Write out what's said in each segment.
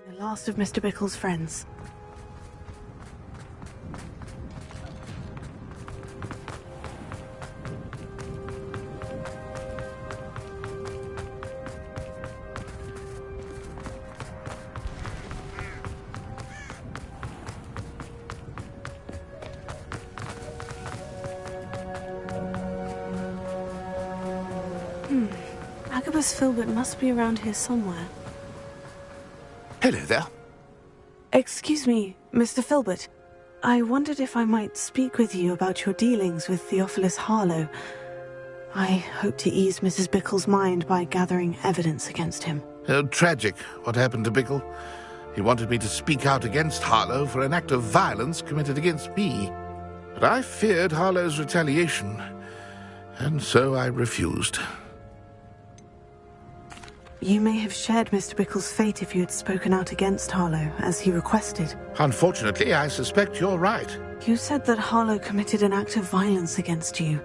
The last of Mr. Bickle's friends. Agabus Filbert must be around here somewhere. Hello there. Excuse me, Mr. Filbert. I wondered if I might speak with you about your dealings with Theophilus Harlow. I hope to ease Mrs. Bickle's mind by gathering evidence against him. Tragic, what happened to Bickle. He wanted me to speak out against Harlow for an act of violence committed against me. But I feared Harlow's retaliation, and so I refused. You may have shared Mr. Bickle's fate if you had spoken out against Harlow, as he requested. Unfortunately, I suspect you're right. You said that Harlow committed an act of violence against you.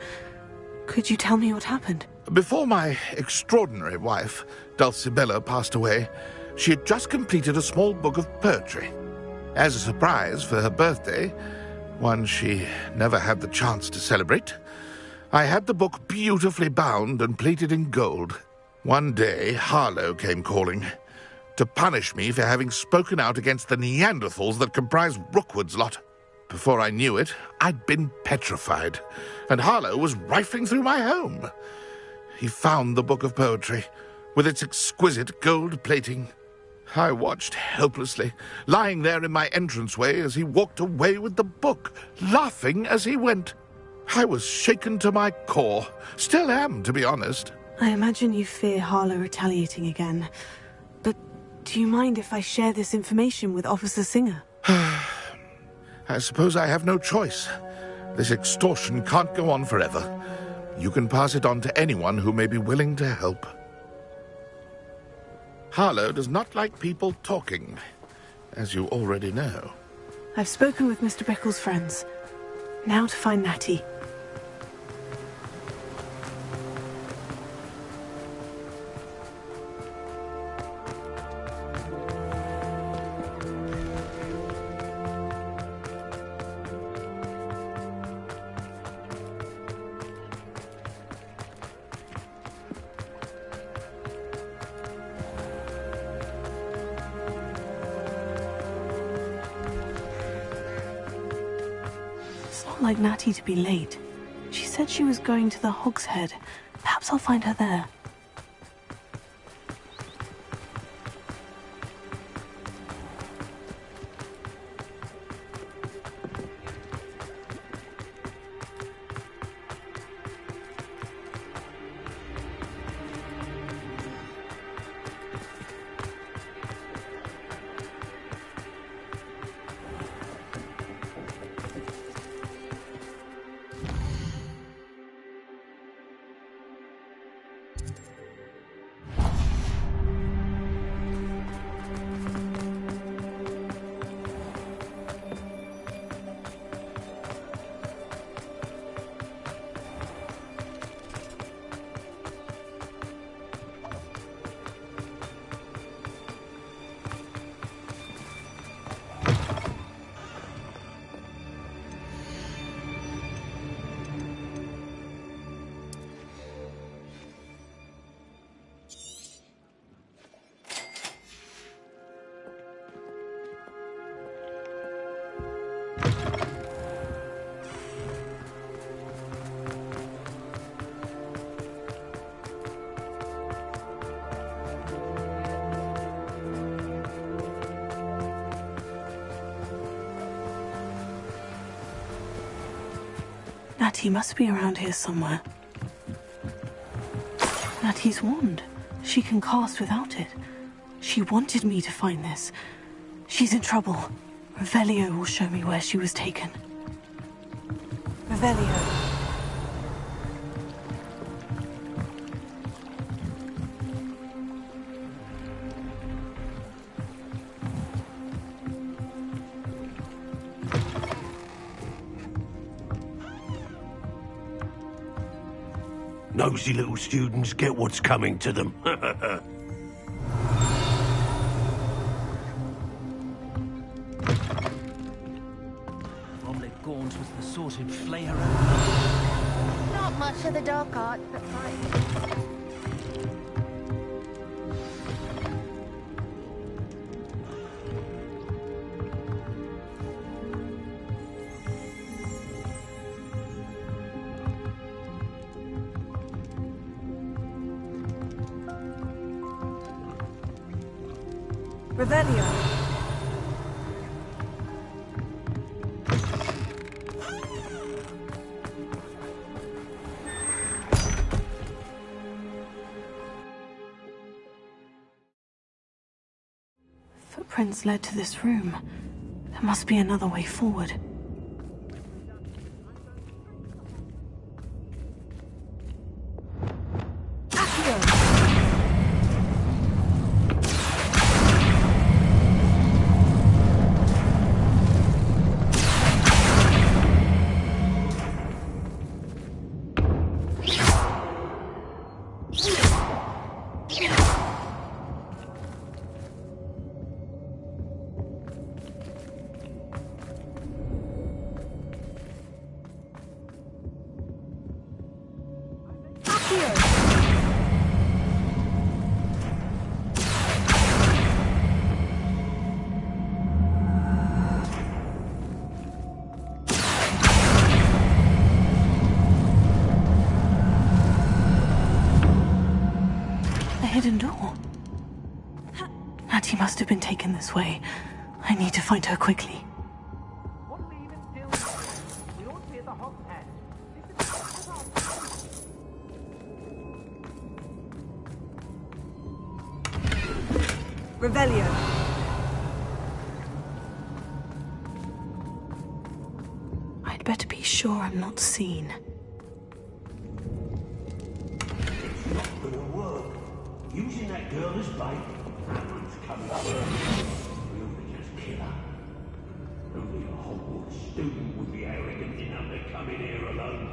Could you tell me what happened? Before my extraordinary wife, Dulcibella, passed away, she had just completed a small book of poetry. As a surprise for her birthday, one she never had the chance to celebrate, I had the book beautifully bound and plated in gold. One day, Harlow came calling to punish me for having spoken out against the Neanderthals that comprise Rookwood's lot. Before I knew it, I'd been petrified, and Harlow was rifling through my home. He found the book of poetry, with its exquisite gold plating. I watched helplessly, lying there in my entranceway as he walked away with the book, laughing as he went. I was shaken to my core, still am, to be honest. I imagine you fear Harlow retaliating again. But do you mind if I share this information with Officer Singer? I suppose I have no choice. This extortion can't go on forever. You can pass it on to anyone who may be willing to help. Harlow does not like people talking, as you already know. I've spoken with Mr. Bickle's friends. Now to find Natty. Like Natty to be late. She said she was going to the Hog's Head. Perhaps I'll find her there. Natty must be around here somewhere. Natty's wand. She can cast without it. She wanted me to find this. She's in trouble. Revelio will show me where she was taken. Revelio. Nosy little students get what's coming to them. Gaunt was the sorted flayer. Not much of the dark arts, but fine. Revelio. Footprints led to this room. There must be another way forward. Hidden door. Natty must have been taken this way. I need to find her quickly. What are we even doing? We ought to be at the Hogshead. Revelio. I'd better be sure I'm not seen. It's not gonna work. Using that girl as bait, Cameron's coming up. We'll just kill her. Only a Hogwarts student would be arrogant enough to come in here alone.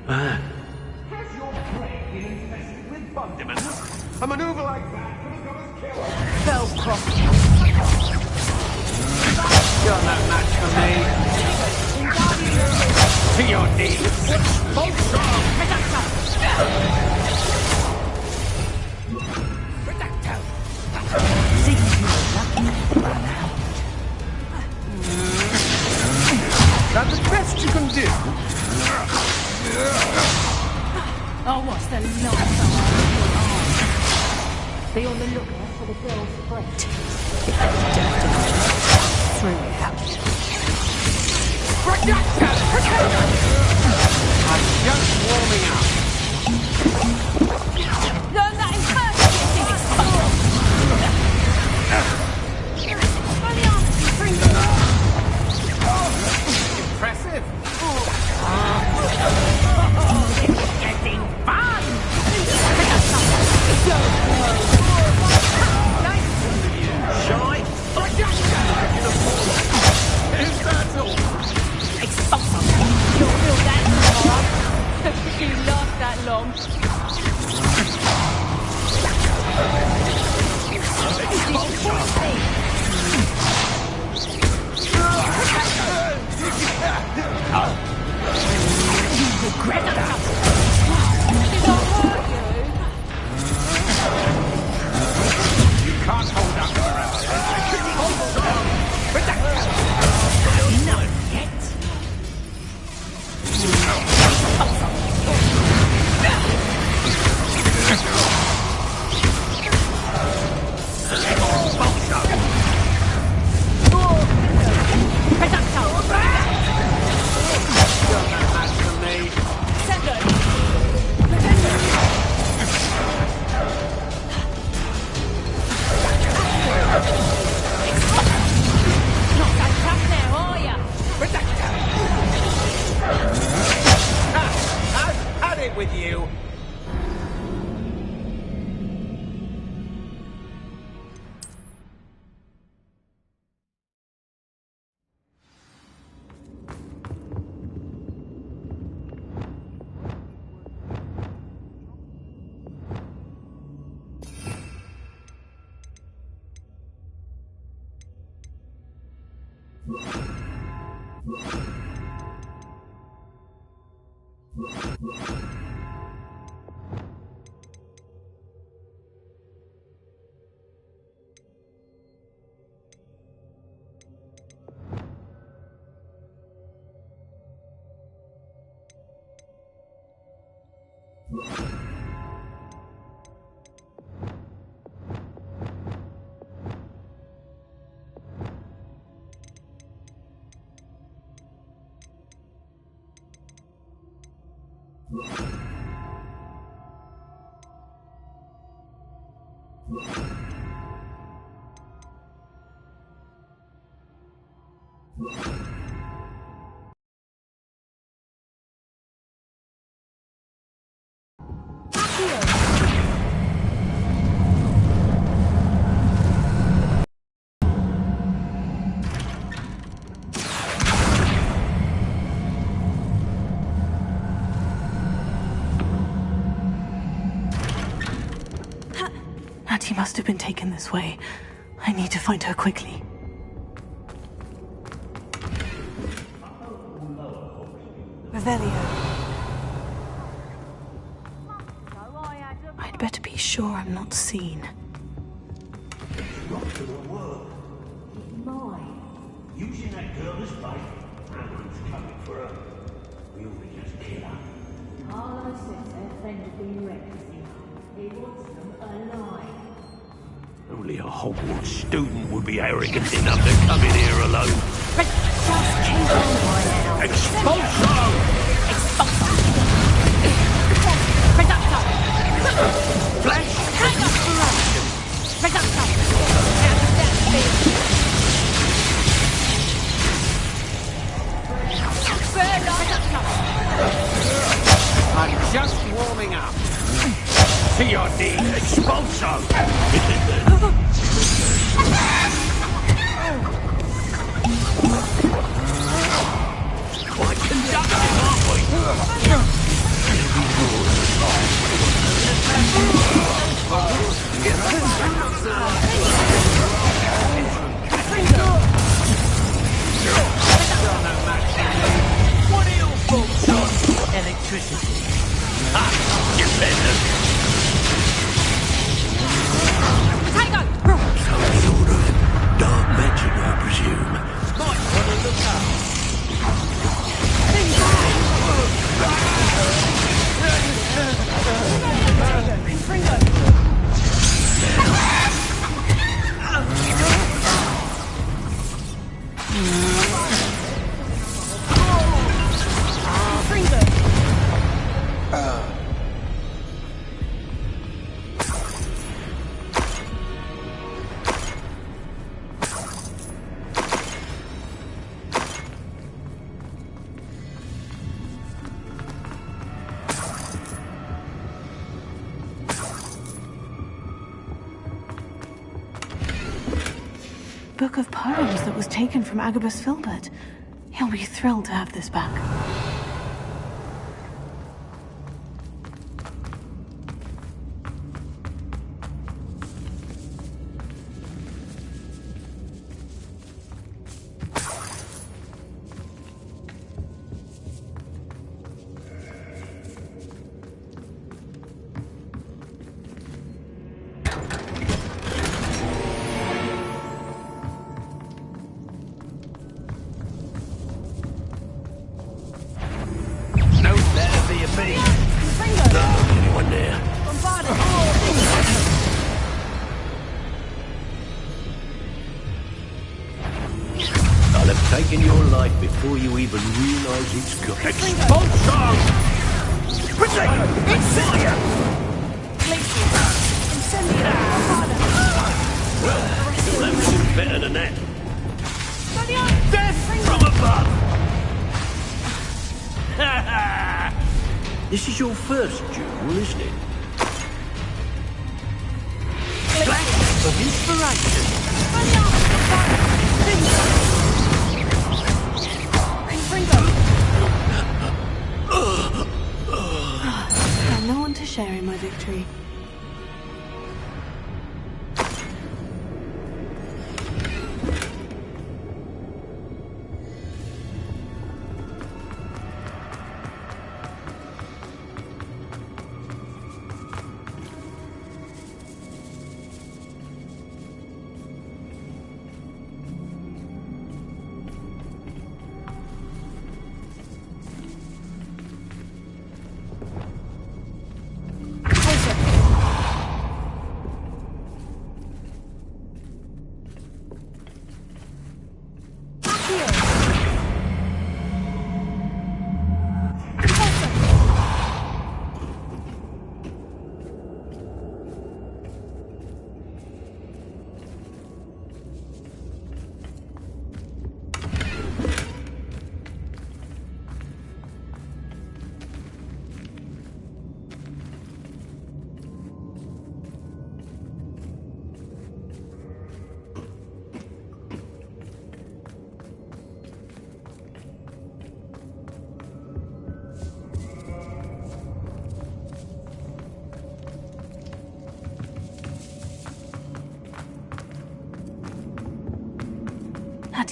Has your brain been infested with Bundemans? A maneuver like that could have got us killed. You're no match for me. To your knees. That's the best you can do. Oh, what's the last Be on the lookout for the girl's friend. Through it out. I'm just warming up. Learn that in person, Impressive. getting fun! Shy. Is that all? Expulsum! You'll feel that hard. You last that long. You regret that. Did I hurt you? You can't hold up forever. Not yet. Auntie must have been taken this way. I need to find her quickly. Revelio. I'd better be sure I'm not seen. Not gonna work. Mine. Using that girl as bait. Everyone's coming for her. We ought to just kill her. Harlow says her friend had been recklessing. He wants them alive. Only a Hogwarts student would be arrogant enough to come in here alone. Just keep on by now. Expulso! Expulso! Reducto! Flash! Hang up! Reducto! Out of that field! Reducto! I'm just warming up. To your knee! Expulso! Quite conductive, aren't we? What are your thoughts on electricity? Dependent. Potato! Some sort of dark magic, I presume. Might want to look up. Book of poems that was taken from Agabus Filbert. He'll be thrilled to have this back. Taking your life before you even realize it's got expulso! Potato! Incendia! Well, you'll have to do better than that. Death from above! This is your first duel, isn't it? Flash of inspiration! And no one to share in my victory.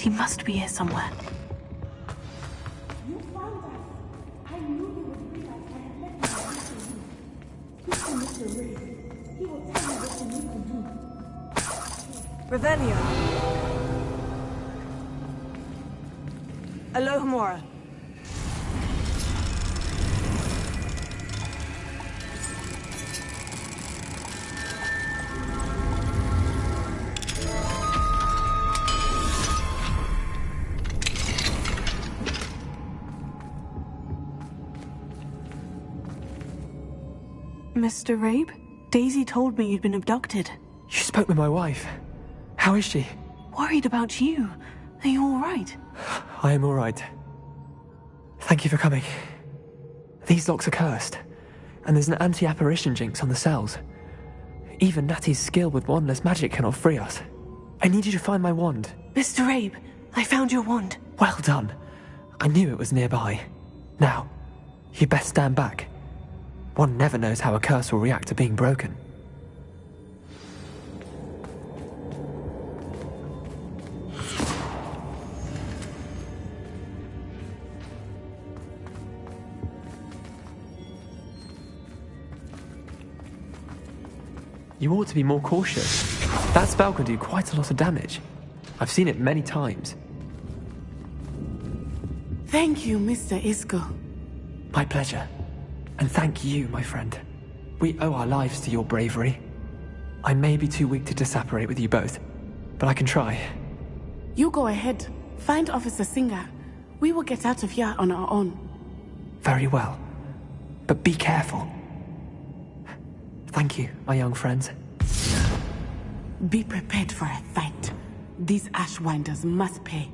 He must be here somewhere. You found us. I knew you would bring us. I had left my house for you. Speak to Mr. Ray. He will tell you what you need to do. Revelio. Alohomora. Mr. Rabe? Daisy told me you'd been abducted. You spoke with my wife. How is she? Worried about you. Are you all right? I am all right. Thank you for coming. These locks are cursed, and there's an anti-apparition jinx on the cells. Even Natty's skill with wandless magic cannot free us. I need you to find my wand. Mr. Rabe, I found your wand. Well done. I knew it was nearby. Now, you best stand back. One never knows how a curse will react to being broken. You ought to be more cautious. That spell can do quite a lot of damage. I've seen it many times. Thank you, Mr. Isco. My pleasure. And thank you, my friend. We owe our lives to your bravery. I may be too weak to disapparate with you both, but I can try. You go ahead. Find Officer Singer. We will get out of here on our own. Very well. But be careful. Thank you, my young friends. Be prepared for a fight. These Ashwinders must pay.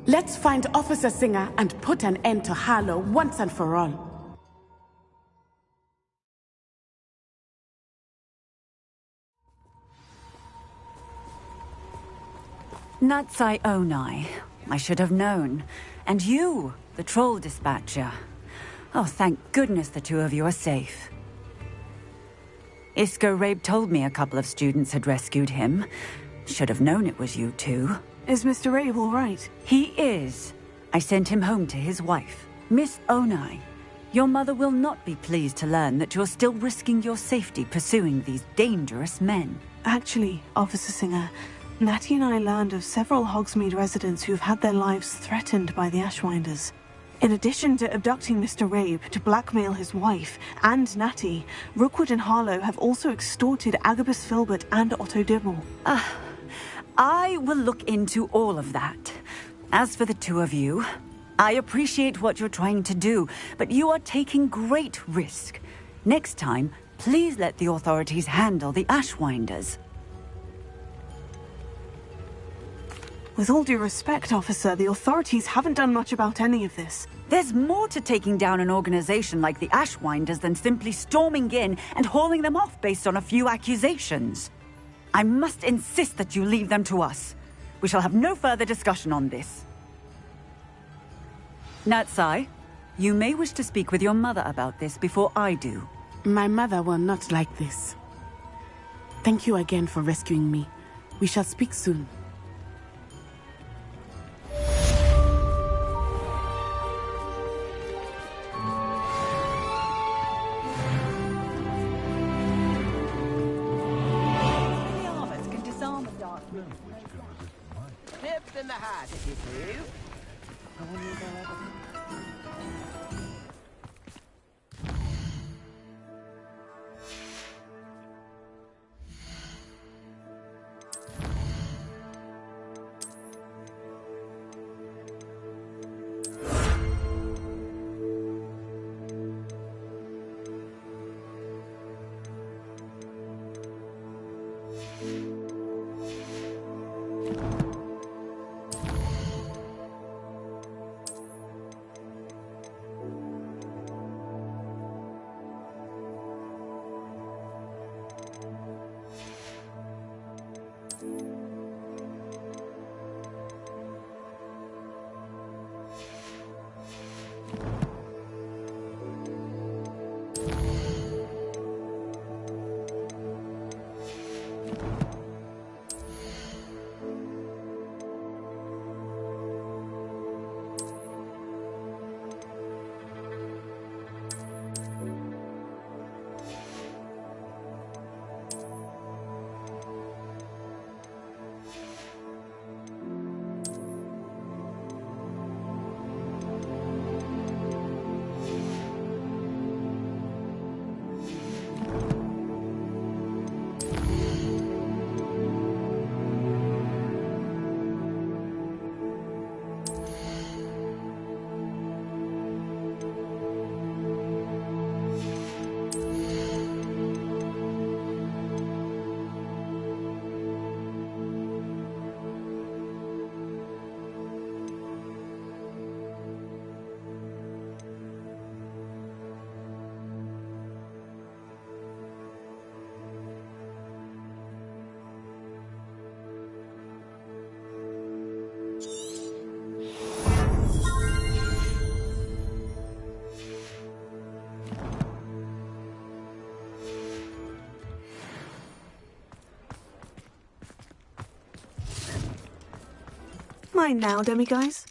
Let's find Officer Singer and put an end to Harlow once and for all. Natsai Onai. I should have known. And you, the troll dispatcher. Oh, thank goodness the two of you are safe. Isco Rabe told me a couple of students had rescued him. Should have known it was you two. Is Mr. Rabe all right? He is. I sent him home to his wife, Miss Onai. Your mother will not be pleased to learn that you're still risking your safety pursuing these dangerous men. Actually, Officer Singer, Natty and I learned of several Hogsmeade residents who've had their lives threatened by the Ashwinders. In addition to abducting Mr. Rabe to blackmail his wife and Natty, Rookwood and Harlow have also extorted Agabus Filbert and Otto Dibble. I will look into all of that. As for the two of you, I appreciate what you're trying to do, but you are taking great risk. Next time, please let the authorities handle the Ashwinders. With all due respect, officer, the authorities haven't done much about any of this. There's more to taking down an organization like the Ashwinders than simply storming in and hauling them off based on a few accusations. I must insist that you leave them to us. We shall have no further discussion on this. Natsai, you may wish to speak with your mother about this before I do. My mother will not like this. Thank you again for rescuing me. We shall speak soon. Nips in the hat if you please. mind now, demiguise?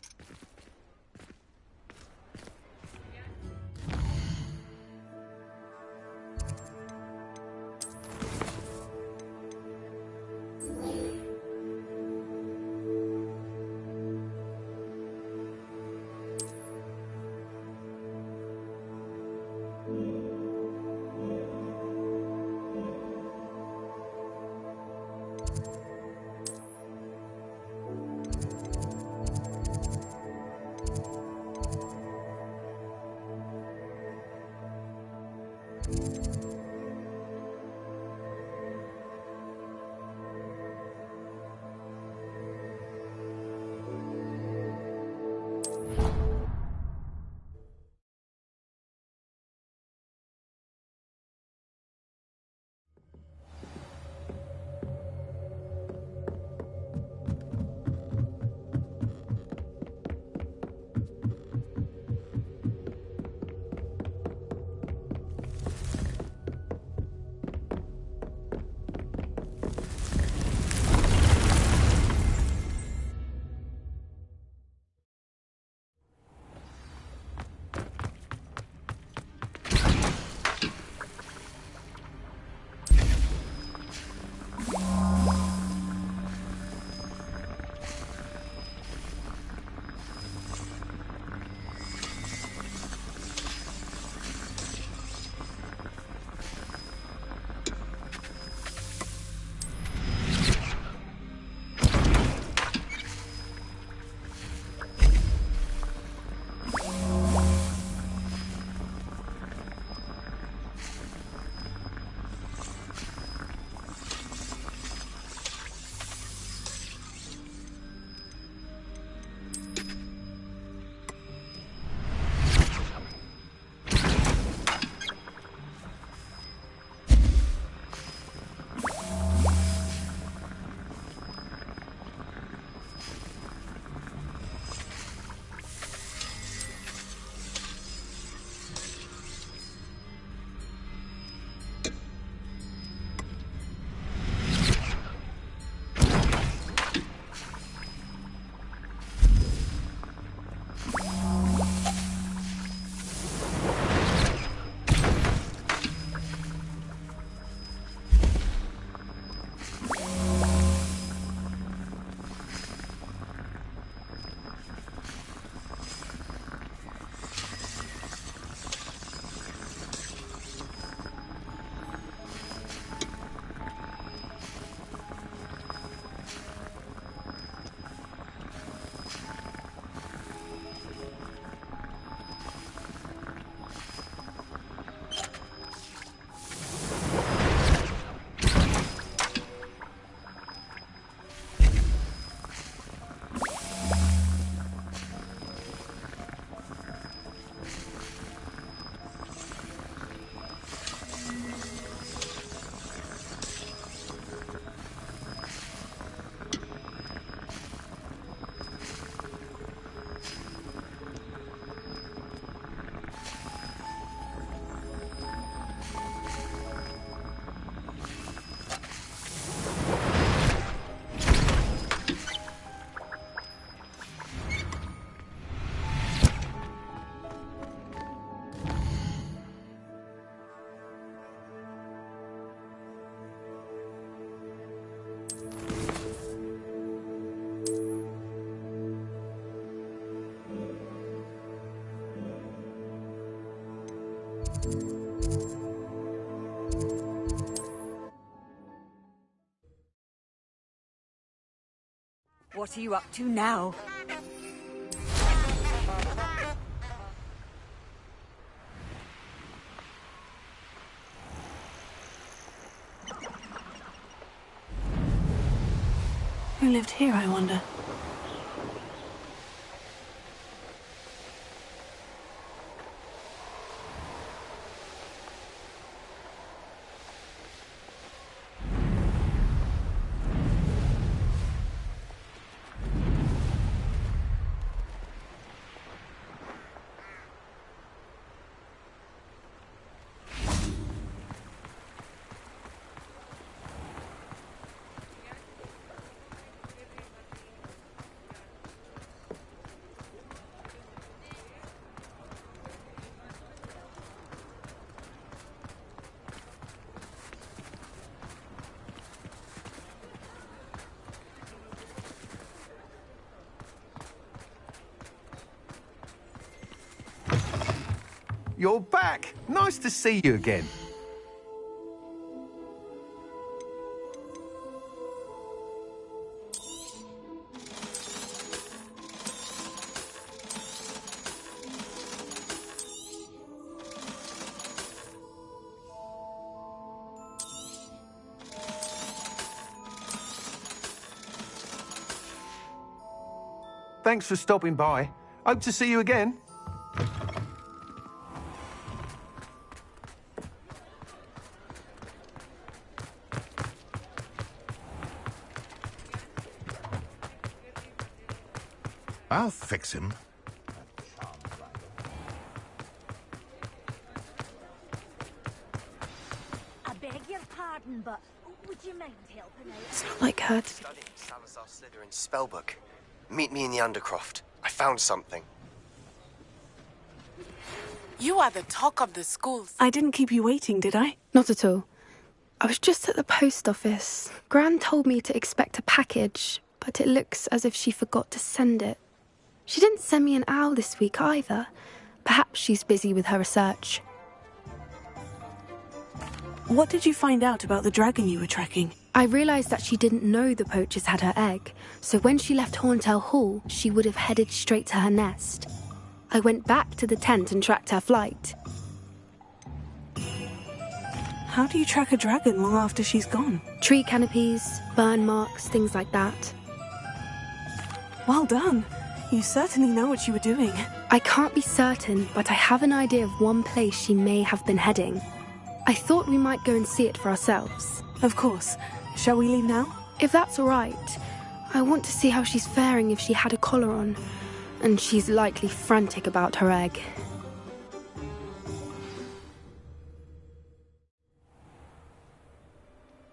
What are you up to now? Who lived here, I wonder? you're back. Nice to see you again. Thanks for stopping by. Hope to see you again. I'll fix him. I beg your pardon, but would you mind helping out? It's not like her to... Studying Salazar Slytherin's spellbook. Meet me in the Undercroft. I found something. You are the talk of the schools. I didn't keep you waiting, did I? Not at all. I was just at the post office. Gran told me to expect a package, but it looks as if she forgot to send it. She didn't send me an owl this week either. Perhaps she's busy with her research. What did you find out about the dragon you were tracking? I realised that she didn't know the poachers had her egg, so when she left Horntail Hall, she would have headed straight to her nest. I went back to the tent and tracked her flight. How do you track a dragon long after she's gone? Tree canopies, burn marks, things like that. Well done. You certainly know what you were doing. I can't be certain, but I have an idea of one place she may have been heading. I thought we might go and see it for ourselves. Of course. Shall we leave now? If that's all right. I want to see how she's faring if she had a collar on. And she's likely frantic about her egg.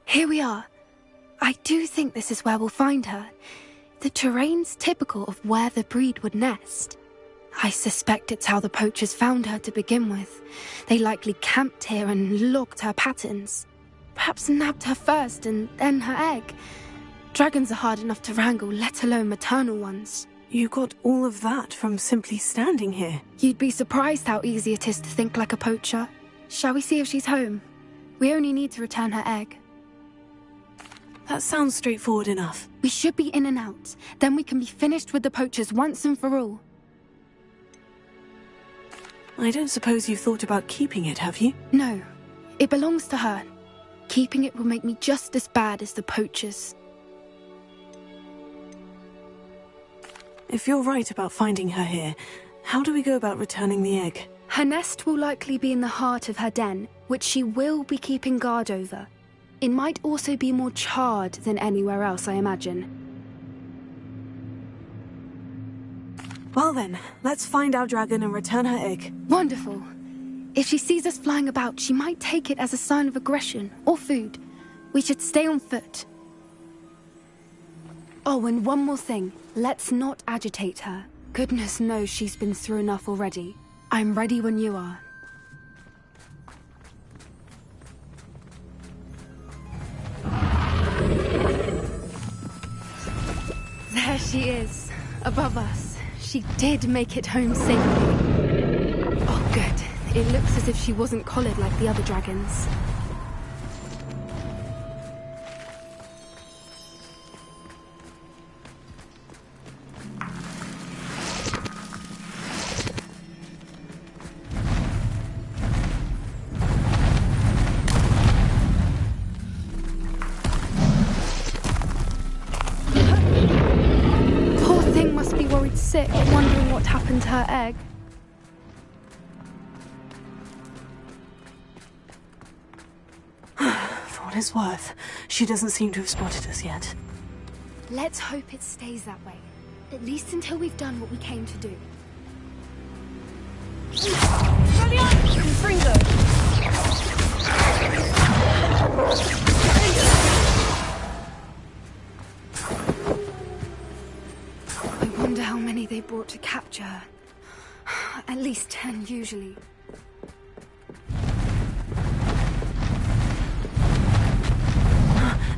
Here we are. I do think this is where we'll find her. The terrain's typical of where the breed would nest. I suspect it's how the poachers found her to begin with. They likely camped here and logged her patterns. Perhaps nabbed her first and then her egg. Dragons are hard enough to wrangle, let alone maternal ones. You got all of that from simply standing here. You'd be surprised how easy it is to think like a poacher. Shall we see if she's home? We only need to return her egg. That sounds straightforward enough. We should be in and out. Then we can be finished with the poachers once and for all. I don't suppose you've thought about keeping it, have you? No. It belongs to her. Keeping it will make me just as bad as the poachers. If you're right about finding her here, how do we go about returning the egg? Her nest will likely be in the heart of her den, which she will be keeping guard over. It might also be more charred than anywhere else, I imagine. Well then, let's find our dragon and return her egg. Wonderful. If she sees us flying about, she might take it as a sign of aggression or food. We should stay on foot. Oh, and one more thing. Let's not agitate her. Goodness knows she's been through enough already. I'm ready when you are. There she is, above us. She did make it home safely. Oh, good. It looks as if she wasn't collared like the other dragons. Sick, wondering what happened to her egg. For what it's worth, she doesn't seem to have spotted us yet. Let's hope it stays that way. At least until we've done what we came to do. I wonder how many they brought to capture her. At least 10, usually.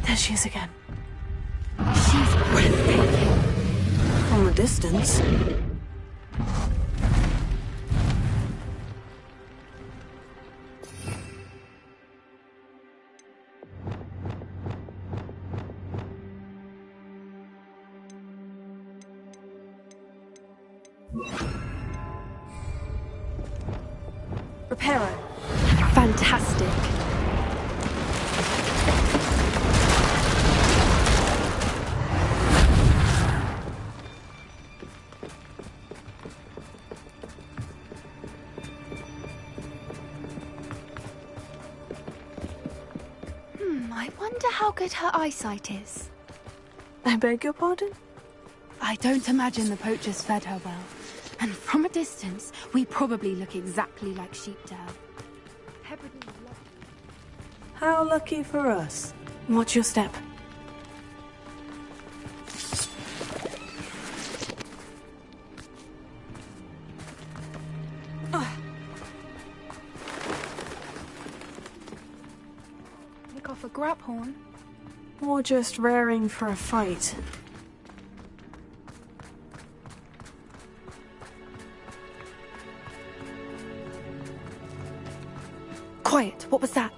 There she is again. She's breathtaking. From a distance. Reparo. Fantastic. I wonder how good her eyesight is. I beg your pardon? I don't imagine the poachers fed her well. And from a distance, we probably look exactly like sheep to her. How lucky for us. Watch your step. Pick off a grab horn. Or just raring for a fight. Quiet, what was that?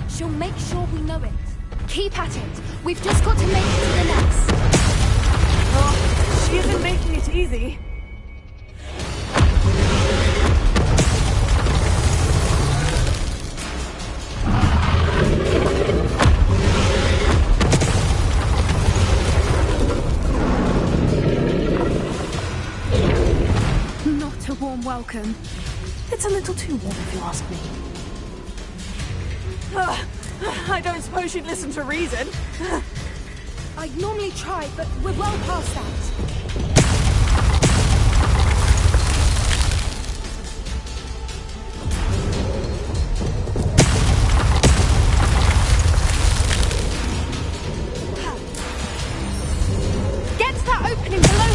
She'll make sure we know it. Keep at it. We've just got to make it to the nest. Oh, she isn't making it easy. Not a warm welcome. It's a little too warm if you ask me. I don't suppose she'd listen to reason. I'd normally try, but we're well past that. Get to that opening below.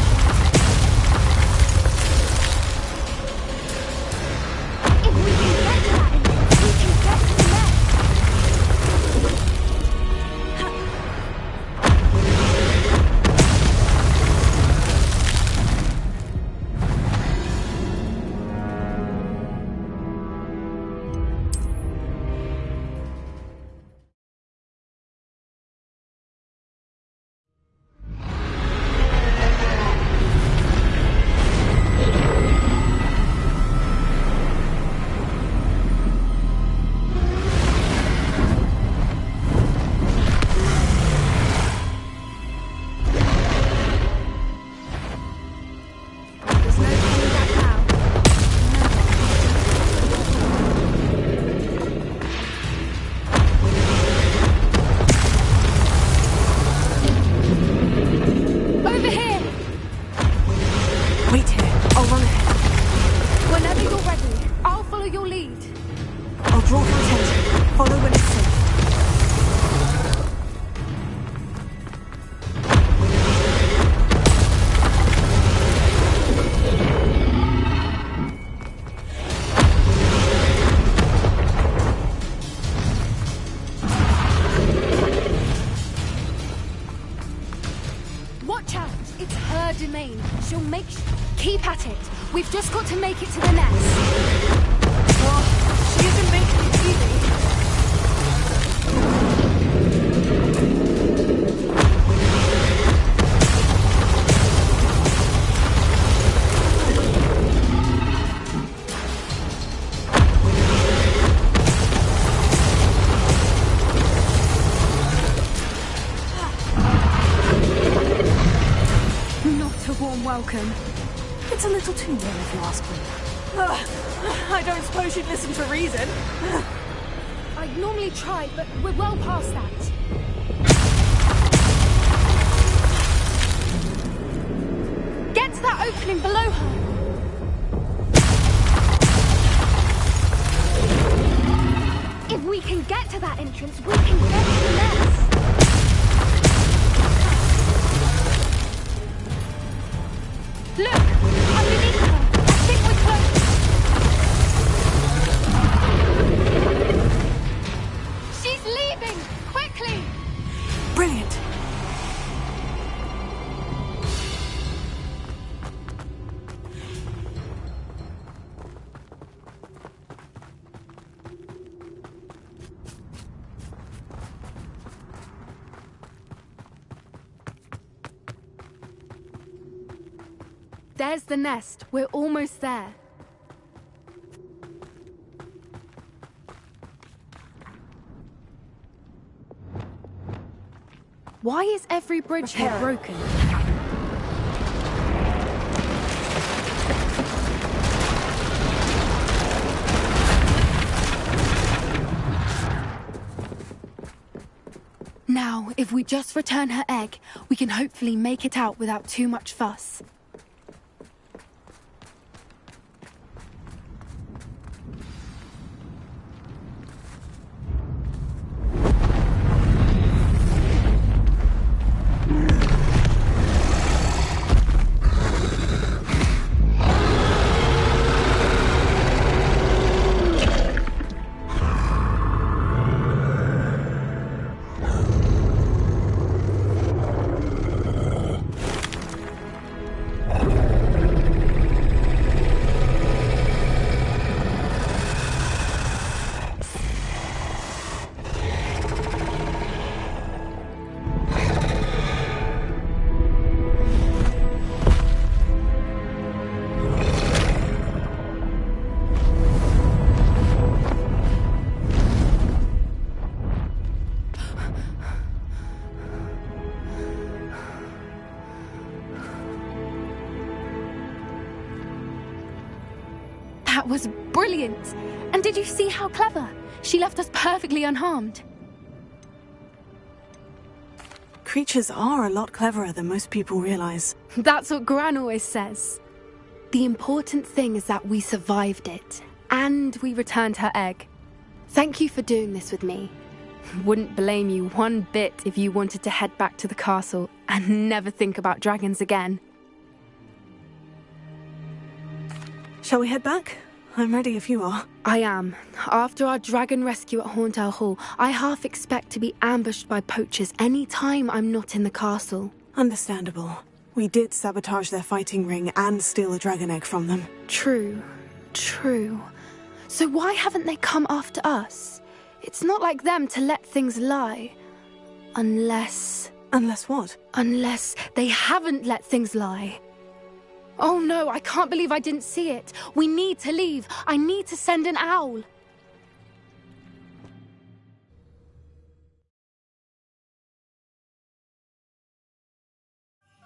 If we can get to that entrance, we can get to the nest. Keep at it. We've just got to make it to the nest. Oh, she isn't making it easy. Not a warm welcome. It's a little too warm if you ask me. I don't suppose she'd listen to reason. I'd normally try, but we're well past that. Get to that opening below her. We can get to that entrance. We can get to the nest. Look! Underneath her! I think we're close! She's leaving! Quickly! Brilliant! There's the nest. We're almost there. Why is every bridge here broken? Now, if we just return her egg, we can hopefully make it out without too much fuss. That was brilliant! And did you see how clever? She left us perfectly unharmed. Creatures are a lot cleverer than most people realize. That's what Gran always says. The important thing is that we survived it, and we returned her egg. Thank you for doing this with me. Wouldn't blame you one bit if you wanted to head back to the castle and never think about dragons again. Shall we head back? I'm ready if you are. I am. After our dragon rescue at Horndale Hall, I half expect to be ambushed by poachers any time I'm not in the castle. Understandable. We did sabotage their fighting ring and steal a dragon egg from them. True. So why haven't they come after us? It's not like them to let things lie. Unless... Unless what? Unless they haven't let things lie. Oh no, I can't believe I didn't see it. We need to leave. I need to send an owl.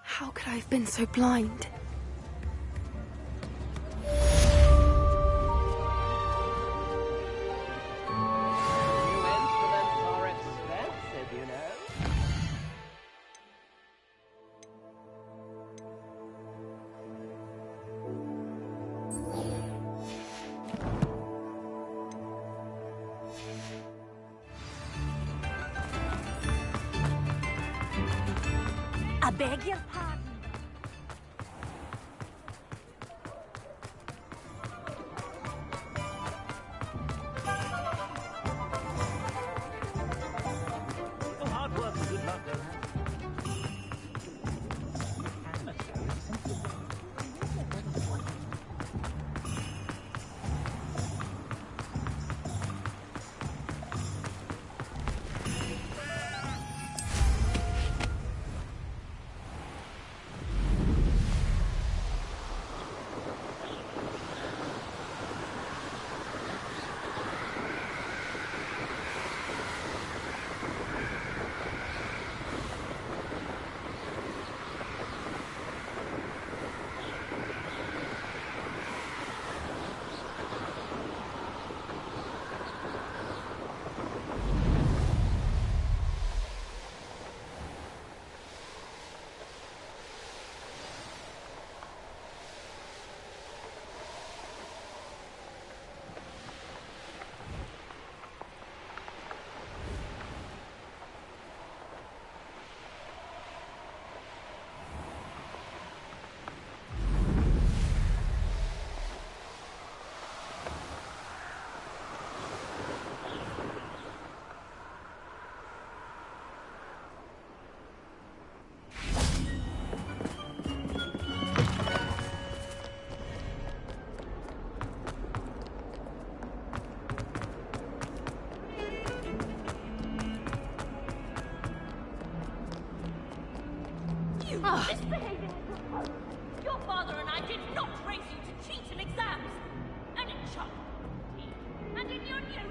How could I have been so blind? I beg your pardon. Hogwarts is good luck. Misbehaving is reproach. Your father and I did not raise you to cheat in exams. And in childhood, and in your youth.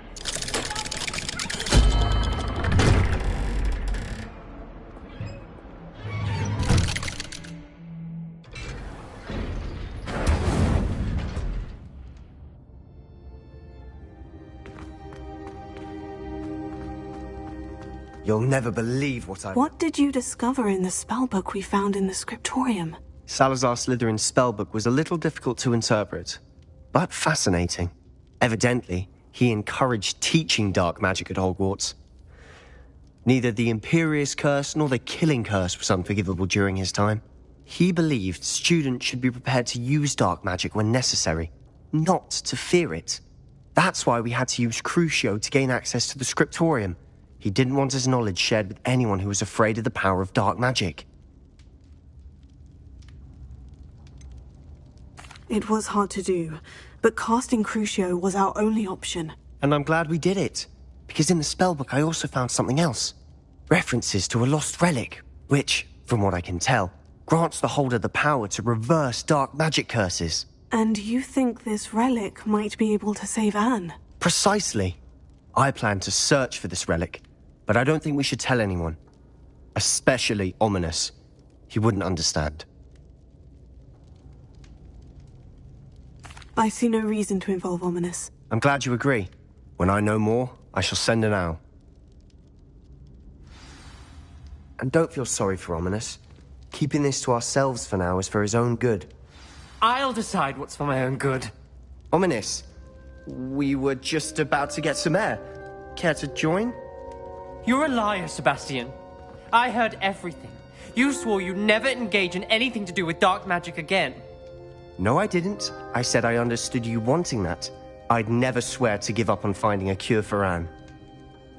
You'll never believe what I... What did you discover in the spellbook we found in the scriptorium? Salazar Slytherin's spellbook was a little difficult to interpret, but fascinating. Evidently, he encouraged teaching dark magic at Hogwarts. Neither the Imperious Curse nor the Killing Curse was unforgivable during his time. He believed students should be prepared to use dark magic when necessary, not to fear it. That's why we had to use Crucio to gain access to the scriptorium. He didn't want his knowledge shared with anyone who was afraid of the power of dark magic. It was hard to do, but casting Crucio was our only option. And I'm glad we did it, because in the spellbook I also found something else. References to a lost relic, which, from what I can tell, grants the holder the power to reverse dark magic curses. And you think this relic might be able to save Anne? Precisely. I plan to search for this relic, but I don't think we should tell anyone. Especially Ominous. He wouldn't understand. I see no reason to involve Ominous. I'm glad you agree. When I know more, I shall send an owl. And don't feel sorry for Ominous. Keeping this to ourselves for now is for his own good. I'll decide what's for my own good. Ominous, we were just about to get some air. Care to join? You're a liar, Sebastian. I heard everything. You swore you'd never engage in anything to do with dark magic again. No, I didn't. I said I understood you wanting that. I'd never swear to give up on finding a cure for Anne.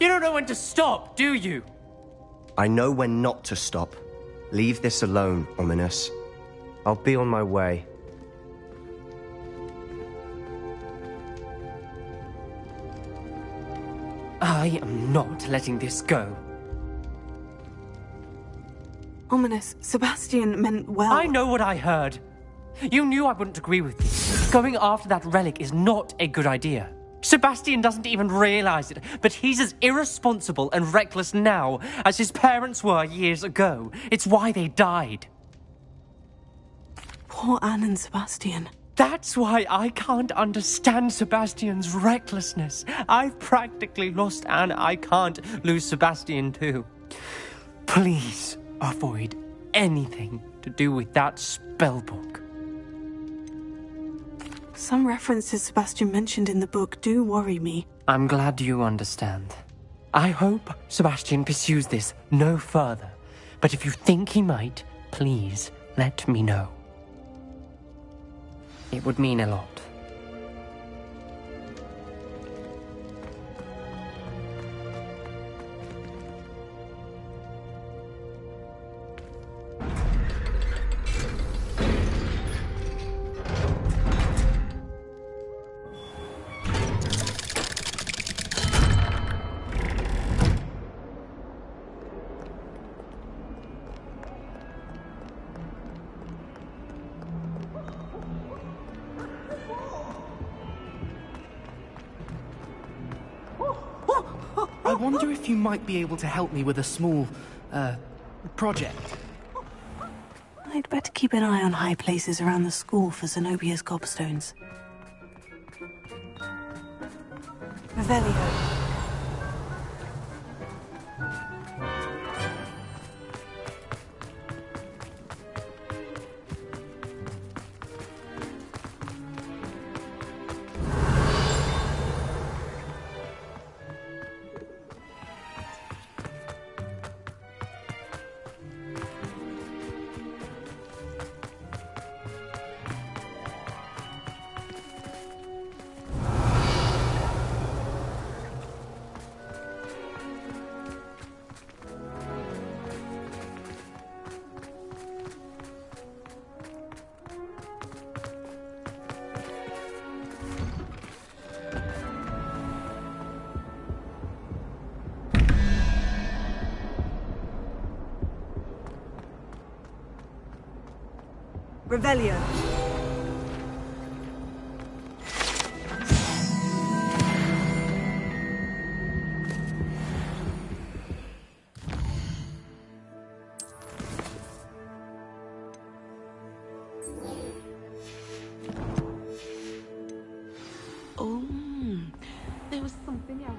You don't know when to stop, do you? I know when not to stop. Leave this alone, Ominous. I'll be on my way. I am not letting this go. Ominous, Sebastian meant well. I know what I heard. You knew I wouldn't agree with you. Going after that relic is not a good idea. Sebastian doesn't even realize it, but he's as irresponsible and reckless now as his parents were years ago. It's why they died. Poor Anne and Sebastian. That's why I can't understand Sebastian's recklessness. I've practically lost Anne. I can't lose Sebastian too. Please avoid anything to do with that spellbook. Some references Sebastian mentioned in the book do worry me. I'm glad you understand. I hope Sebastian pursues this no further. But if you think he might, please let me know. It would mean a lot. I wonder if you might be able to help me with a small, project. I'd better keep an eye on high places around the school for Zenobia's gobstones. Revelio. Revelio. Oh, there was something else.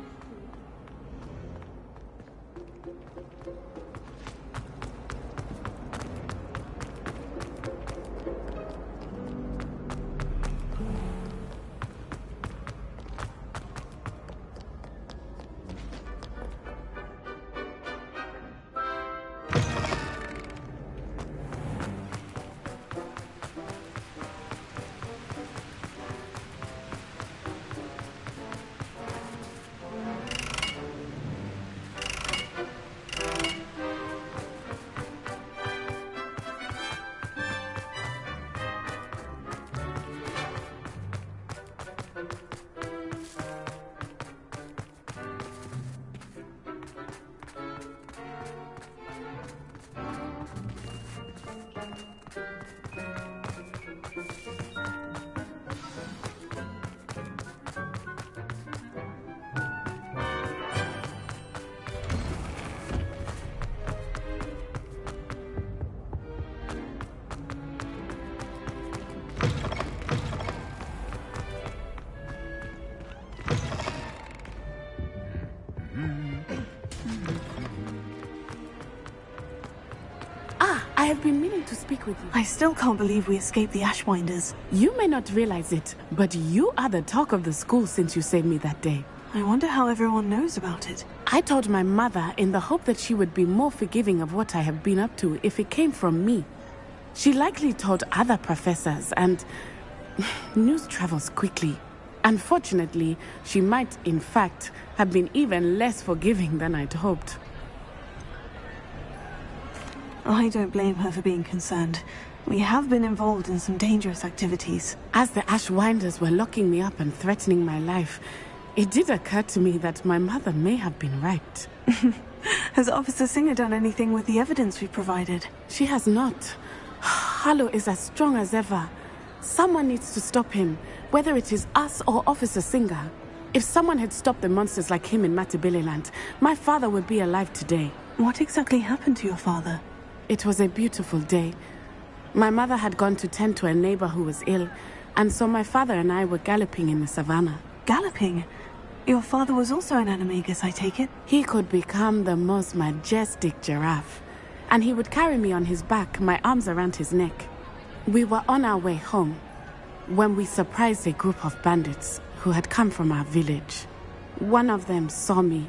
I have been meaning to speak with you. I still can't believe we escaped the Ashwinders. You may not realize it, but you are the talk of the school since you saved me that day. I wonder how everyone knows about it. I told my mother in the hope that she would be more forgiving of what I have been up to if it came from me. She likely told other professors, and news travels quickly. Unfortunately, she might, in fact, have been even less forgiving than I'd hoped. I don't blame her for being concerned. We have been involved in some dangerous activities. As the Ashwinders were locking me up and threatening my life, it did occur to me that my mother may have been right. Has Officer Singer done anything with the evidence we provided? She has not. Harlow is as strong as ever. Someone needs to stop him, whether it is us or Officer Singer. If someone had stopped the monsters like him in Matabeleland, my father would be alive today. What exactly happened to your father? It was a beautiful day. My mother had gone to tend to a neighbor who was ill, and so my father and I were galloping in the savannah. Galloping? Your father was also an animagus, I take it? He could become the most majestic giraffe, and he would carry me on his back, my arms around his neck. We were on our way home when we surprised a group of bandits who had come from our village. One of them saw me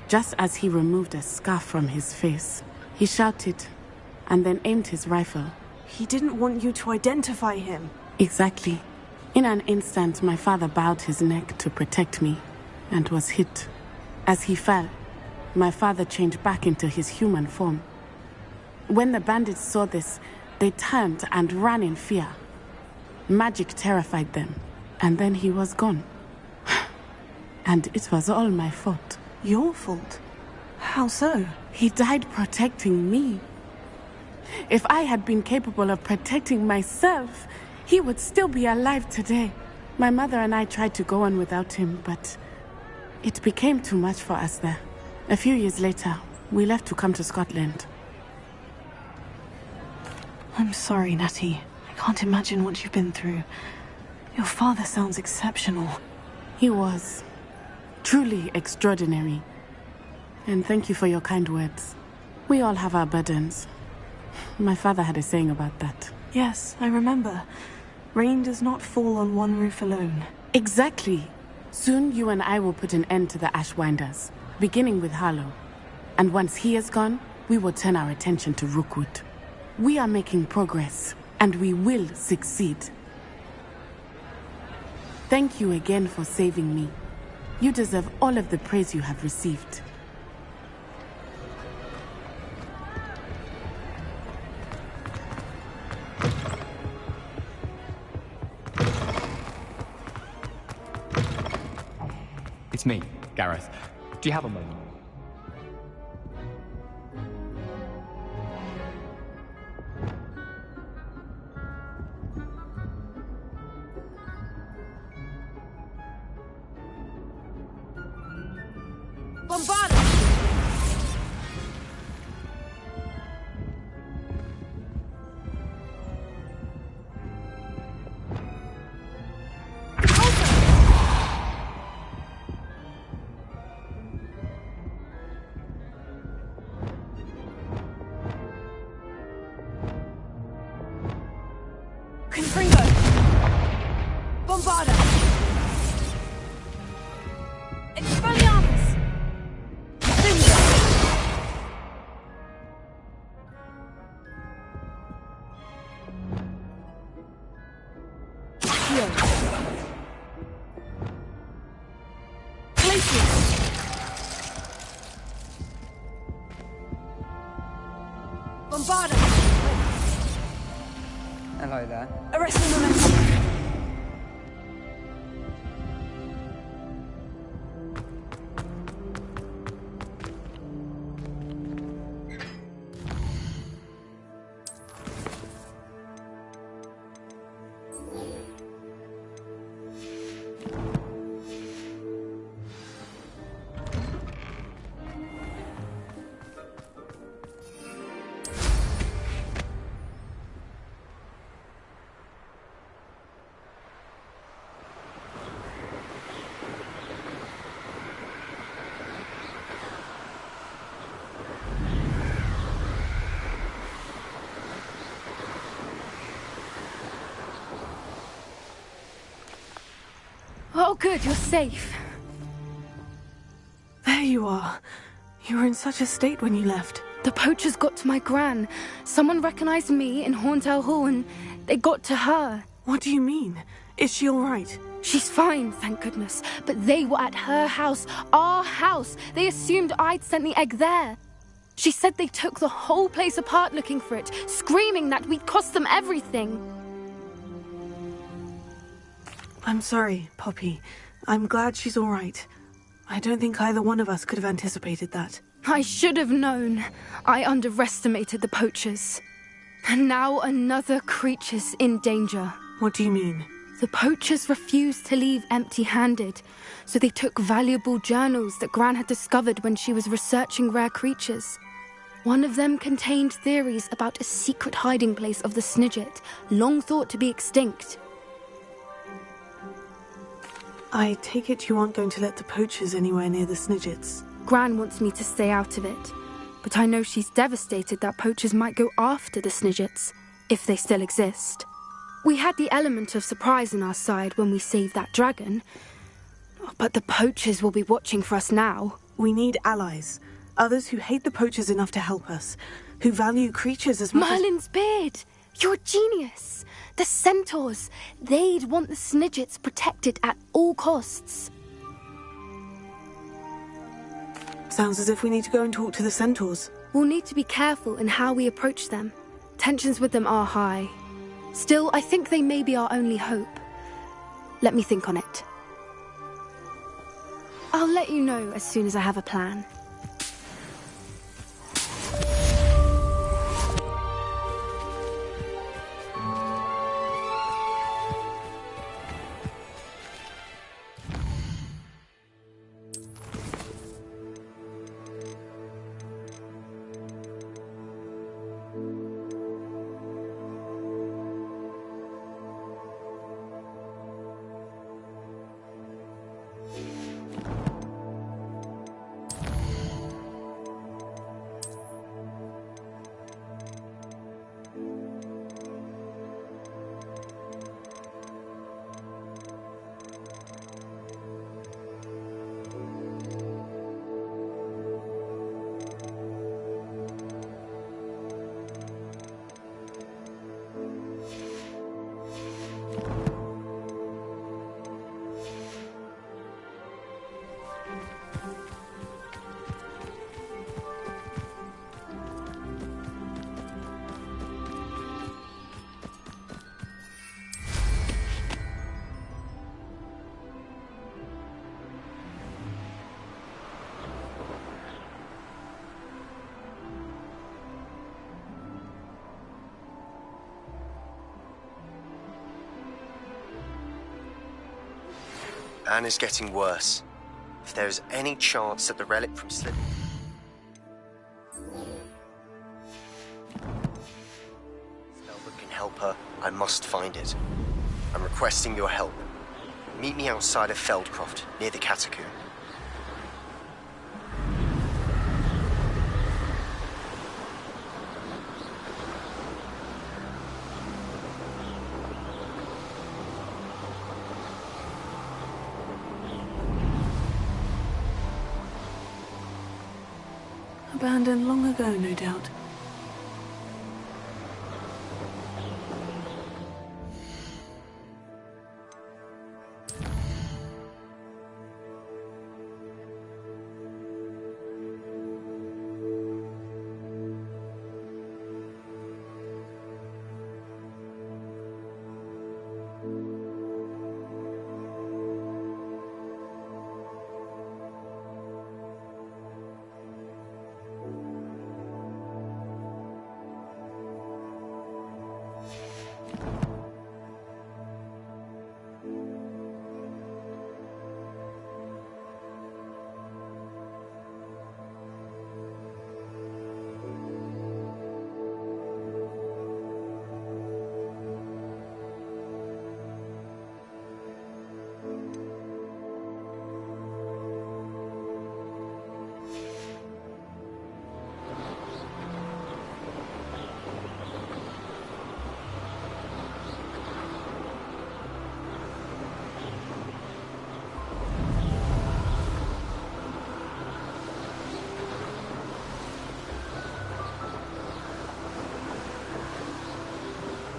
just as he removed a scarf from his face. He shouted and then aimed his rifle. He didn't want you to identify him. Exactly. In an instant, my father bowed his neck to protect me and was hit. As he fell, my father changed back into his human form. When the bandits saw this, they turned and ran in fear. Magic terrified them, and then he was gone. And it was all my fault. Your fault? How so? He died protecting me. If I had been capable of protecting myself, he would still be alive today. My mother and I tried to go on without him, but it became too much for us there. A few years later, we left to come to Scotland. I'm sorry, Natty. I can't imagine what you've been through. Your father sounds exceptional. He was. Truly extraordinary. And thank you for your kind words. We all have our burdens. My father had a saying about that. Yes, I remember. Rain does not fall on one roof alone. Exactly. Soon you and I will put an end to the Ashwinders, beginning with Harlow. And once he is gone, we will turn our attention to Rookwood. We are making progress, and we will succeed. Thank you again for saving me. You deserve all of the praise you have received. It's me, Gareth. Do you have a moment? Bombarda! Confringo! Bombarda! Expelliarmus! Cinder! Accio! Glacius! Bombarda! Hello there. Arresting momentum! Oh, good, you're safe. There you are. You were in such a state when you left. The poachers got to my gran. Someone recognized me in Horntail Hall and they got to her. What do you mean? Is she all right? She's fine, thank goodness. But they were at her house, our house. They assumed I'd sent the egg there. She said they took the whole place apart looking for it, screaming that we'd cost them everything. I'm sorry, Poppy. I'm glad she's all right. I don't think either one of us could have anticipated that. I should have known. I underestimated the poachers. And now another creature's in danger. What do you mean? The poachers refused to leave empty-handed, so they took valuable journals that Gran had discovered when she was researching rare creatures. One of them contained theories about a secret hiding place of the Snidget, long thought to be extinct. I take it you aren't going to let the poachers anywhere near the Snidgets. Gran wants me to stay out of it, but I know she's devastated that poachers might go after the Snidgets, if they still exist. We had the element of surprise on our side when we saved that dragon, but the poachers will be watching for us now. We need allies, others who hate the poachers enough to help us, who value creatures as much Merlin's beard! You're a genius! The centaurs! They'd want the Snidgets protected at all costs. Sounds as if we need to go and talk to the centaurs. We'll need to be careful in how we approach them. Tensions with them are high. Still, I think they may be our only hope. Let me think on it. I'll let you know as soon as I have a plan. Anne is getting worse. If there's any chance that the relic from slipping... Spellbook can help her, I must find it. I'm requesting your help. Meet me outside of Feldcroft, near the Catacomb. Abandoned long ago, no doubt.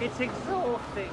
It's exhausting.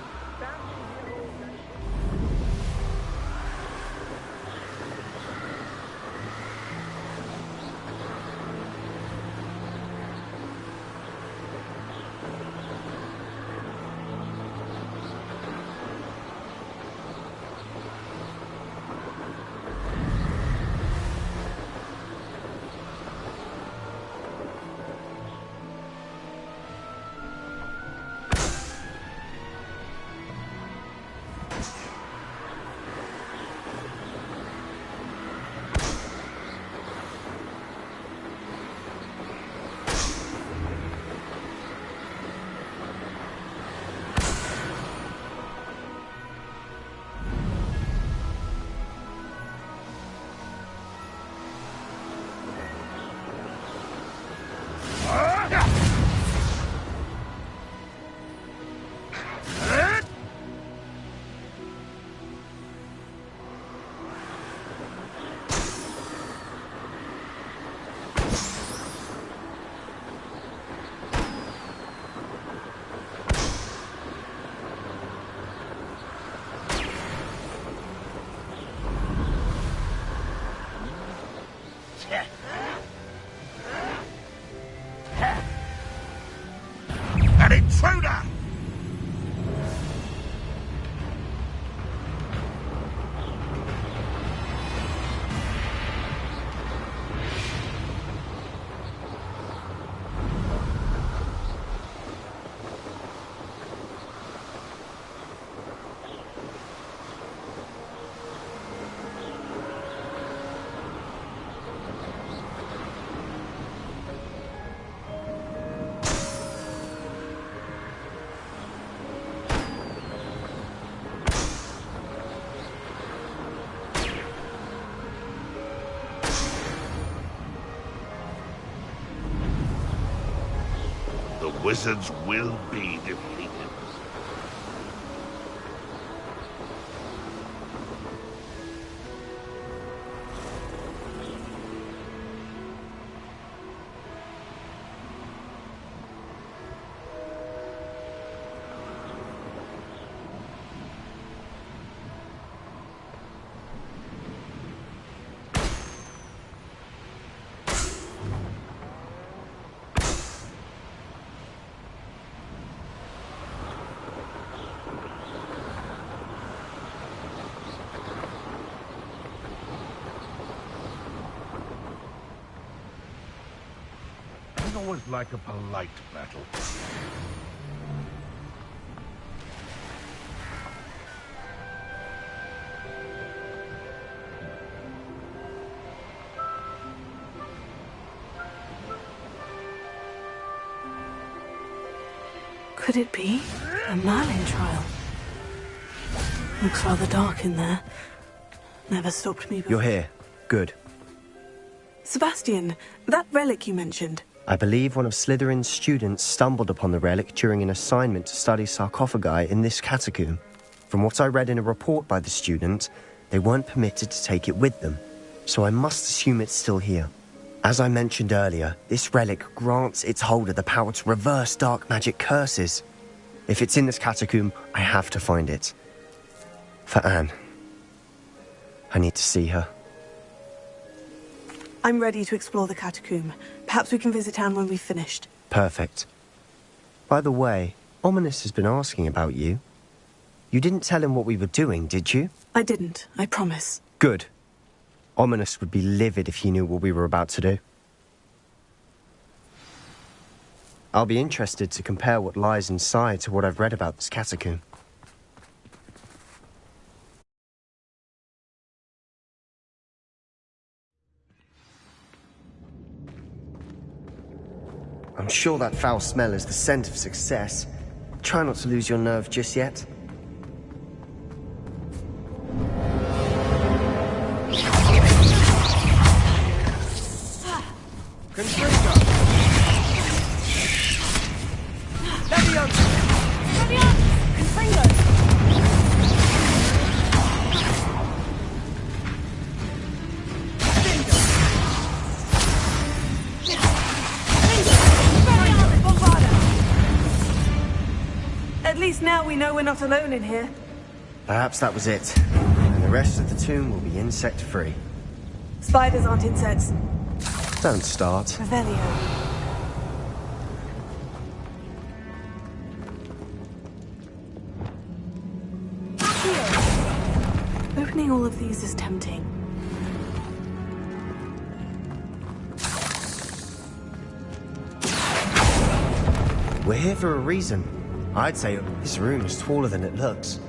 An intruder! The wizards will be defeated. I always like a polite battle. Could it be a Merlin trial? Looks rather dark in there. Never stopped me before. You're here. Good. Sebastian, that relic you mentioned. I believe one of Slytherin's students stumbled upon the relic during an assignment to study sarcophagi in this catacomb. From what I read in a report by the student, they weren't permitted to take it with them, so I must assume it's still here. As I mentioned earlier, this relic grants its holder the power to reverse dark magic curses. If it's in this catacomb, I have to find it. For Anne. I need to see her. I'm ready to explore the catacomb. Perhaps we can visit Anne when we've finished. Perfect. By the way, Ominous has been asking about you. You didn't tell him what we were doing, did you? I didn't, I promise. Good. Ominous would be livid if he knew what we were about to do. I'll be interested to compare what lies inside to what I've read about this catacomb. I'm sure that foul smell is the scent of success. Try not to lose your nerve just yet. At least now we know we're not alone in here. Perhaps that was it. And the rest of the tomb will be insect-free. Spiders aren't insects. Don't start. Revelio. Opening all of these is tempting. We're here for a reason. I'd say this room is taller than it looks.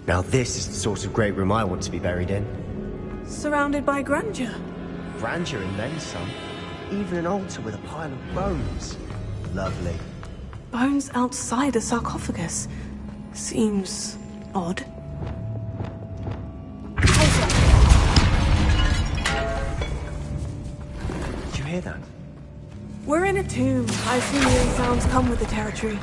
Now this is the sort of great room I want to be buried in. Surrounded by grandeur. Grandeur and then some. Even an altar with a pile of bones. Lovely. Bones outside a sarcophagus. Seems odd. Did you hear that? We're in a tomb. I assume the sounds come with the territory.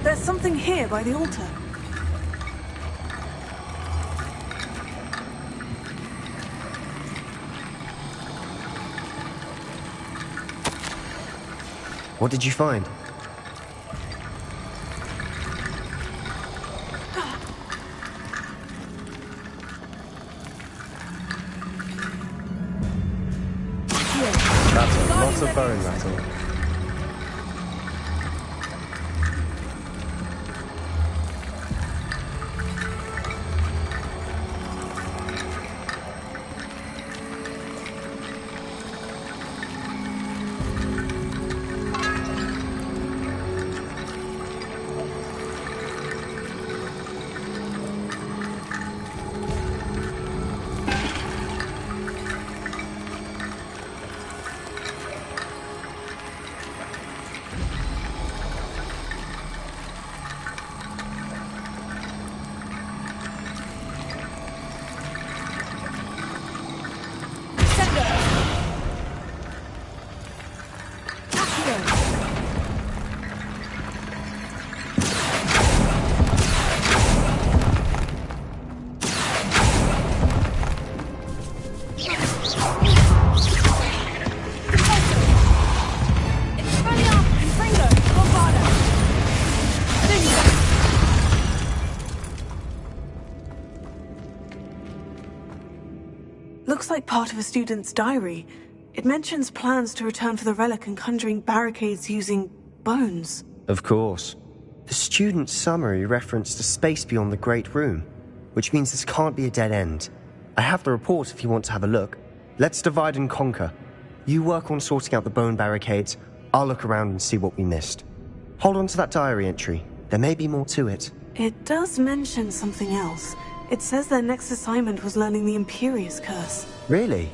There's something here by the altar. What did you find? That's a lot of bone rattle. looks like part of a student's diary. It mentions plans to return for the relic and conjuring barricades using bones. Of course. The student's summary referenced a space beyond the Great Room, which means this can't be a dead end. I have the report if you want to have a look. Let's divide and conquer. You work on sorting out the bone barricades, I'll look around and see what we missed. Hold on to that diary entry. There may be more to it. It does mention something else. It says their next assignment was learning the Imperious Curse. Really?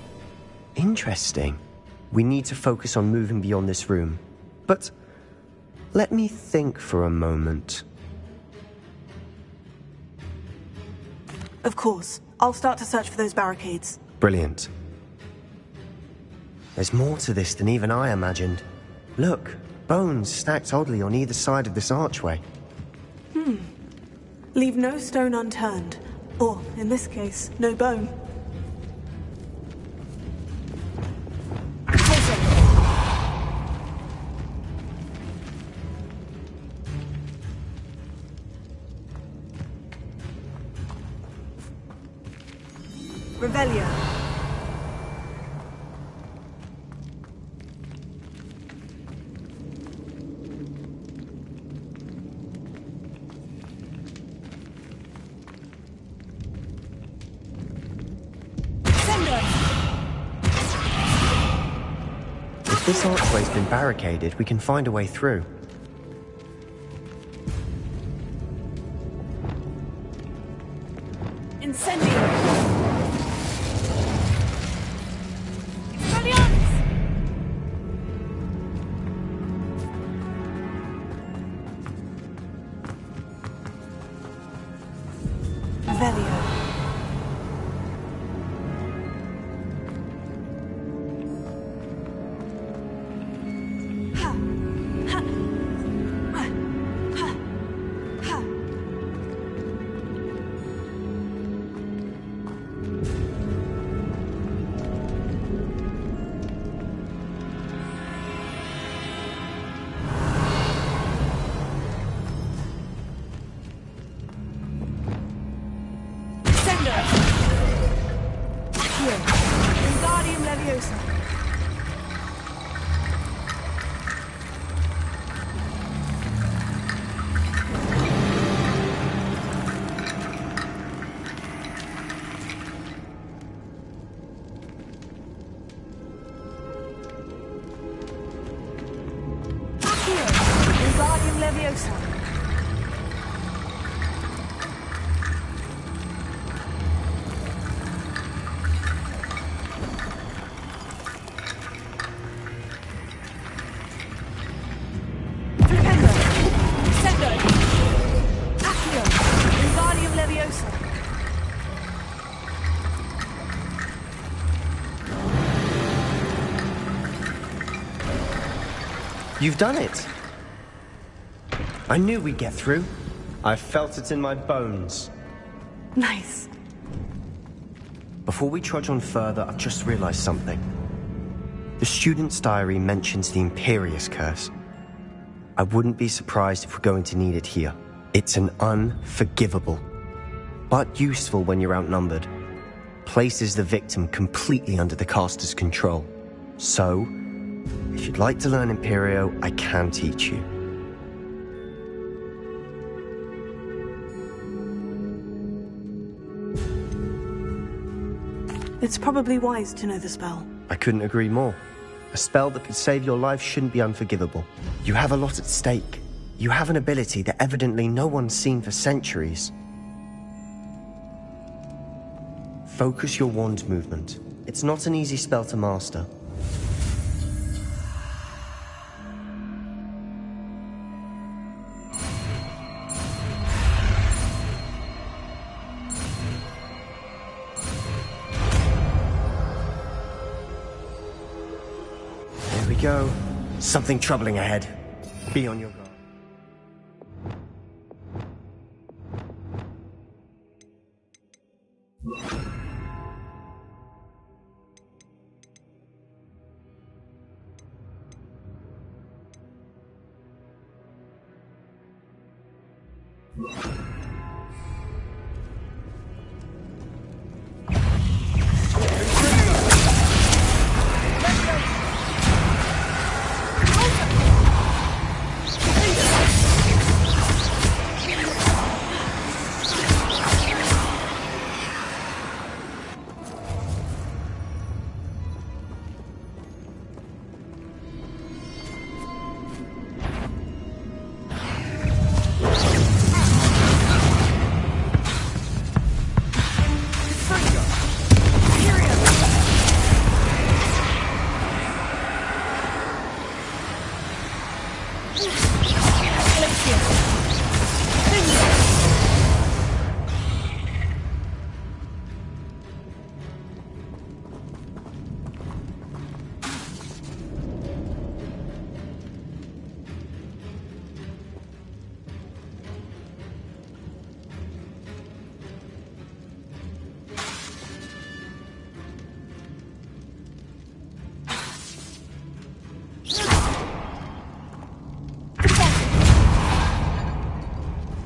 Interesting. We need to focus on moving beyond this room. But let me think for a moment. Of course. I'll start to search for those barricades. Brilliant. There's more to this than even I imagined. Look, bones stacked oddly on either side of this archway. Leave no stone unturned. Or, in this case, no bone. Revelio. If this archway's been barricaded, we can find a way through. Incendio! Revelio. You've done it! I knew we'd get through. I felt it in my bones. Nice. Before we trudge on further, I've just realized something. The student's diary mentions the Imperious Curse. I wouldn't be surprised if we're going to need it here. It's an unforgivable, but useful when you're outnumbered. Places the victim completely under the caster's control. So, if you'd like to learn Imperio, I can teach you. It's probably wise to know the spell. I couldn't agree more. A spell that could save your life shouldn't be unforgivable. You have a lot at stake. You have an ability that evidently no one's seen for centuries. Focus your wand movement. It's not an easy spell to master. There we go. Something troubling ahead. Be on your guard.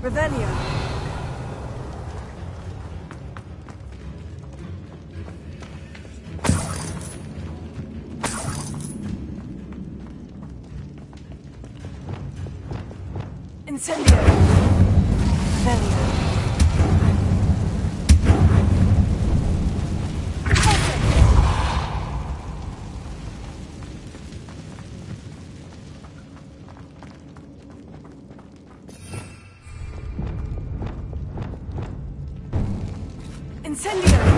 Revelio. Incendio. Revelio. Incendio!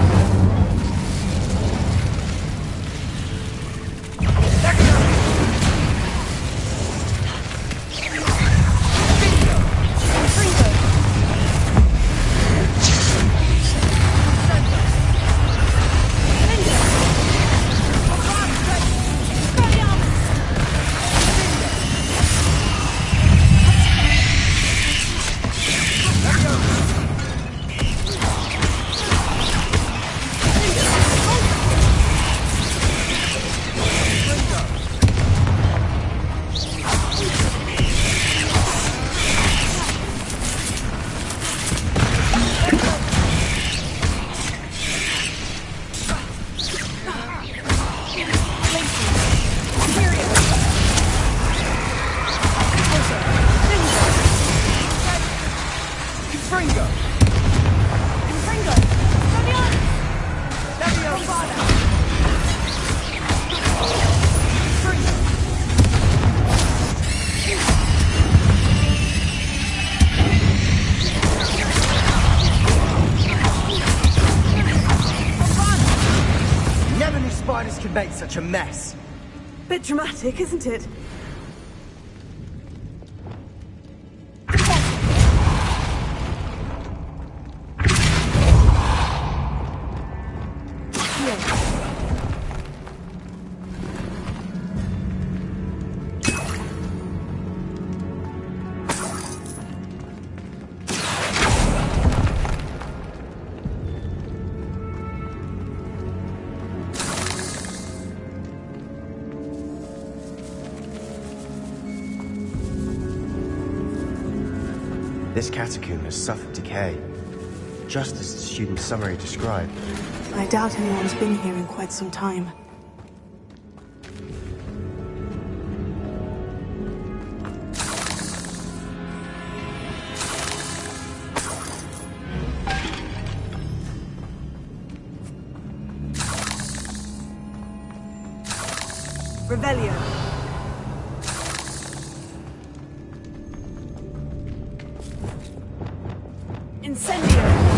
Spiders can make such a mess. Bit dramatic, isn't it? This catacomb has suffered decay, just as the student's summary described. I doubt anyone's been here in quite some time. Revelio. Incendio!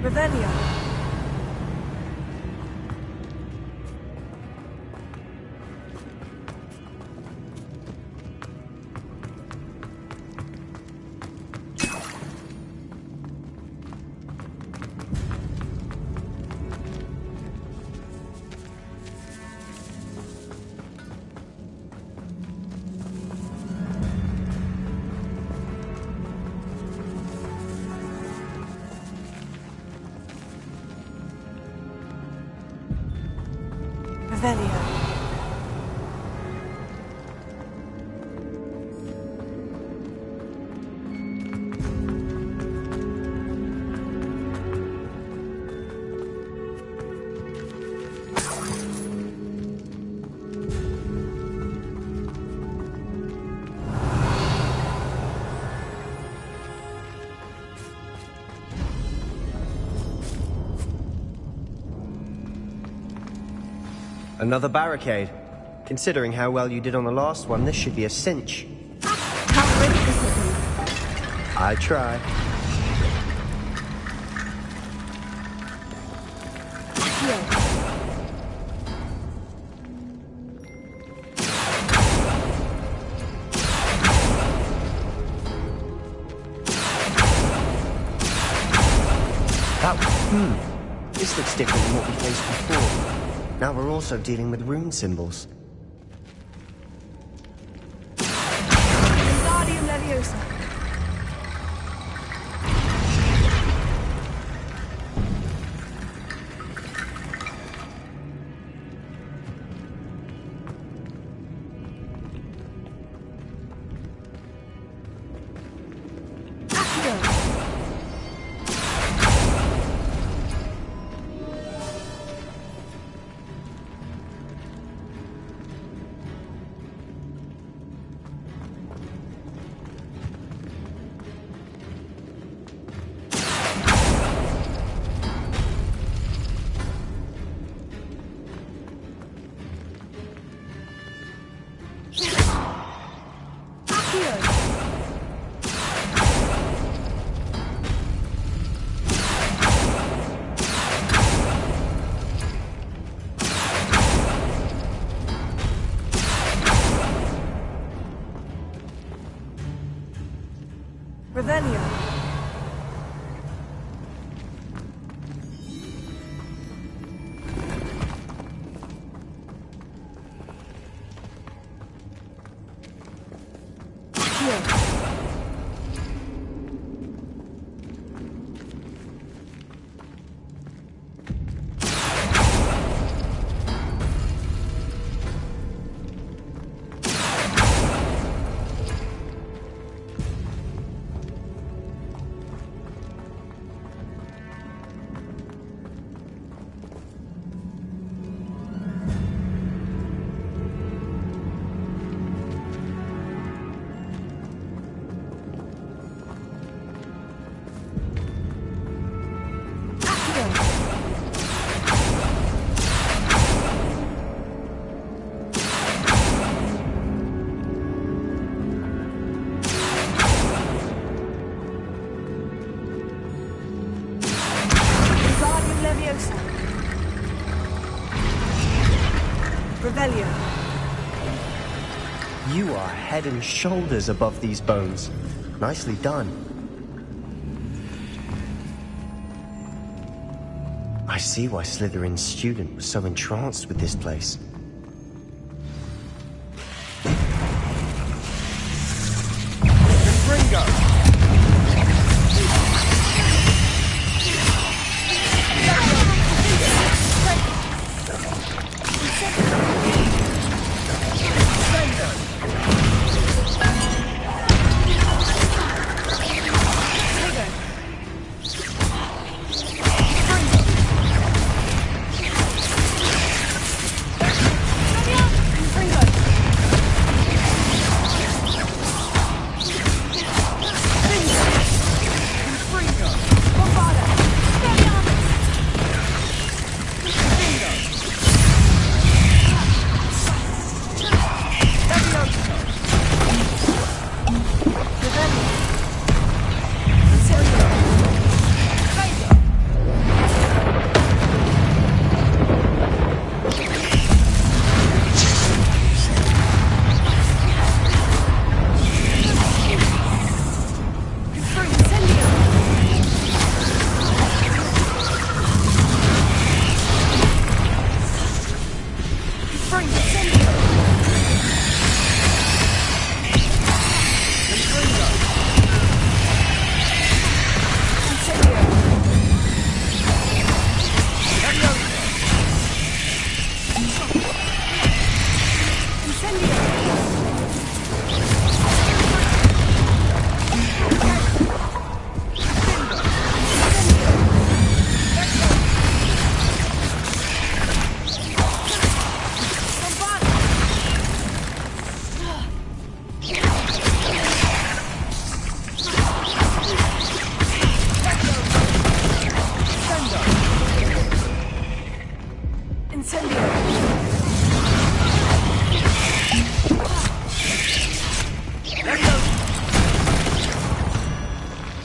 Revelio. Revelio. Another barricade. Considering how well you did on the last one, this should be a cinch. How big is it? I try. This looks different than what we faced before. Now we're also dealing with rune symbols. Wingardium Leviosa. Revelio. Revelio. You are head and shoulders above these bones. Nicely done. I see why Slytherin's student was so entranced with this place.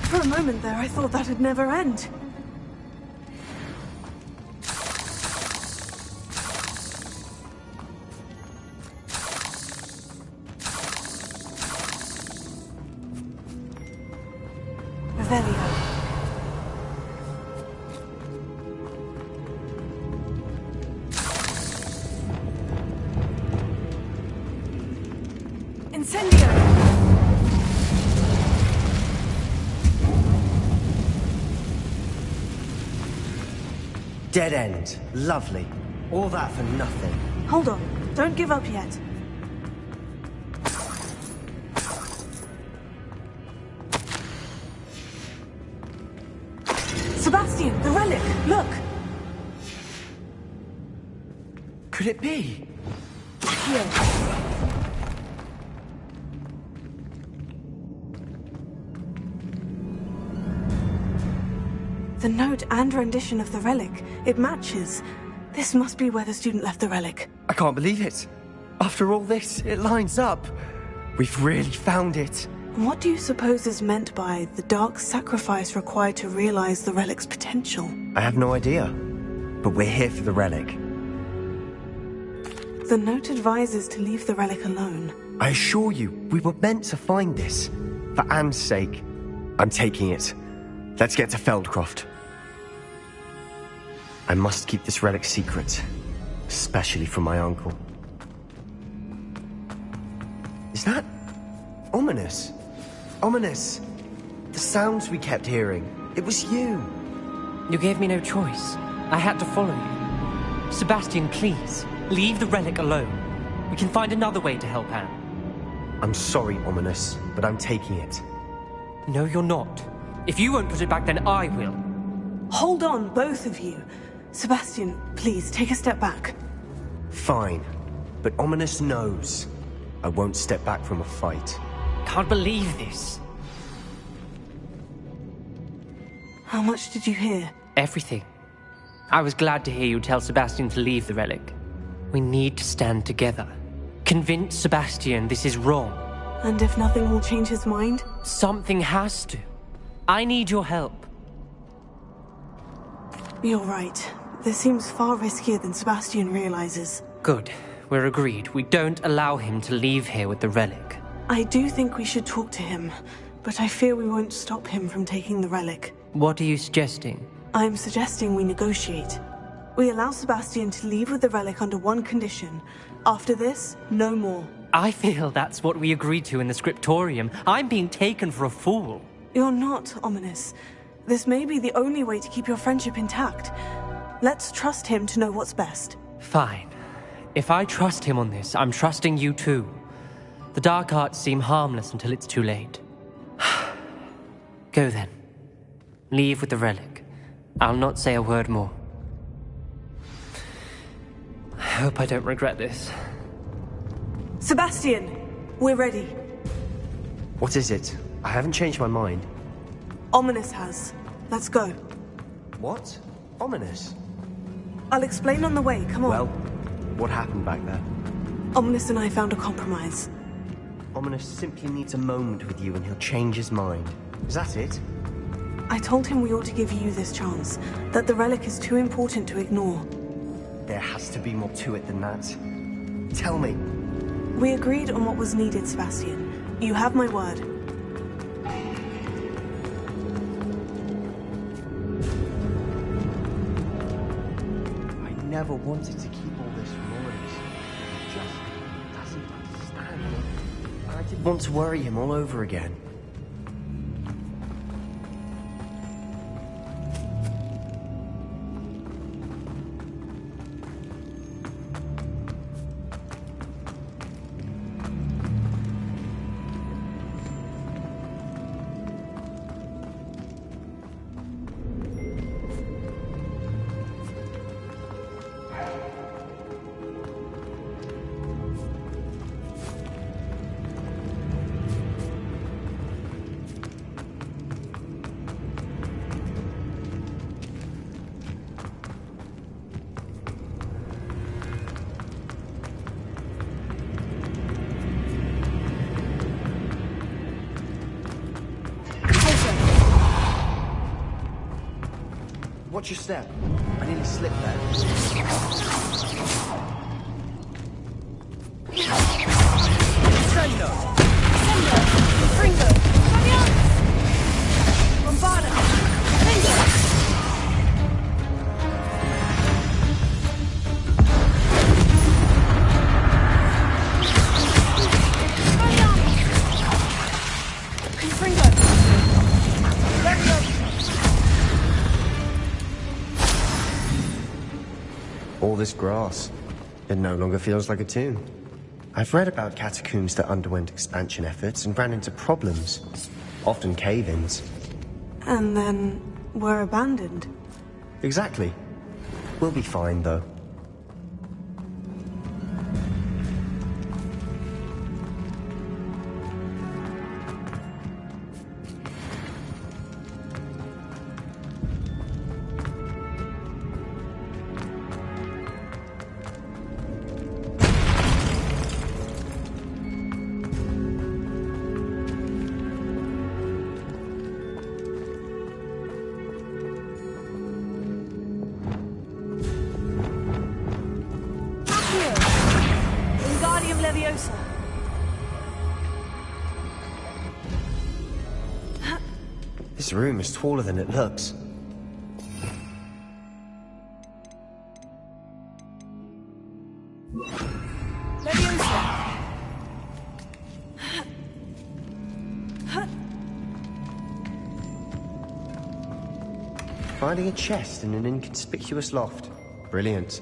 For a moment there, I thought that'd never end. Revelio. Incendio! Dead end. Lovely. All that for nothing. Hold on. Don't give up yet. Sebastian, the relic! Look! Could it be? Here. The note and rendition of the relic. It matches. This must be where the student left the relic. I can't believe it. After all this, it lines up. We've really found it. What do you suppose is meant by the dark sacrifice required to realize the relic's potential? I have no idea. But we're here for the relic. The note advises to leave the relic alone. I assure you, we were meant to find this. For Anne's sake. I'm taking it. Let's get to Feldcroft. I must keep this relic secret. Especially from my uncle. Is that... ominous? Ominous! The sounds we kept hearing. It was you. You gave me no choice. I had to follow you. Sebastian, please, leave the relic alone. We can find another way to help Anne. I'm sorry, Ominous, but I'm taking it. No, you're not. If you won't put it back, then I will. Hold on, both of you. Sebastian, please, take a step back. Fine. But Ominous knows. I won't step back from a fight. Can't believe this. How much did you hear? Everything. I was glad to hear you tell Sebastian to leave the relic. We need to stand together. Convince Sebastian this is wrong. And if nothing will change his mind? Something has to. I need your help. You're right. This seems far riskier than Sebastian realizes. Good. We're agreed. We don't allow him to leave here with the relic. I do think we should talk to him, but I fear we won't stop him from taking the relic. What are you suggesting? I'm suggesting we negotiate. We allow Sebastian to leave with the relic under one condition. After this, no more. I feel that's what we agreed to in the scriptorium. I'm being taken for a fool. You're not, Ominous. This may be the only way to keep your friendship intact. Let's trust him to know what's best. Fine. If I trust him on this, I'm trusting you too. The dark arts seem harmless until it's too late. Go then. Leave with the relic. I'll not say a word more. I hope I don't regret this. Sebastian! We're ready. What is it? I haven't changed my mind. Ominous has. Let's go. What? Ominous? I'll explain on the way, come on. Well, what happened back there? Ominous and I found a compromise. Ominous simply needs a moment with you and he'll change his mind. Is that it? I told him we ought to give you this chance, that the relic is too important to ignore. There has to be more to it than that. Tell me. We agreed on what was needed, Sebastian. You have my word. I never wanted to keep all this from Ominous. He just doesn't understand. I didn't want to worry him all over again. Watch your step. I nearly slipped there. Sendo! Sendo! Fringo! Fabian! Bombarda! Fringo! Fabian! this grass. It no longer feels like a tomb. I've read about catacombs that underwent expansion efforts and ran into problems, often cave-ins. And then were abandoned. Exactly. We'll be fine, though. This room is taller than it looks. Finding a chest in an inconspicuous loft. Brilliant.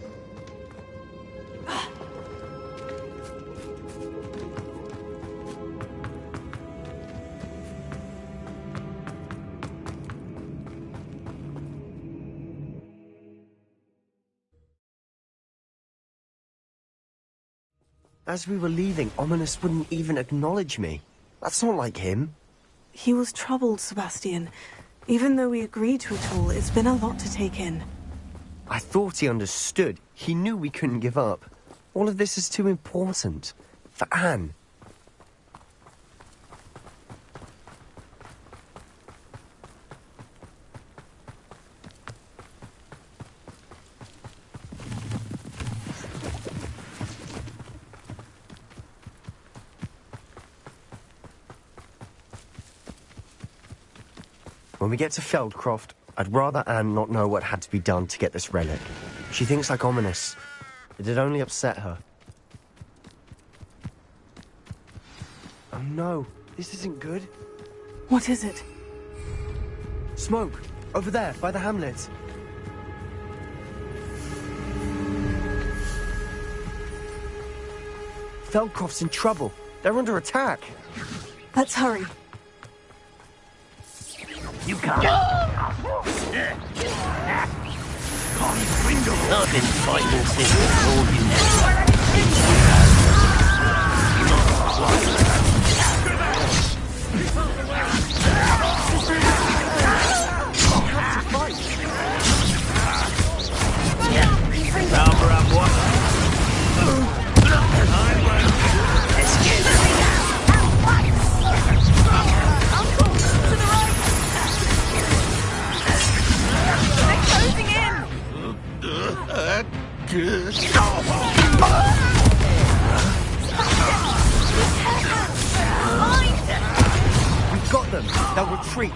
As we were leaving, Ominous wouldn't even acknowledge me. That's not like him. He was troubled, Sebastian. Even though we agreed to it all, it's been a lot to take in. I thought he understood. He knew we couldn't give up. All of this is too important. For Anne. When we get to Feldcroft, I'd rather Anne not know what had to be done to get this relic. She thinks like Ominous. It'd only upset her. Oh no, this isn't good. What is it? Smoke! Over there, by the hamlet. Feldcroft's in trouble. They're under attack. Let's hurry. You can't. I've been fighting since before you We've got them. They'll retreat.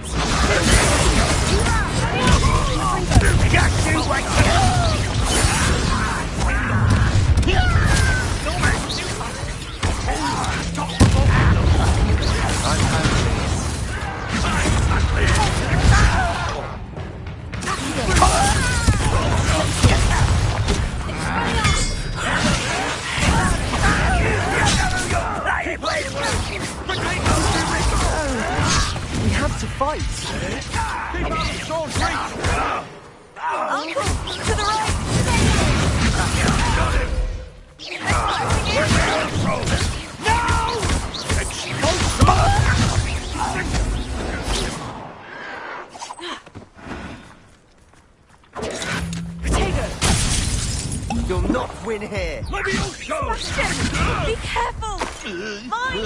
We have to fight. Keep up, Short reach! Uncle, to the right! You'll not win here. Sebastian, be careful! Mine!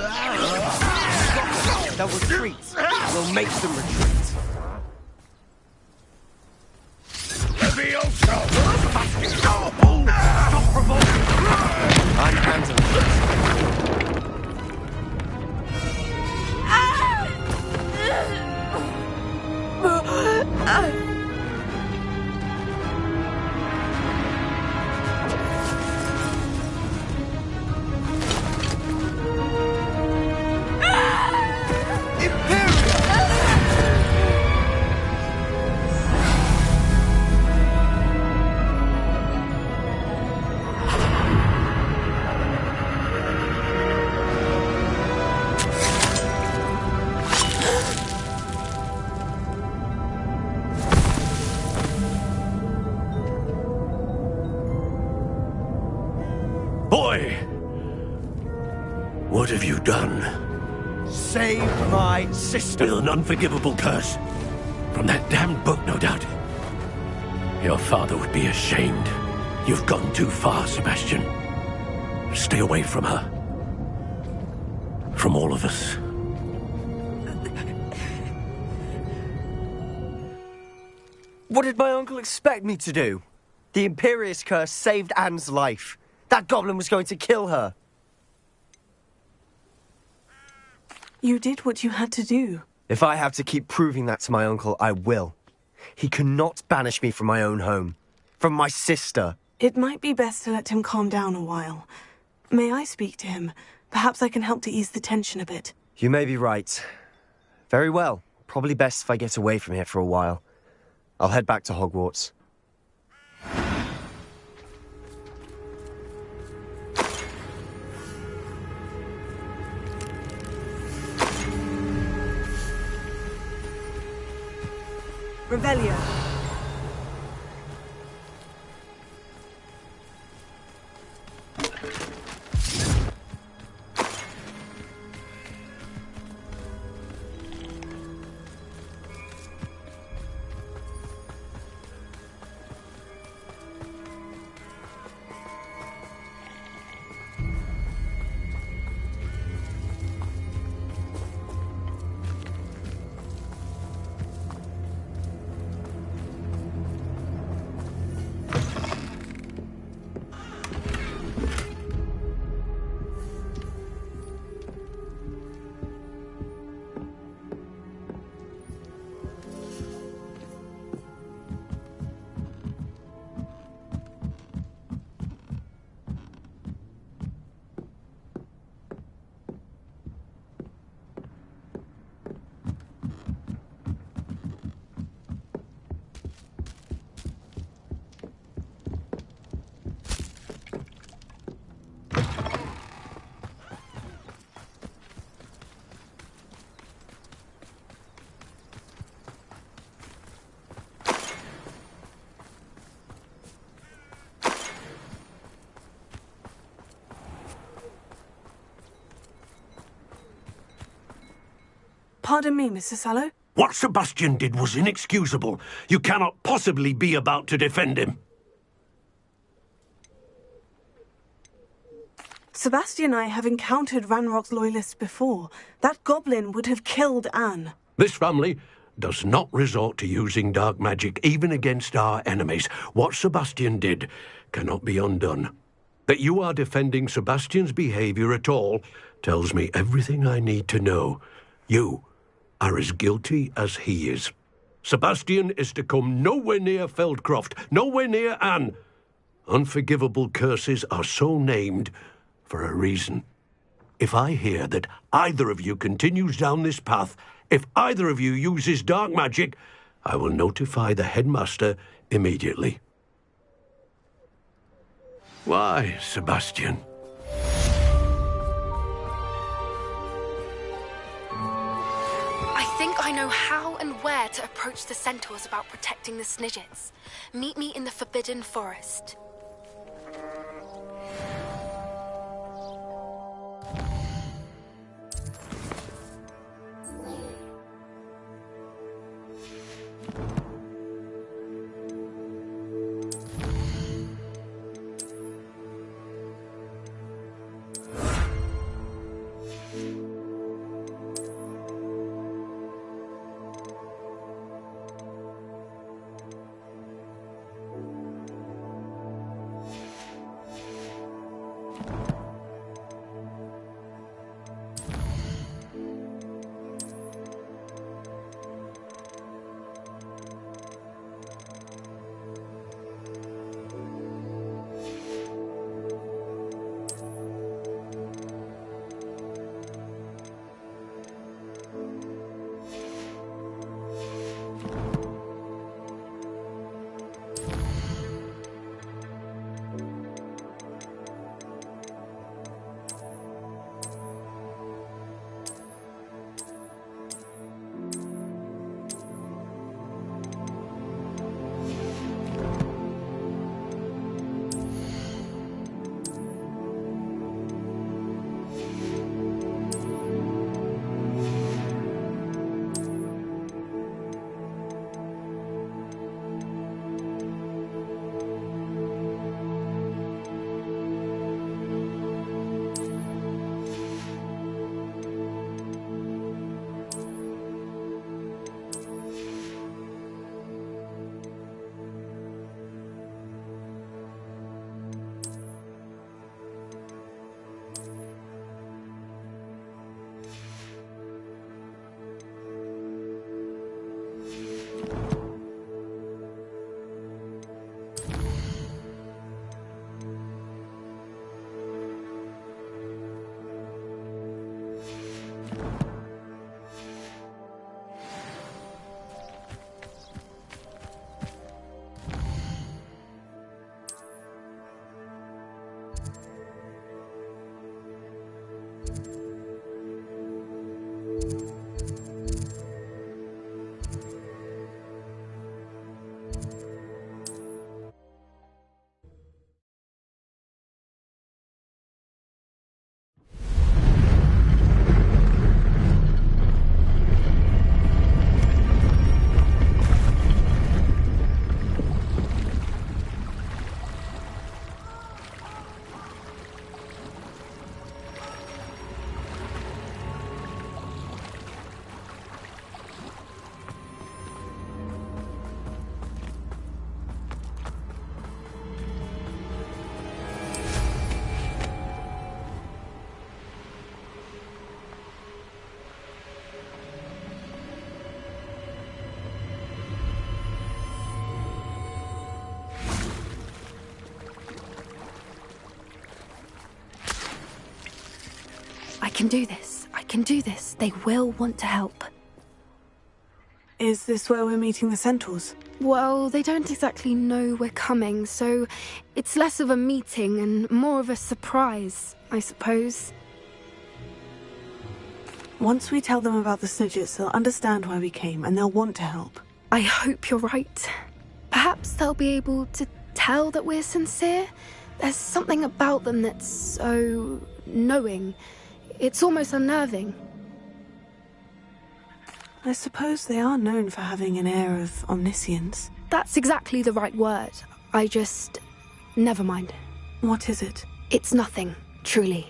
They'll retreat. We'll make them retreat. I'm handling Boy! What have you done? Save my sister. With an unforgivable curse. From that damned book, no doubt. Your father would be ashamed. You've gone too far, Sebastian. Stay away from her. From all of us. What did my uncle expect me to do? The Imperious curse saved Anne's life. That goblin was going to kill her. You did what you had to do. If I have to keep proving that to my uncle, I will. He cannot banish me from my own home. From my sister. It might be best to let him calm down a while. May I speak to him? Perhaps I can help to ease the tension a bit. You may be right. Very well. Probably best if I get away from here for a while. I'll head back to Hogwarts. Revelio. Pardon me, Mr. Sallow? What Sebastian did was inexcusable. You cannot possibly be about to defend him. Sebastian and I have encountered Ranrock's loyalists before. That goblin would have killed Anne. This family does not resort to using dark magic, even against our enemies. What Sebastian did cannot be undone. That you are defending Sebastian's behavior at all tells me everything I need to know. You are as guilty as he is. Sebastian is to come nowhere near Feldcroft, nowhere near Anne. Unforgivable curses are so named for a reason. If I hear that either of you continues down this path, if either of you uses dark magic, I will notify the headmaster immediately. Why, Sebastian? I think I know how and where to approach the centaurs about protecting the Snidgets. Meet me in the Forbidden Forest. I can do this. I can do this. They will want to help. Is this where we're meeting the centaurs? Well, they don't exactly know we're coming, so it's less of a meeting and more of a surprise, I suppose. Once we tell them about the Snidgets, they'll understand why we came and they'll want to help. I hope you're right. Perhaps they'll be able to tell that we're sincere. There's something about them that's so knowing. It's almost unnerving. I suppose they are known for having an air of omniscience. That's exactly the right word. Never mind. What is it? It's nothing, truly.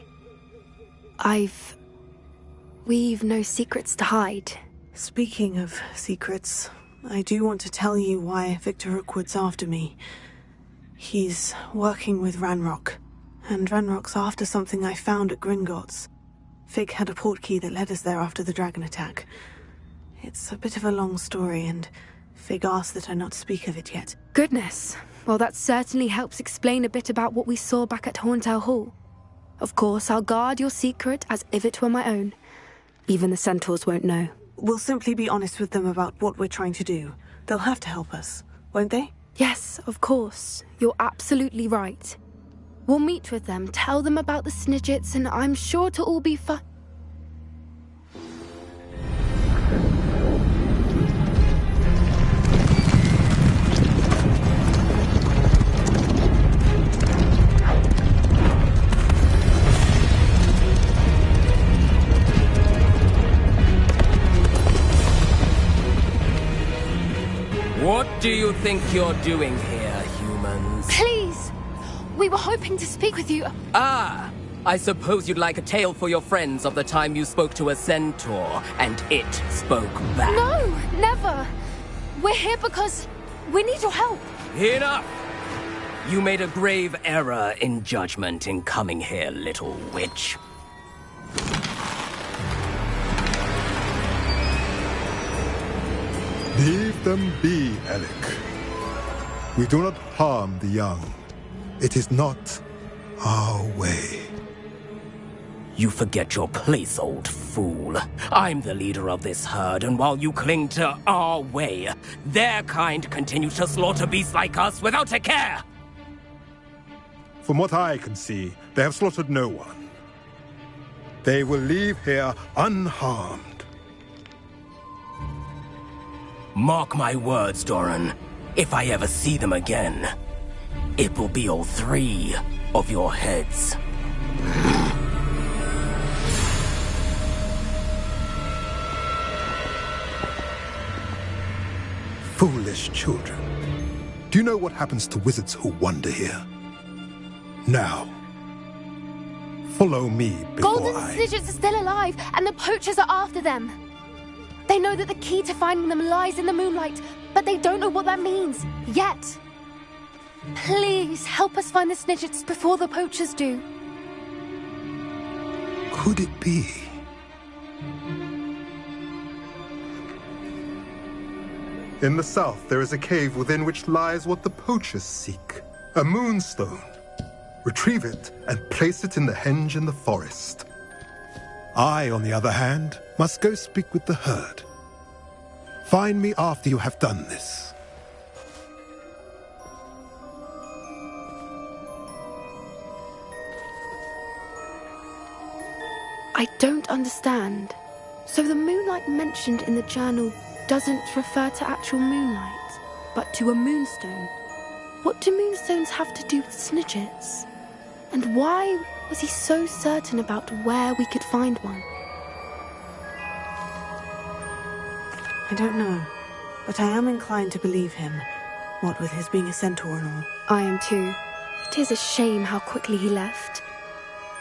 We've no secrets to hide. Speaking of secrets, I do want to tell you why Victor Rookwood's after me. He's working with Ranrock, and Ranrock's after something I found at Gringotts. Fig had a portkey that led us there after the dragon attack. It's a bit of a long story, and Fig asked that I not speak of it yet. Goodness. Well, that certainly helps explain a bit about what we saw back at Horntail Hall. Of course, I'll guard your secret as if it were my own. Even the centaurs won't know. We'll simply be honest with them about what we're trying to do. They'll have to help us, won't they? Yes, of course. You're absolutely right. We'll meet with them, tell them about the Snidgets, and I'm sure to all be fine. What do you think you're doing here, humans? Please! We were hoping to speak with you. Ah! I suppose you'd like a tale for your friends of the time you spoke to a centaur, and it spoke back. No! Never! We're here because we need your help. Enough! You made a grave error in judgment in coming here, little witch. Leave them be, Alec. We do not harm the young. It is not our way. You forget your place, old fool. I'm the leader of this herd, and while you cling to our way, their kind continue to slaughter beasts like us without a care! From what I can see, they have slaughtered no one. They will leave here unharmed. Mark my words, Doran. If I ever see them again, it will be all 3 of your heads. Foolish children. Do you know what happens to wizards who wander here? Now, follow me before Golden Snidgets are still alive, and the poachers are after them. They know that the key to finding them lies in the moonlight, but they don't know what that means, yet. Please, help us find the Snidgets before the poachers do. Could it be? In the south, there is a cave within which lies what the poachers seek. A moonstone. Retrieve it and place it in the henge in the forest. I, on the other hand, must go speak with the herd. Find me after you have done this. I don't understand. So the moonlight mentioned in the journal doesn't refer to actual moonlight, but to a moonstone. What do moonstones have to do with Snidgets? And why was he so certain about where we could find one? I don't know, but I am inclined to believe him, what with his being a centaur and all. I am too. It is a shame how quickly he left.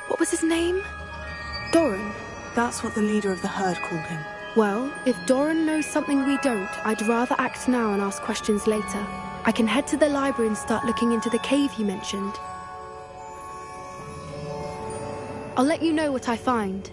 What was his name? Doran. That's what the leader of the herd called him. Well, if Doran knows something we don't, I'd rather act now and ask questions later. I can head to the library and start looking into the cave you mentioned. I'll let you know what I find.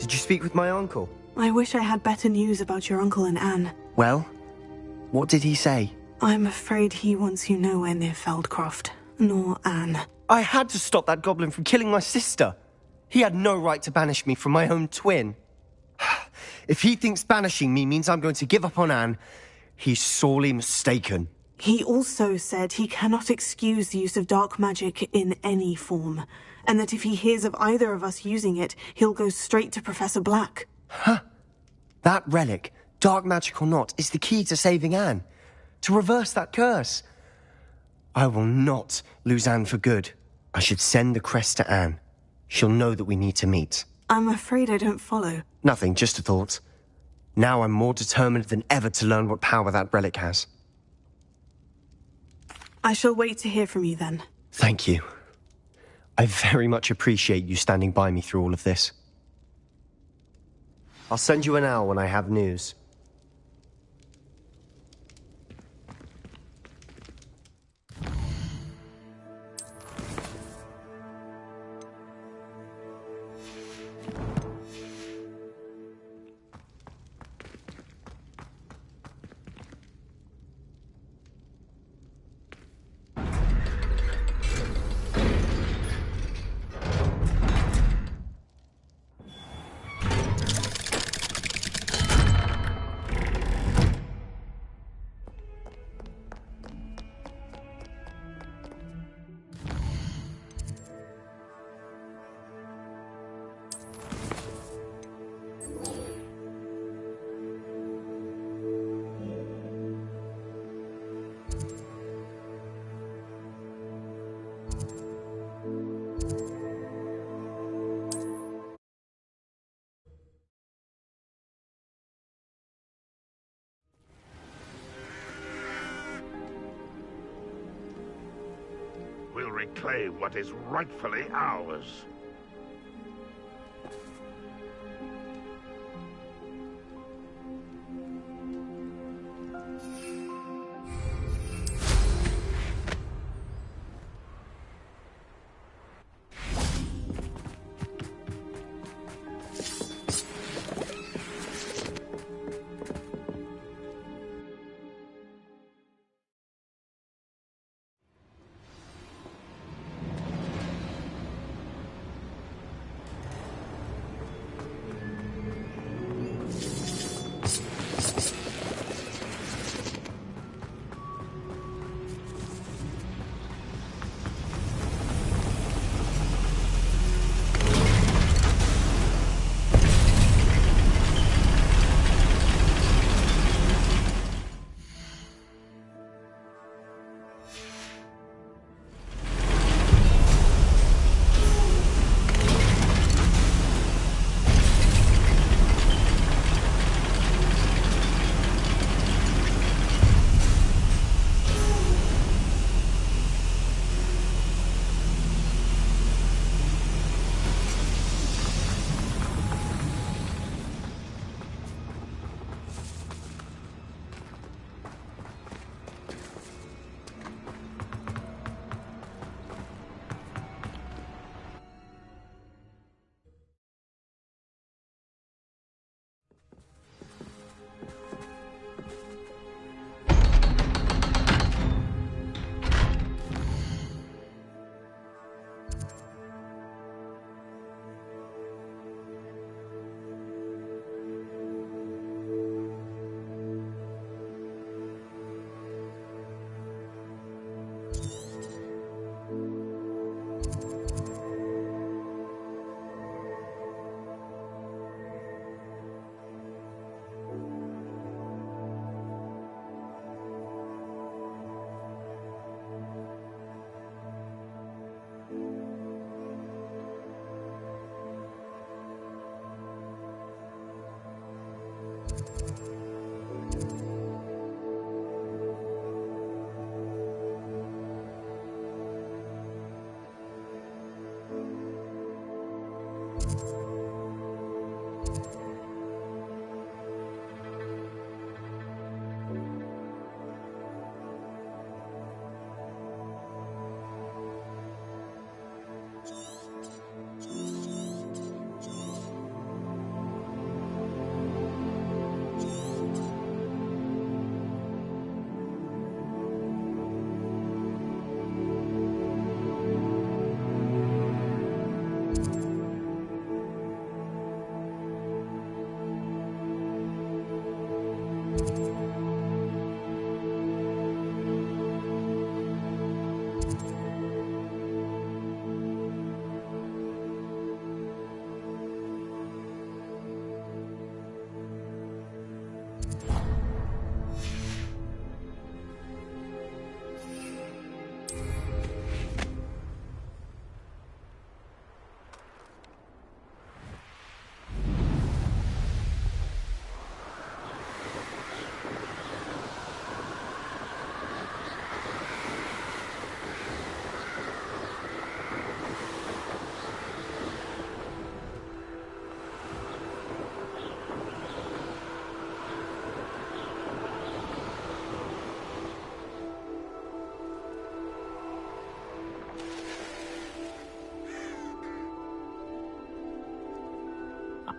Did you speak with my uncle? I wish I had better news about your uncle and Anne. Well, what did he say? I'm afraid he wants you nowhere near Feldcroft, nor Anne. I had to stop that goblin from killing my sister. He had no right to banish me from my own twin. If he thinks banishing me means I'm going to give up on Anne, he's sorely mistaken. He also said he cannot excuse the use of dark magic in any form, and that if he hears of either of us using it, he'll go straight to Professor Black. Huh? That relic, dark magic or not, is the key to saving Anne. To reverse that curse. I will not lose Anne for good. I should send the crest to Anne. She'll know that we need to meet. I'm afraid I don't follow. Nothing, just a thought. Now I'm more determined than ever to learn what power that relic has. I shall wait to hear from you then. Thank you. I very much appreciate you standing by me through all of this. I'll send you an owl when I have news. We'll reclaim what is rightfully ours.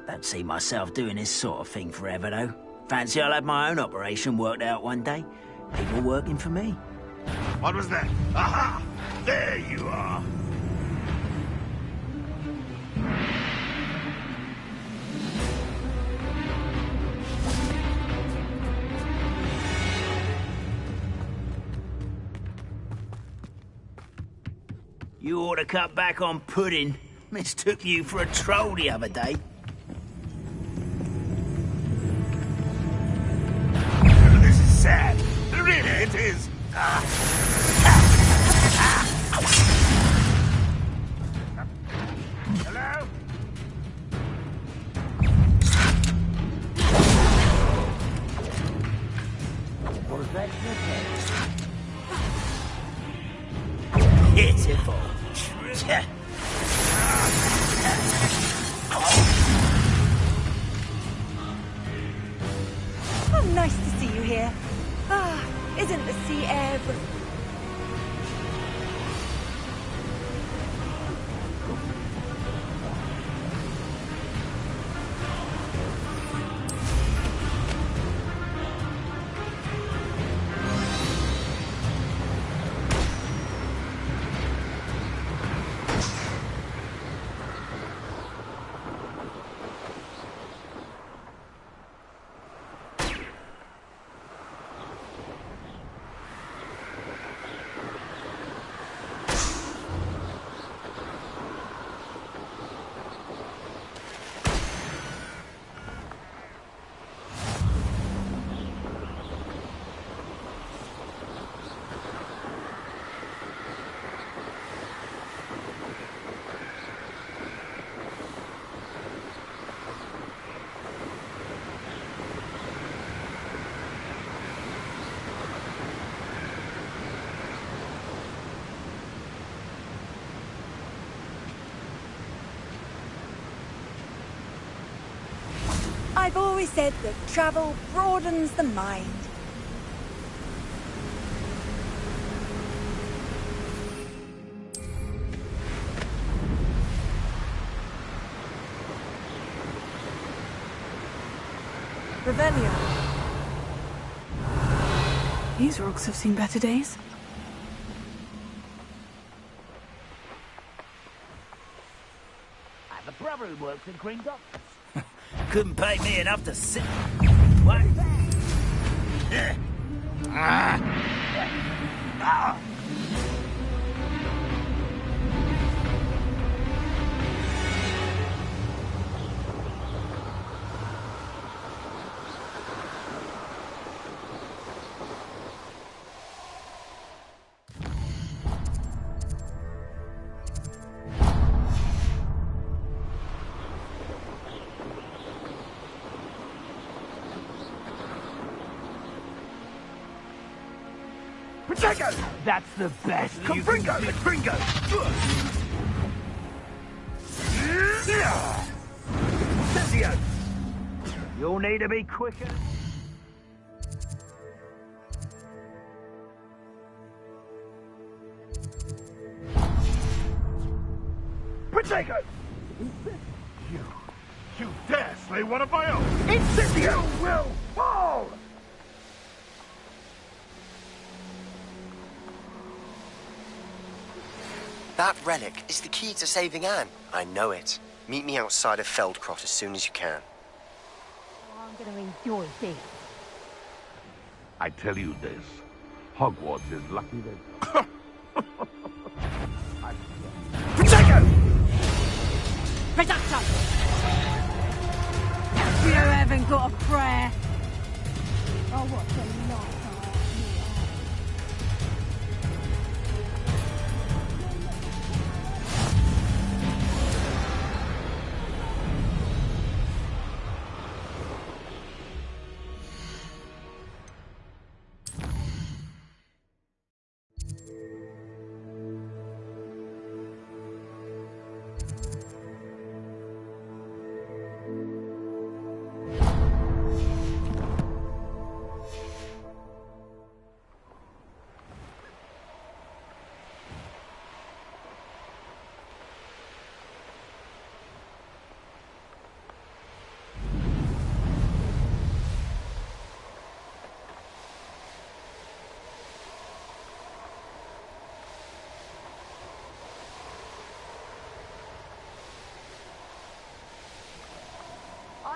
Don't see myself doing this sort of thing forever, though. Fancy I'll have my own operation worked out one day. People working for me. What was that? Aha! There you are! You ought to cut back on pudding. Mistook you for a troll the other day. This is sad. Really, it is. Hello? Was that pitiful. Oh, nice to see you here. Ah, isn't the sea air... I've always said that travel broadens the mind. Revelio. These rocks have seen better days. I have a brother who works in Green Docks. Couldn't pay me enough to sit... What? Protego! That's the best. Confringo! Confringo! Cesio! You'll need to be quicker. Protego! You dare slay one of my own! Incesio! You will fall! That relic is the key to saving Anne. I know it. Meet me outside of Feldcroft as soon as you can. I'm going to enjoy this. I tell you this, Hogwarts is lucky that... Protego! Reducto! You haven't got a prayer. Oh, what a night.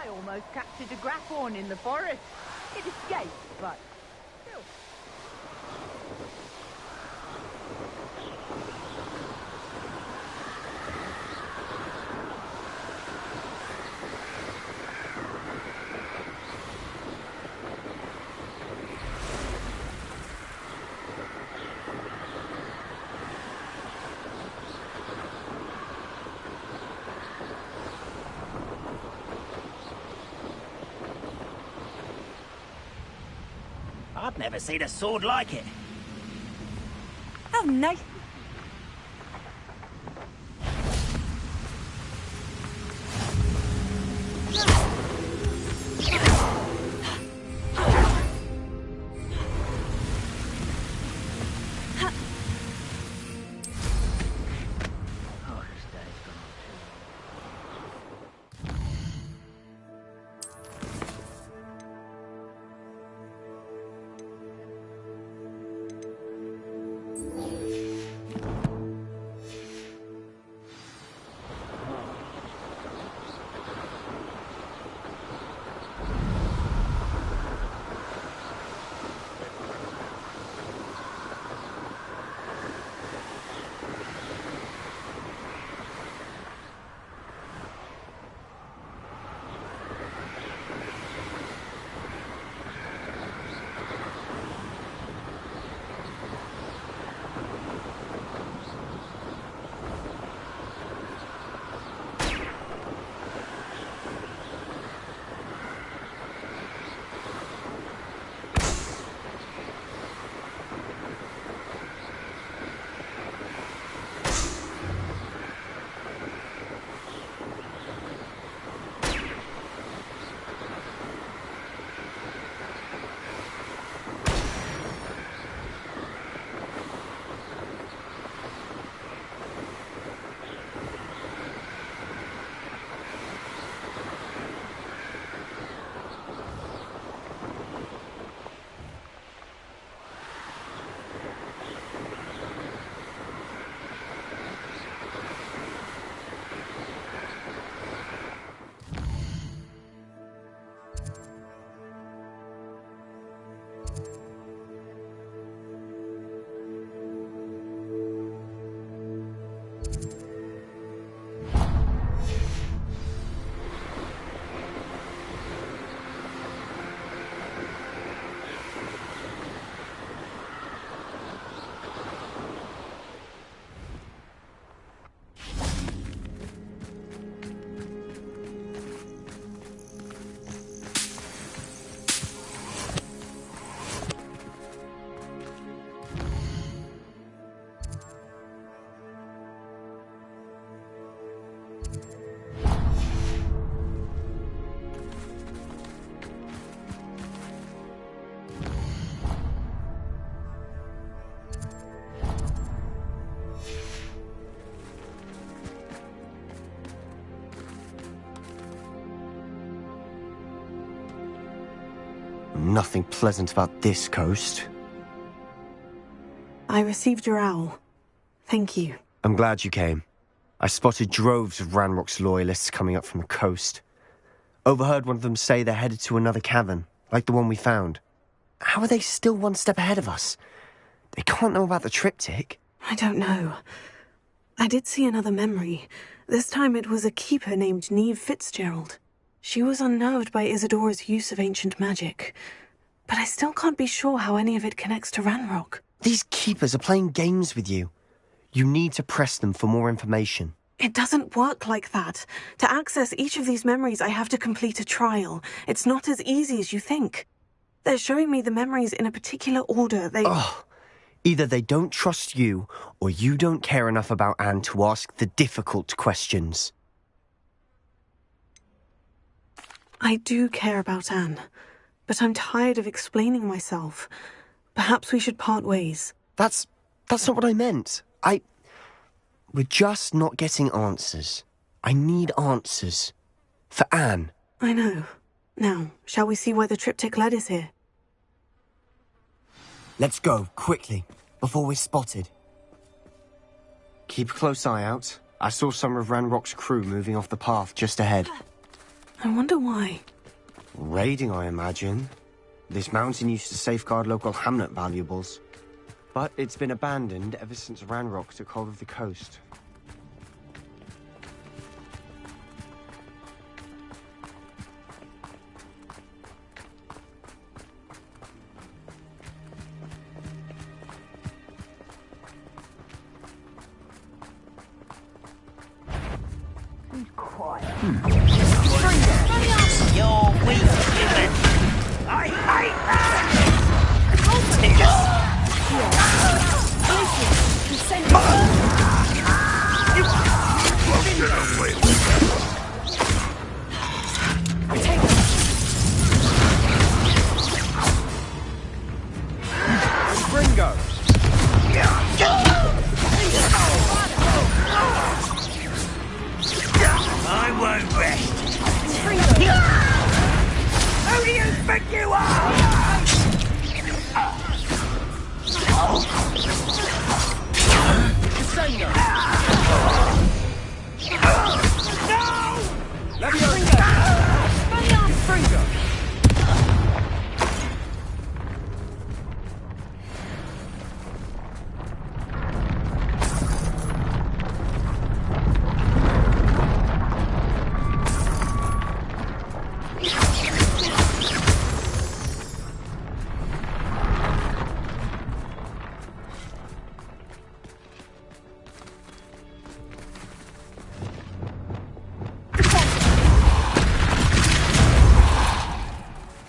I almost captured a grapphorn in the forest. It escaped, but still. I've never seen a sword like it. Oh, nice. Nothing pleasant about this coast. I received your owl. Thank you. I'm glad you came. I spotted droves of Ranrock's loyalists coming up from the coast. Overheard one of them say they're headed to another cavern, like the one we found. How are they still one step ahead of us? They can't know about the triptych. I don't know. I did see another memory. This time it was a keeper named Neve Fitzgerald. She was unnerved by Isadora's use of ancient magic. But I still can't be sure how any of it connects to Ranrock. These keepers are playing games with you. You need to press them for more information. It doesn't work like that. To access each of these memories, I have to complete a trial. It's not as easy as you think. They're showing me the memories in a particular order. Either they don't trust you, or you don't care enough about Anne to ask the difficult questions. I do care about Anne, but I'm tired of explaining myself. Perhaps we should part ways. That's not what I meant. We're just not getting answers. I need answers. For Anne. I know. Now, shall we see why the triptych led us here? Let's go, quickly, before we're spotted. Keep a close eye out. I saw some of Ranrock's crew moving off the path just ahead. I wonder why. Raiding, I imagine. This mountain used to safeguard local hamlet valuables. But it's been abandoned ever since Ranrock took hold of the coast. You're weak, human. I hate that! Gringo! I won't rest. Who do you think you are?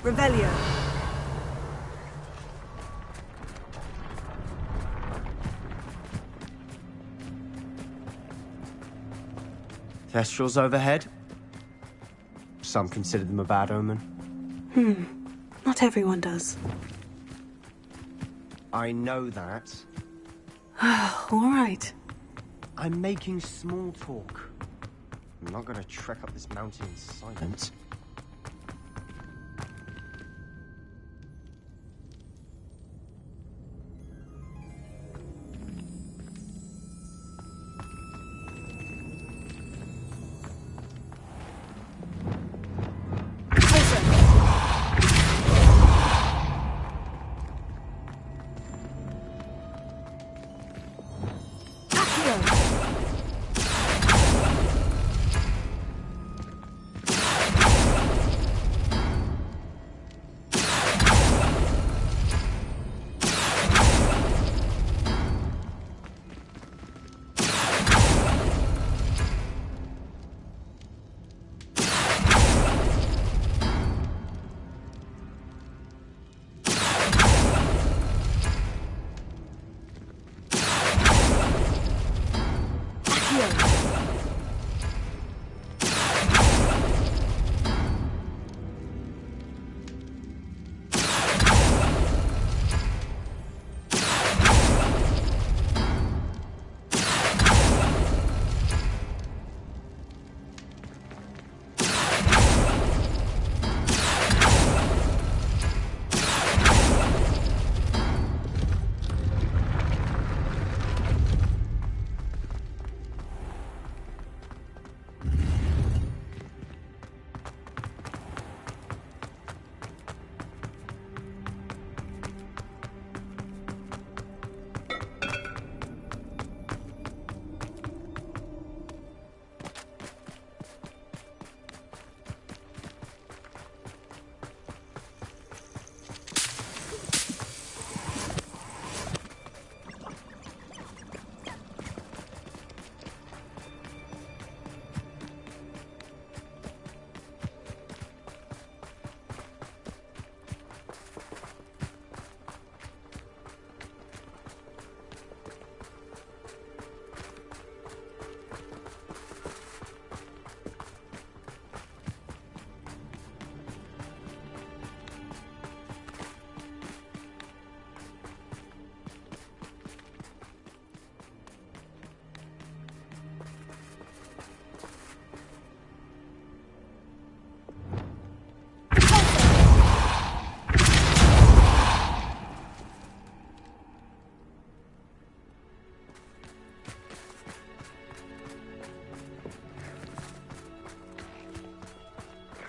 Revelio. Thestrals overhead? Some consider them a bad omen. Not everyone does. I know that. All right. I'm making small talk. I'm not gonna trek up this mountain in silence.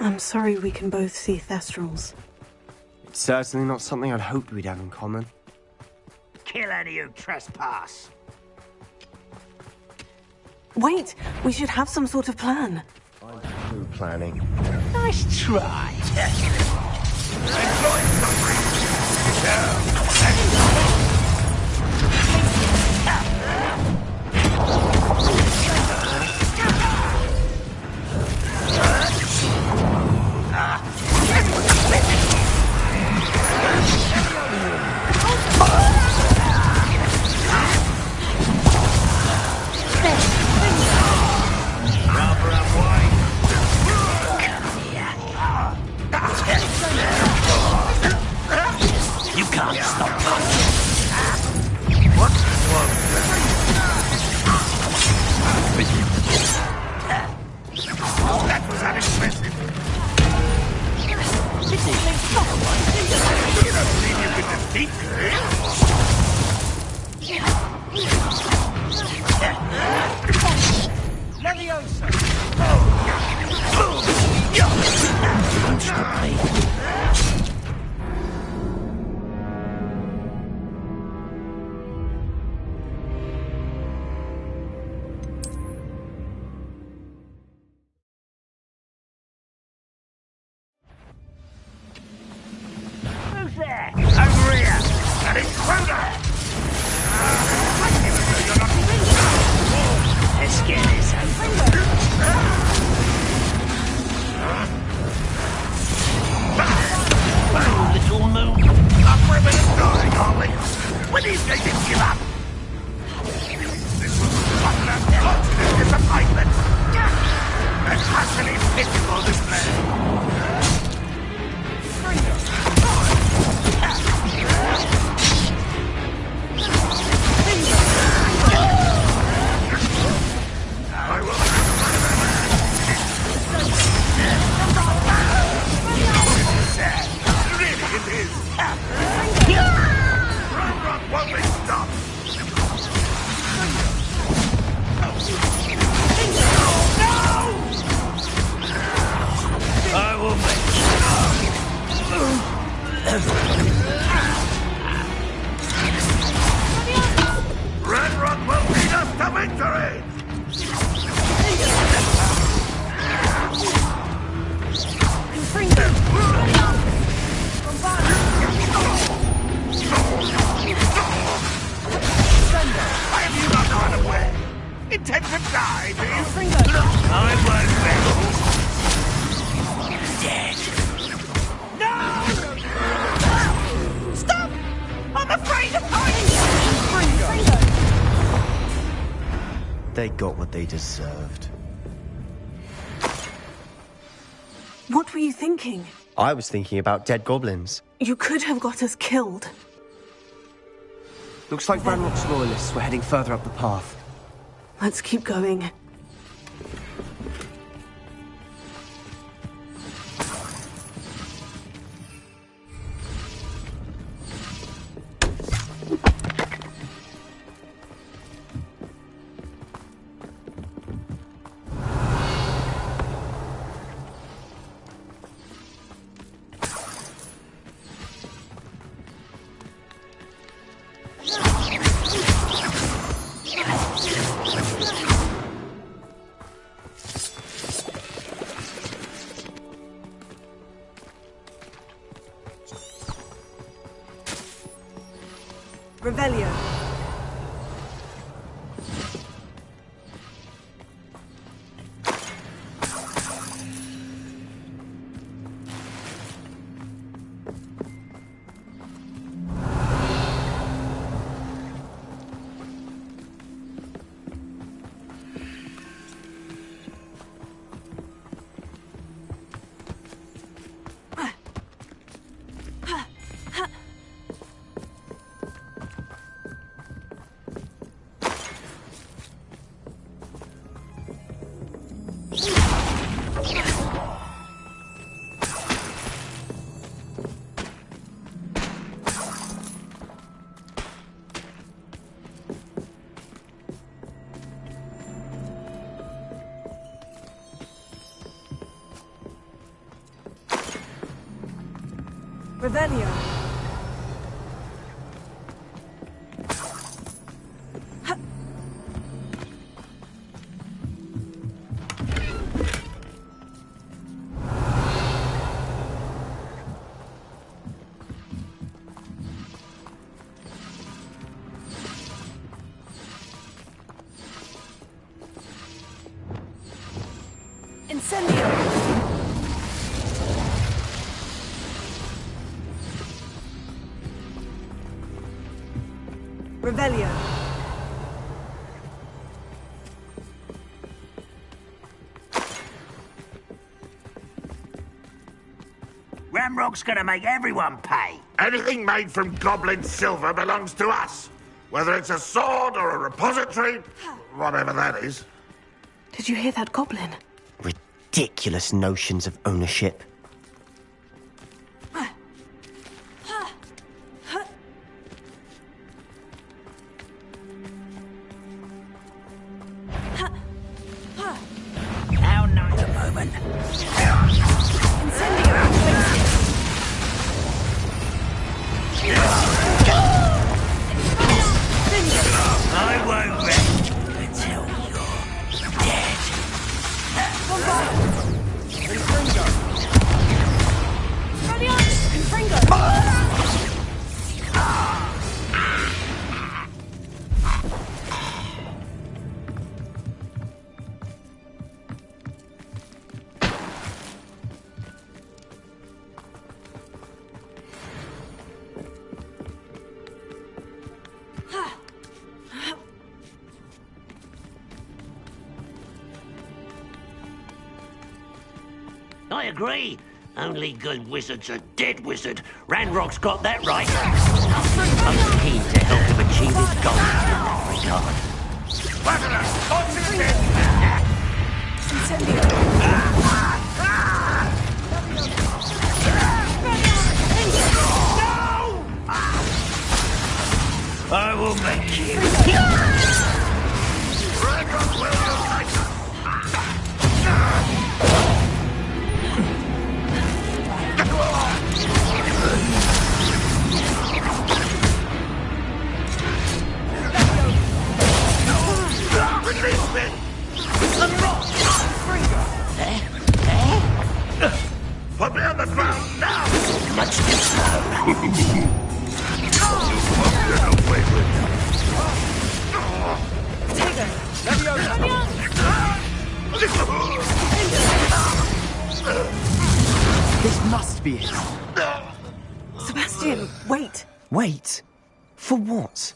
I'm sorry we can both see Thestrals. It's certainly not something I'd hoped we'd have in common. Kill any who trespass. Wait, we should have some sort of plan. I'm through planning. Nice try. You can't stop us. What? That was unexpected. You don't believe you could defeat me? Leviosa! Don't stop me. Who's there? Over here! An intruder! Let's get this over. Little moon. I'm ribbon and dying, aren't we? When these they didn't give up. This was utter continent disappointment. An utterly pitiful display. I will. Really, it is. Run, won't we stop? I will make. Red Rock will lead us to victory! Why have you not run away? Intend to die, do you? I won't fail. Dead. No! Stop! I'm afraid of heights! They got what they deserved. What were you thinking? I was thinking about dead goblins. You could have got us killed. Looks like Ranrock's loyalists were heading further up the path. Let's keep going. Revelio. Revelio. Incendio! Revelio. Ramrock's gonna make everyone pay. Anything made from goblin silver belongs to us. Whether it's a sword or a repository, whatever that is. Did you hear that goblin? Ridiculous notions of ownership. How nice a moment. I won't rest until you're dead. I agree. Only good wizard's a dead wizard. Ranrock's got that right. I'm keen to help him achieve his goals in that regard. I will make you. Ranrock will unite us. Release me! Unrock! Put me on the ground now! Much too slow. You won't get away with This must be it. Sebastian, wait. Wait? For what?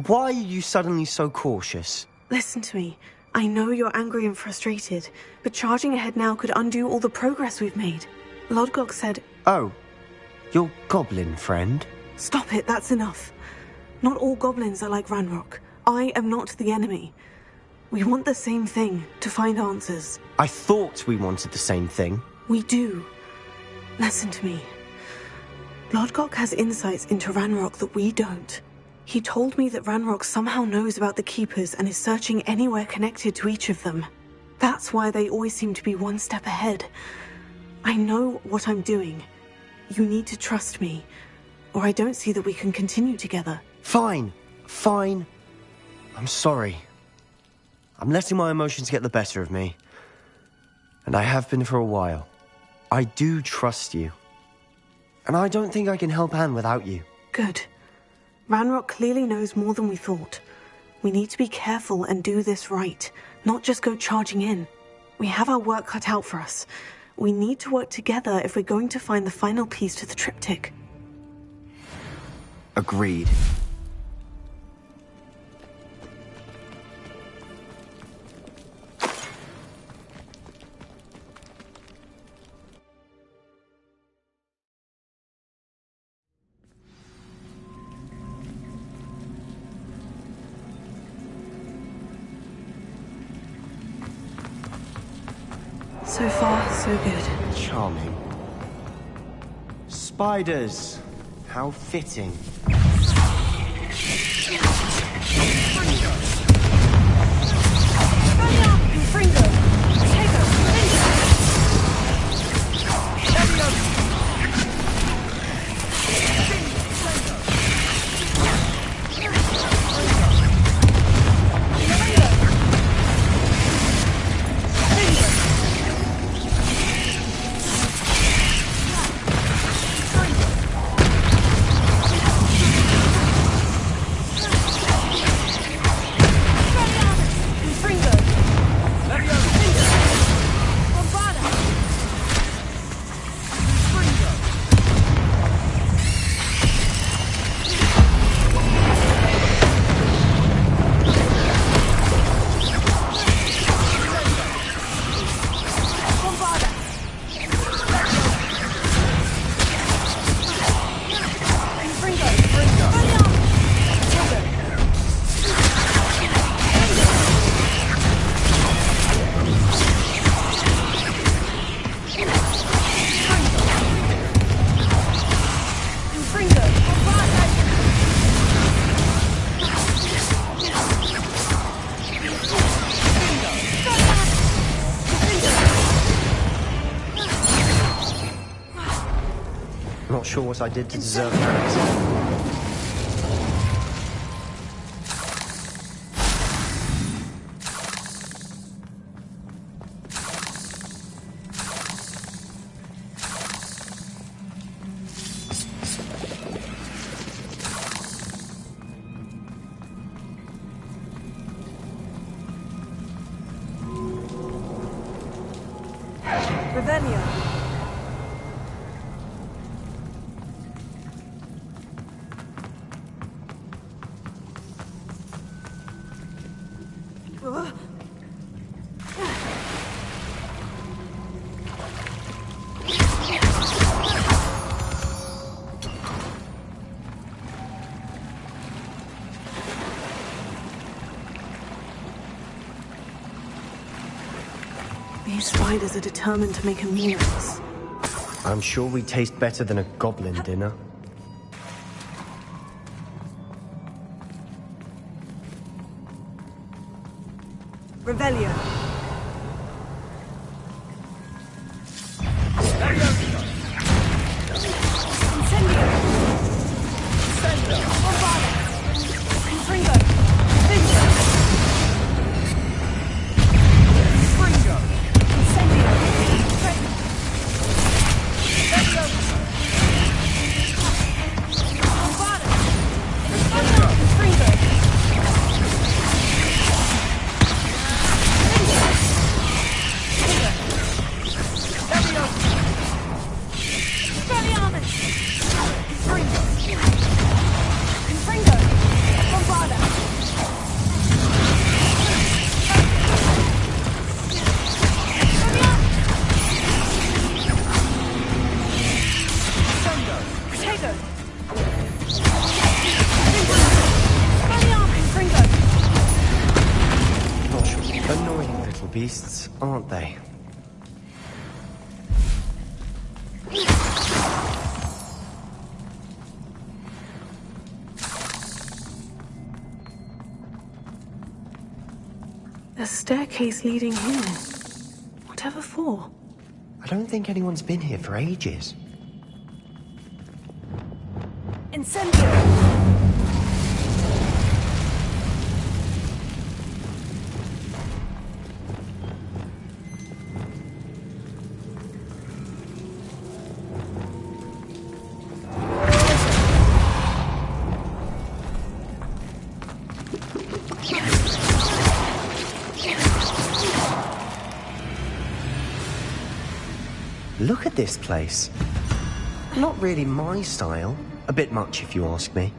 Why are you suddenly so cautious? Listen to me. I know you're angry and frustrated, but charging ahead now could undo all the progress we've made. Lodgok said... Oh, your goblin friend? Stop it, that's enough. Not all goblins are like Ranrock. I am not the enemy. We want the same thing, to find answers. I thought we wanted the same thing. We do. Listen to me. Lodgok has insights into Ranrock that we don't. He told me that Ranrock somehow knows about the Keepers and is searching anywhere connected to each of them. That's why they always seem to be one step ahead. I know what I'm doing. You need to trust me, or I don't see that we can continue together. Fine. I'm sorry. I'm letting my emotions get the better of me. And I have been for a while. I do trust you. And I don't think I can help Anne without you. Good. Ranrock clearly knows more than we thought. We need to be careful and do this right, not just go charging in. We have our work cut out for us. We need to work together if we're going to find the final piece to the triptych. Agreed. So far, so good. Charming. Spiders. How fitting. Not sure what I did to deserve that. Revelio. These spiders are determined to make a meal of us. I'm sure we taste better than a goblin dinner. Revelio. Annoying little beasts, aren't they? A staircase leading here. Whatever for? I don't think anyone's been here for ages. Incendio! Look at this place. Not really my style. A bit much, if you ask me.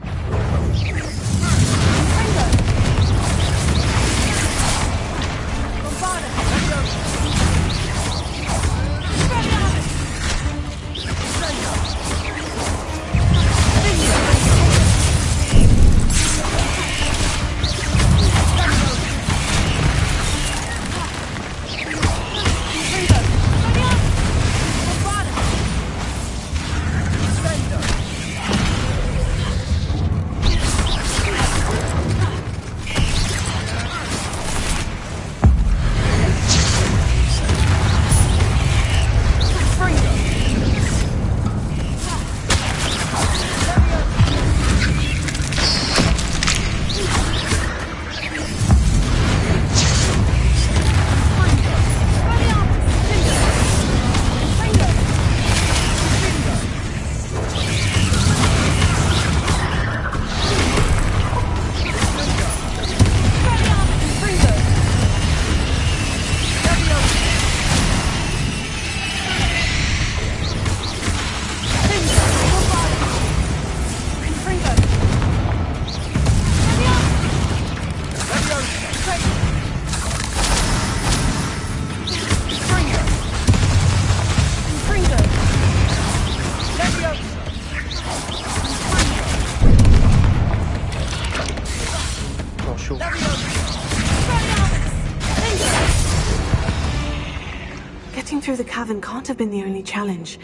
Getting through the cavern can't have been the only challenge.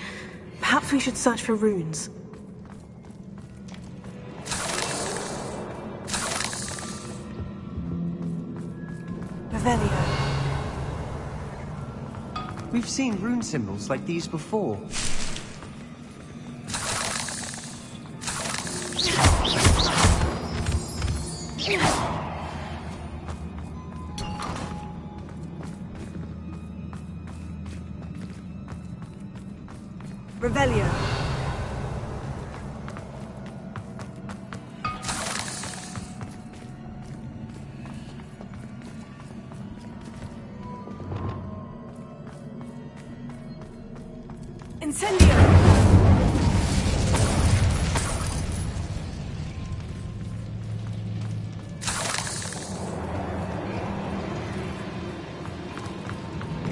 Perhaps we should search for runes. Revelio. We've seen rune symbols like these before. Revelio. Incendio!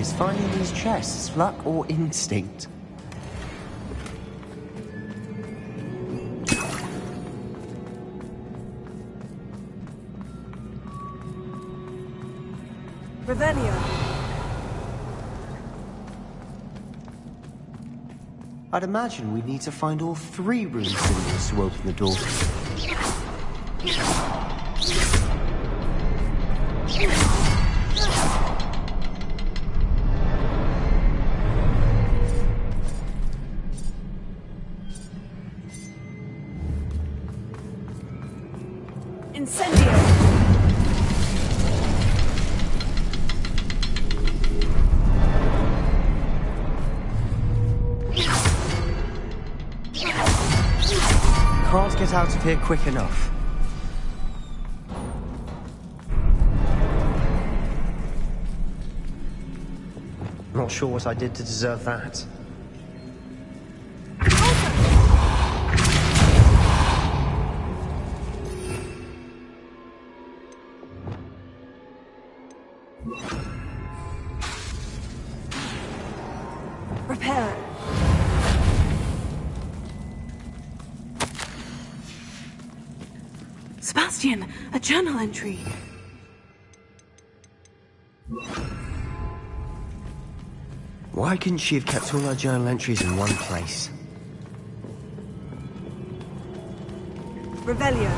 Is finding these chests luck or instinct? Revelio. I'd imagine we need to find all 3 rune symbols to open the door. Incendio! Can't get out of here quick enough. Not sure what I did to deserve that. Repair. Sebastian, a journal entry. Why couldn't she have kept all her journal entries in one place? Revelio.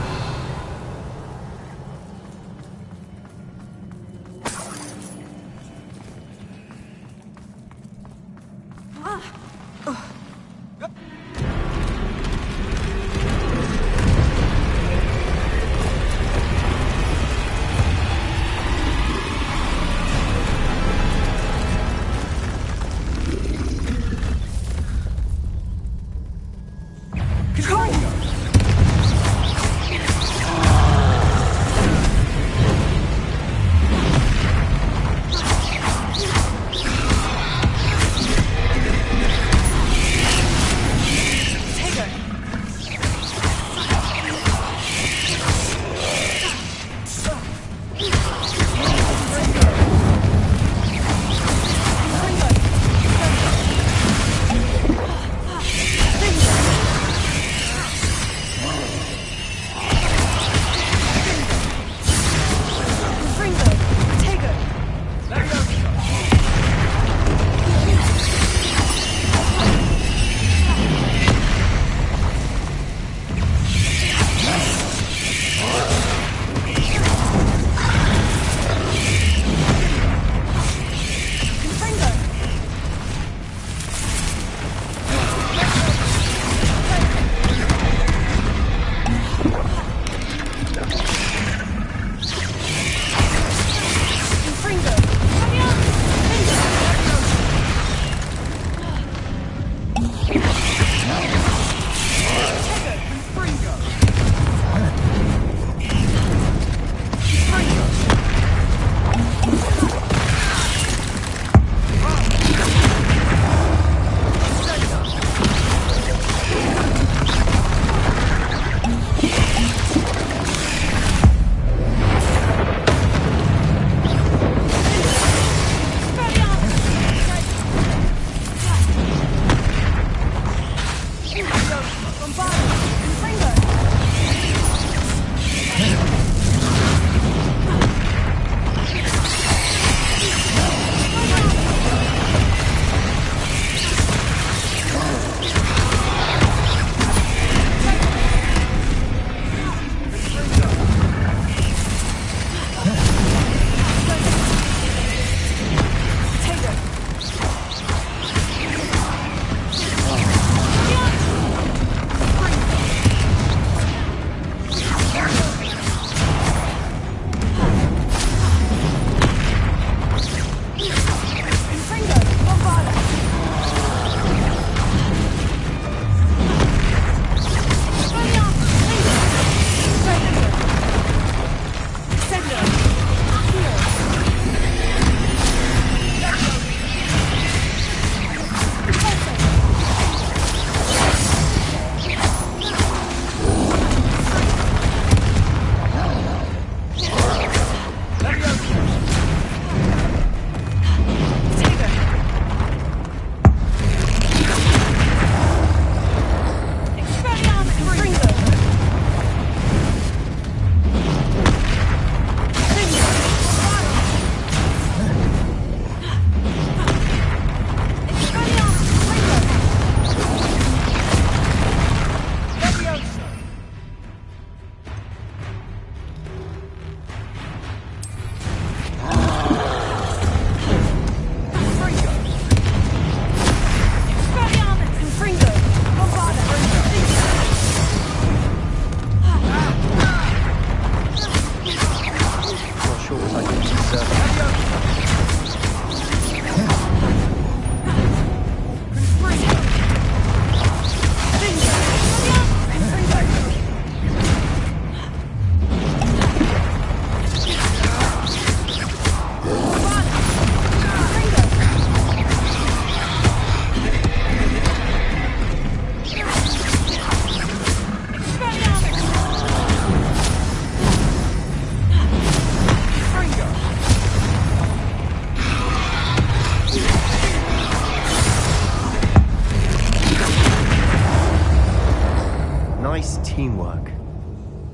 Nice teamwork.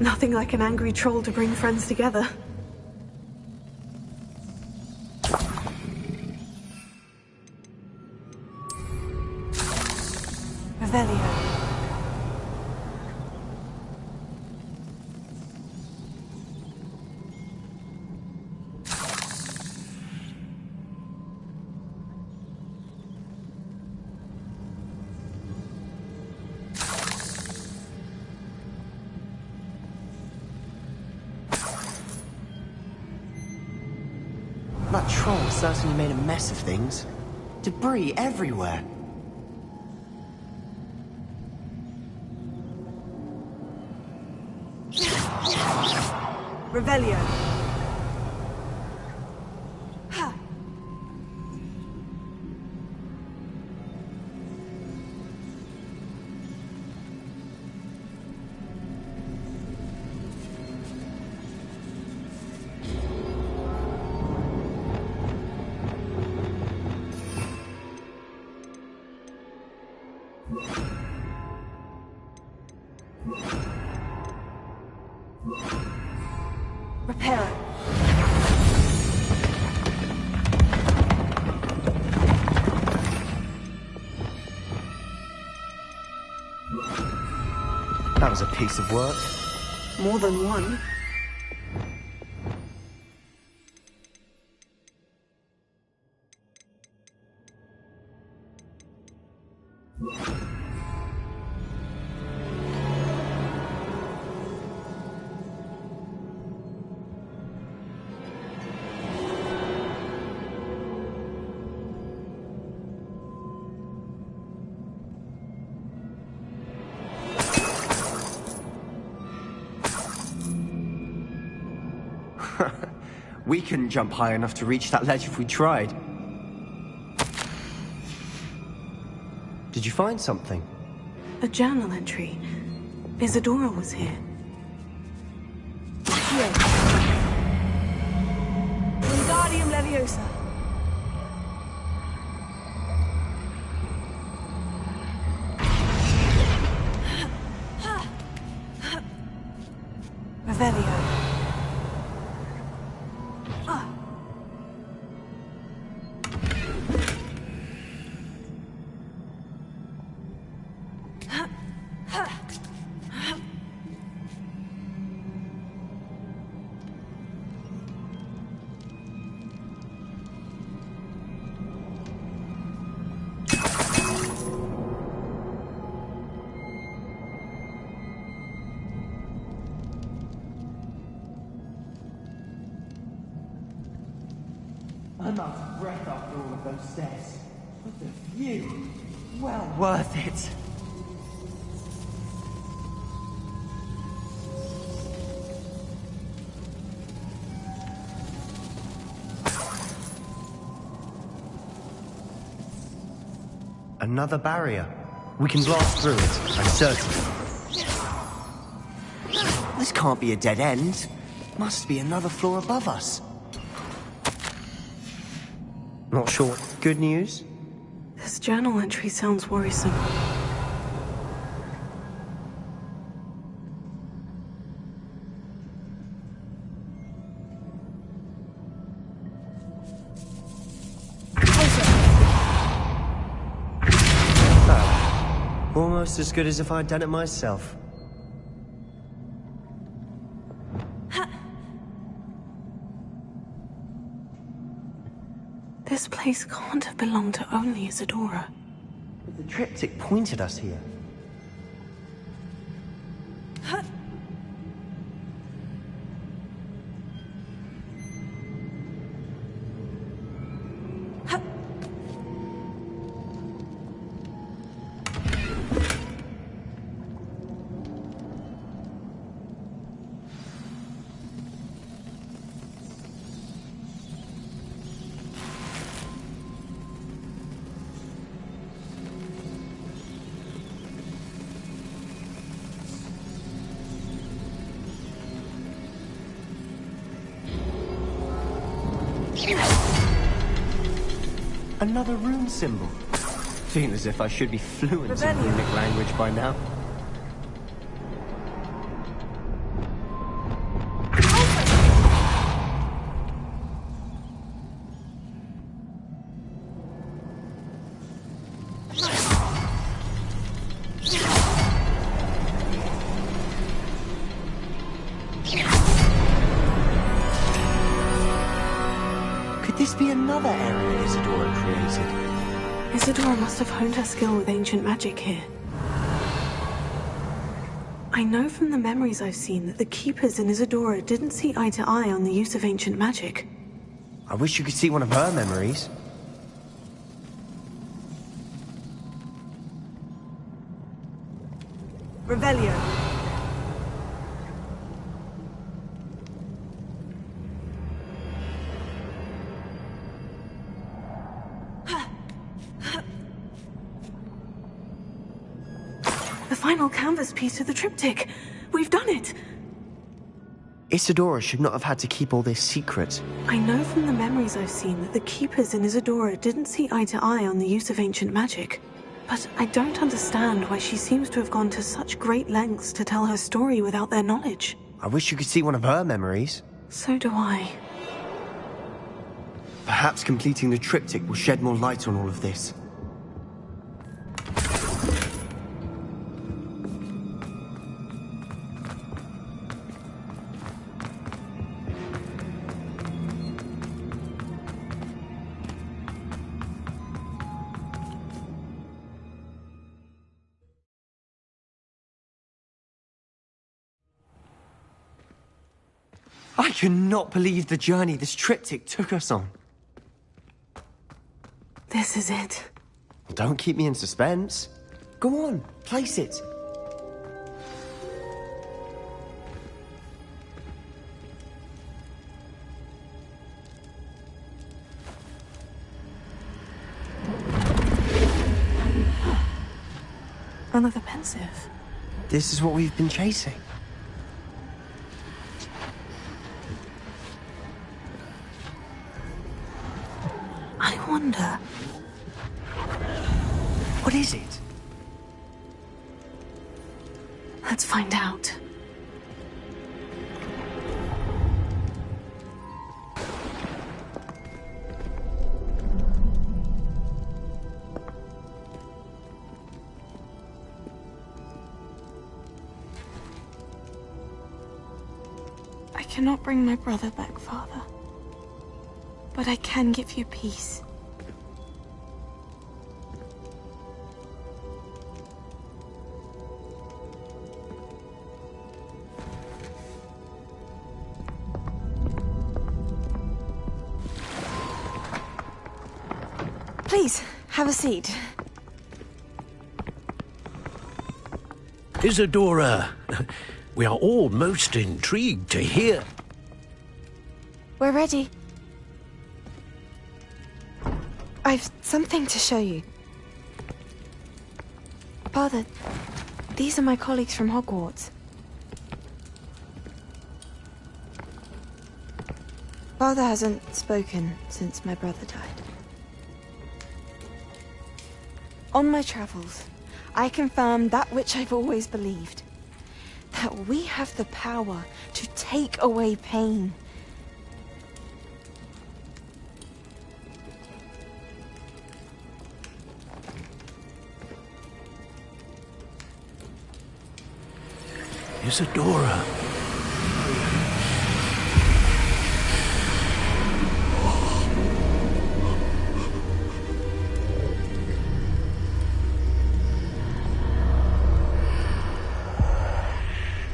Nothing like an angry troll to bring friends together. Revelio. That troll certainly made a mess of things. Debris everywhere. Revelio. Repair it. That was a piece of work. More than one. We couldn't jump high enough to reach that ledge if we tried. Did you find something? A journal entry. Isadora was here. Here. Wingardium Leviosa. Revelio. I'm out of breath after all of those stairs. But the view, well Worth it. Another barrier. We can blast through it, I'm certain. This can't be a dead end. Must be another floor above us. Not sure. Good news? This journal entry sounds worrisome. Almost as good as if I'd done it myself. This place can't have belonged to only Isadora. But the triptych pointed us here. Another rune symbol. Feel as if I should be fluent in runic language by now. this be another area Isadora created? Isadora must have honed her skill with ancient magic here. I know from the memories I've seen that the Keepers in Isadora didn't see eye to eye on the use of ancient magic. I wish you could see one of her memories. Revelio. The final canvas piece of the triptych. We've done it! Isadora should not have had to keep all this secret. I know from the memories I've seen that the Keepers in Isadora didn't see eye to eye on the use of ancient magic. But I don't understand why she seems to have gone to such great lengths to tell her story without their knowledge. I wish you could see one of her memories. So do I. Perhaps completing the triptych will shed more light on all of this. I cannot believe the journey this triptych took us on. This is it. Well, don't keep me in suspense. Go on, place it. Another pensive. This is what we've been chasing. I wonder... What is it? Let's find out. I cannot bring my brother back, Father. But I can give you peace. Please, have a seat. Isadora, we are all most intrigued to hear. We're ready. I've something to show you. Father, these are my colleagues from Hogwarts. Father hasn't spoken since my brother died. On my travels, I confirmed that which I've always believed. That we have the power to take away pain. Isadora.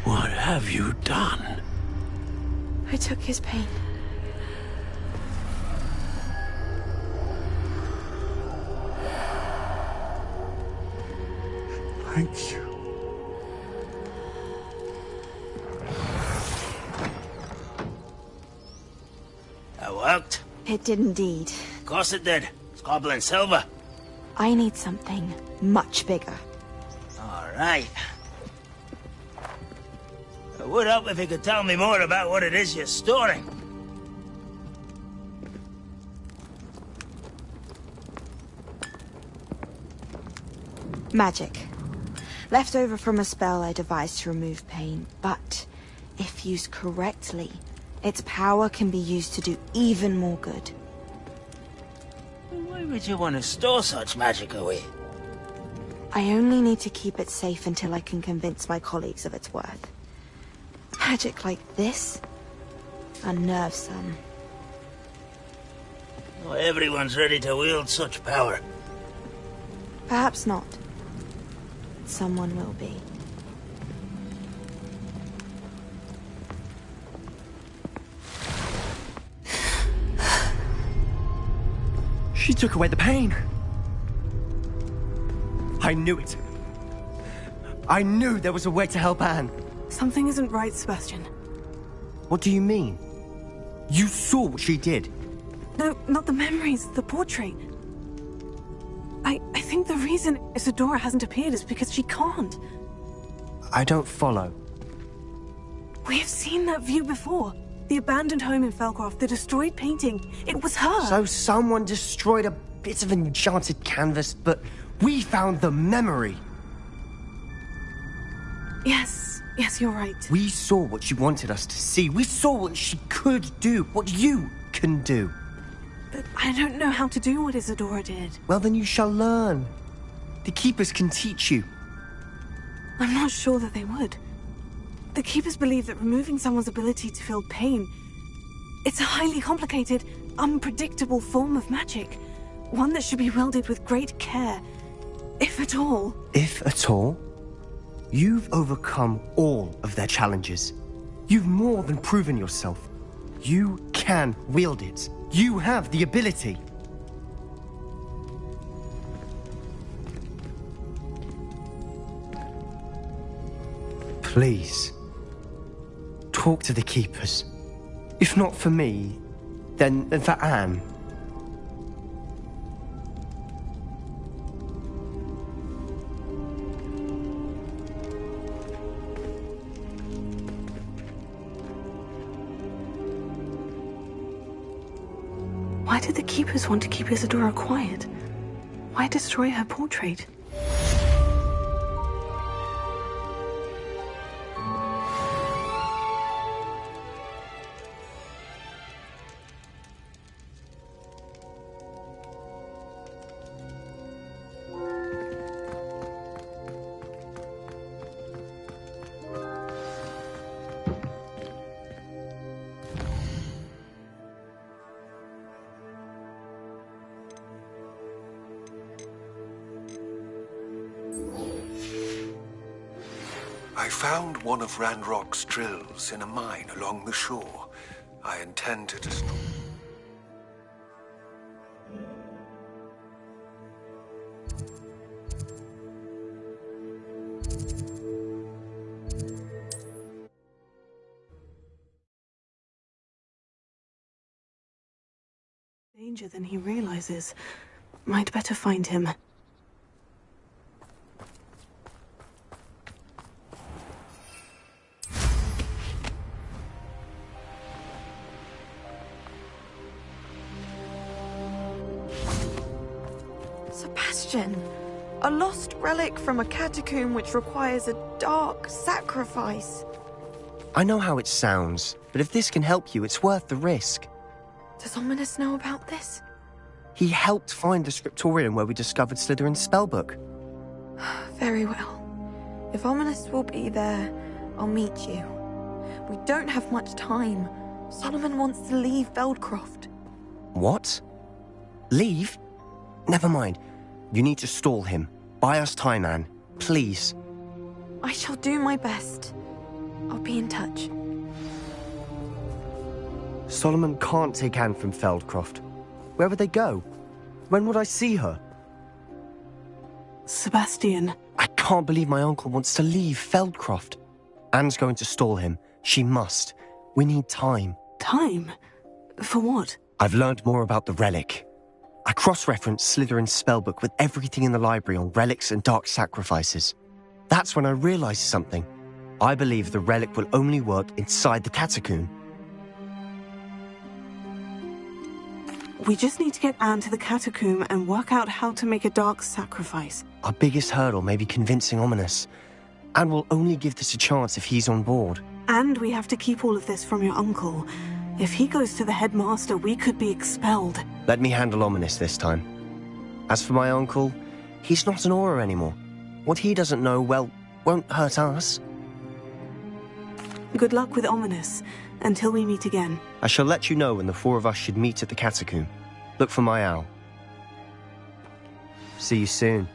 What have you done? I took his pain. Thank you. That worked? It did indeed. Of course it did. It's goblin silver. I need something much bigger. All right. It would help if you could tell me more about what it is you're storing. Magic. Left over from a spell I devised to remove pain, but if used correctly, its power can be used to do even more good. Why would you want to store such magic away? I only need to keep it safe until I can convince my colleagues of its worth. Magic like this unnerves them. Not everyone's ready to wield such power. Perhaps not. Someone will be. She took away the pain. I knew it. I knew there was a way to help Anne. Something isn't right, Sebastian. What do you mean? You saw what she did. No, not the memories, the portrait. I think the reason Isadora hasn't appeared is because she can't. I don't follow. We have seen that view before. The abandoned home in Felcroft, the destroyed painting. It was her. So someone destroyed a bit of enchanted canvas, but we found the memory. Yes, you're right. We saw what she wanted us to see. We saw what she could do, what you can do. But I don't know how to do what Isadora did. Well, then you shall learn. The Keepers can teach you. I'm not sure that they would. The Keepers believe that removing someone's ability to feel pain, it's a highly complicated, unpredictable form of magic. One that should be wielded with great care, if at all. If at all? You've overcome all of their challenges. You've more than proven yourself. You can wield it. You have the ability. Please, talk to the Keepers. If not for me, then for Anne. Why did the Keepers want to keep Isadora quiet? Why destroy her portrait? I found one of Ranrock's drills in a mine along the shore. I intend to destroy... Danger than he realizes. Might better find him. Sebastian, a lost relic from a catacomb which requires a dark sacrifice. I know how it sounds, but if this can help you, it's worth the risk. Does Ominous know about this? He helped find the scriptorium where we discovered Slytherin's spellbook. Very well. If Ominous will be there, I'll meet you. We don't have much time. Solomon wants to leave Feldcroft. What? Leave? Never mind. You need to stall him. Buy us time, Anne. Please. I shall do my best. I'll be in touch. Solomon can't take Anne from Feldcroft. Where would they go? When would I see her? Sebastian. I can't believe my uncle wants to leave Feldcroft. Anne's going to stall him. She must. We need time. Time? For what? I've learned more about the relic. I cross-referenced Slytherin's spellbook with everything in the library on relics and dark sacrifices. That's when I realized something. I believe the relic will only work inside the catacomb. We just need to get Anne to the catacomb and work out how to make a dark sacrifice. Our biggest hurdle may be convincing Ominous. Anne will only give this a chance if he's on board. And we have to keep all of this from your uncle. If he goes to the headmaster, we could be expelled. Let me handle Ominous this time. As for my uncle, he's not an Auror anymore. What he doesn't know, well, won't hurt us. Good luck with Ominous, until we meet again. I shall let you know when the four of us should meet at the catacomb. Look for my owl. See you soon.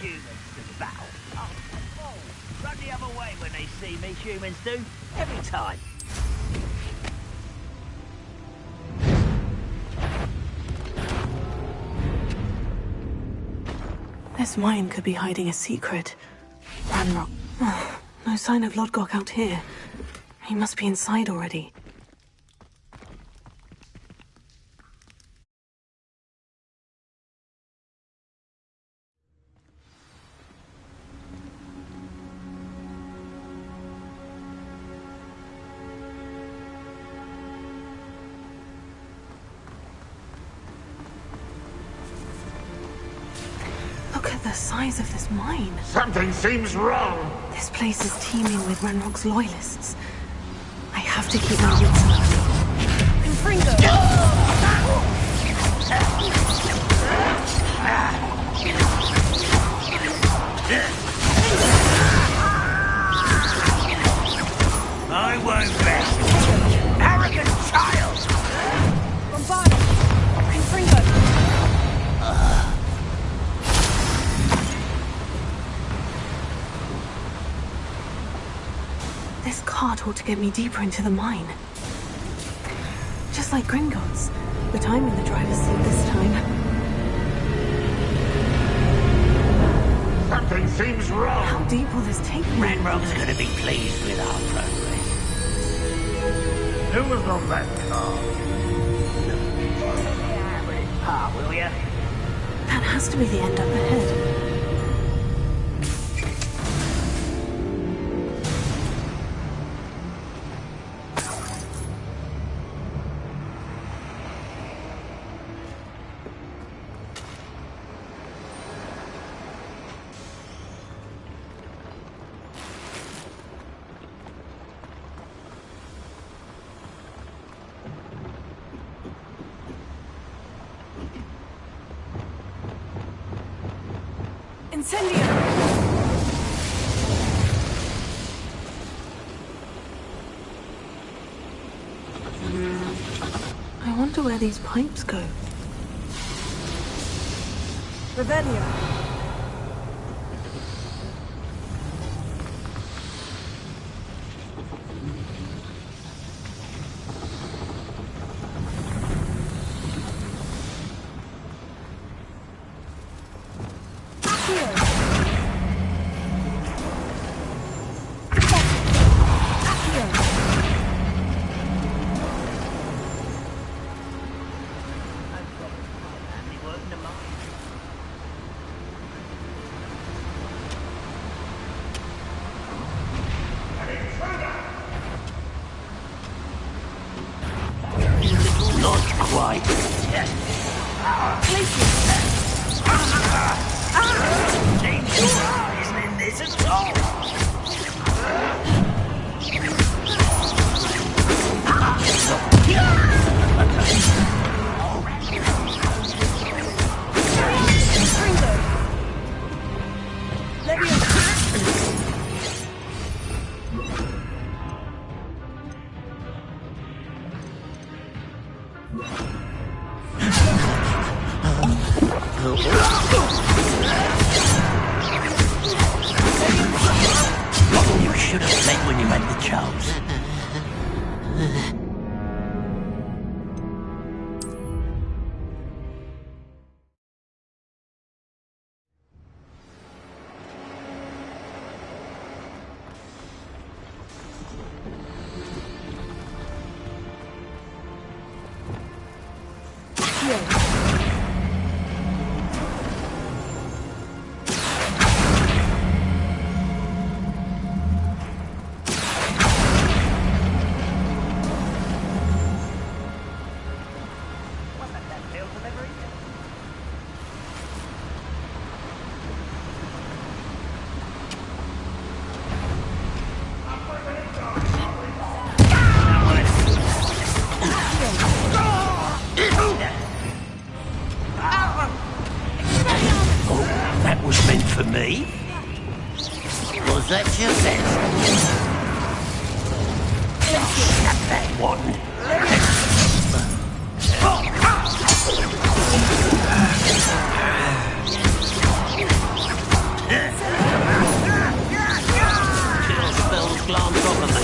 Humans to battle. Oh, run the other way when they see me, humans do. Every time. This mine could be hiding a secret. Ranrock. Oh, no sign of Lodgok out here. He must be inside already. Look at the size of this mine. Something seems wrong. This place is teeming with Ranrock's loyalists. I have to keep my wits about me. Confringo! I won't rest. Arrogant child! Bombardo! Confringo! This cart ought to get me deeper into the mine. Just like Gringotts, but I'm in the driver's seat this time. Something seems wrong. How deep will this take me? Ranrock's gonna be pleased with our progress. Who was on that car? Yeah, with his part, will ya? That has to be the end up ahead. Incendio! I wonder where these pipes go. Revelio. Not quite. Danger isn't in this at all. You should have played when you had the chance. That was meant for me? Was that your sense? Not that one. Kill spells glance off of me.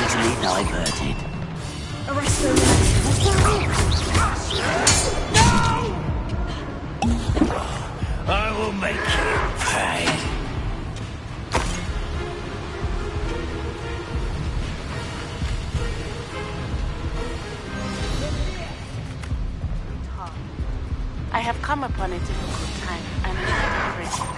Easily diverted. I will make you pay. I have come upon a difficult time. I'm afraid.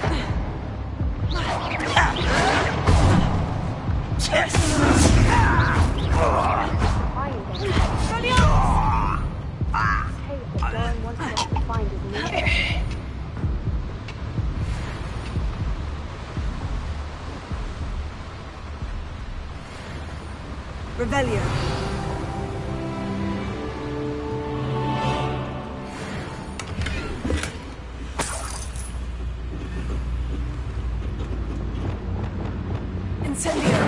Revelio. Incendio.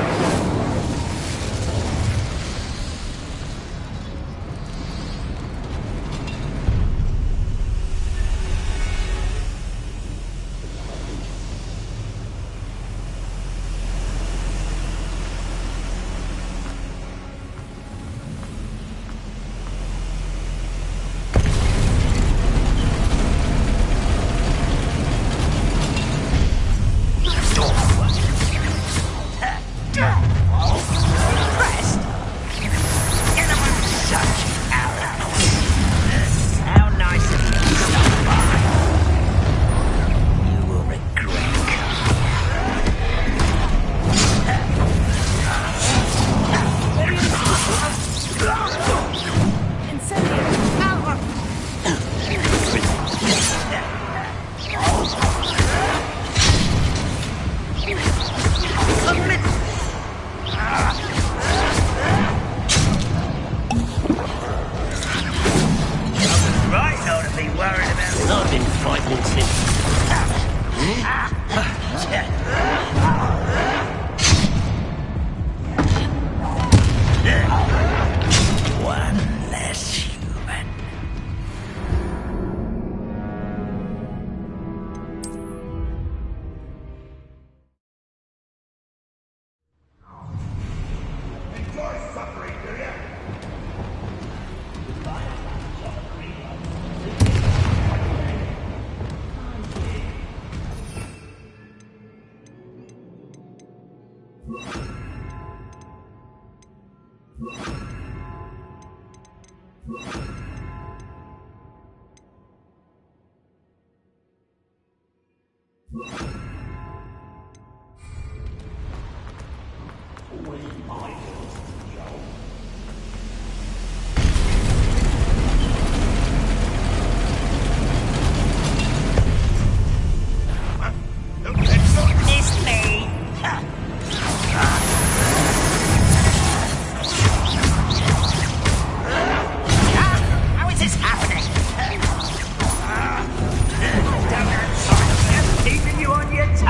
One less human. Enjoy suffering, do ya? It's me. How is this happening? Keeping you on your toes.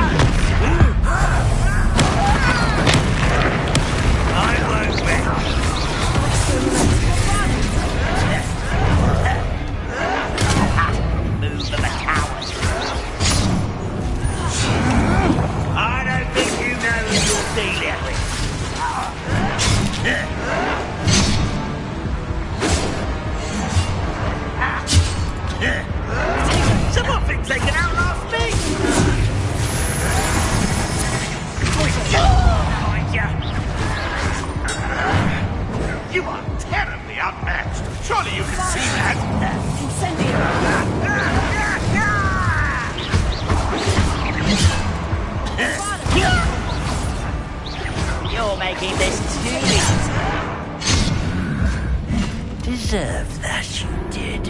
I won't win. Move of a coward. I don't think you know who you're dealing with. Someone thinks they can outlast me! Find ya! You are terribly outmatched. Surely you can see that. You're making this too easy. Deserve that, you did.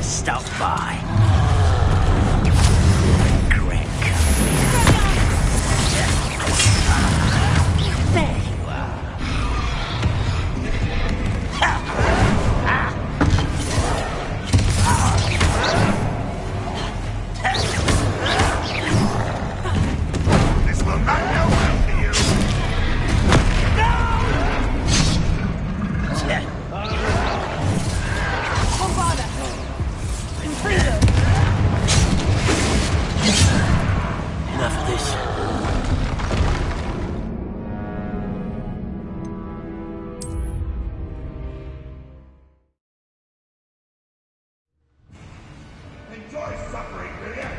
Stop by. There you are. This will not go well for you. Enough of this. Enjoy suffering, will ya?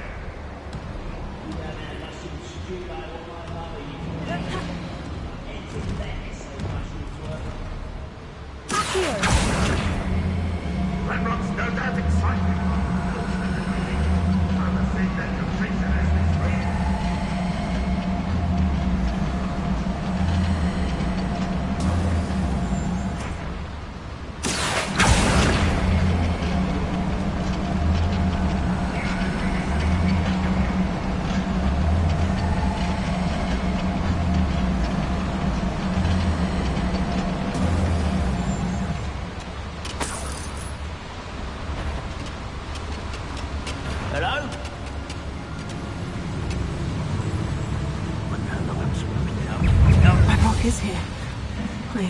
Renrock's no doubt excited. I'm afraid that your creature has been freed.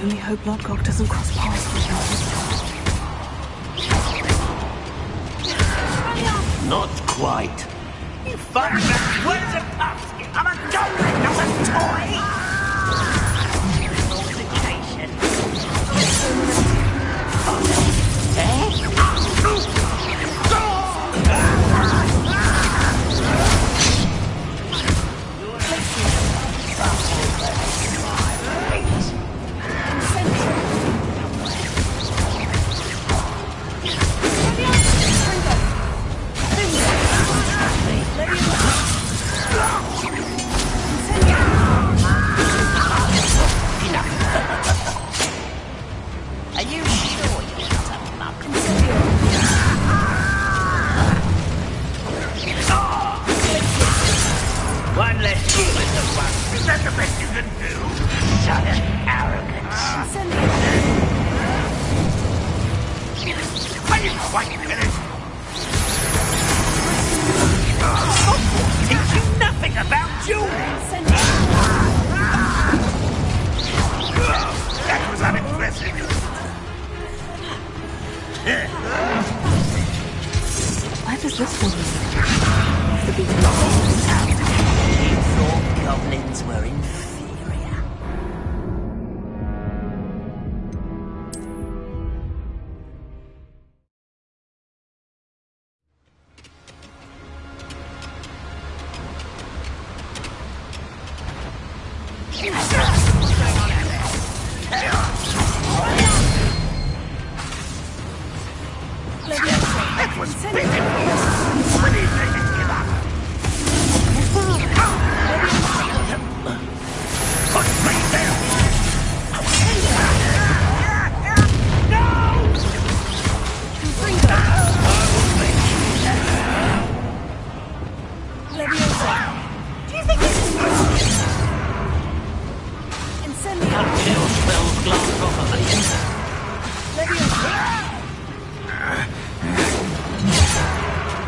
only hope Lodgok doesn't cross paths with him. Not quite. You fun back. Where's a puff? I'm a goblin, not a toy! Mortification. One less human than one. Is that the best you can do? Shut up, arrogance. Are you quite finished? Teach you nothing about jewels. That was unimpressive. Why does this one lead? The beating You thought goblins were inferior. That was pitiful! What do you think? Give up! Put me there! No! Leviosa. Do you think this is Incendio. Until spells glance off of me. Leviosa.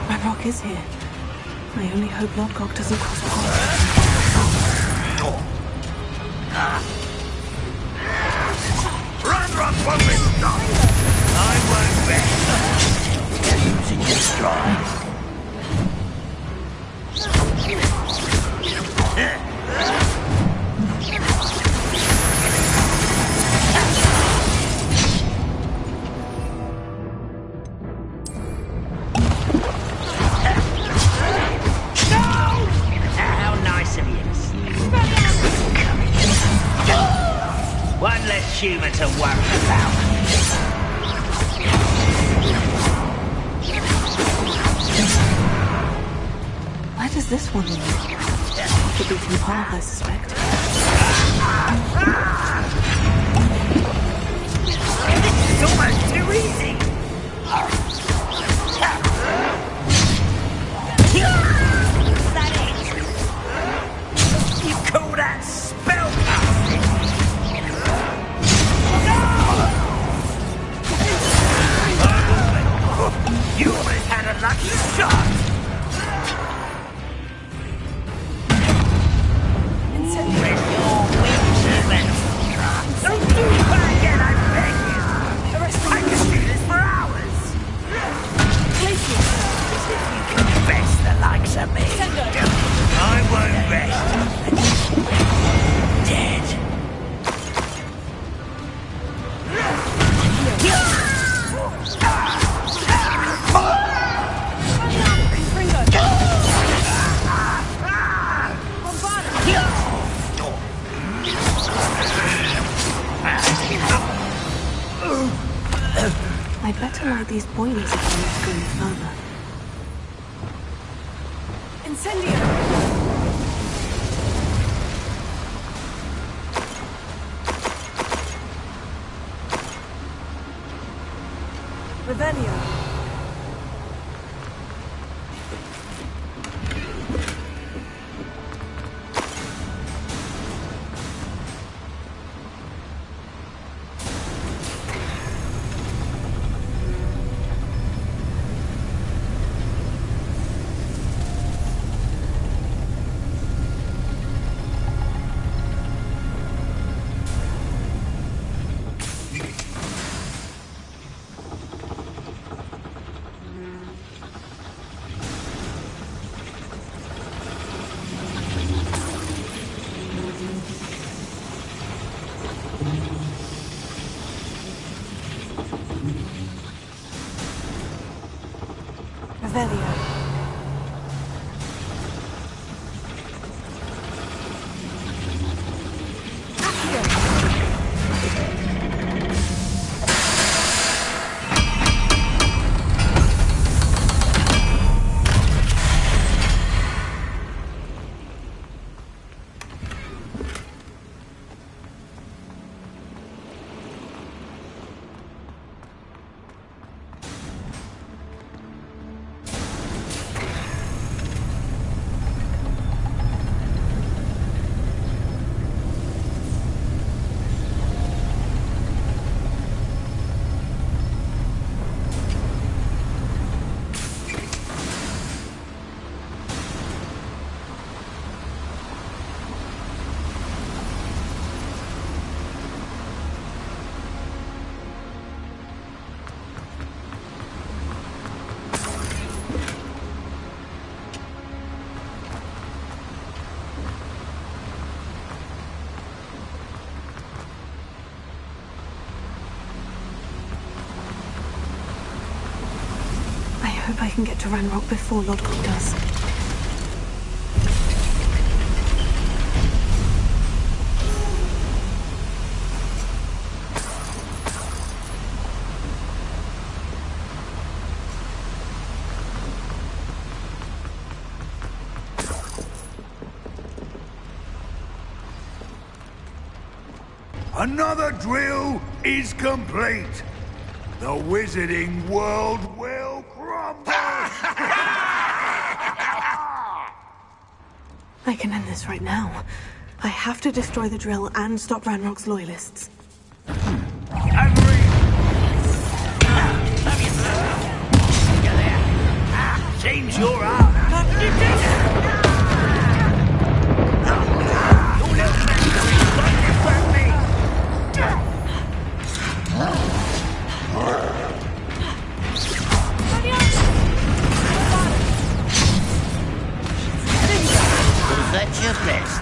My rock is here. I only hope Lodgok doesn't cross paths. Run, won't be stopped! I won't rest! You're losing your stride. How nice of you. One less human to worry about. Why does this one lead? The beating path, I suspect. It's almost too easy. Is that it? You call that spellcasting? You almost had a lucky shot. With your wings, human. Don't do that again, I beg you. I can do this for hours. You can best the likes of me. I won't rest. Dead. I'd better light these boilers if I need to go any further. Incendio. Revelio. Revelio. I hope I can get to Ranrock before Lodgok does. Another drill is complete. The wizarding world will crumble! I can end this right now. I have to destroy the drill and stop Ranrock's loyalists. Seems you're up. How did you do that? Your little factory's like it for me. Was that your best?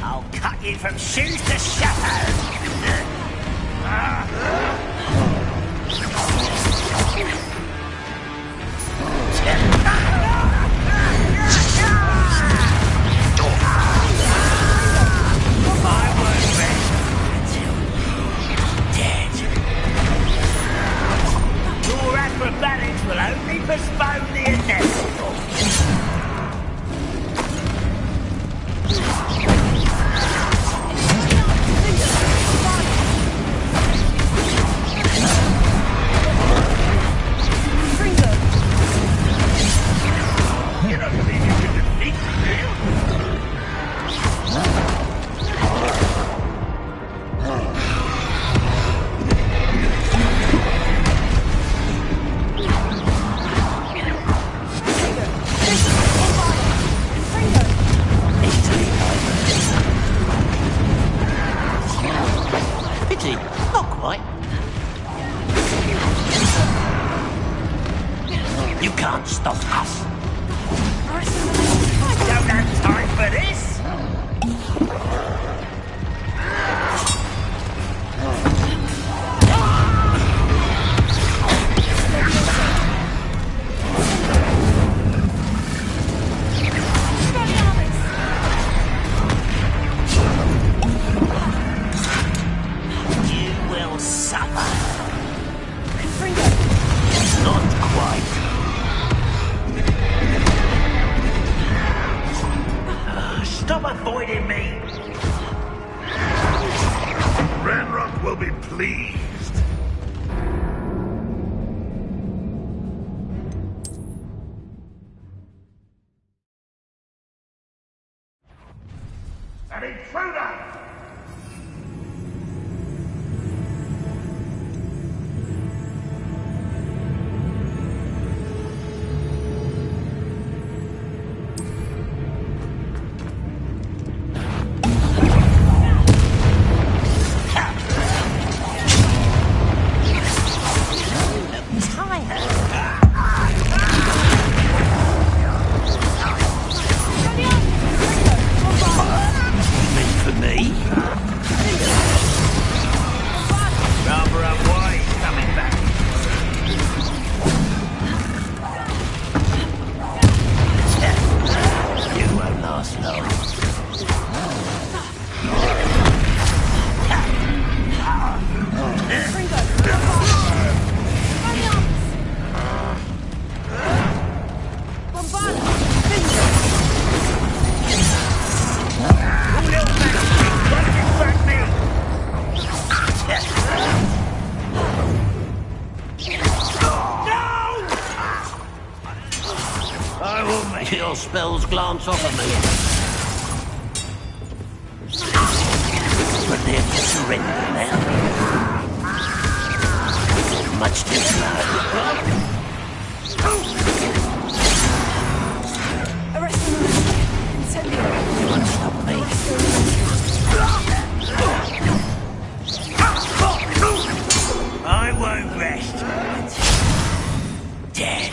I'll cut you from shoes to shadow. Your acrobatics will only postpone the inevitable. You don't believe you can defeat me, do you? Pity, not quite. You can't stop us. I don't have time for this. You will suffer. Not quite. Stop avoiding me! Ranrock will be pleased. An intruder! For me? Your spells glance off of me. Prepare to surrender now. Much too slow. Arrest him! Incendio! You won't stop me. I won't rest. Dead.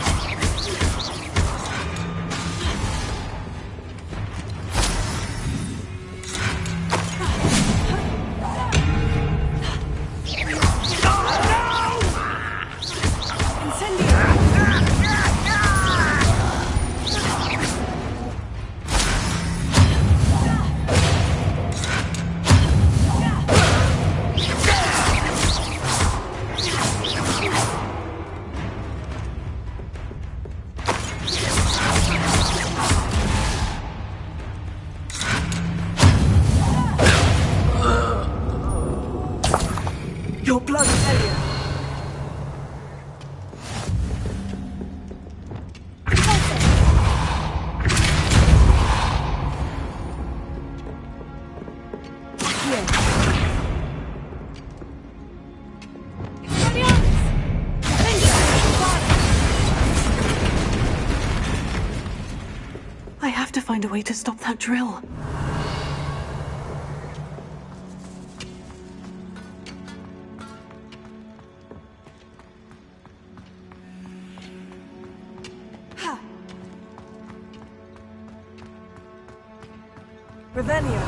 Your blood, Elia! I have to find a way to stop that drill. Revelio!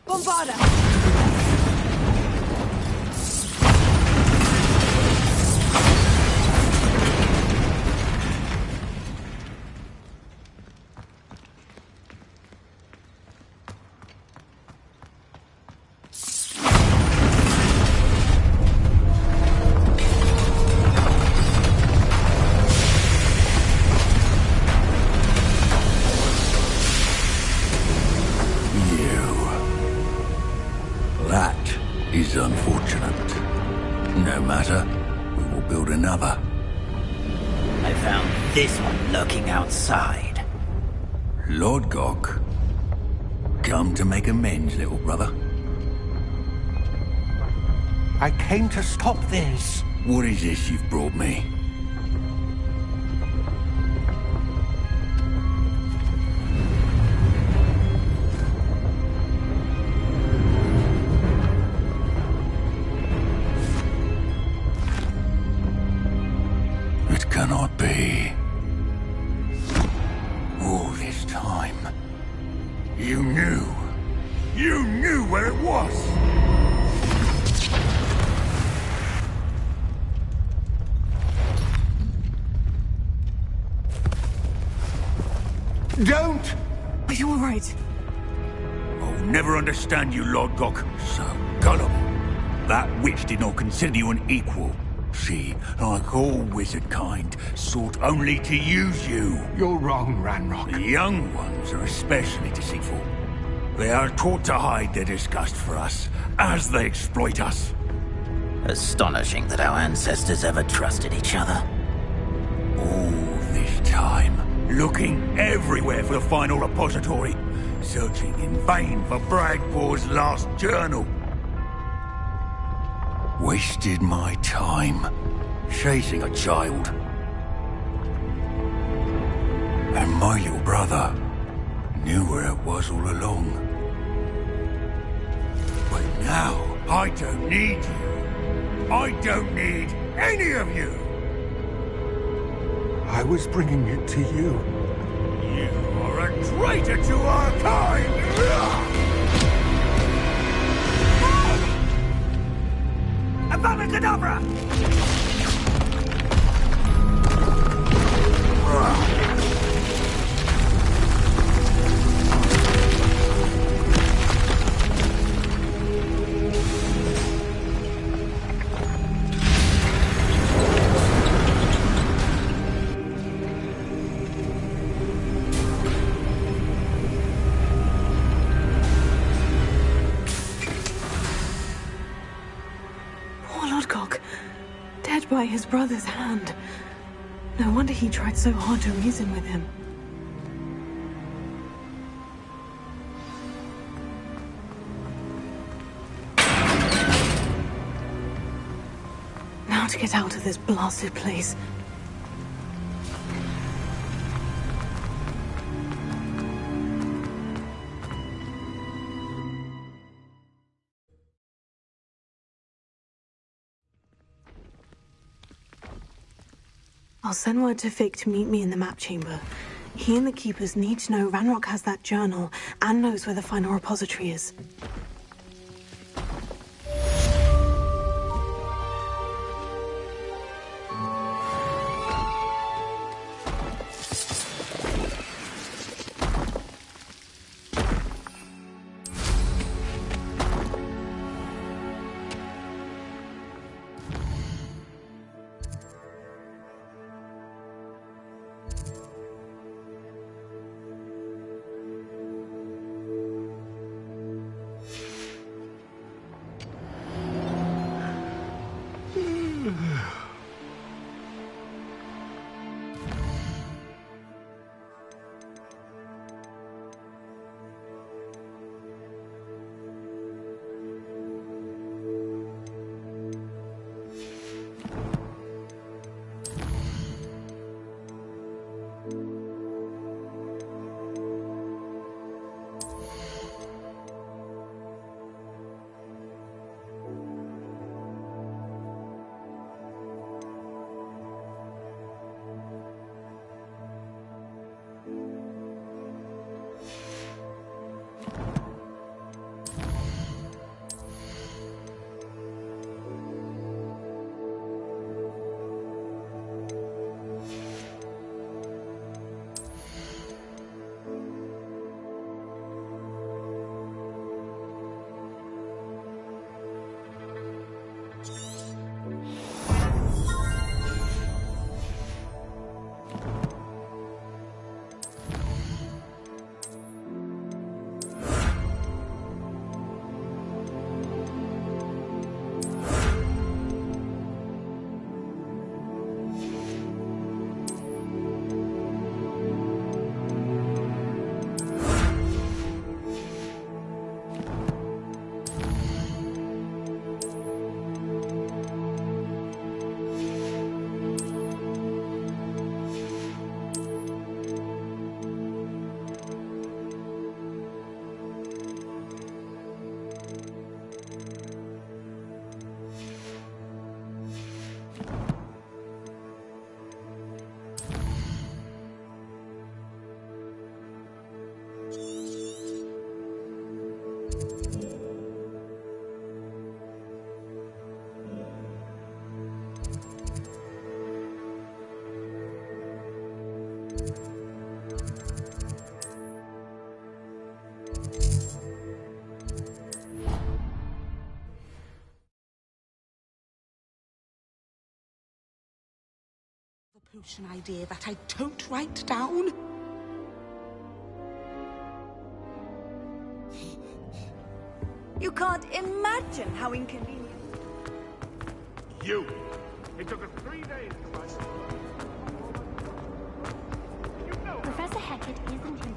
Bombarda! That is unfortunate. No matter, we will build another. I found this one lurking outside. Lord Gok, come to make amends, little brother. I came to stop this. What is this you've brought me? It cannot be. All this time, you knew. You knew where it was. Don't! Are you alright? I'll never understand you, Lord Gok. So gullible. That witch did not consider you an equal. She, like all wizard kind, sought only to use you. You're wrong, Ranrock. The young ones are especially deceitful. They are taught to hide their disgust for us, as they exploit us. Astonishing that our ancestors ever trusted each other. All this time, looking everywhere for the final repository, searching in vain for Bragpor's last journal. Wasted my time chasing a child. And my little brother knew where it was all along. But now, I don't need you. I don't need any of you. I was bringing it to you. You are a traitor to our kind! Abracadabra! by his brother's hand. No wonder he tried so hard to reason with him. Now to get out of this blasted place. I'll send word to Fig to meet me in the map chamber. He and the Keepers need to know Ranrock has that journal and knows where the final repository is. Potion idea that I don't write down. You can't imagine how inconvenient. You! It took us 3 days to write it. Professor Hackett isn't in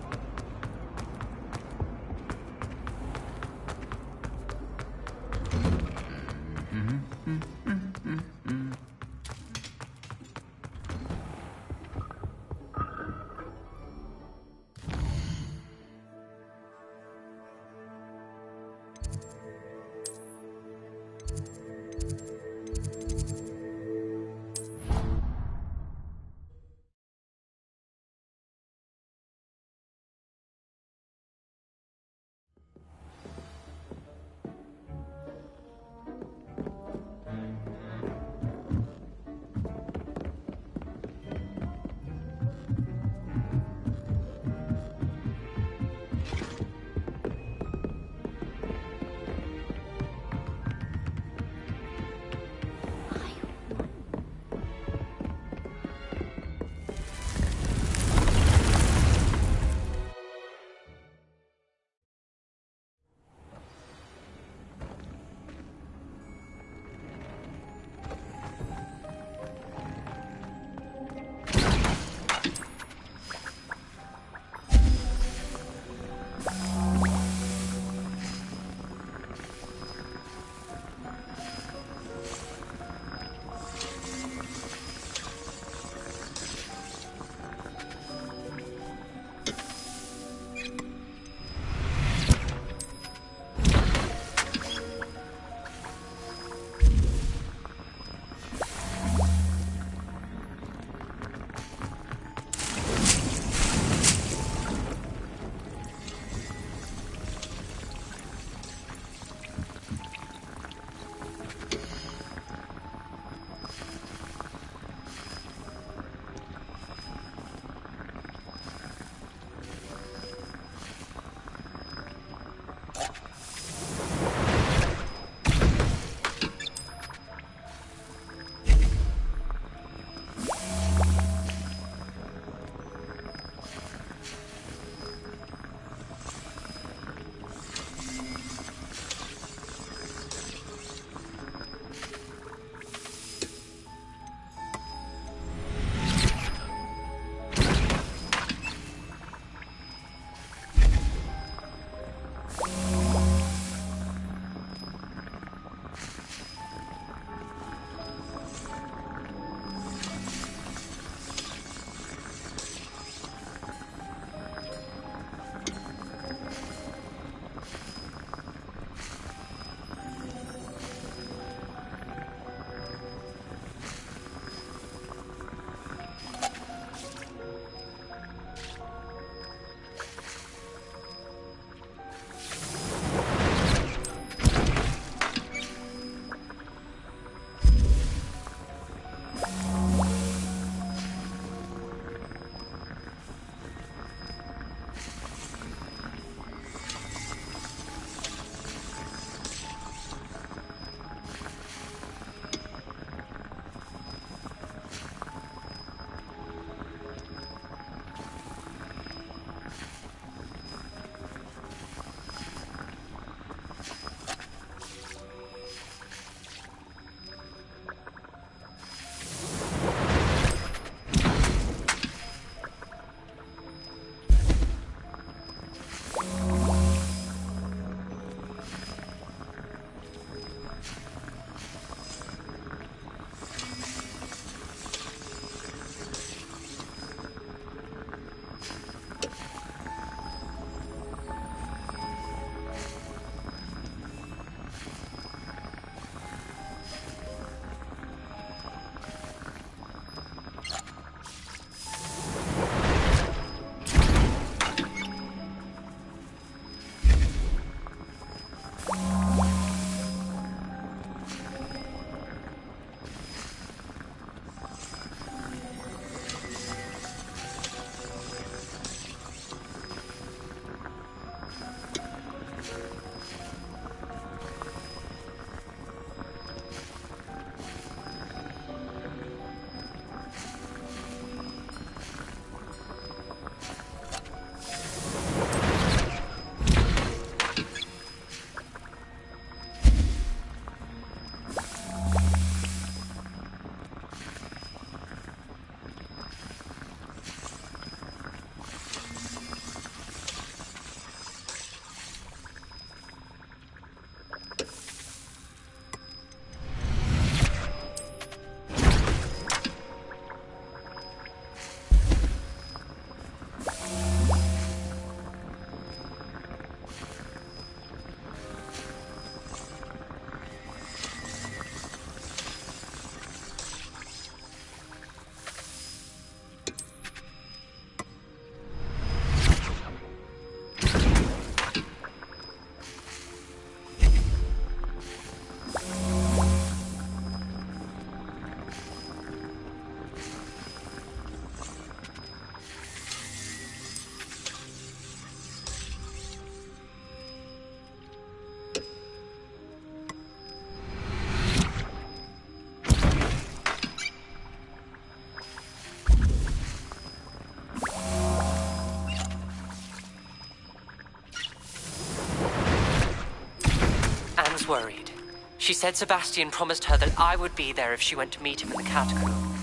was worried. She said Sebastian promised her that I would be there if she went to meet him in the catacomb.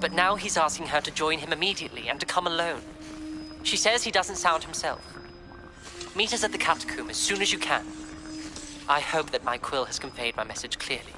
But now he's asking her to join him immediately and to come alone. She says he doesn't sound himself. Meet us at the catacomb as soon as you can. I hope that my quill has conveyed my message clearly.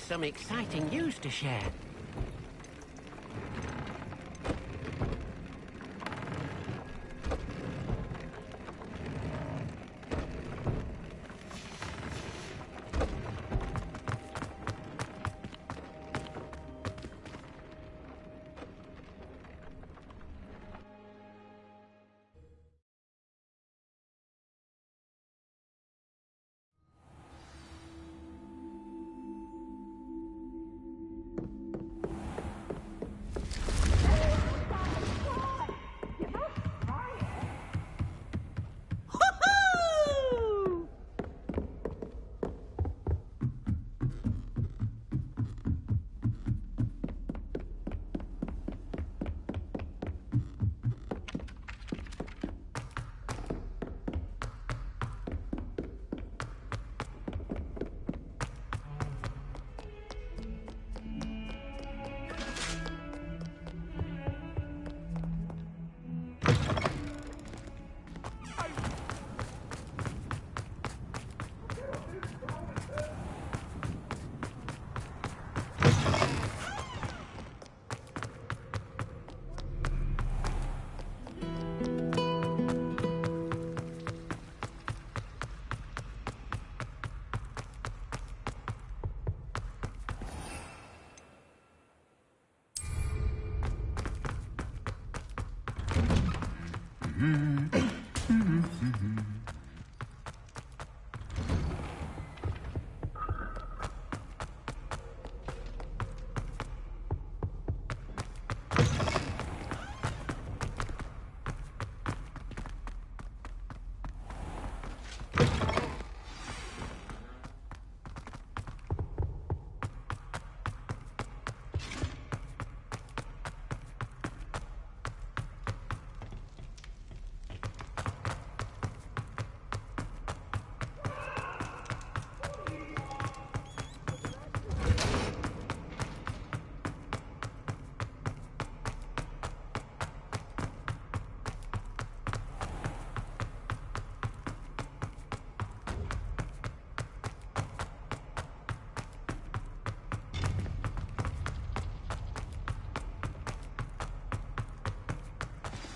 Some exciting news to share.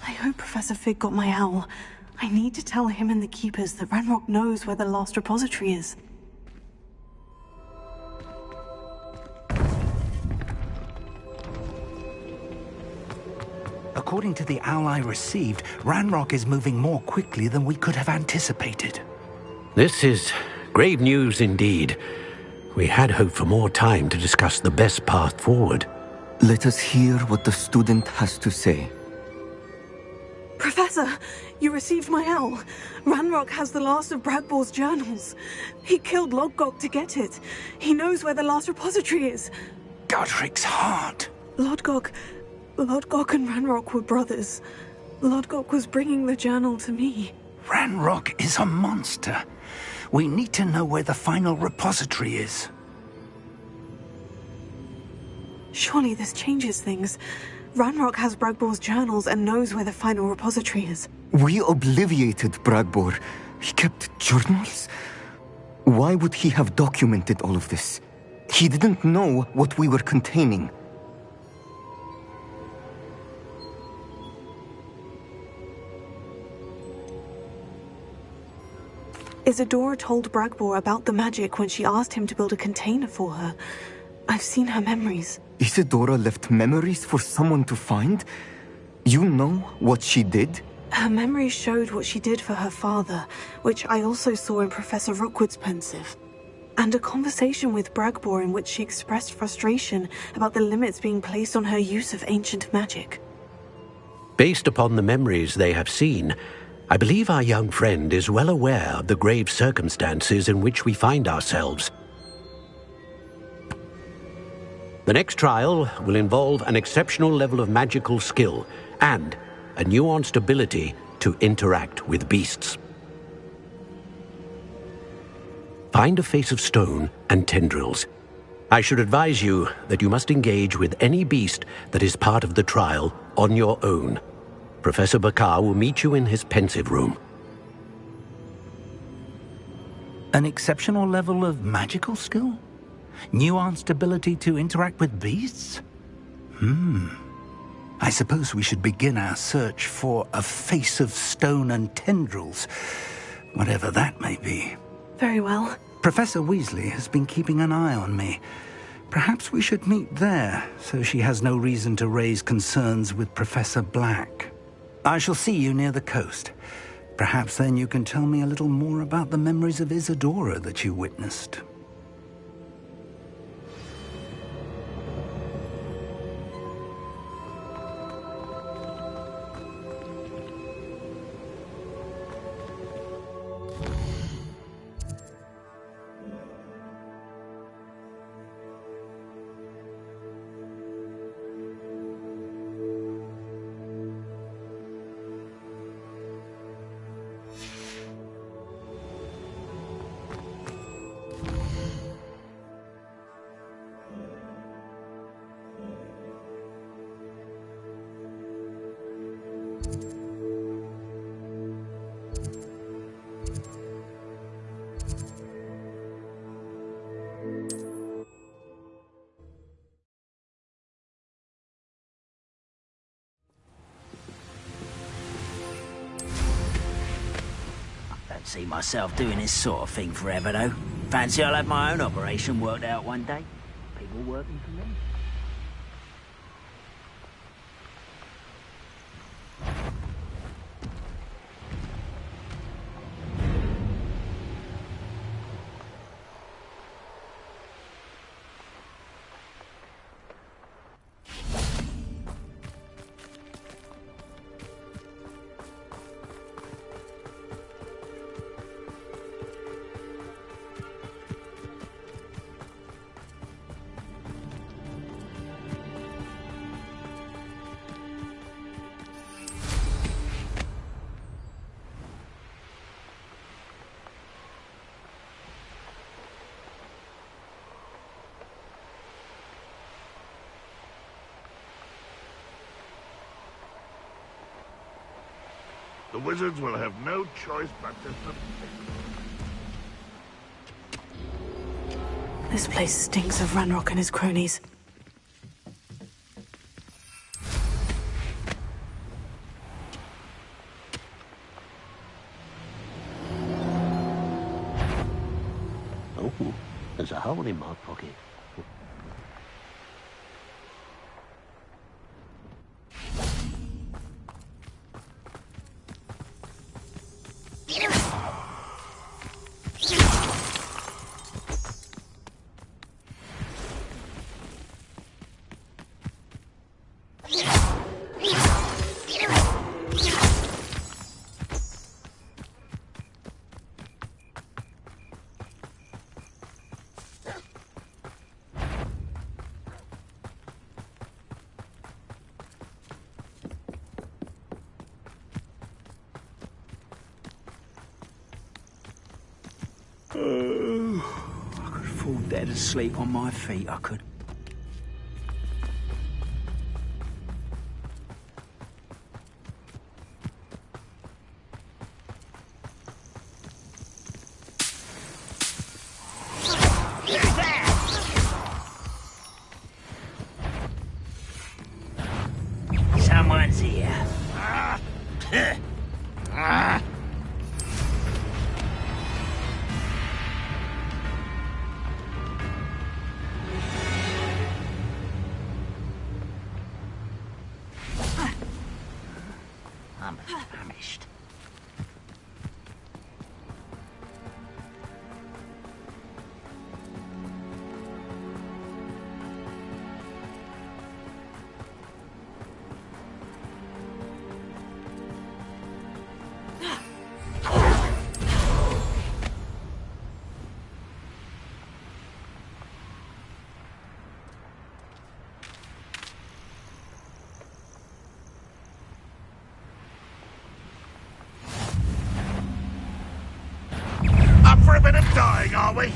I hope Professor Fig got my owl. I need to tell him and the Keepers that Ranrock knows where the last repository is. According to the owl I received, Ranrock is moving more quickly than we could have anticipated. This is grave news indeed. We had hoped for more time to discuss the best path forward. Let us hear what the student has to say. Professor, you received my owl. Ranrock has the last of Bradbor's journals. He killed Lodgok to get it. He knows where the last repository is. Godric's heart. Lodgok and Ranrock were brothers. Lodgok was bringing the journal to me. Ranrock is a monster. We need to know where the final repository is. Surely this changes things. Ranrock has Bradbor's journals and knows where the final repository is. We obliviated Bradbor. He kept journals? Why would he have documented all of this? He didn't know what we were containing. Isadora told Bradbor about the magic when she asked him to build a container for her. I've seen her memories. Isadora left memories for someone to find? You know what she did? Her memories showed what she did for her father, which I also saw in Professor Rookwood's pensive. And a conversation with Bradbor in which she expressed frustration about the limits being placed on her use of ancient magic. Based upon the memories they have seen, I believe our young friend is well aware of the grave circumstances in which we find ourselves. The next trial will involve an exceptional level of magical skill and a nuanced ability to interact with beasts. Find a face of stone and tendrils. I should advise you that you must engage with any beast that is part of the trial on your own. Professor Bakar will meet you in his pensive room. An exceptional level of magical skill? Nuanced ability to interact with beasts? I suppose we should begin our search for a face of stone and tendrils, whatever that may be. Very well. Professor Weasley has been keeping an eye on me. Perhaps we should meet there, so she has no reason to raise concerns with Professor Black. I shall see you near the coast. Perhaps then you can tell me a little more about the memories of Isadora that you witnessed. See myself doing this sort of thing forever, though. Fancy I'll have my own operation worked out one day. People working for me. The wizards will have no choice but to submit. This place stinks of Ranrock and his cronies. Oh, there's a hole in my pocket. I could fall dead asleep on my feet, I could. Someone's here. I'm famished. Up for a bit of dying, are we?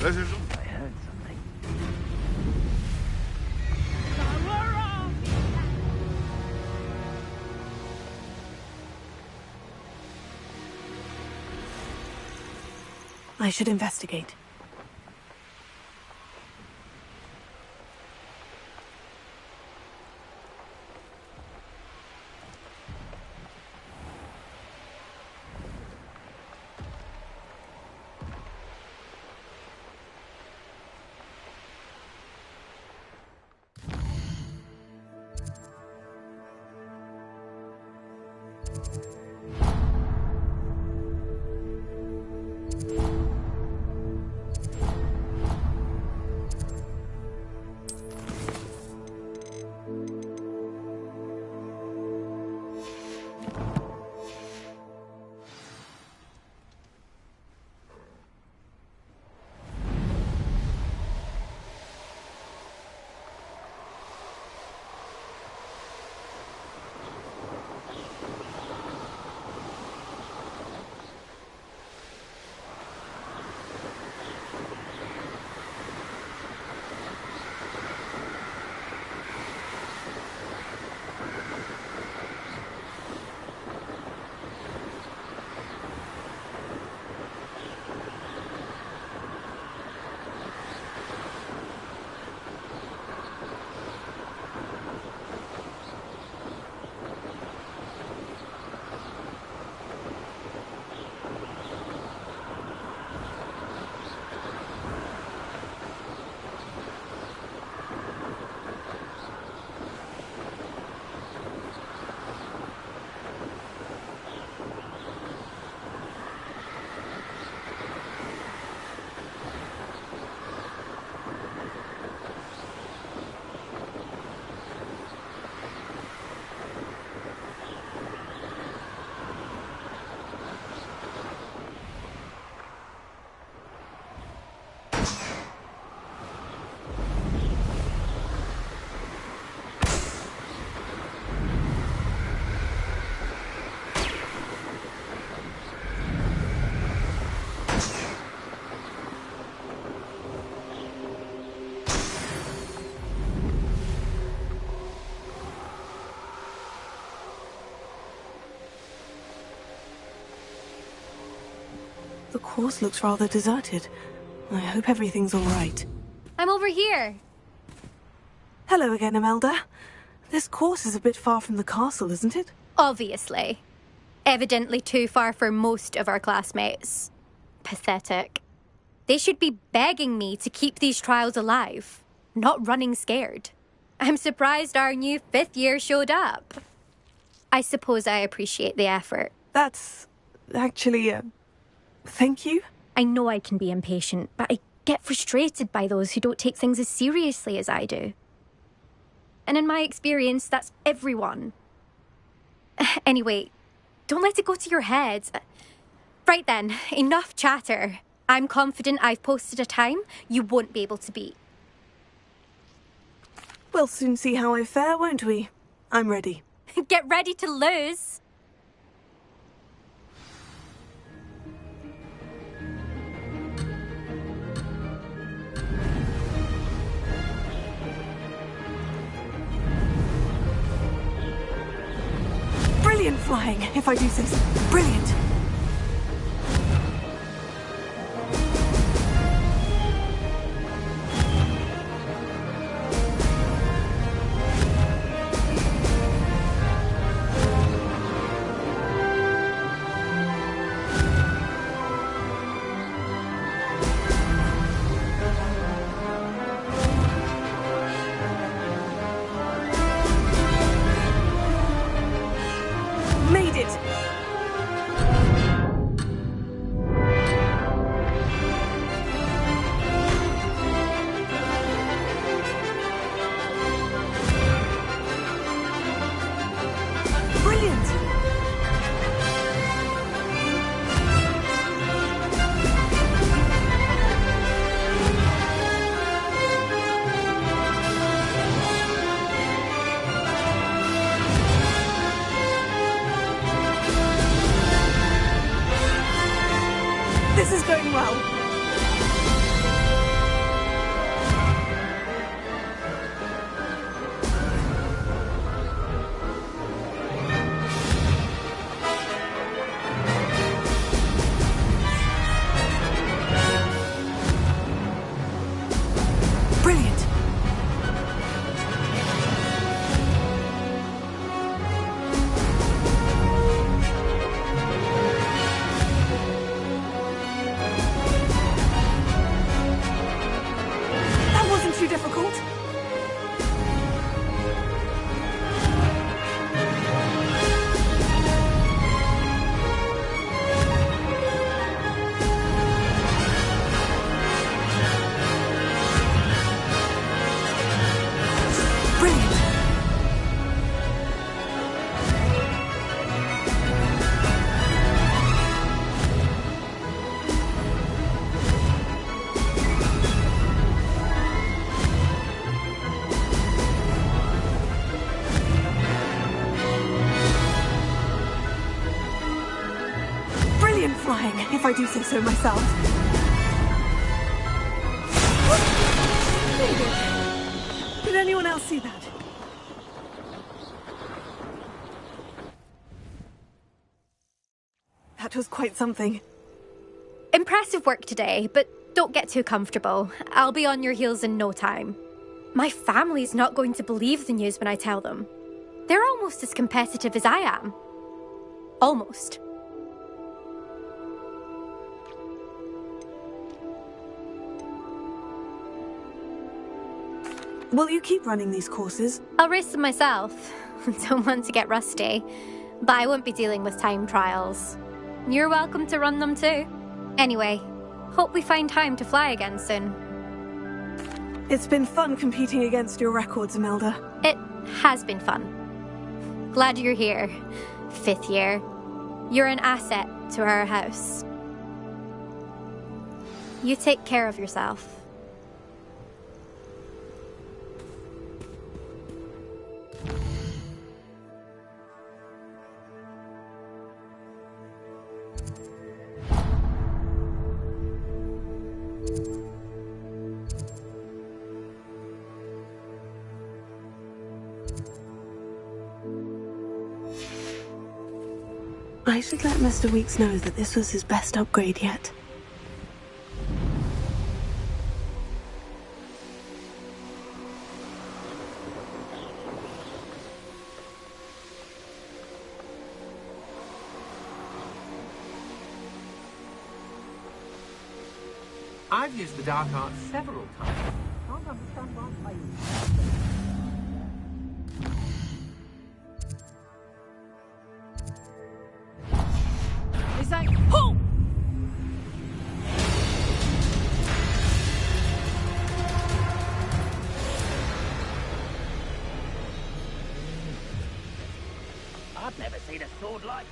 This is... I heard something. I should investigate. The course looks rather deserted. I hope everything's all right. I'm over here. Hello again, Imelda. This course is a bit far from the castle, isn't it? Obviously. Evidently too far for most of our classmates. Pathetic. They should be begging me to keep these trials alive, not running scared. I'm surprised our new 5th year showed up. I suppose I appreciate the effort. That's actually, thank you. I know I can be impatient, but I get frustrated by those who don't take things as seriously as I do. And in my experience, that's everyone. Anyway, don't let it go to your head. Right then, enough chatter. I'm confident I've posted a time you won't be able to beat. We'll soon see how I fare, won't we? I'm ready. Get ready to lose. Brilliant flying, if I do say so. Brilliant. Made it! Brilliant! This is going well. Brilliant. That wasn't too difficult. Brilliant. Brilliant flying, if I do say so myself. Did anyone else see that? That was quite something. Impressive work today, but don't get too comfortable. I'll be on your heels in no time. My family's not going to believe the news when I tell them. They're almost as competitive as I am. Almost. Will you keep running these courses? I'll race them myself. Don't want to get rusty. But I won't be dealing with time trials. You're welcome to run them too. Anyway, hope we find time to fly again soon. It's been fun competing against your records, Imelda. It has been fun. Glad you're here. 5th year. You're an asset to our house. You take care of yourself. I should let Mr. Weeks know that this was his best upgrade yet. I've used the dark arts several times. Can't understand why I... Is that... Oh! I've never seen a sword like it.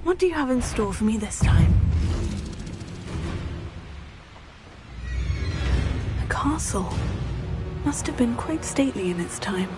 What do you have in store for me this time? A castle. Must have been quite stately in its time.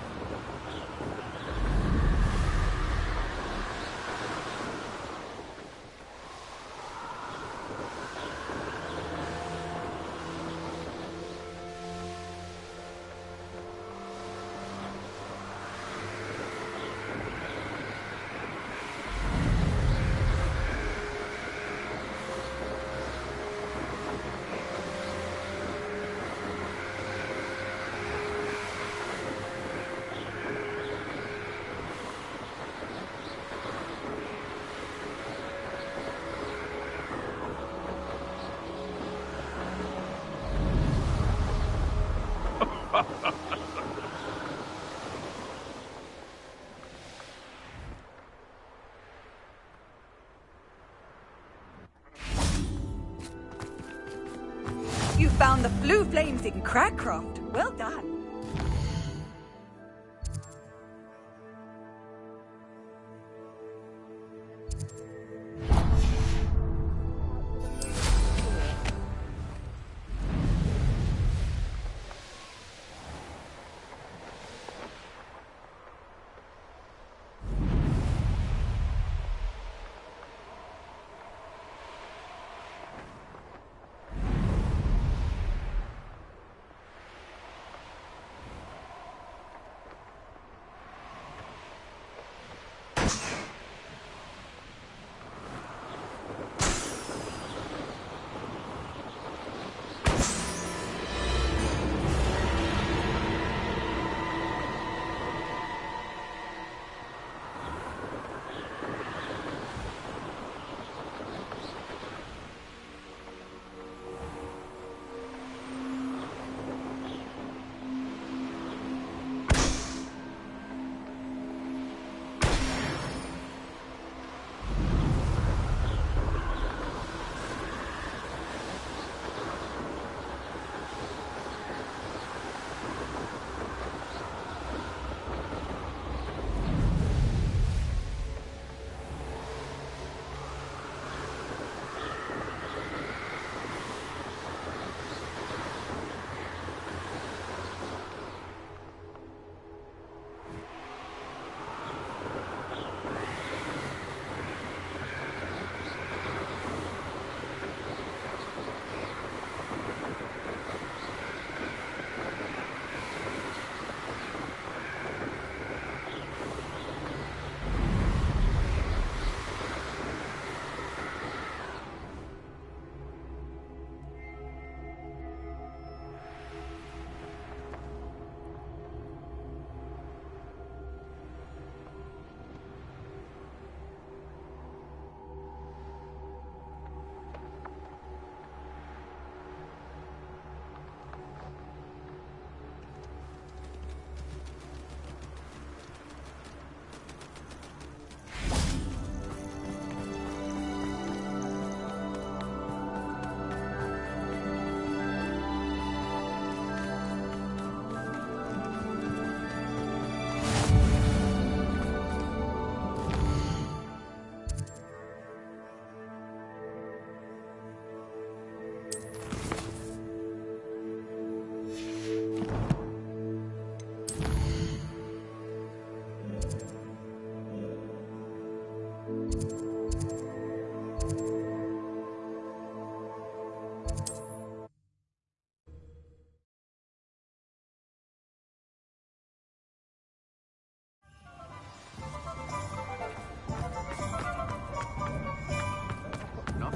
You found the blue flames in Crackcroft. Well done.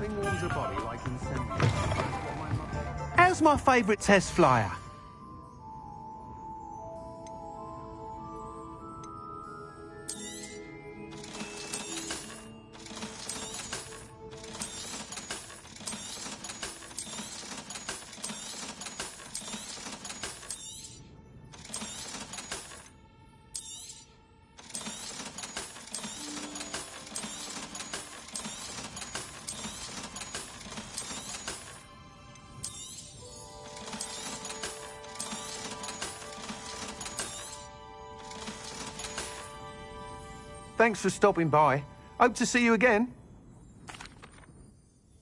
Nothing warms a body like incendiary. How's my favourite test flyer? Thanks for stopping by. Hope to see you again.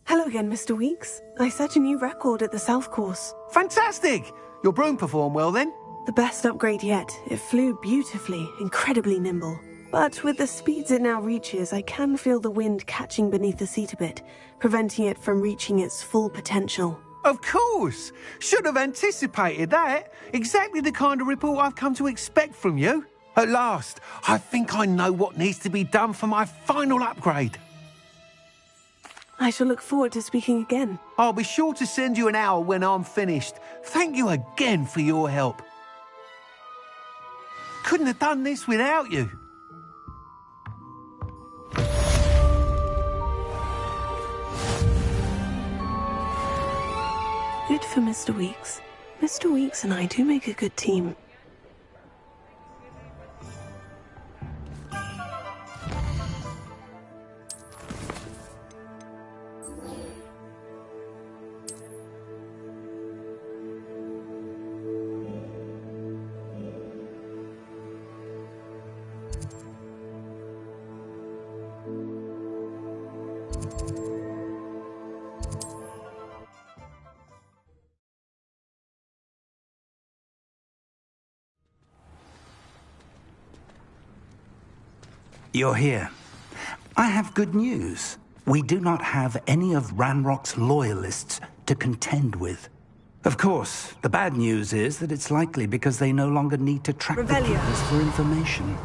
Hello again, Mr. Weeks. I set a new record at the South Course. Fantastic! Your broom performed well then? The best upgrade yet. It flew beautifully, incredibly nimble. But with the speeds it now reaches, I can feel the wind catching beneath the seat a bit, preventing it from reaching its full potential. Of course! Should have anticipated that. Exactly the kind of report I've come to expect from you. At last, I think I know what needs to be done for my final upgrade. I shall look forward to speaking again. I'll be sure to send you an hour when I'm finished. Thank you again for your help. Couldn't have done this without you. Good for Mr. Weeks. Mr. Weeks and I do make a good team. You're here. I have good news. We do not have any of Ranrock's loyalists to contend with. Of course, the bad news is that it's likely because they no longer need to track the keepers for information.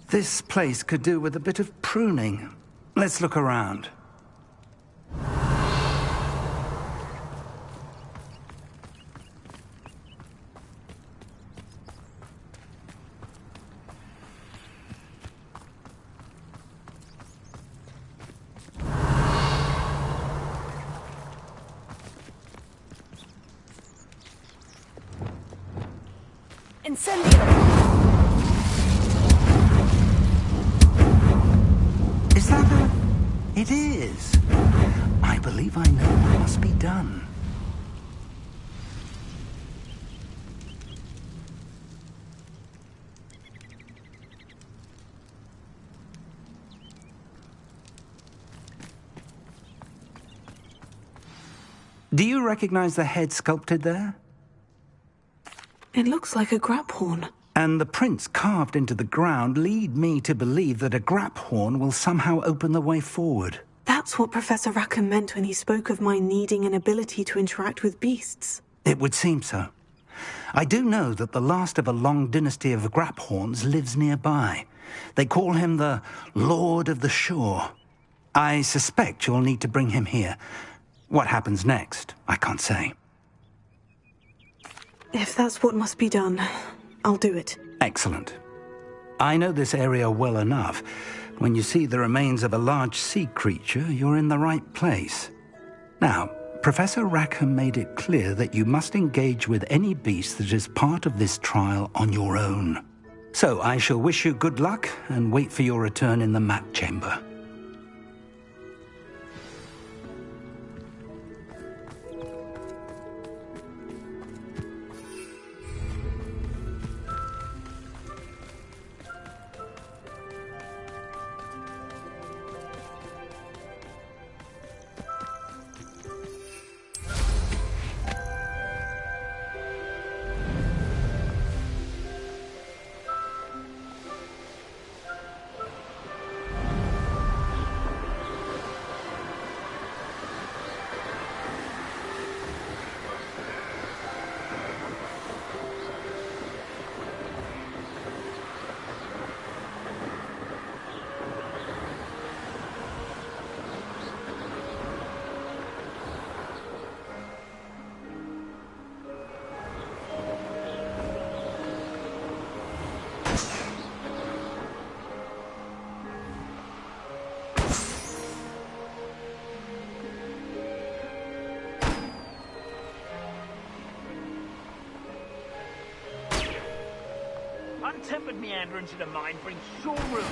This place could do with a bit of pruning. Let's look around. Is that a... It is. I believe I know what must be done. Do you recognize the head sculpted there? It looks like a grap horn. And the prints carved into the ground lead me to believe that a grap horn will somehow open the way forward. That's what Professor Rackham meant when he spoke of my needing an ability to interact with beasts. It would seem so. I do know that the last of a long dynasty of grap horns lives nearby. They call him the Lord of the Shore. I suspect you'll need to bring him here. What happens next, I can't say. If that's what must be done, I'll do it. Excellent. I know this area well enough. When you see the remains of a large sea creature, you're in the right place. Now, Professor Rackham made it clear that you must engage with any beast that is part of this trial on your own. So I shall wish you good luck and wait for your return in the map chamber. untempered meanderance of the mind brings sure ruin.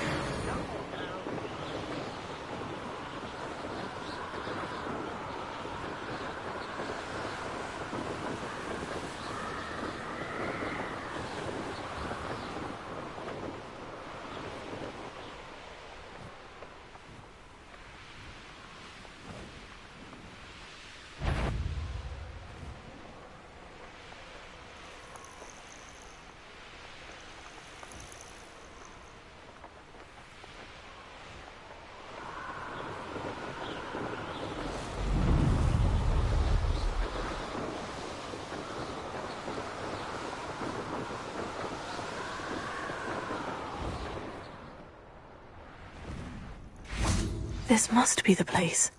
This must be the place.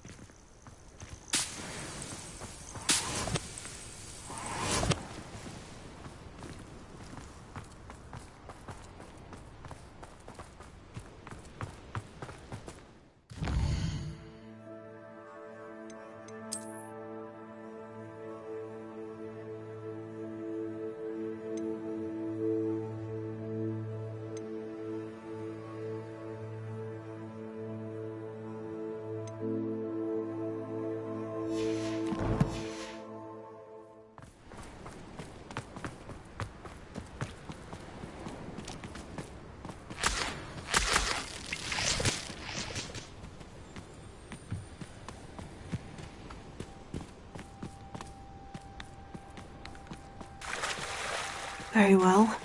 Very well.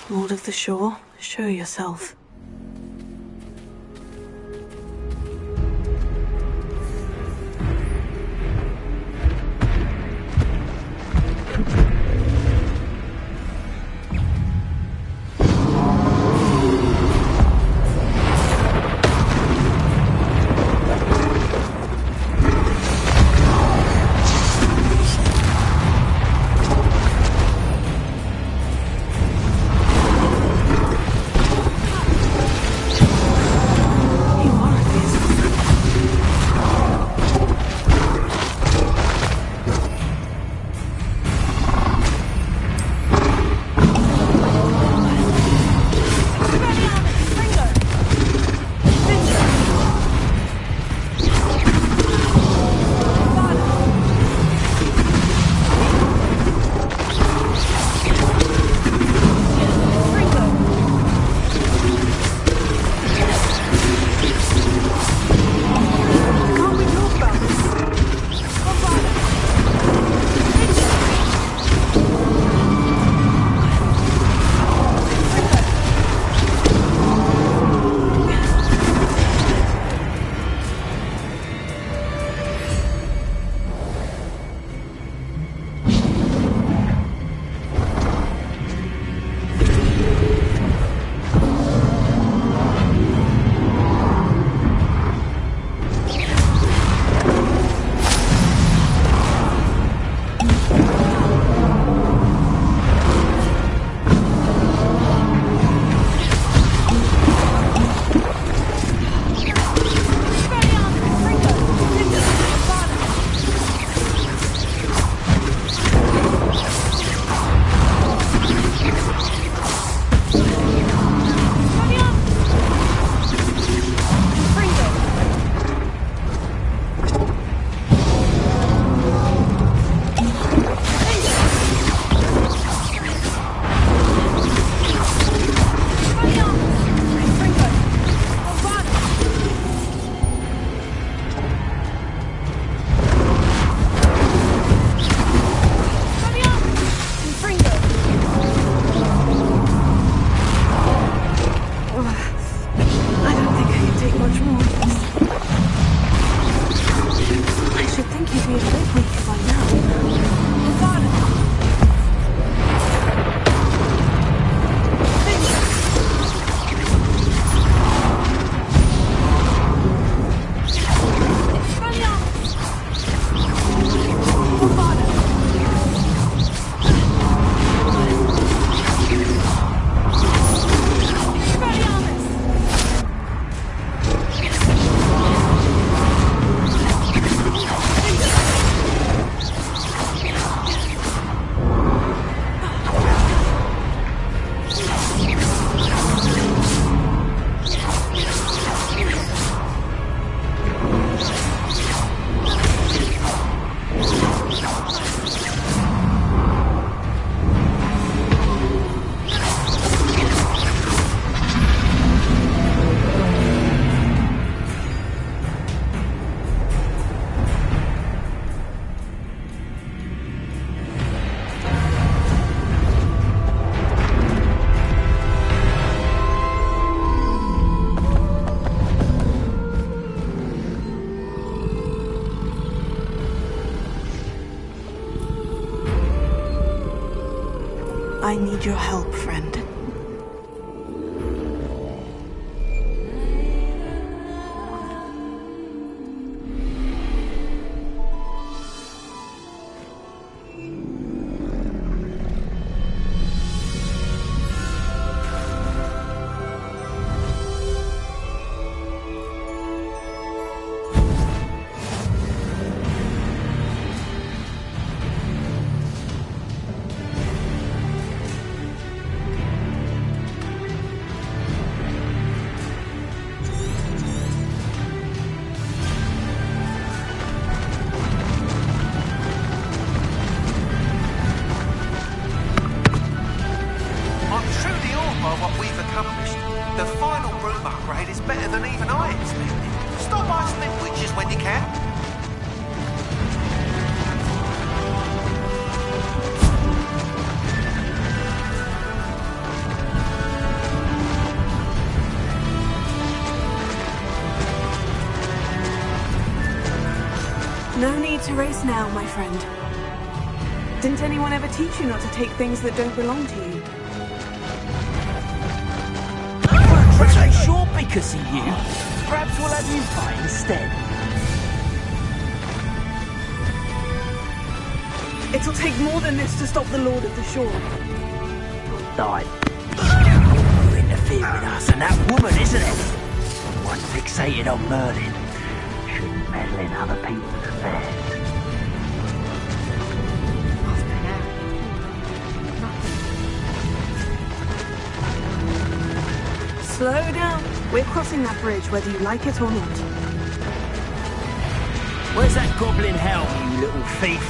Lord of the Shore, show yourself. I need your help, friend. No need to race now, my friend. Didn't anyone ever teach you not to take things that don't belong to you? But I'm sure because of you. Perhaps we'll have you fight instead. It'll take more than this to stop the Lord of the Shore. Die. You interfere with us and that woman, isn't it? One fixated on Merlin. Shouldn't meddle in other people's affairs. Slow down. We're crossing that bridge, whether you like it or not. Where's that goblin helm, you little thief?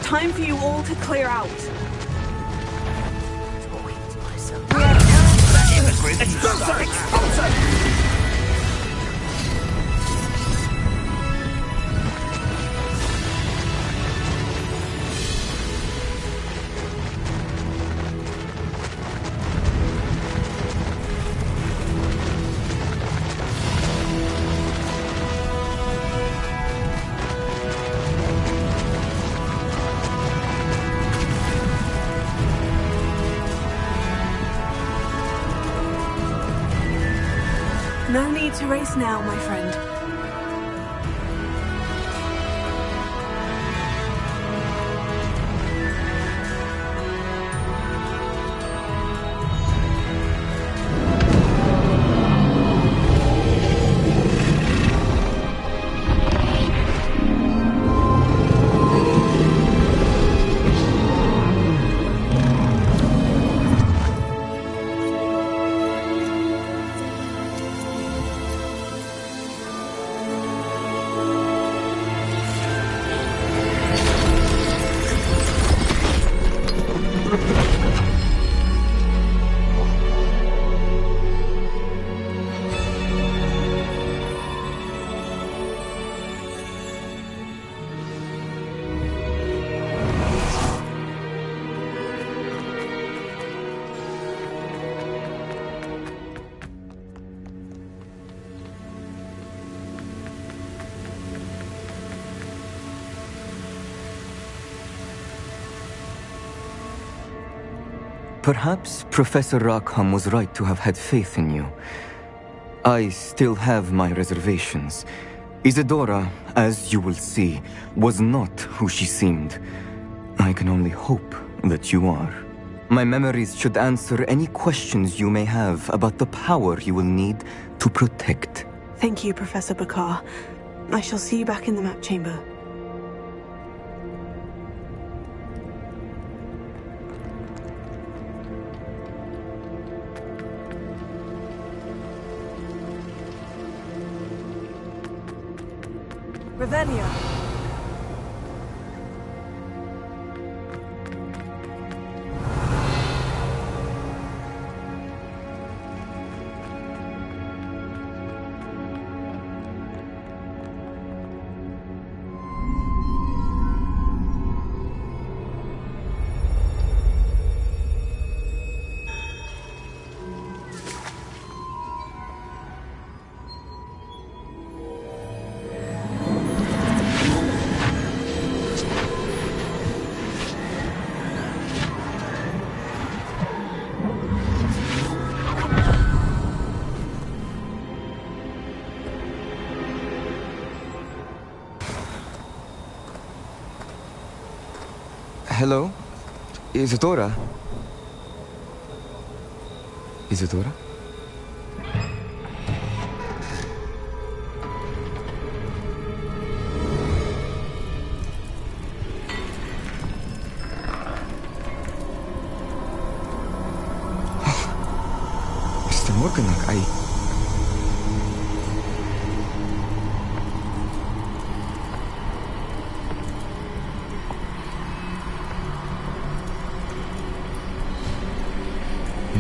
Time for you all to clear out. Expulso! Expulso! No need to race now, my friend. Perhaps Professor Rackham was right to have had faith in you. I still have my reservations. Isadora, as you will see, was not who she seemed. I can only hope that you are. My memories should answer any questions you may have about the power you will need to protect. Thank you, Professor Bakar. I shall see you back in the map chamber. Revelio. Hello? Isadora? Isadora? Mr. Morganach,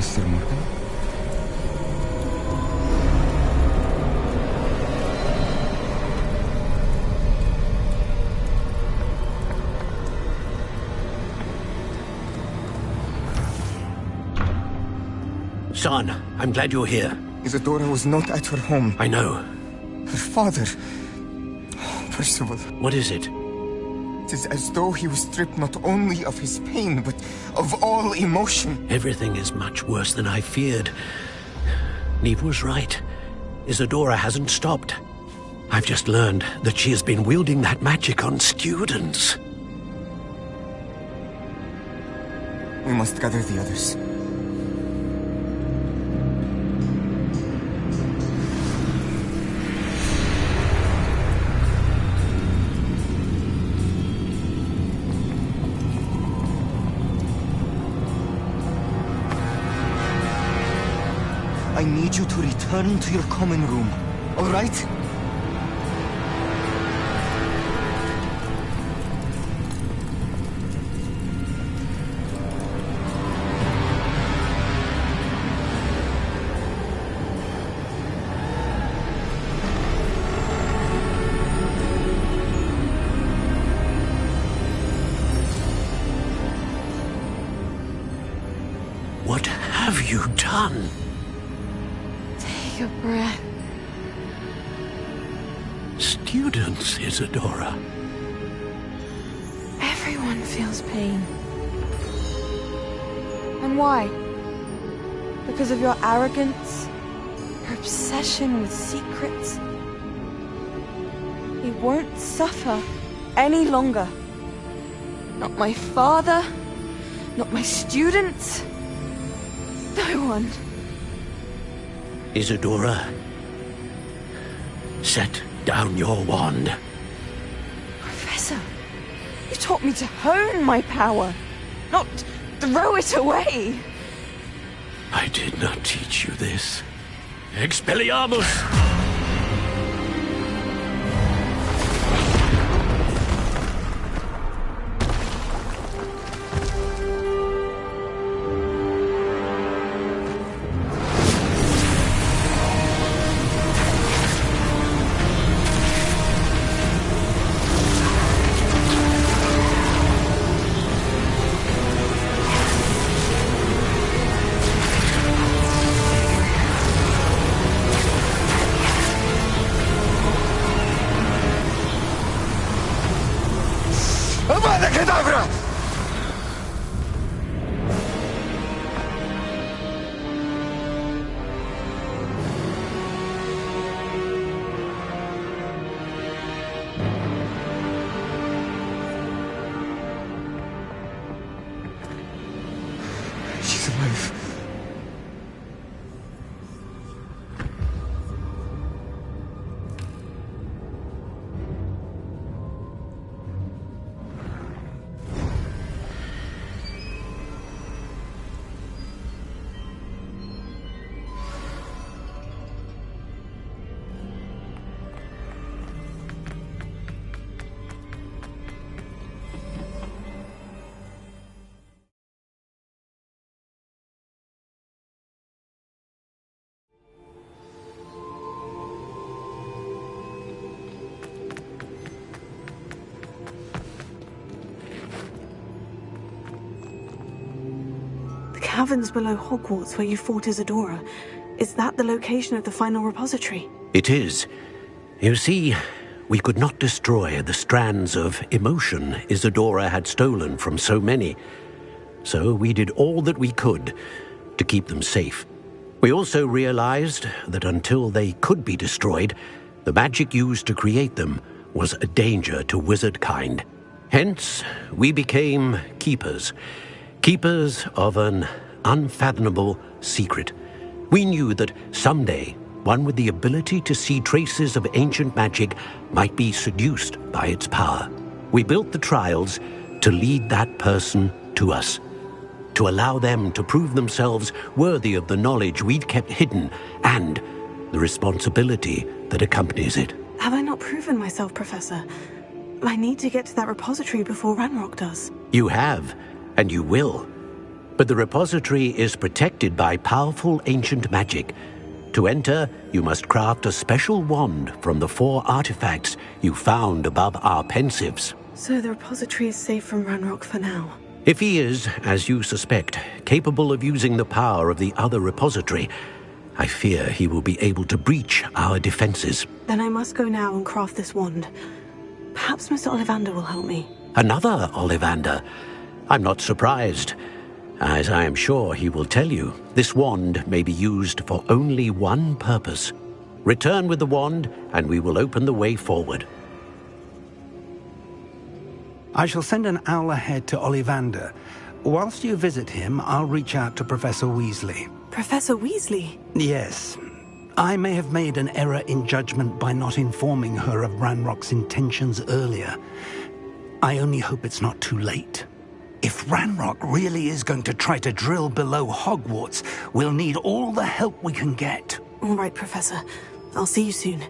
Mr. Morgan? Son, I'm glad you're here. Isadora was not at her home. I know. Her father... Percival. What is it? It is as though he was stripped not only of his pain, but of all emotion. Everything is much worse than I feared. Neve was right. Isadora hasn't stopped. I've just learned that she has been wielding that magic on students. We must gather the others. I need you to return to your common room, all right? What have you done? Take a breath. Students, Isadora. Everyone feels pain. And why? Because of your arrogance? Your obsession with secrets? He won't suffer any longer. Not my father, not my students, no one. Isadora, set down your wand. Professor, you taught me to hone my power, not throw it away. I did not teach you this. Expelliarmus! She's alive. Caverns below Hogwarts where you fought Isadora. Is that the location of the final repository? It is. You see, we could not destroy the strands of emotion Isadora had stolen from so many. So we did all that we could to keep them safe. We also realized that until they could be destroyed, the magic used to create them was a danger to wizard kind. Hence, we became keepers. Keepers of an unfathomable secret. We knew that someday, one with the ability to see traces of ancient magic might be seduced by its power. We built the trials to lead that person to us, to allow them to prove themselves worthy of the knowledge we'd kept hidden and the responsibility that accompanies it. Have I not proven myself, Professor? I need to get to that repository before Ranrock does. You have, and you will. But the repository is protected by powerful ancient magic. To enter, you must craft a special wand from the 4 artifacts you found above our pensives. So the repository is safe from Ranrock for now. If he is, as you suspect, capable of using the power of the other repository, I fear he will be able to breach our defenses. Then I must go now and craft this wand. Perhaps Mr. Ollivander will help me. Another Ollivander? I'm not surprised. As I am sure he will tell you, this wand may be used for only one purpose. Return with the wand, and we will open the way forward. I shall send an owl ahead to Ollivander. Whilst you visit him, I'll reach out to Professor Weasley. Professor Weasley? Yes. I may have made an error in judgment by not informing her of Ranrock's intentions earlier. I only hope it's not too late. If Ranrock really is going to try to drill below Hogwarts, we'll need all the help we can get. All right, Professor. I'll see you soon.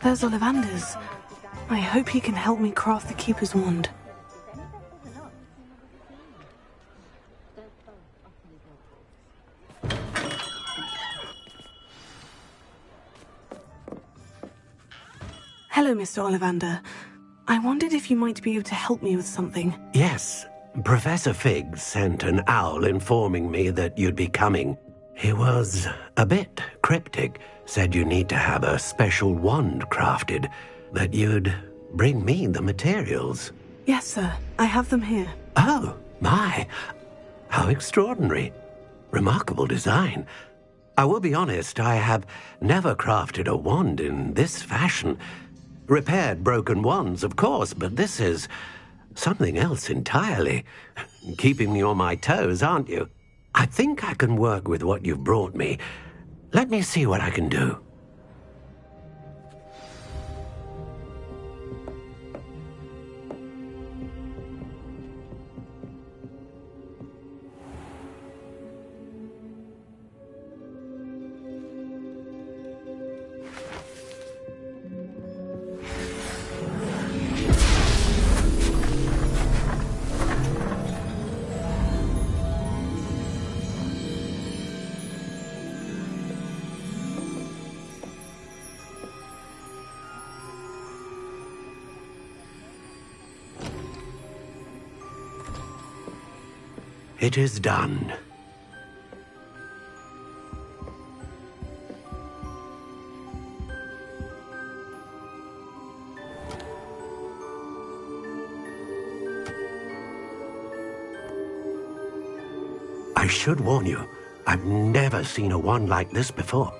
There's Ollivander's. I hope he can help me craft the Keeper's wand. Hello, Mr. Ollivander. I wondered if you might be able to help me with something. Yes, Professor Fig sent an owl informing me that you'd be coming. He was a bit cryptic, said you need to have a special wand crafted, that you'd bring me the materials. Yes, sir. I have them here. Oh, my. How extraordinary. Remarkable design. I will be honest, I have never crafted a wand in this fashion. Repaired broken wands, of course, but this is something else entirely. Keeping me on my toes, aren't you? I think I can work with what you've brought me. Let me see what I can do. It is done. I should warn you, I've never seen a wand like this before.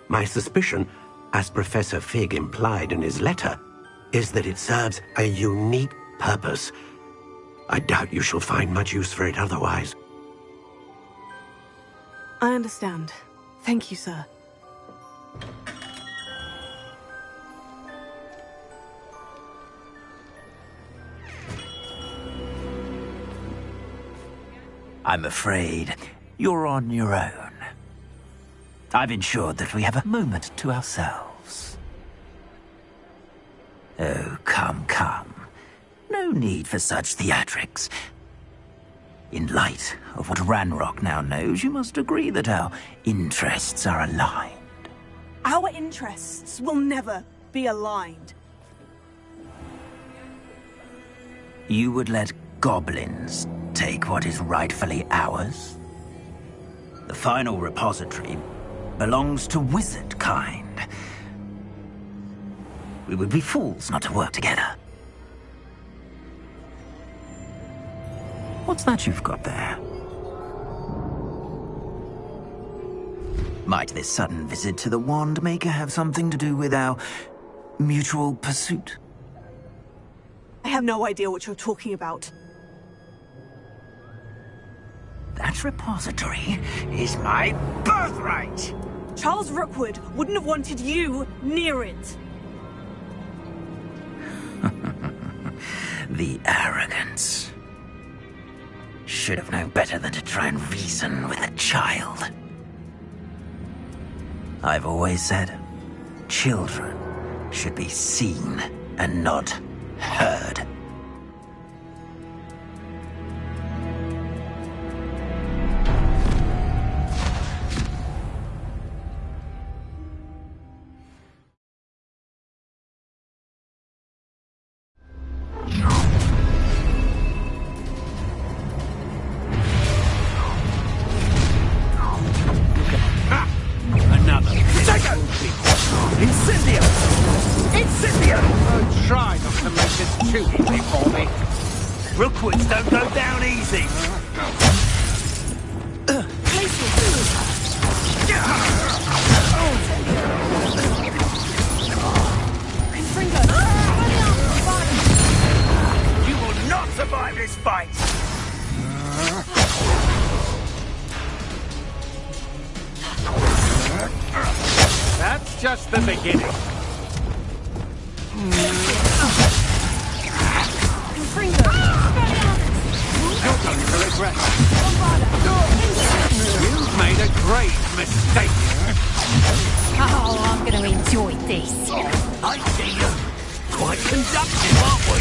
My suspicion, as Professor Fig implied in his letter, is that it serves a unique purpose. I doubt you shall find much use for it otherwise. I understand. Thank you, sir. I'm afraid you're on your own. I've ensured that we have a moment to ourselves. Oh, come. No need for such theatrics. In light of what Ranrock now knows, you must agree that our interests are aligned. Our interests will never be aligned. You would let goblins take what is rightfully ours? The final repository belongs to wizard kind. We would be fools not to work together. What's that you've got there? Might this sudden visit to the Wand Maker have something to do with our mutual pursuit? I have no idea what you're talking about. That repository is my birthright! Charles Rookwood wouldn't have wanted you near it. The arrogance. Should have known better than to try and reason with a child. I've always said, children should be seen and not heard. Rookwoods don't go down easy. You will not survive this fight. That's just the beginning. You're going to regret it. You've made a great mistake. Oh, I'm going to enjoy this. I see you. Quite conductive, aren't we?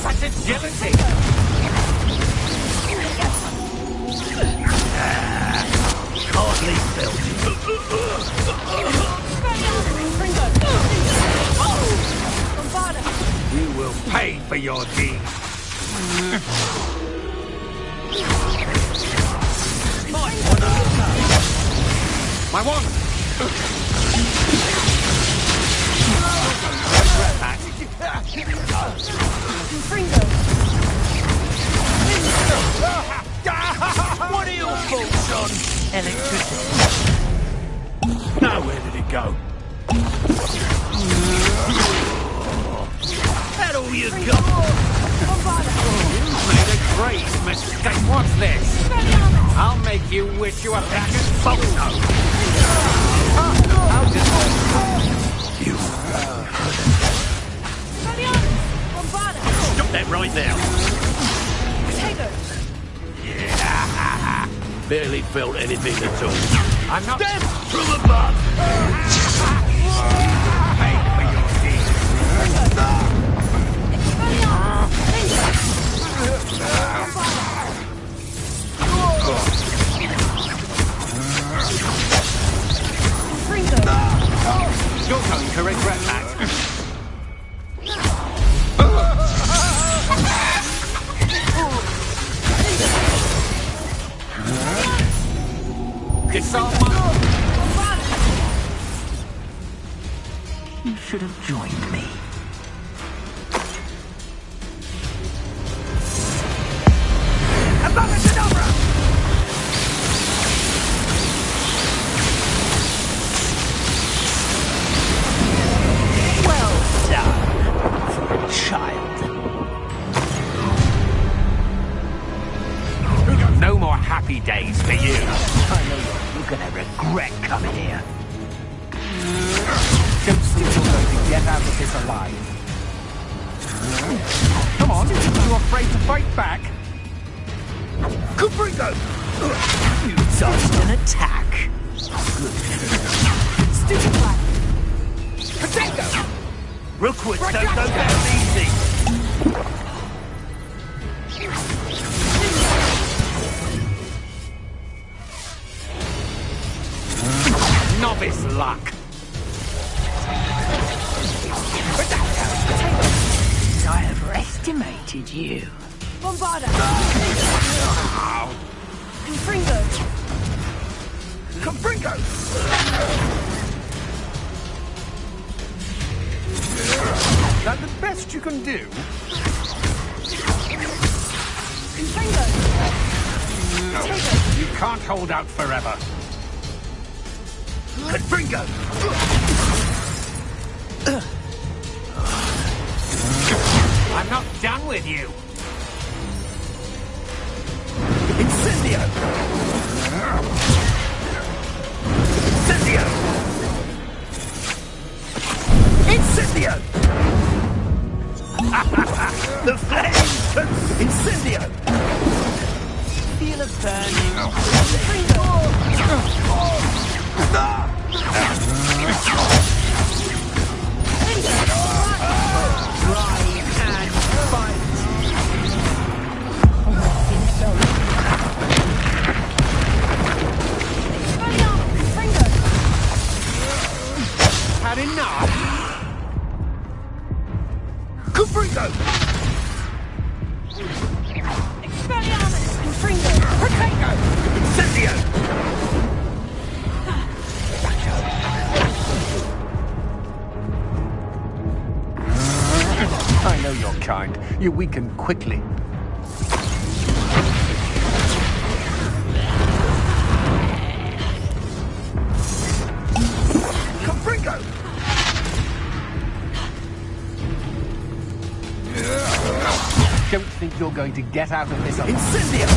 Such agility. Hardly built. You will pay for your deeds. My wand! What are your thoughts on electricity? Now where did it go? That all you got? You've made a great mistake. What's this? I'll make you wish you were back at Photo. You. Stop that right now. Barely felt anything at all. I'm not... Death from above! Pay for your deeds. You're going to regret that. Disarm my... You should have joined me. Well done for a child. No more happy days for you. I know you're gonna regret coming here. Don't still going to get out of this alive. Come on, you afraid to fight back? Caprico! You dodged an attack. Stupid plan. Potato! Rookwoods don't go down easy. Novice luck. I overestimated you. Bombarda. Confringo. Caprico! That the best you can do? Confringo. You can't hold out forever. Confringo! I'm not done with you. Incendio! Incendio! Incendio! The flames! Incendio! Feel a burning. Try and fight. Had enough? Caprico! Expelliarmus. Confringo. Potato! Incendio! I know your kind. You weaken quickly. Caprico! Don't think you're going to get out of this. Incendio!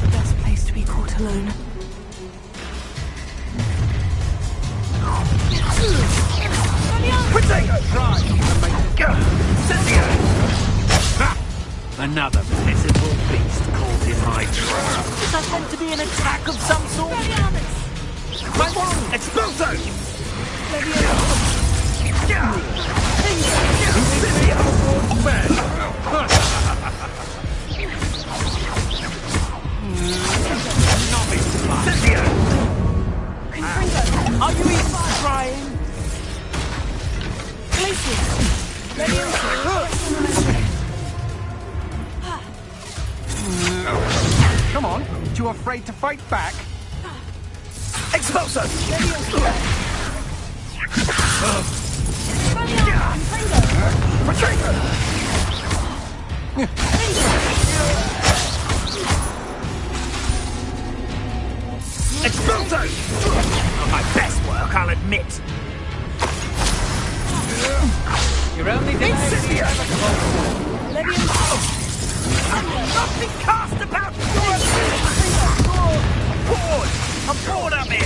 The best place to be caught alone. Potato! Try to make go. Incendio! Another pitiful beast caught in my trap. Is that meant to be an attack of some sort? My one! Exploso! Are you even trying? Come on, you afraid to fight back? Expulso! Exploso! Not my best work, I'll admit. You're only Nothing cast about! Bored! I'm bored of it!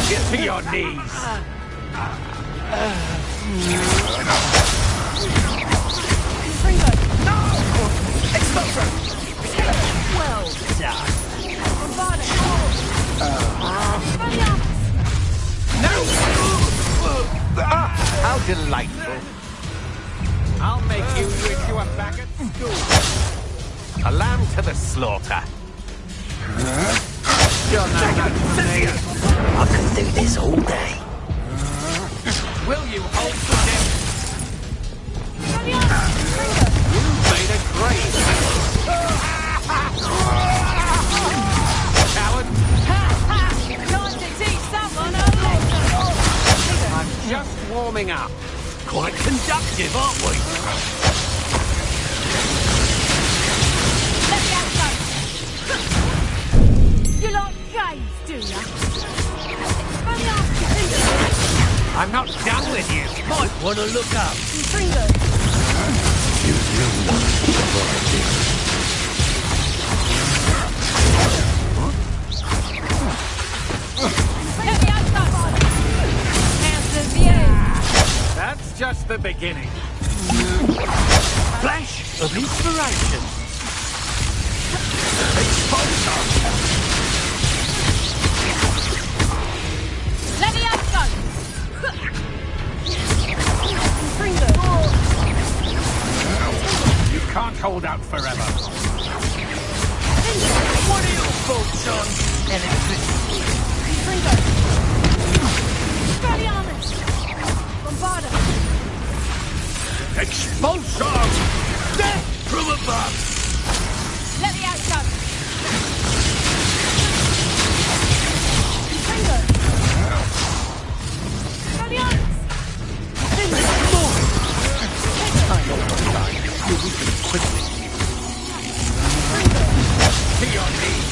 Get to your knees! Well done. How delightful. I'll make you wish you were back at school. A lamb to the slaughter. You're no good for me. I could do this all day. Will you hold the deck? You made a great coward. Time to teach someone a lesson. I'm just warming up. effective, aren't we? Let me outside. You like games, do ya? Only ask you to. I'm not done with you. Might want to look up. Fingers. You will not survive this. Let me outside. How's the view? That's just the beginning. Flash of inspiration. Exposure. Let me outside. You can't hold out forever. What are your thoughts on electricity? Expelliarmus! Bombarda! Expulsor! Death from above! Let me outside! Expelliarmus! You're weakening quickly. To your knees.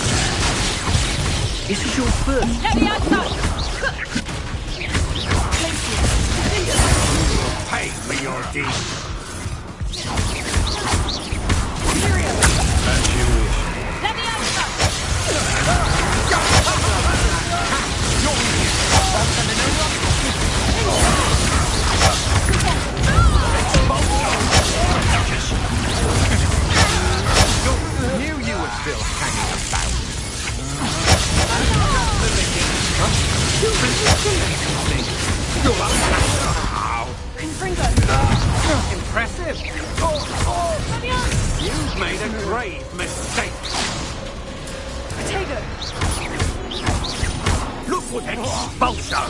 This is your first. Let me outside! Pay for your deeds. As you wish. Let me outside! Knew you were still hanging about. Impressive. You've made a grave mistake. Potato! Look what expulsor.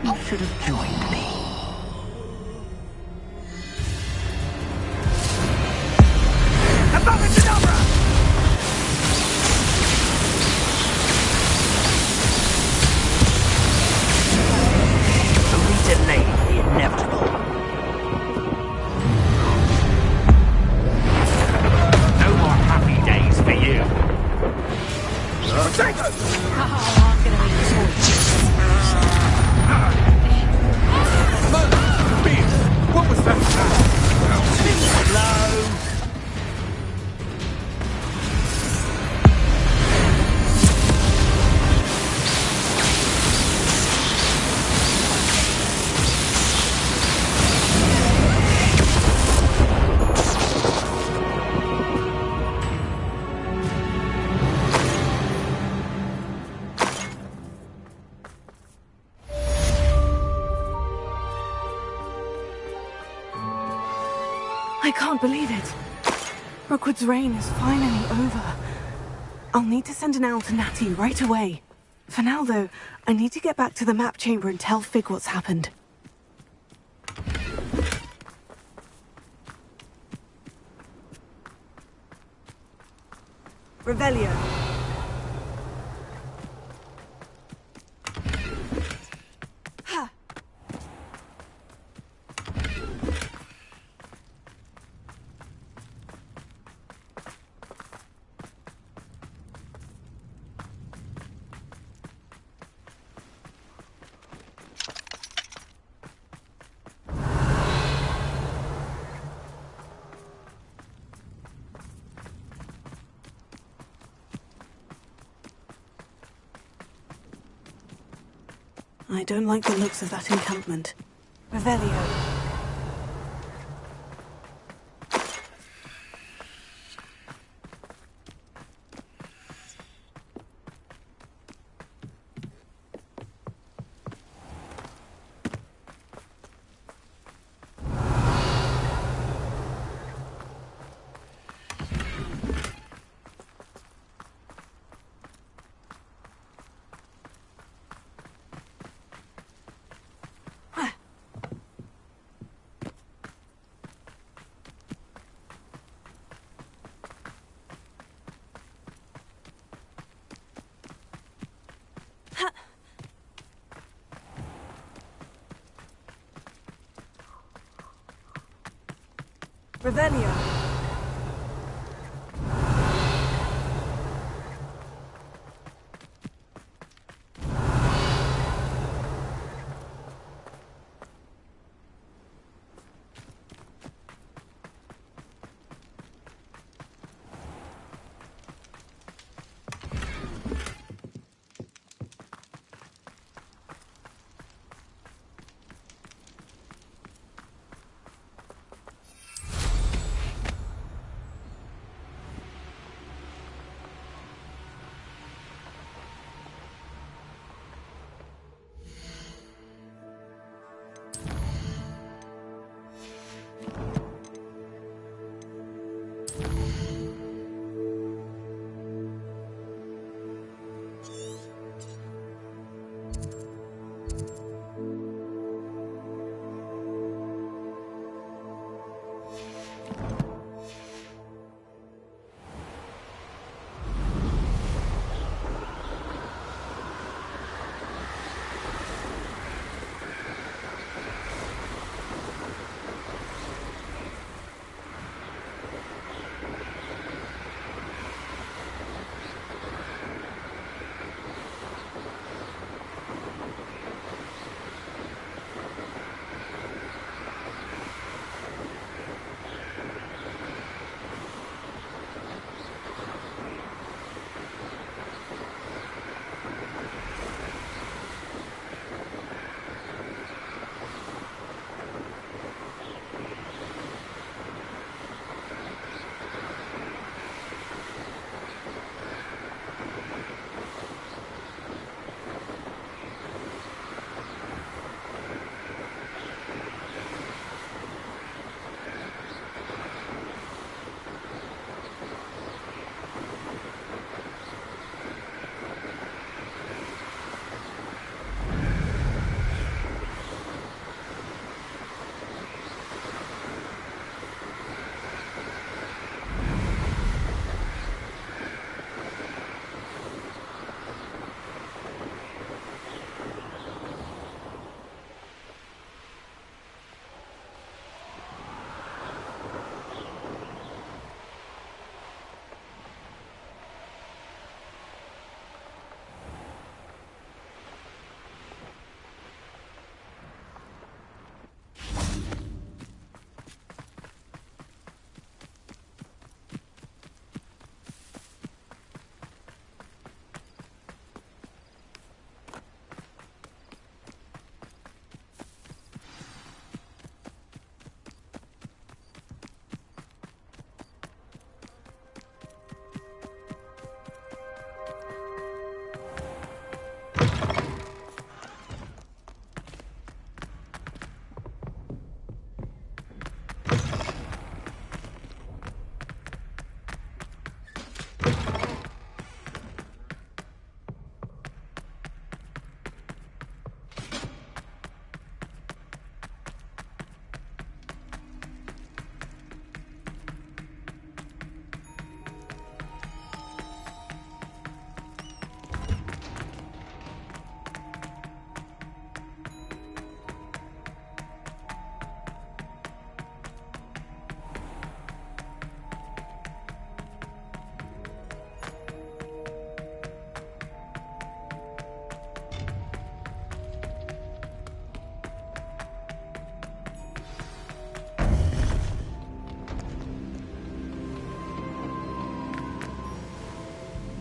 You should have joined me. Only delayed the inevitable. No more happy days for you. Potato! Oh, I'm gonna make this What was that? Hello? I can't believe it. Rookwood's reign is finally over. I'll need to send an owl to Natty right away. For now, though, I need to get back to the map chamber and tell Fig what's happened. Revelio. Ha! I don't like the looks of that encampment. Revelio. Revelio.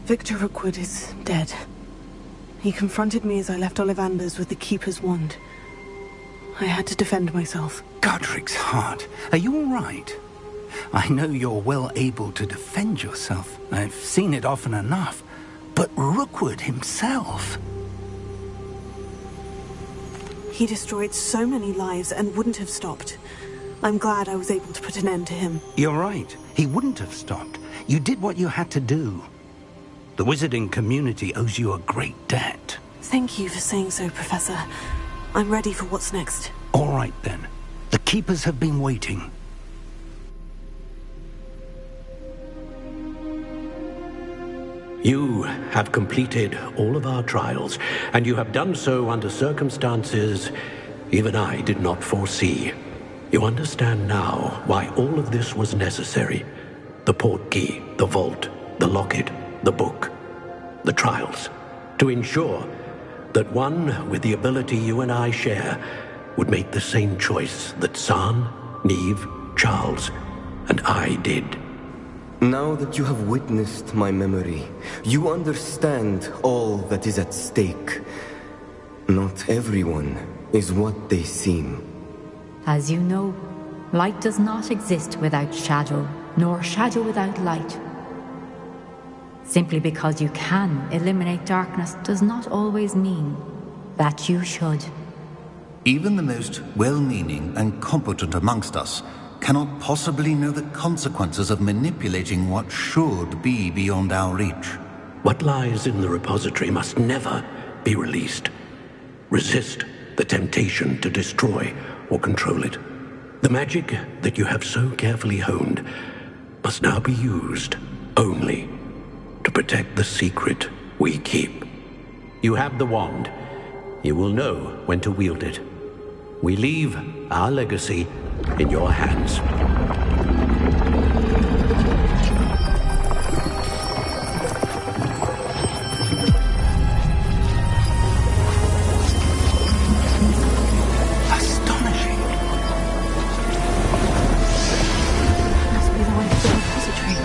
Victor Rookwood is dead. He confronted me as I left Ollivander's with the Keeper's wand. I had to defend myself. Godric's heart. Are you all right? I know you're well able to defend yourself. I've seen it often enough. But Rookwood himself... He destroyed so many lives and wouldn't have stopped. I'm glad I was able to put an end to him. You're right. He wouldn't have stopped. You did what you had to do. The wizarding community owes you a great debt. Thank you for saying so, Professor. I'm ready for what's next. All right, then. The Keepers have been waiting. You have completed all of our trials, and you have done so under circumstances even I did not foresee. You understand now why all of this was necessary. The portkey, the vault, the locket, the book, the trials. To ensure that one with the ability you and I share would make the same choice that San, Neve, Charles, and I did. Now that you have witnessed my memory, you understand all that is at stake. Not everyone is what they seem. As you know, light does not exist without shadow, nor shadow without light. Simply because you can eliminate darkness does not always mean that you should. Even the most well-meaning and competent amongst us cannot possibly know the consequences of manipulating what should be beyond our reach. What lies in the repository must never be released. Resist the temptation to destroy or control it. The magic that you have so carefully honed must now be used only to protect the secret we keep. You have the wand. You will know when to wield it. We leave our legacy in your hands. Astonishing. Must be the way to the repository.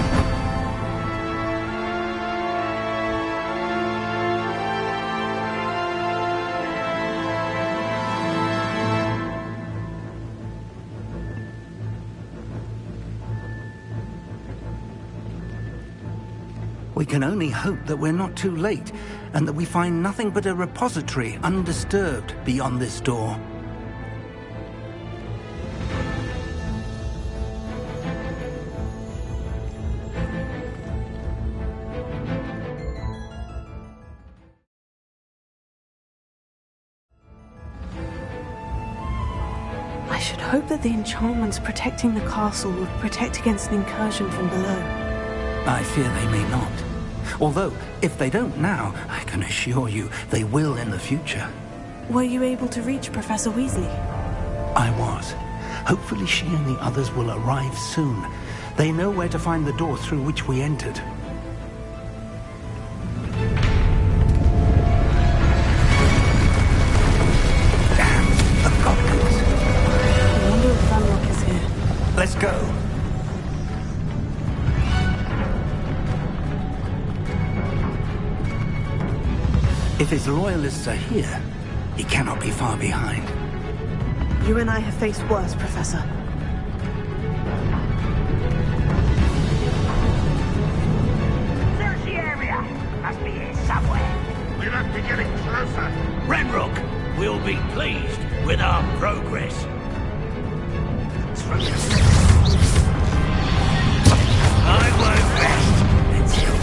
We can only hope that we're not too late, and that we find nothing but a repository undisturbed beyond this door. I should hope that the enchantments protecting the castle would protect against an incursion from below. I fear they may not. Although, if they don't now, I can assure you they will in the future. Were you able to reach Professor Weasley? I was. Hopefully she and the others will arrive soon. They know where to find the door through which we entered. Damn, the goblins. I wonder if Ranrock is here. Let's go. If his loyalists are here, he cannot be far behind. You and I have faced worse, Professor. Search the area! Must be here somewhere. We must be getting closer. Ranrock will be pleased with our progress. I won't rest until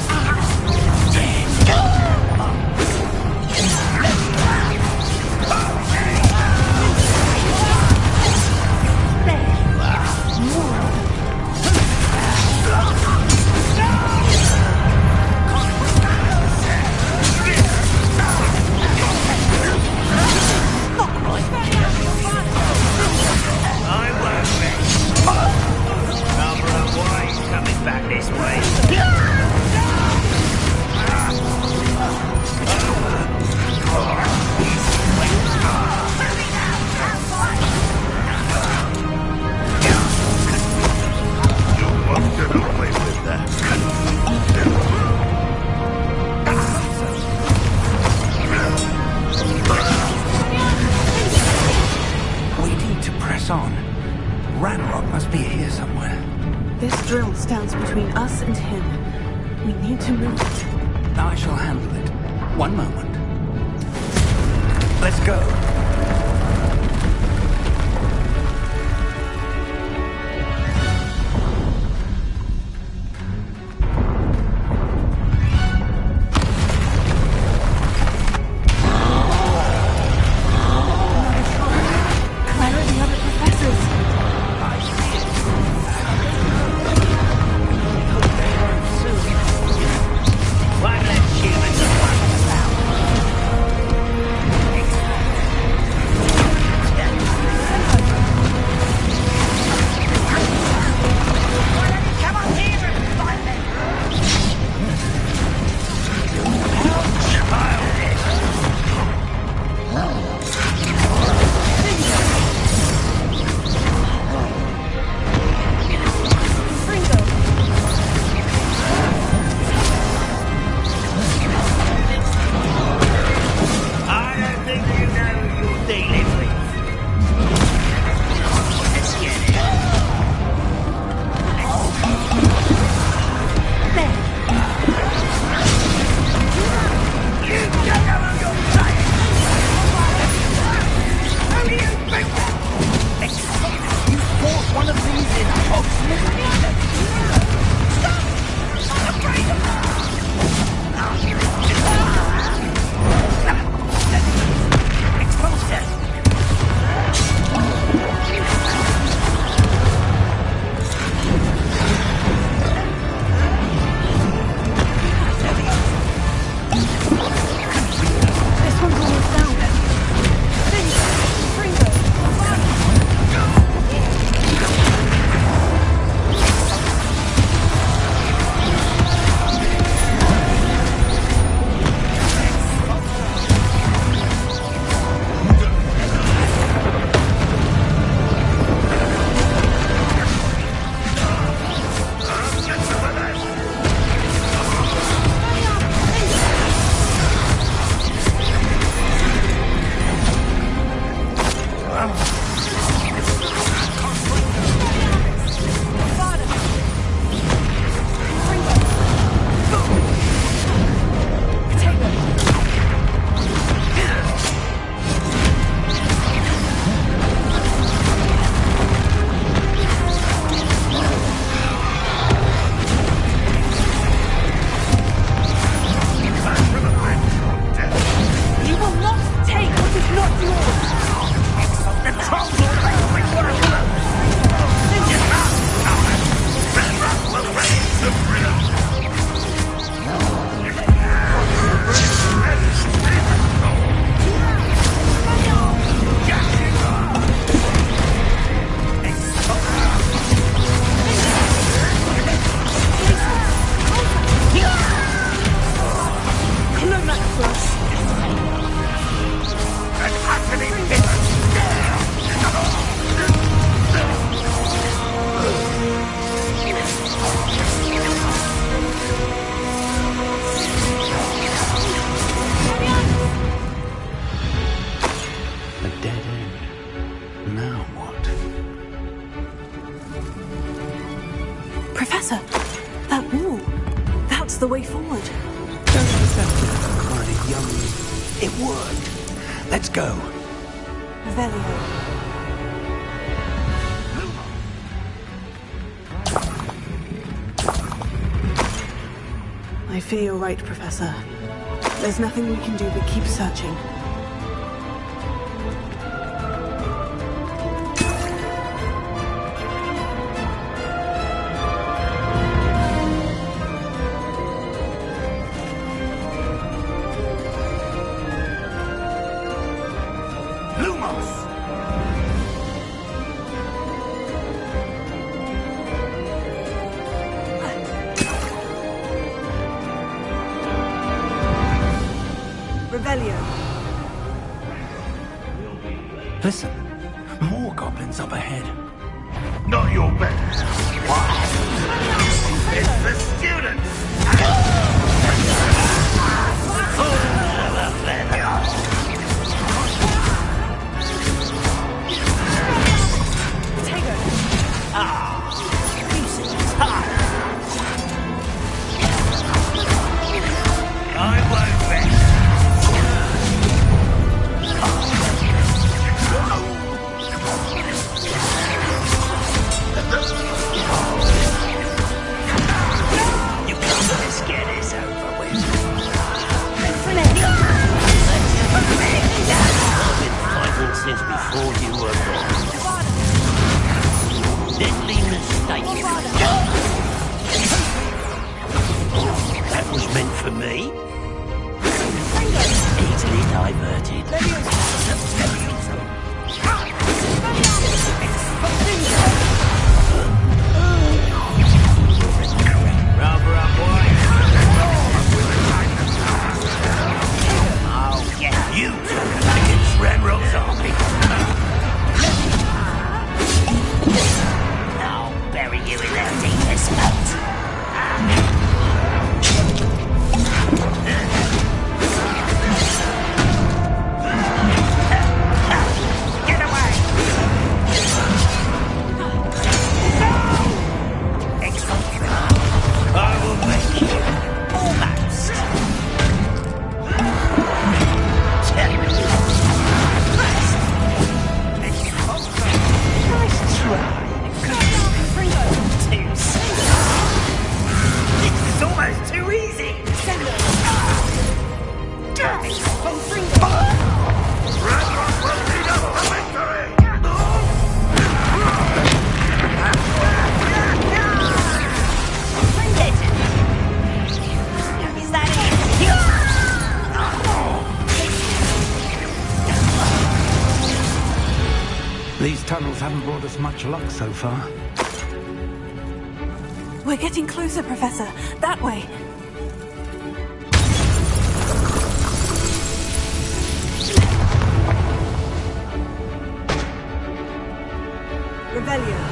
back this way. You won't get away with that. We need to press on. Ranrock must be here somewhere. This drill stands between us and him. We need to move it. I shall handle it. One moment. Let's go. Where are the other professors? One less human to fight about. dealing with. Let's get it. There. You don't know what you're saying. Who do you think? You fought one of these in Hogwarts? Stop! I'm afraid of her! Expose her! This one's almost down. Professor, that wall. That's the way forward. Don't accept it, cried young. It worked. Let's go. Velio. I fear you're right, Professor. There's nothing we can do but keep searching. Listen, more goblins up ahead. Not your best. What? It's the students! Since before you were born. Deadly mistake. That was meant for me. Easily diverted. Rubber up, boy. I'll get you against Ramrod's army. I'll bury you in their deepest moat. These tunnels haven't brought us much luck so far. We're getting closer, Professor. That way. Revelio.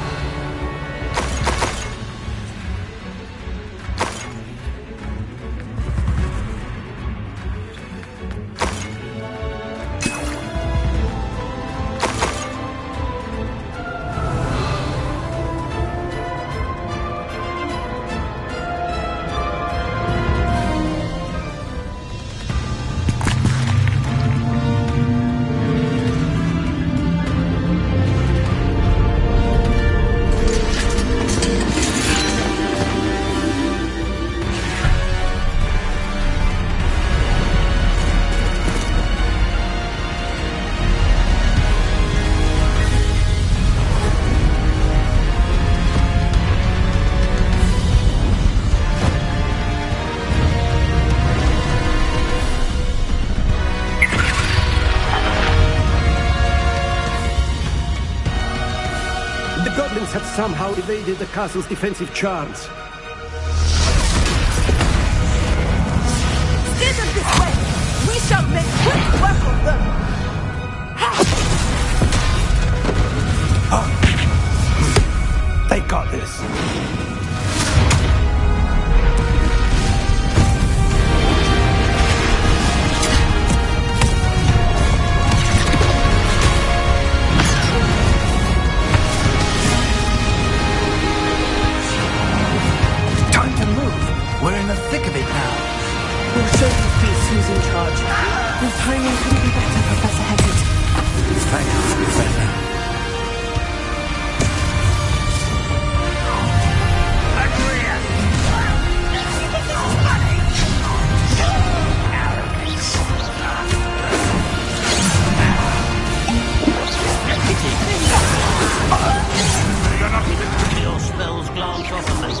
Have somehow evaded the castle's defensive charms. Steer them this way! We shall make quick work of them! They got this. We're in the thick of it now. We'll show these beasts who's in charge. Your timing couldn't be better, Professor Hecat. Thank you, Professor. You're not even putting your spells glance off of me.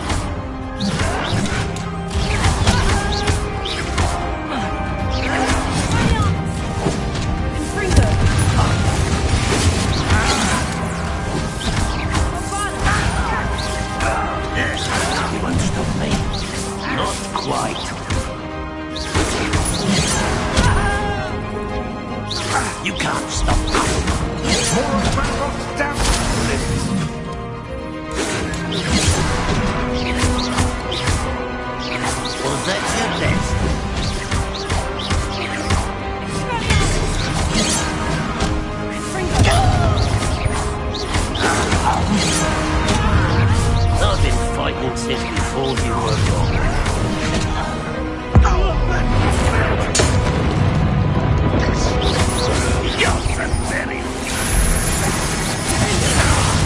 You can't stop us. Was that your best? I've been fighting since before you were born.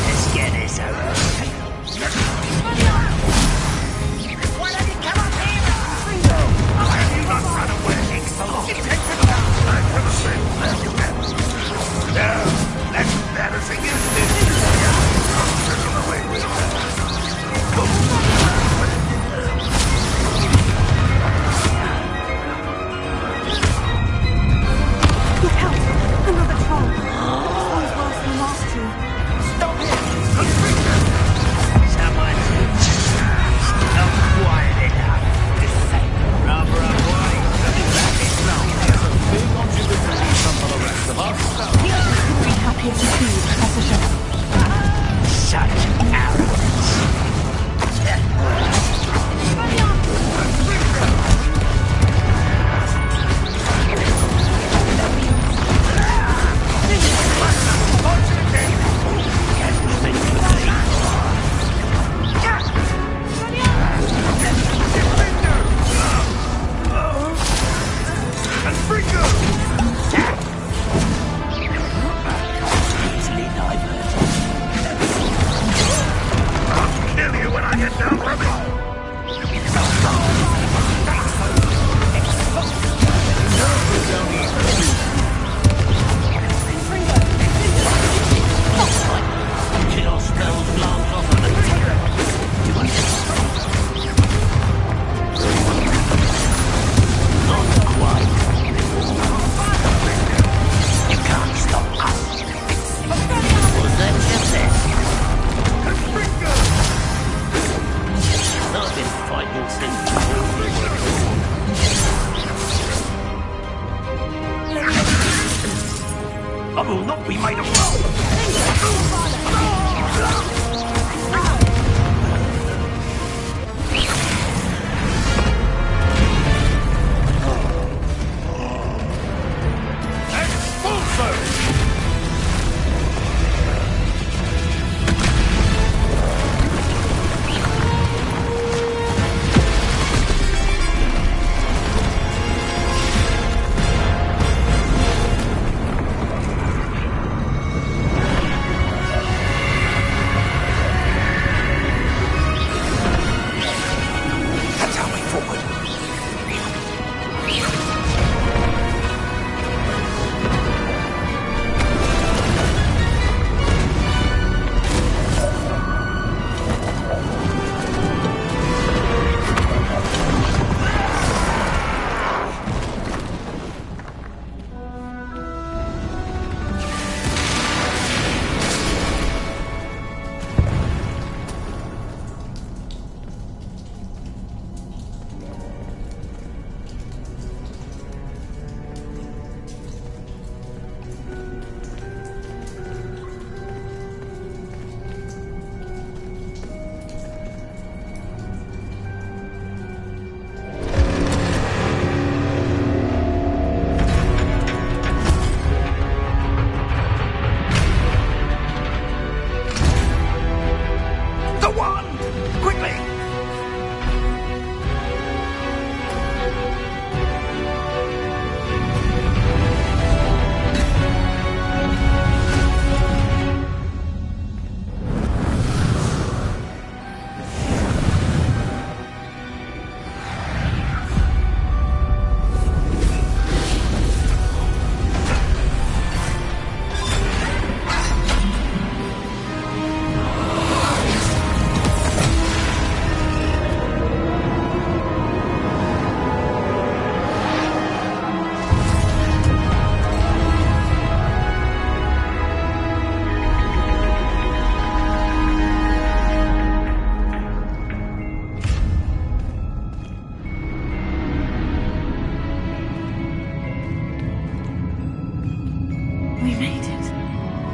Let's get this over. Why don't you come up here? Why have you not run away so long? It takes it out. I have a friend. No, that's embarrassing, isn't it? Run away with that. Look out! Another troll. This one's worse than the last two. Stop it! Someone not quiet enough to say rubber away. It's not. There's a big contribution from the rest of us. We couldn't be happier to see you, Professor Shaw. Such arrogance. Easily diverted. I'll kill you when I get down from it. not be made of...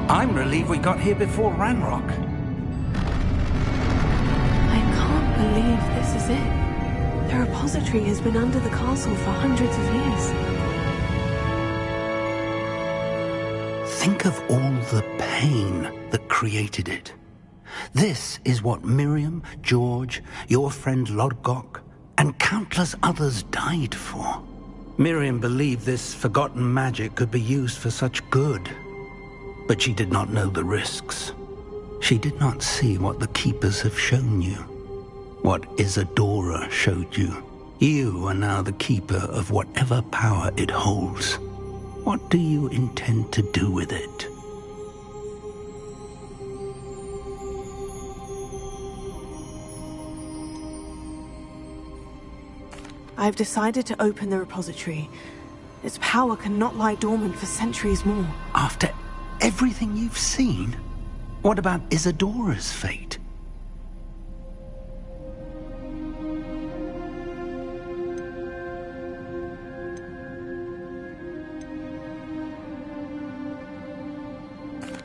I'm relieved we got here before Ranrock. I can't believe this is it. The repository has been under the castle for hundreds of years. Think of all the pain that created it. This is what Miriam, George, your friend Lodgok, and countless others died for. Miriam believed this forgotten magic could be used for such good. But she did not know the risks. She did not see what the Keepers have shown you. What Isadora showed you. You are now the Keeper of whatever power it holds. What do you intend to do with it? I've decided to open the repository. Its power cannot lie dormant for centuries more. After everything you've seen? What about Isadora's fate?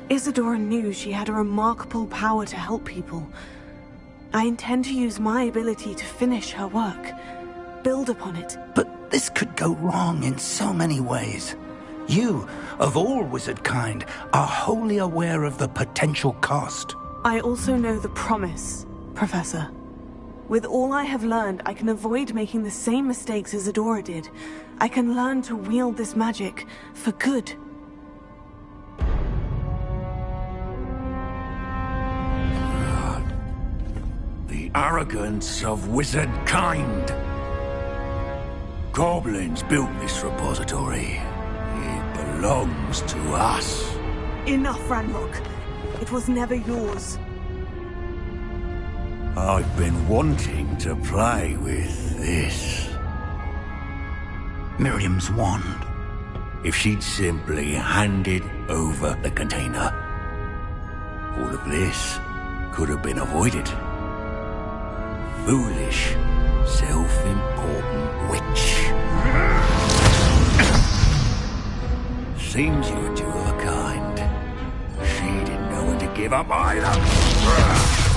Isadora knew she had a remarkable power to help people. I intend to use my ability to finish her work, build upon it. But this could go wrong in so many ways. You, of all wizard kind, are wholly aware of the potential cost. I also know the promise, Professor. With all I have learned, I can avoid making the same mistakes Isadora did. I can learn to wield this magic for good. The arrogance of wizard kind. Goblins built this repository. It belongs to us. Enough, Ranrock. It was never yours. I've been wanting to play with this. Miriam's wand. If she'd simply handed over the container, all of this could have been avoided. Foolish, self-important witch. Seems you're two of a kind. give up either.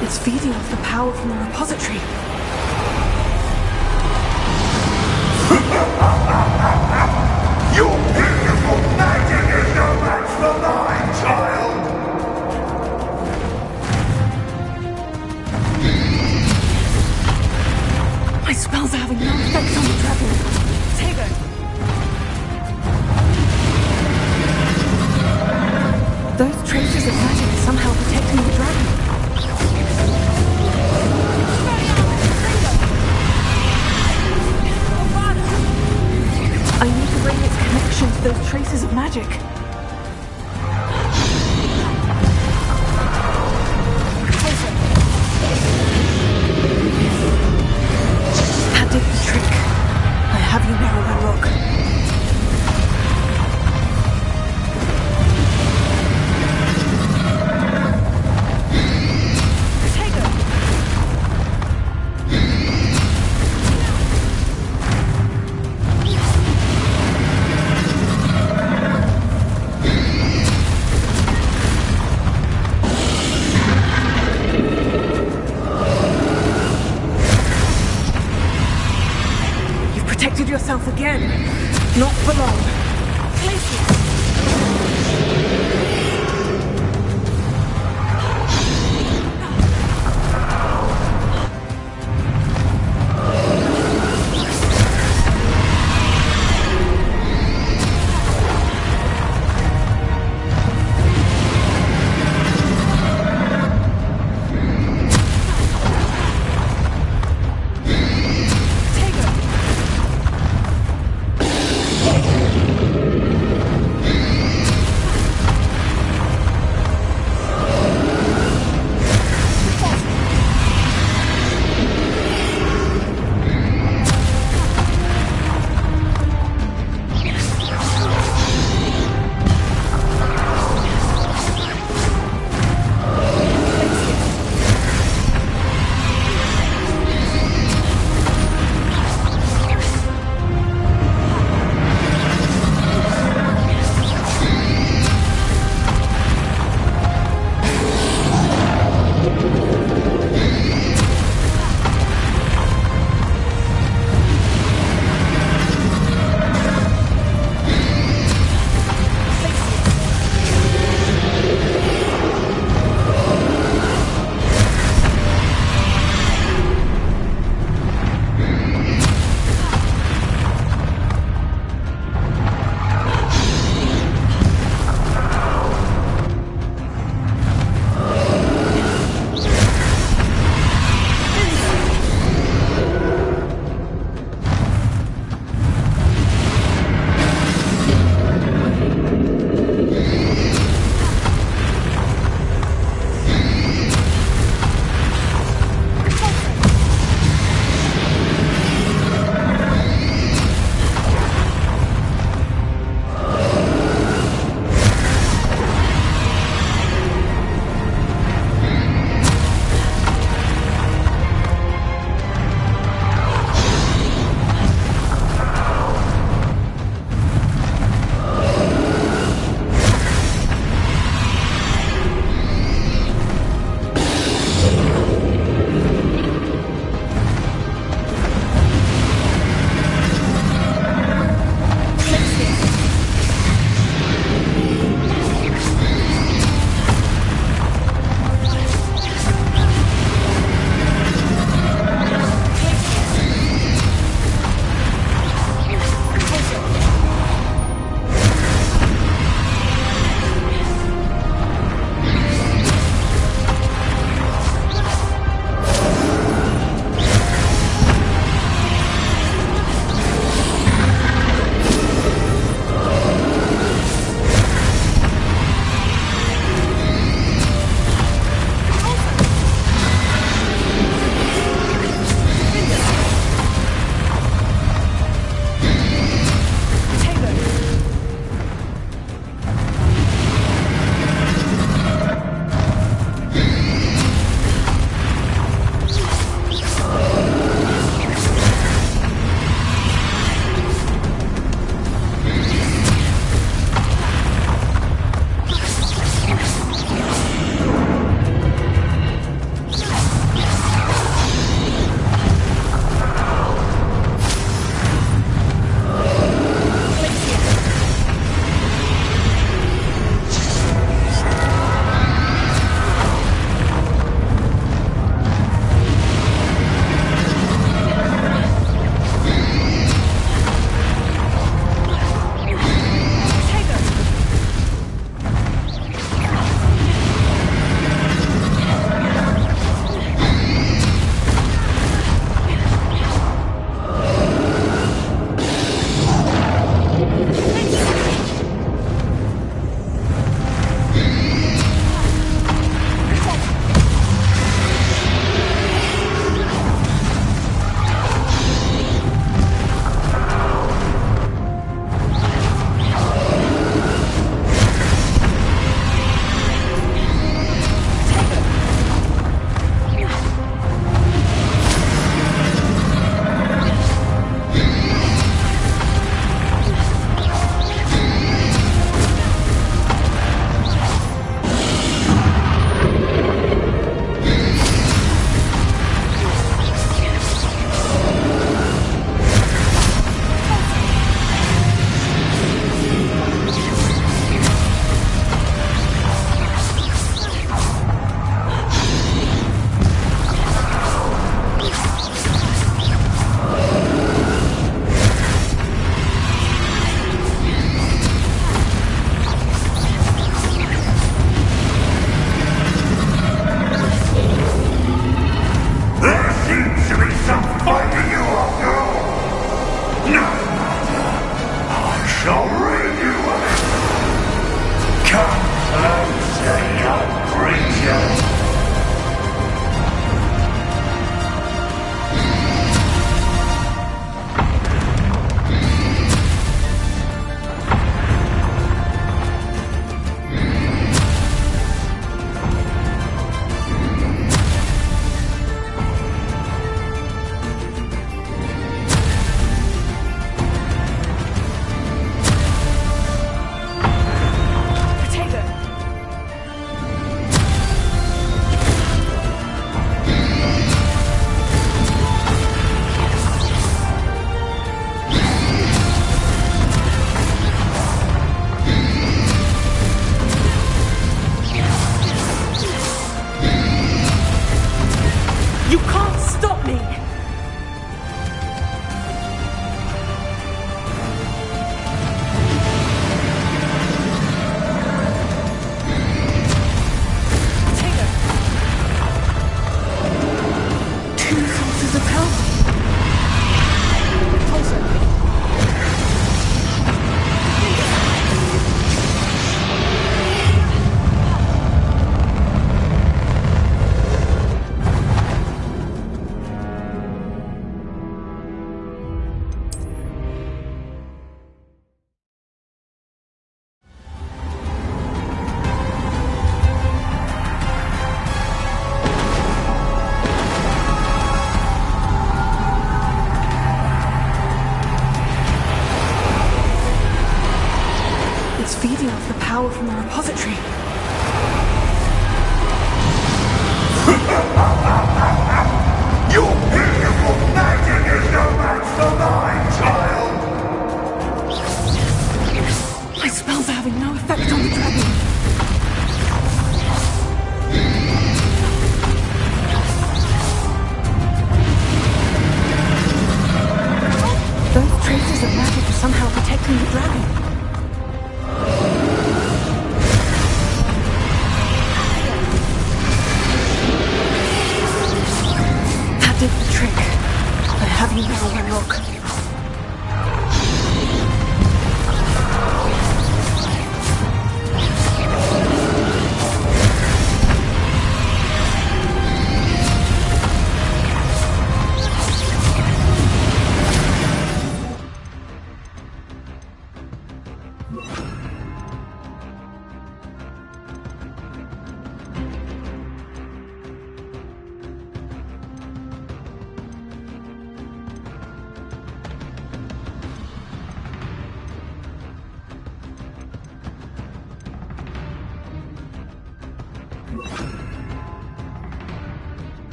It's feeding off the power from the repository. Your beautiful magic is no match for mine, child! My spells are having no effect on the dragon. Tego! Those traces of magic are somehow protecting the dragon. I need to bring its connection to those traces of magic. That did the trick. I have you now, my rock. Protected yourself again. Not for long. feeding off the power from the repository. Your beautiful magic is no match for mine, child! My spells are having no effect on the dragon. Those traces of magic are somehow protecting the dragon. That did the trick. I have you now, Renrock.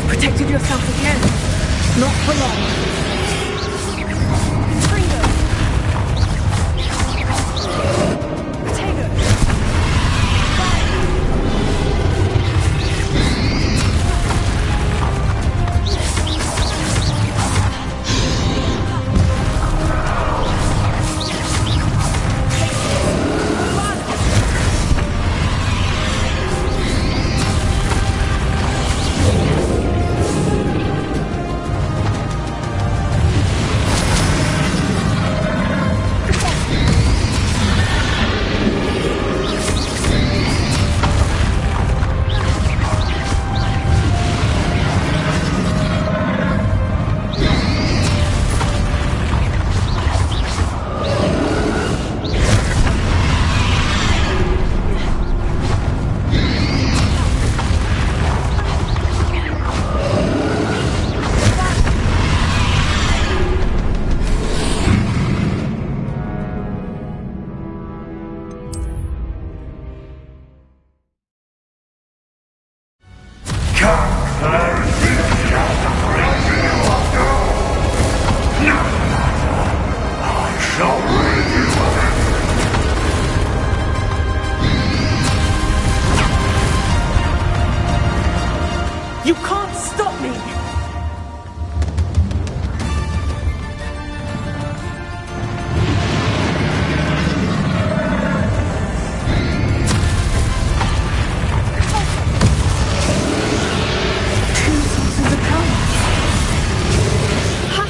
Protected yourself again. Not for long. You can't stop me! Two sources of power. Ha!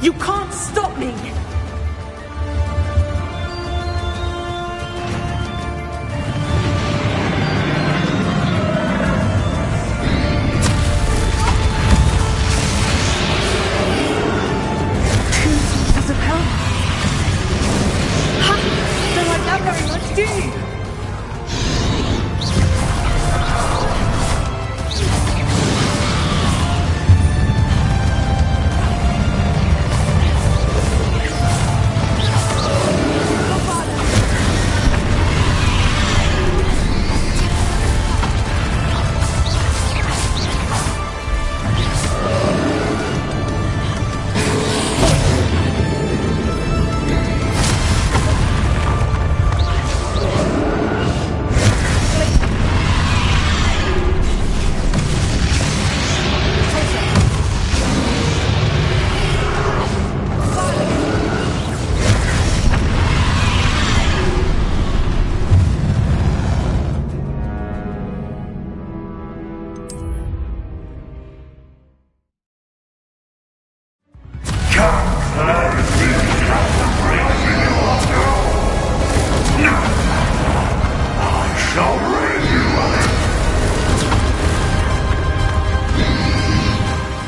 You can't stop me!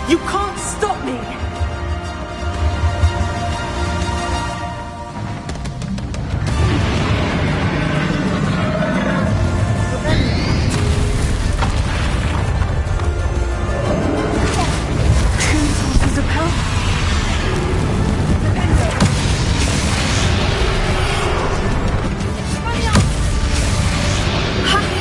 You can't stop me! Two sources of power. Ha!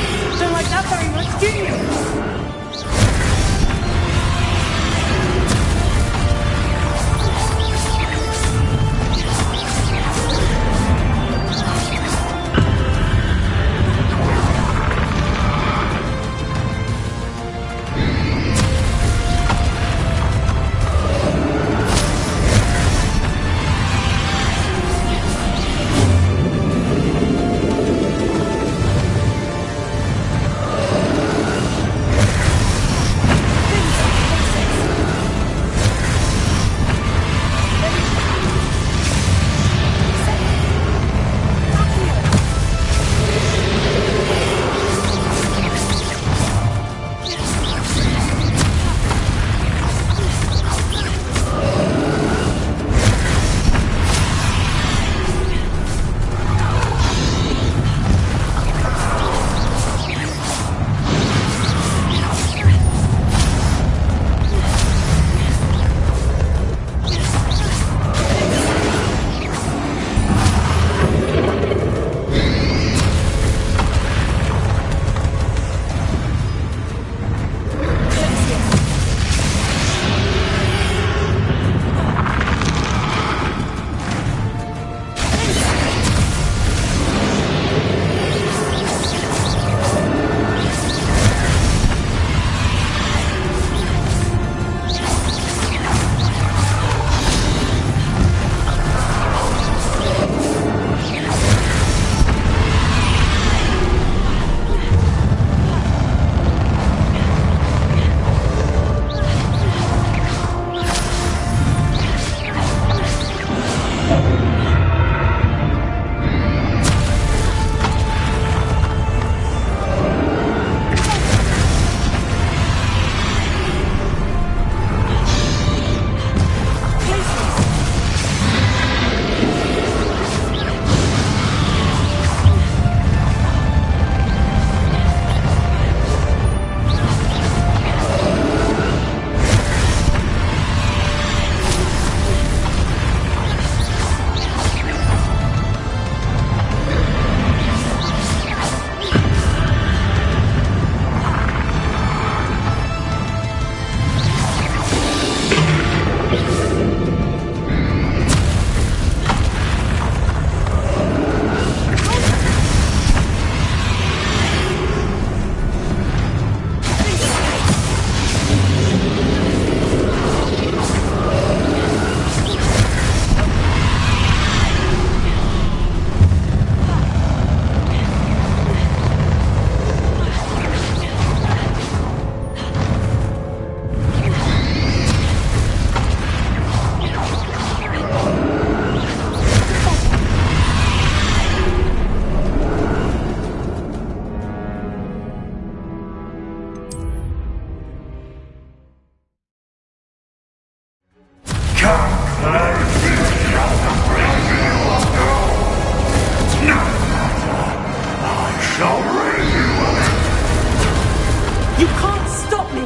You can't stop me!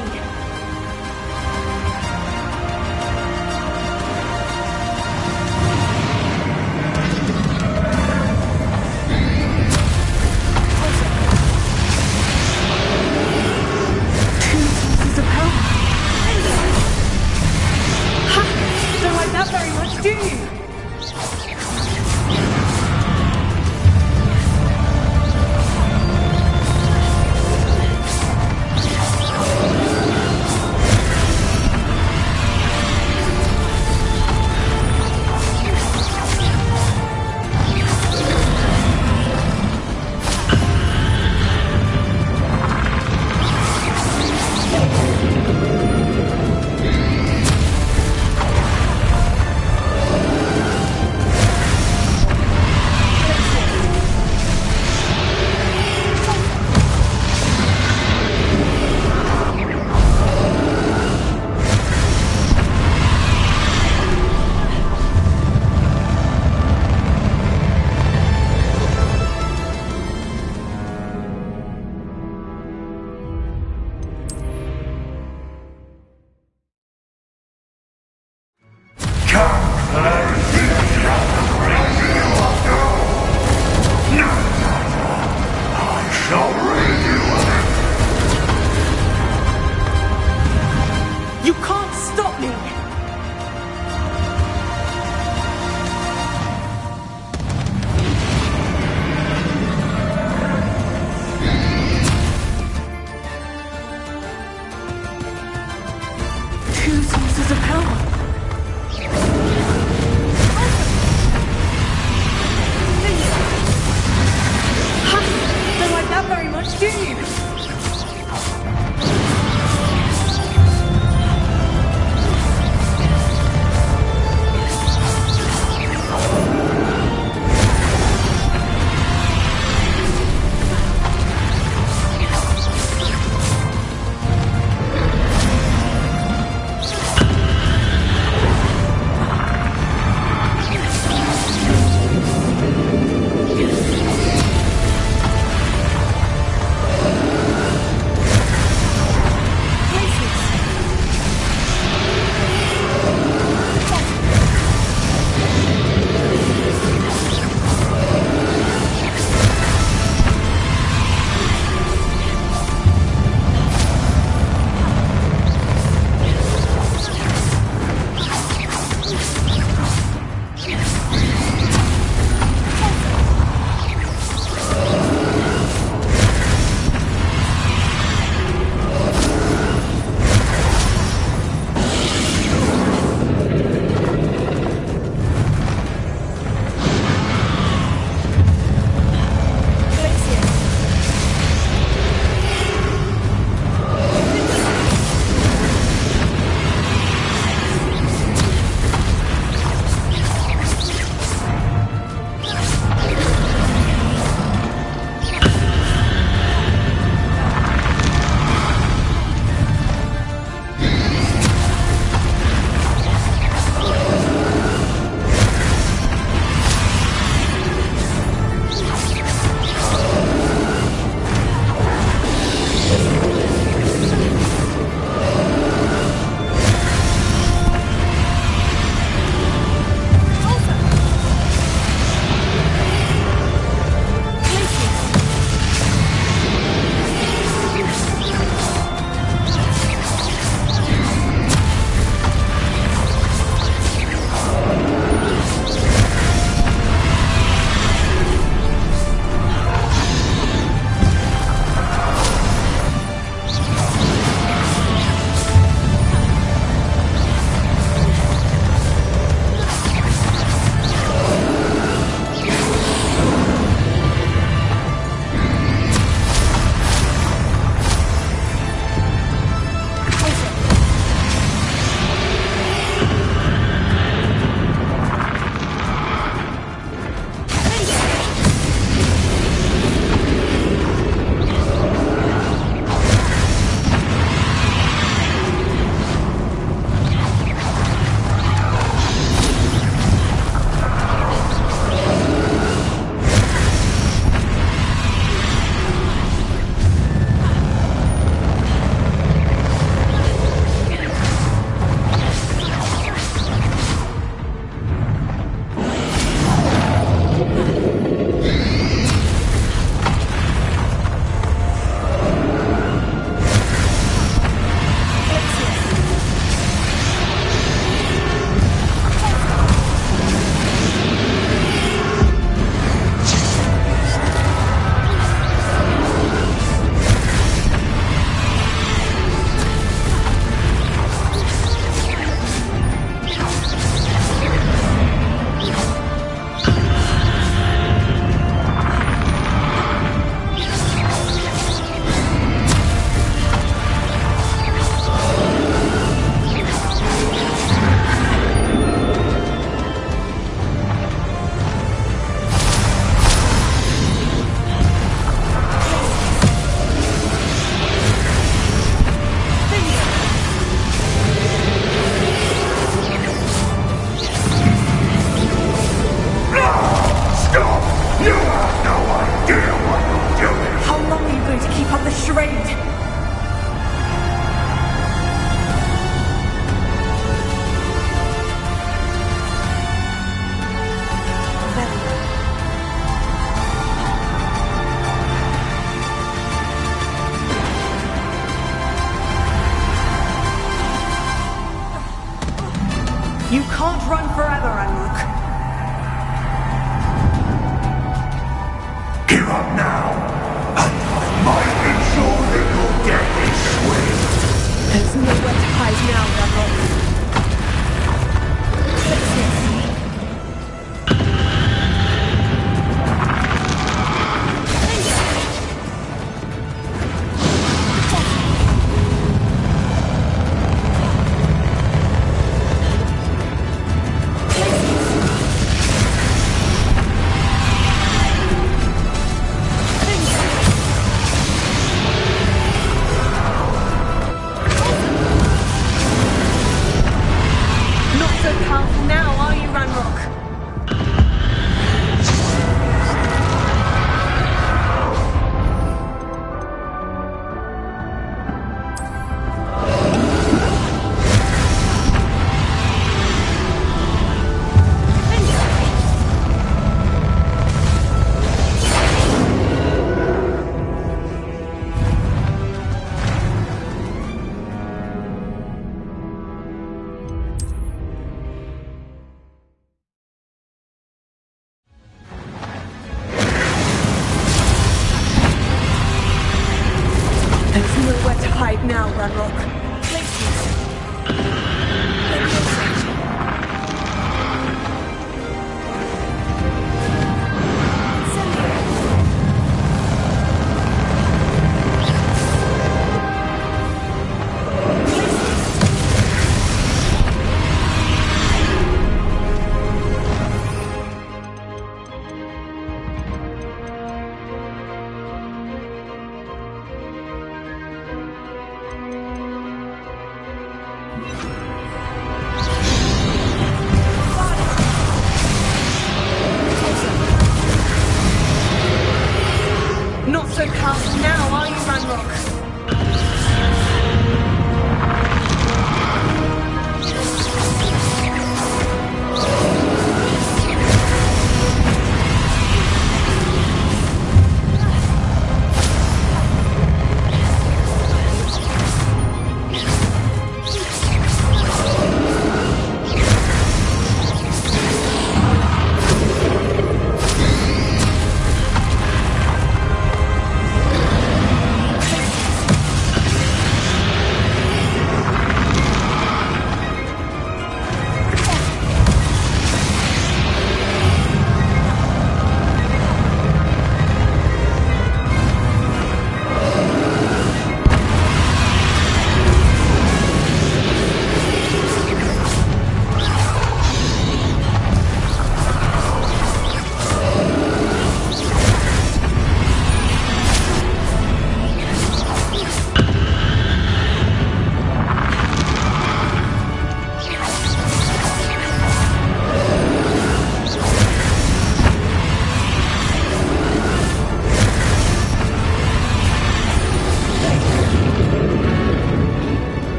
Don't like that very much, do you? You can't run forever, Ranrock. Give up now, and I might ensure that your death is swift. There's nowhere to hide now, Ranrock.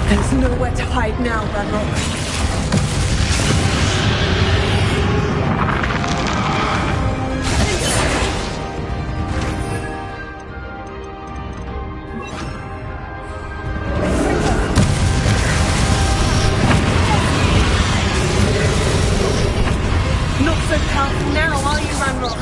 There's nowhere to hide now, Ranrock. Not so powerful now, are you, Ranrock?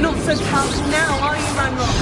Not so powerful now, are you, Ranrock?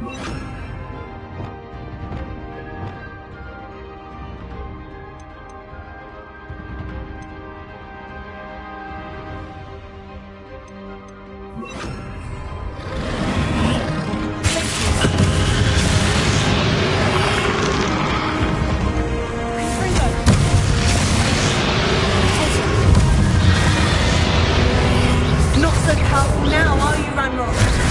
Not so powerful now, are you, Ranrock?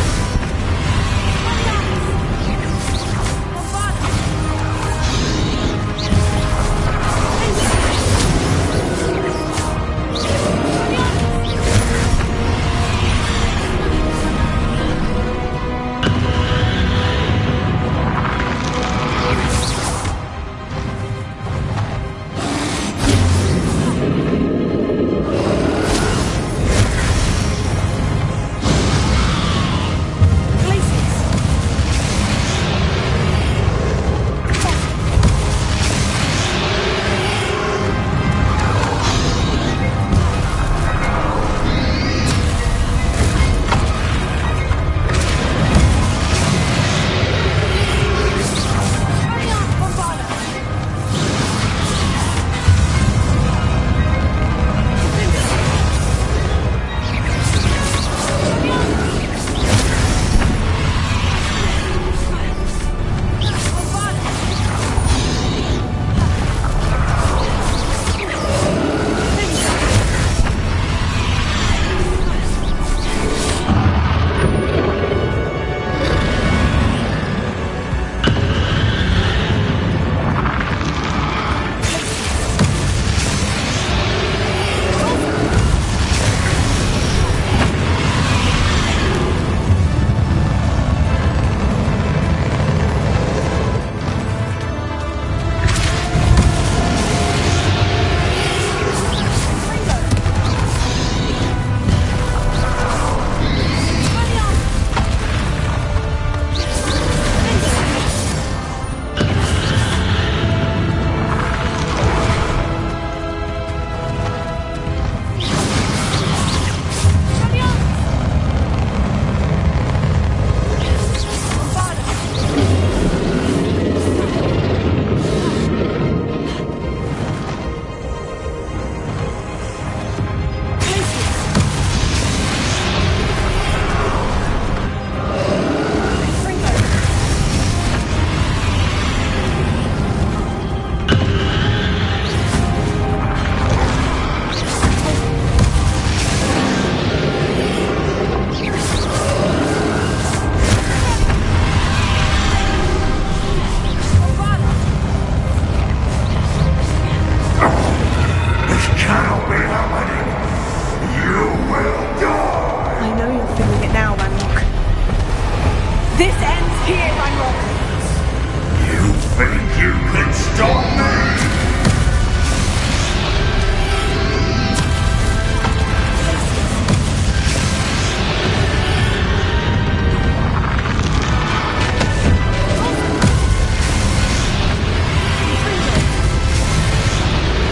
This ends here, Ranrock. You think you can stop me?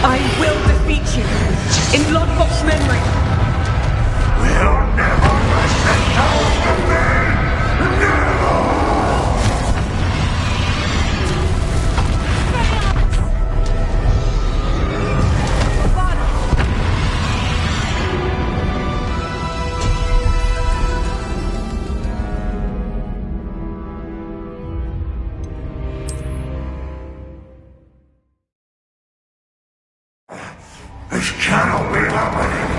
I will defeat you in Lodgok's memory. We'll never let this go from me! This cannot be happening!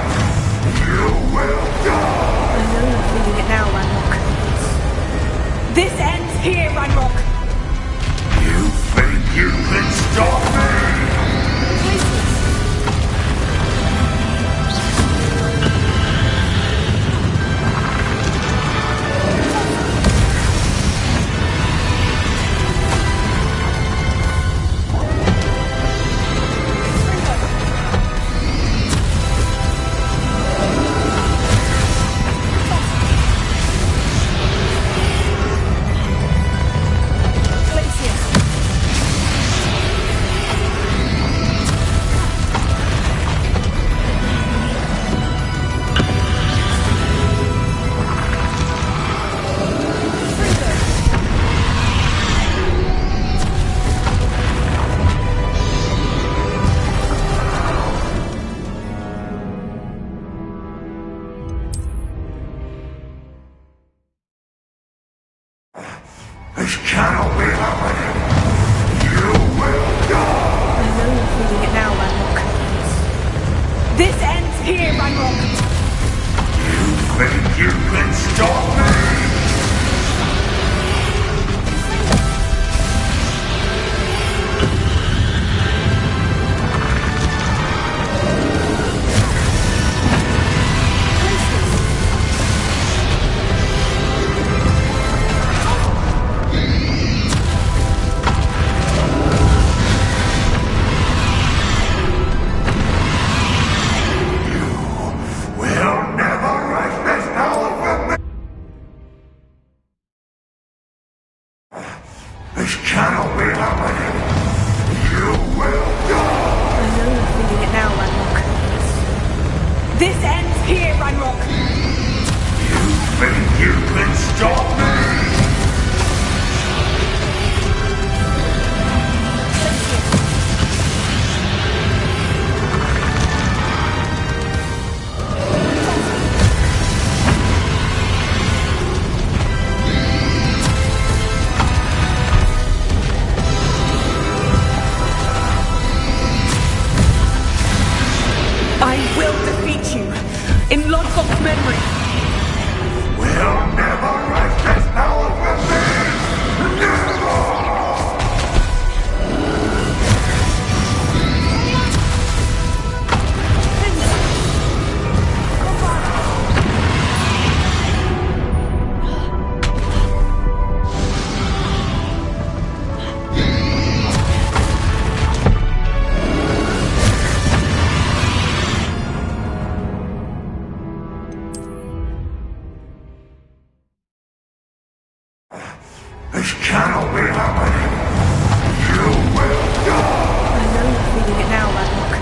You will die! I know you're feeling it now, Ranrock. This ends here, Ranrock! You think you can stop me? This cannot be happening. You will die. I know you're feeling it now, Ranrock. This ends here, Ranrock. You think you can stop me? This cannot be happening. You will die. I know you're feeling it now, Ranrock. This ends here, Ranrock. You think you can stop me? I will defeat you in Lodgok's memory. We'll never write this power from me. Never. This cannot be happening. You will die. I know you're feeling it now, Ranrock.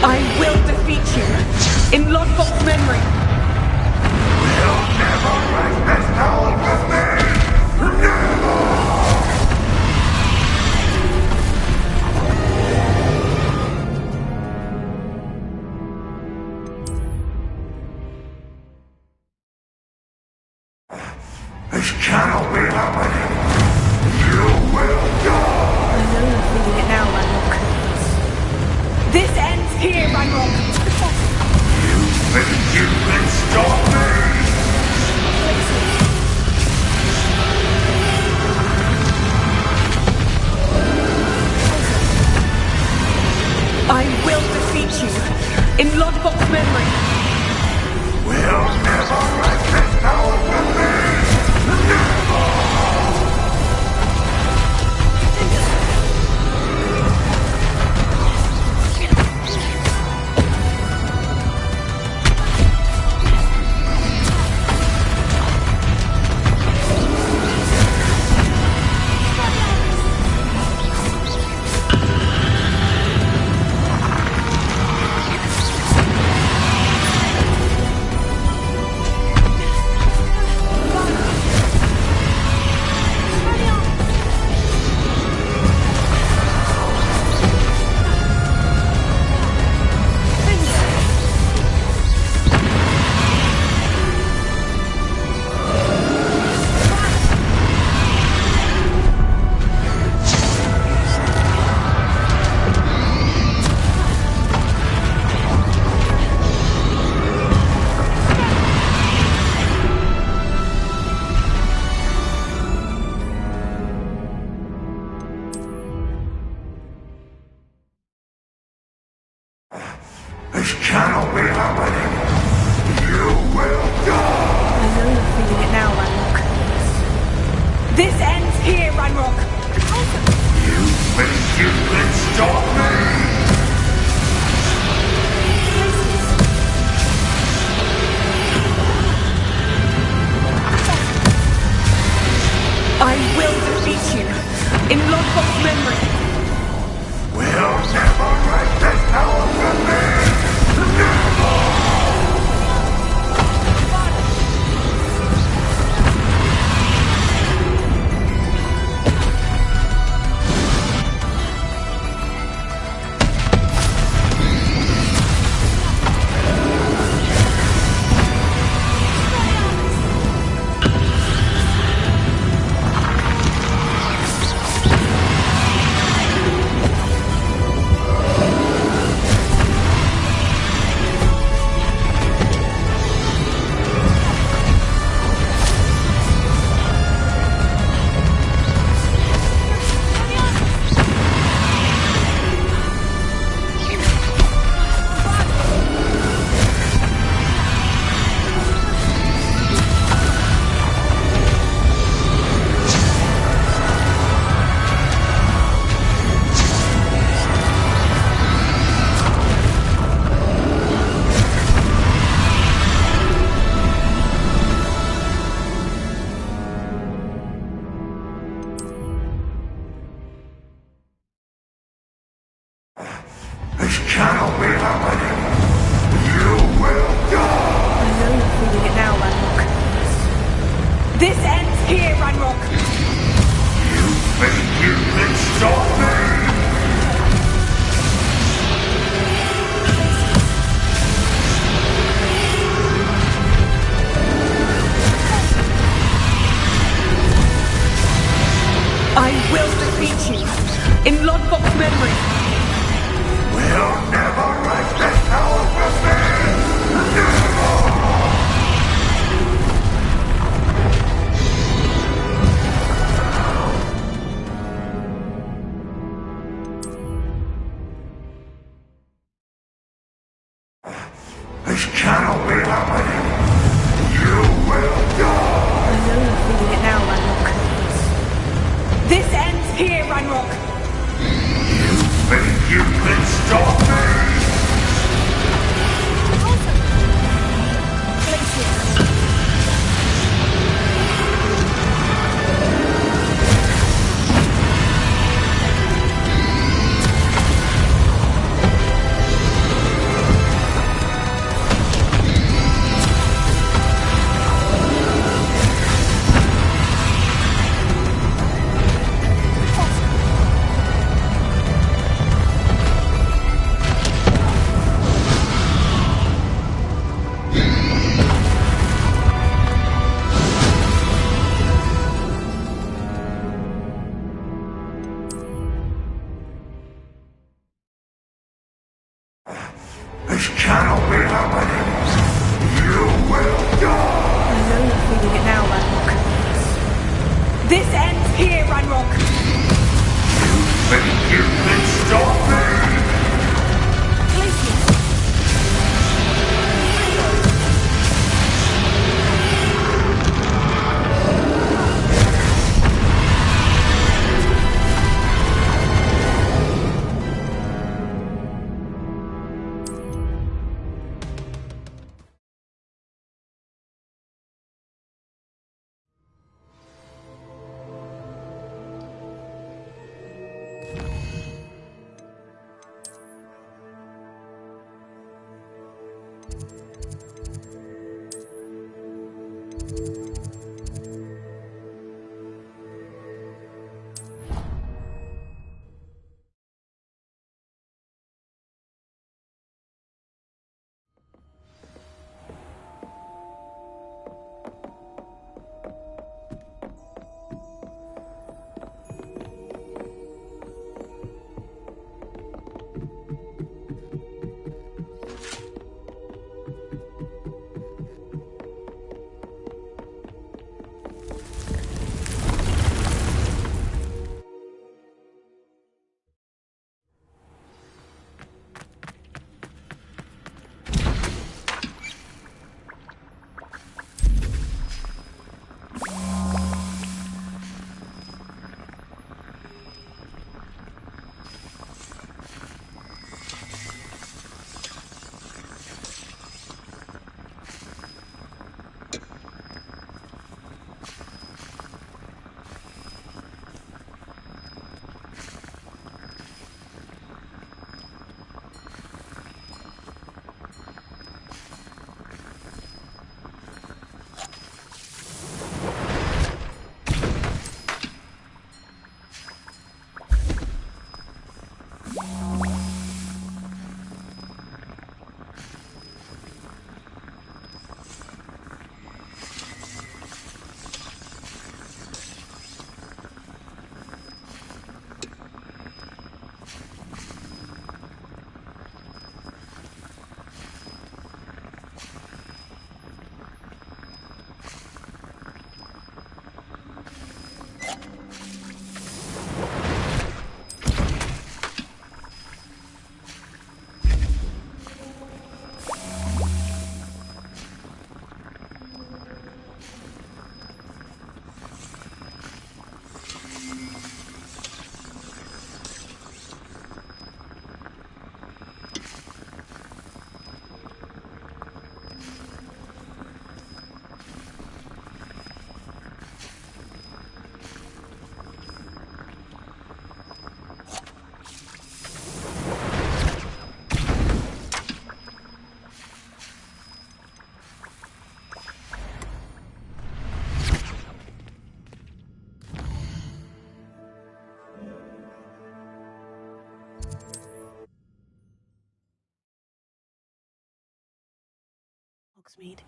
I will defeat you in Lodgok's memory. We'll never write this power from me. Never. This cannot be happening. You will die. I know you're feeling it now, Ranrock. This ends here, Ranrock. You think you can stop me? I will defeat you in Lodgok's memory. We'll never write this power from me. Never. This ends here, Ranrock. You think you can stop me? I will defeat you in Lodbox memory. We'll never break this power from me! Never! This cannot be happening. You will die. I know you're feeling it now, Ranrock. This ends here, Ranrock. You think you can stop me? I will defeat you in Lodbox memory. We'll never wrest this power from me! Never! This cannot be happening! You will die! I know you're feeling it now, Ranrock. This ends here, Ranrock. You think you can stop me? This cannot be happening! You will die! I know you're feeling it now, Ranrock. This ends here, Ranrock. You think you can stop me? Hogsmeade.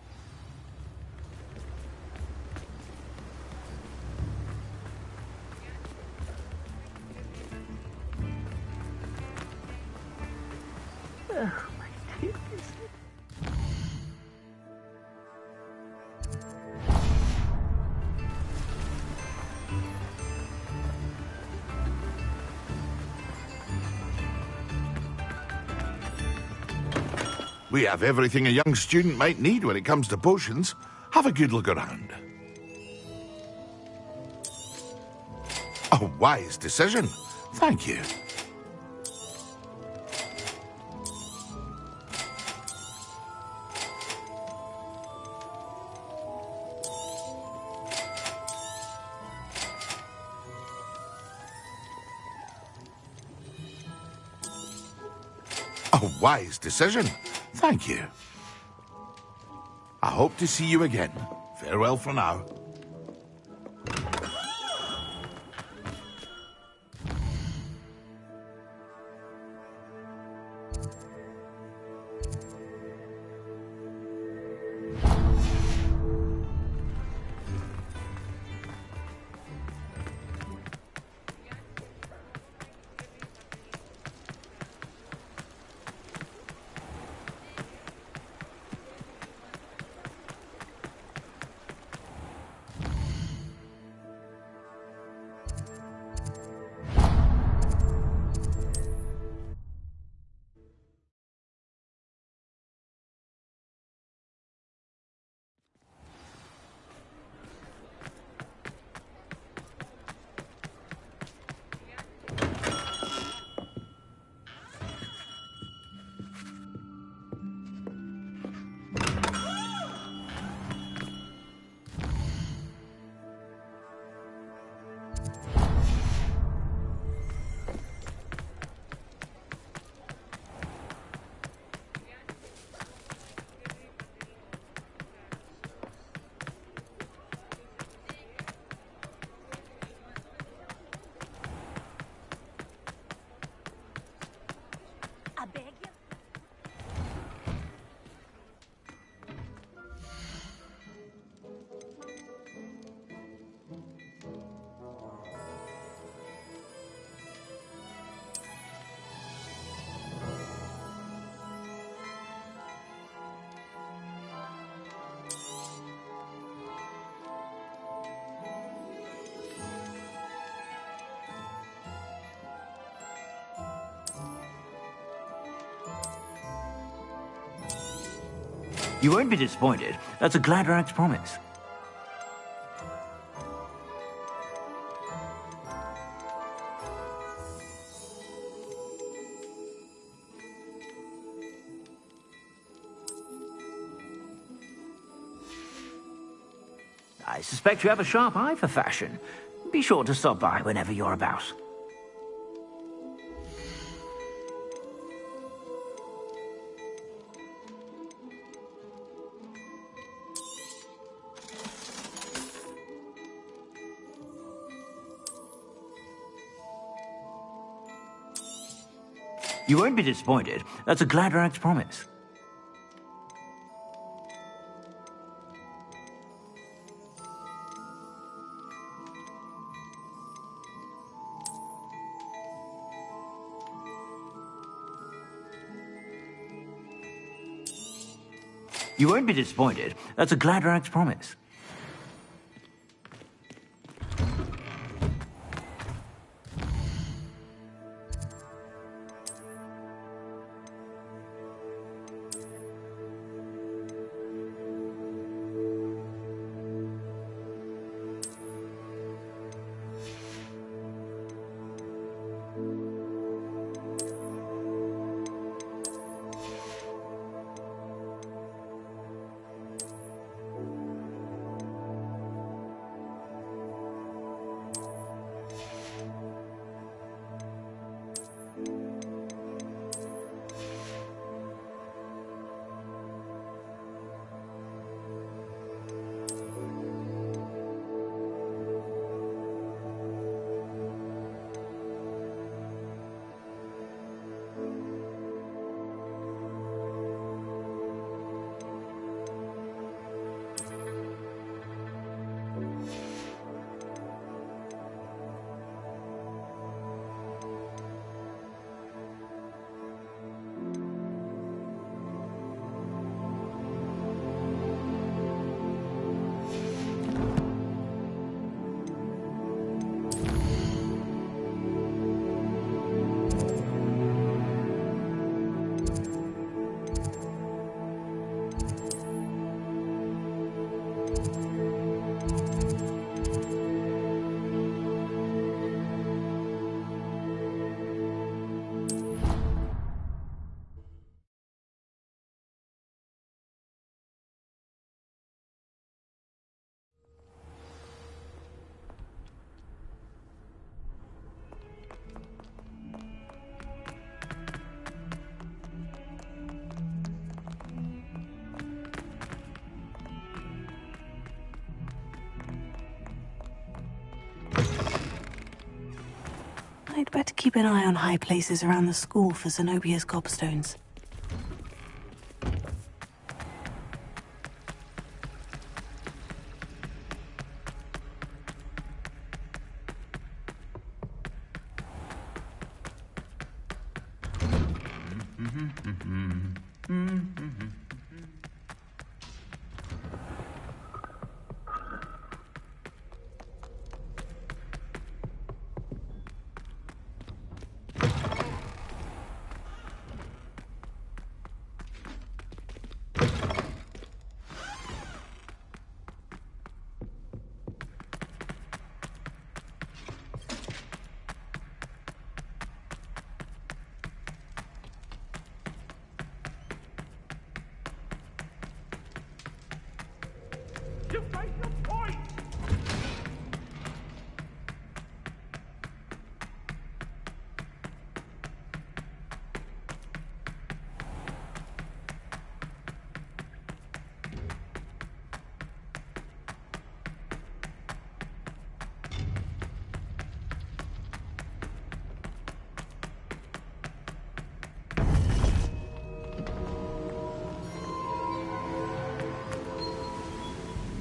Oh, my goodness. We have everything a young student might need when it comes to potions. Have a good look around. A wise decision. Thank you. A wise decision. Thank you. I hope to see you again. Farewell for now. I beg you. You won't be disappointed. That's a Gladrax promise. I suspect you have a sharp eye for fashion. Be sure to stop by whenever you're about. You won't be disappointed. That's a Gladrax promise. You won't be disappointed. That's a Gladrax promise. I'd better keep an eye on high places around the school for Zenobia's gobstones.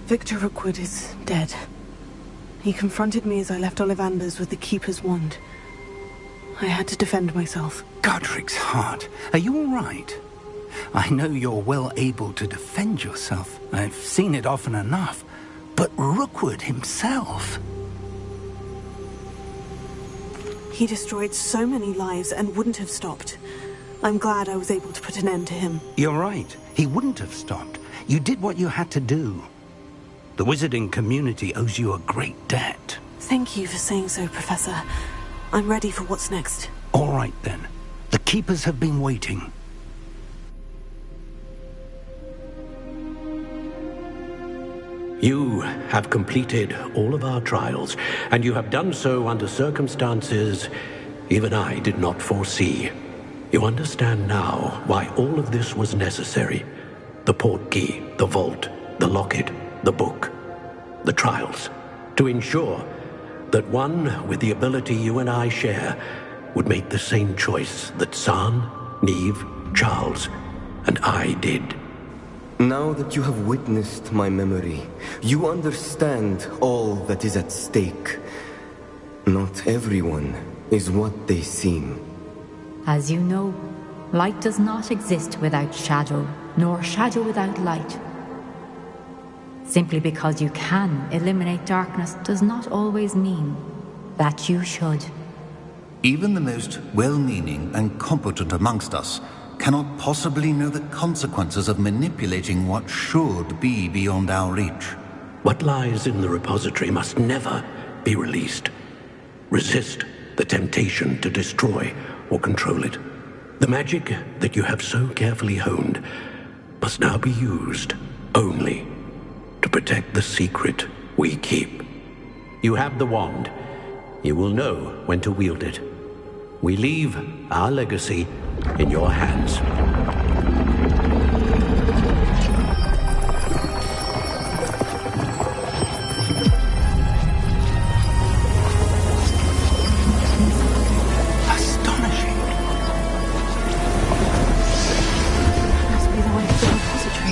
Victor Rookwood is dead. He confronted me as I left Ollivander's with the Keeper's wand. I had to defend myself. Godric's heart. Are you all right? I know you're well able to defend yourself. I've seen it often enough. But Rookwood himself... He destroyed so many lives and wouldn't have stopped. I'm glad I was able to put an end to him. You're right. He wouldn't have stopped. You did what you had to do. The wizarding community owes you a great debt. Thank you for saying so, Professor. I'm ready for what's next. All right, then. The Keepers have been waiting. You have completed all of our trials, and you have done so under circumstances even I did not foresee. You understand now why all of this was necessary. The portkey, the vault, the locket, the book, the trials, to ensure that one with the ability you and I share would make the same choice that San, Neve, Charles, and I did. Now that you have witnessed my memory, you understand all that is at stake. Not everyone is what they seem. As you know, light does not exist without shadow, nor shadow without light. Simply because you can eliminate darkness does not always mean that you should. Even the most well-meaning and competent amongst us cannot possibly know the consequences of manipulating what should be beyond our reach. What lies in the repository must never be released. Resist the temptation to destroy or control it. The magic that you have so carefully honed must now be used only to protect the secret we keep. You have the wand. You will know when to wield it. We leave our legacy in your hands. Astonishing. Must be the way to the repository.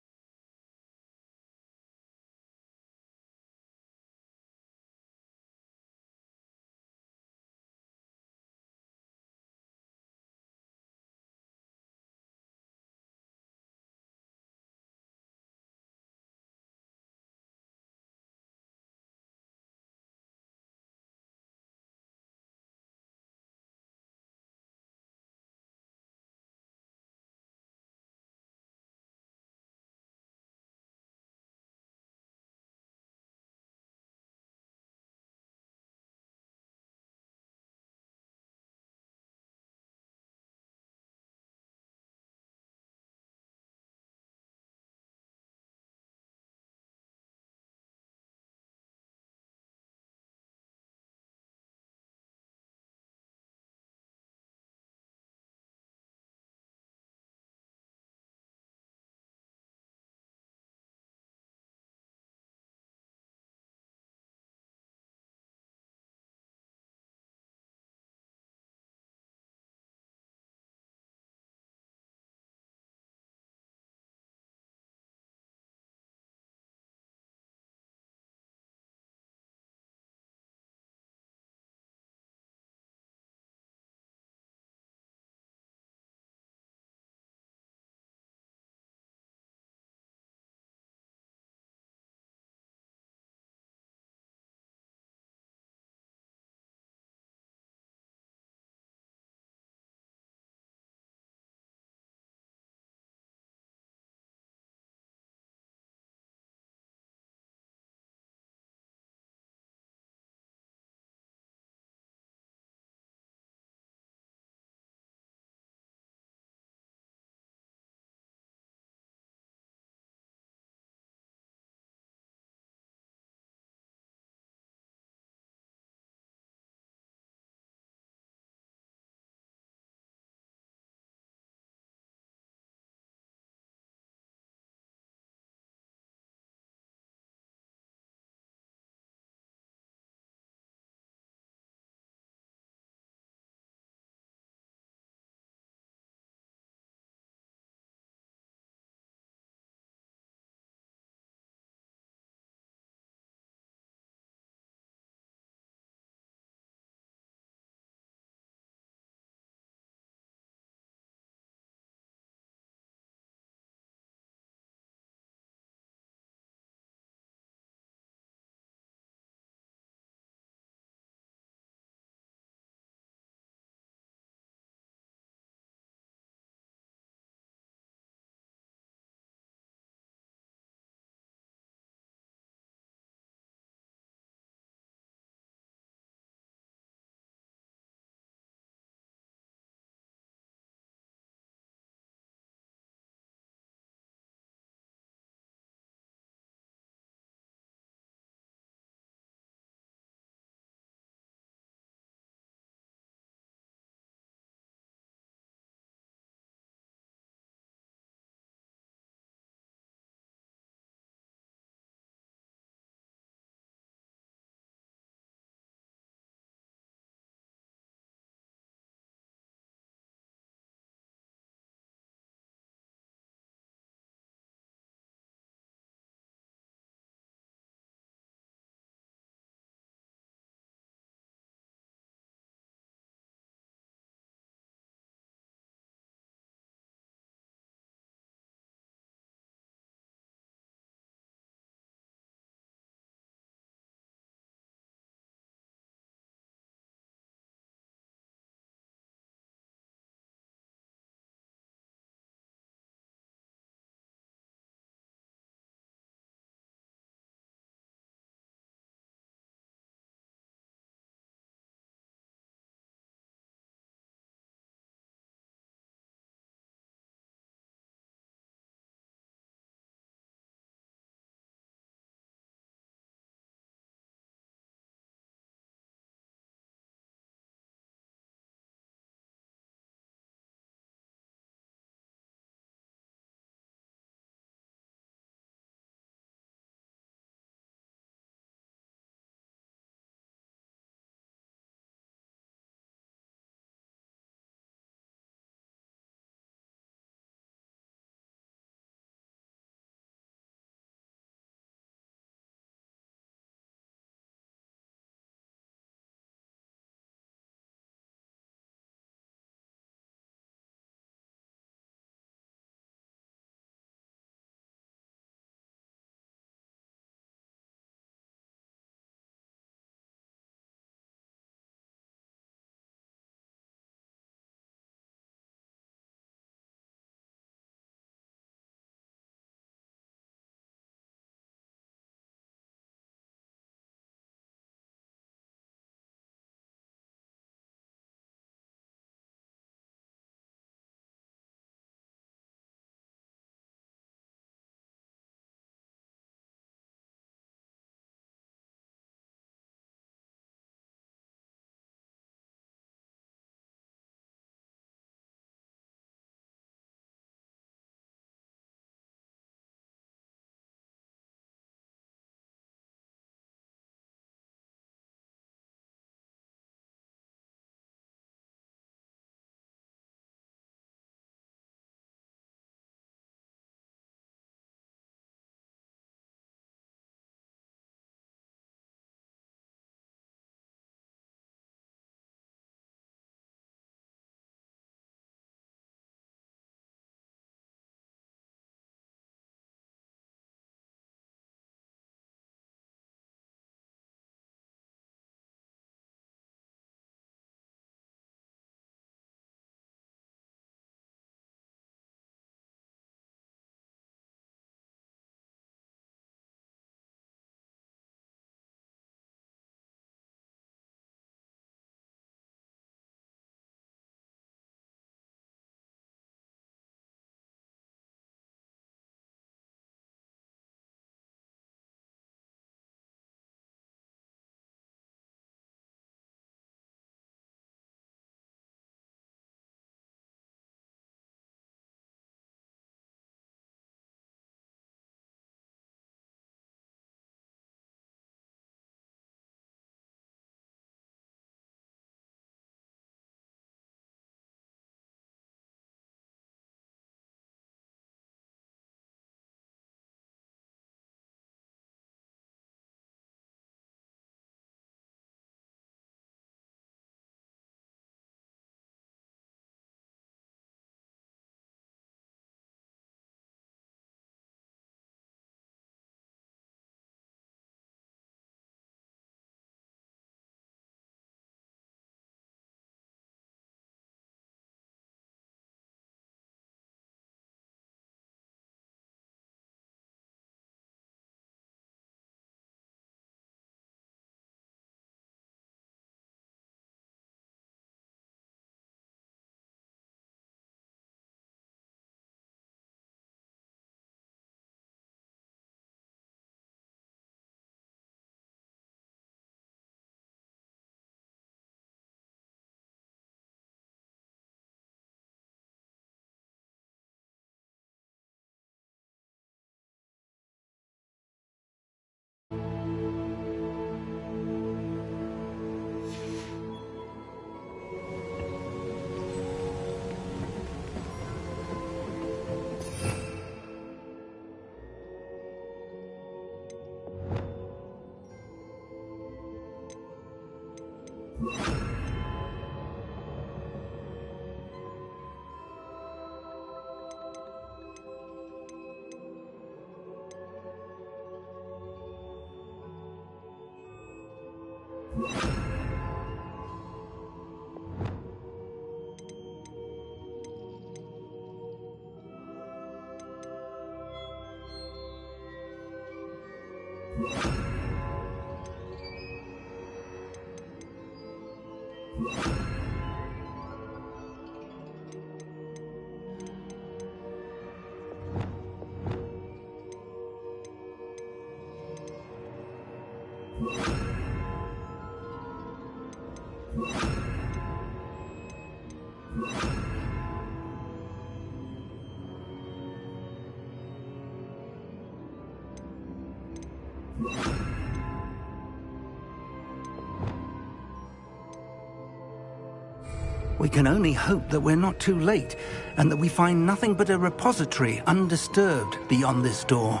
We can only hope that we're not too late, and that we find nothing but a repository undisturbed beyond this door.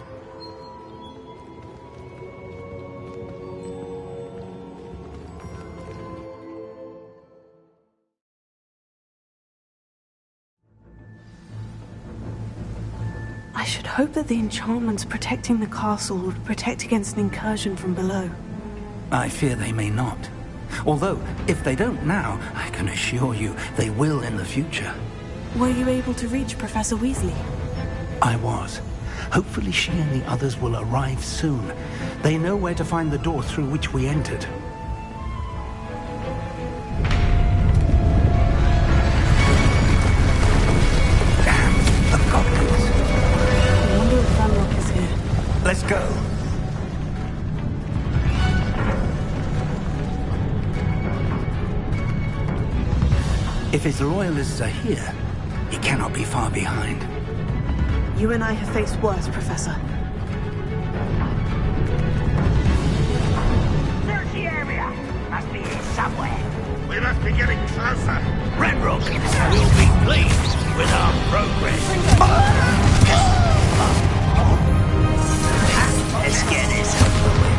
I should hope that the enchantments protecting the castle would protect against an incursion from below. I fear they may not. Although, if they don't now, I can assure you they will in the future. Were you able to reach Professor Weasley? I was. Hopefully she and the others will arrive soon. They know where to find the door through which we entered. Damn, the goblins. I wonder if Ranrock is here. Let's go. If his loyalists are here, he cannot be far behind. You and I have faced worse, Professor. Search the area! Must be here somewhere. We must be getting closer. Ranrock will be pleased with our progress. Let's get this over with.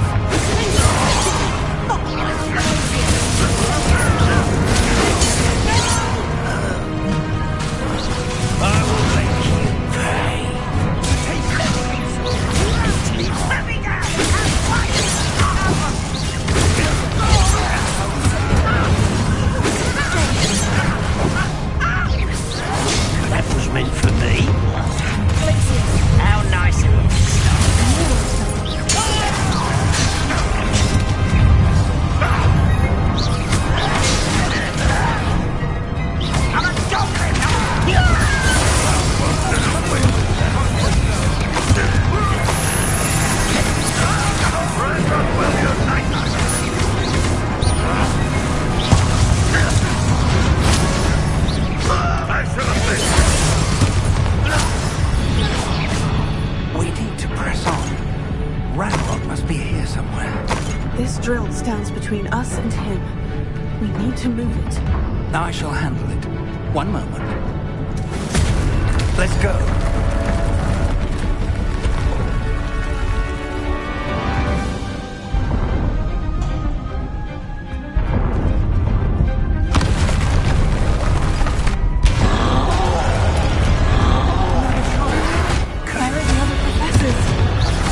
I will make you pay. Let me go! That was meant for me. How nice of you to stop. I'm a goblin! We need to press on. Ranrock must be here somewhere. This drill stands between us and him. We need to move it. I shall handle it. One moment. Let's go.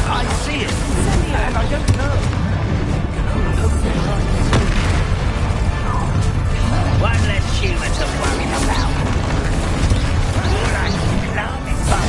I see it. And I don't know. Can only hope they're right. One less human to worry about. All right, love is fun.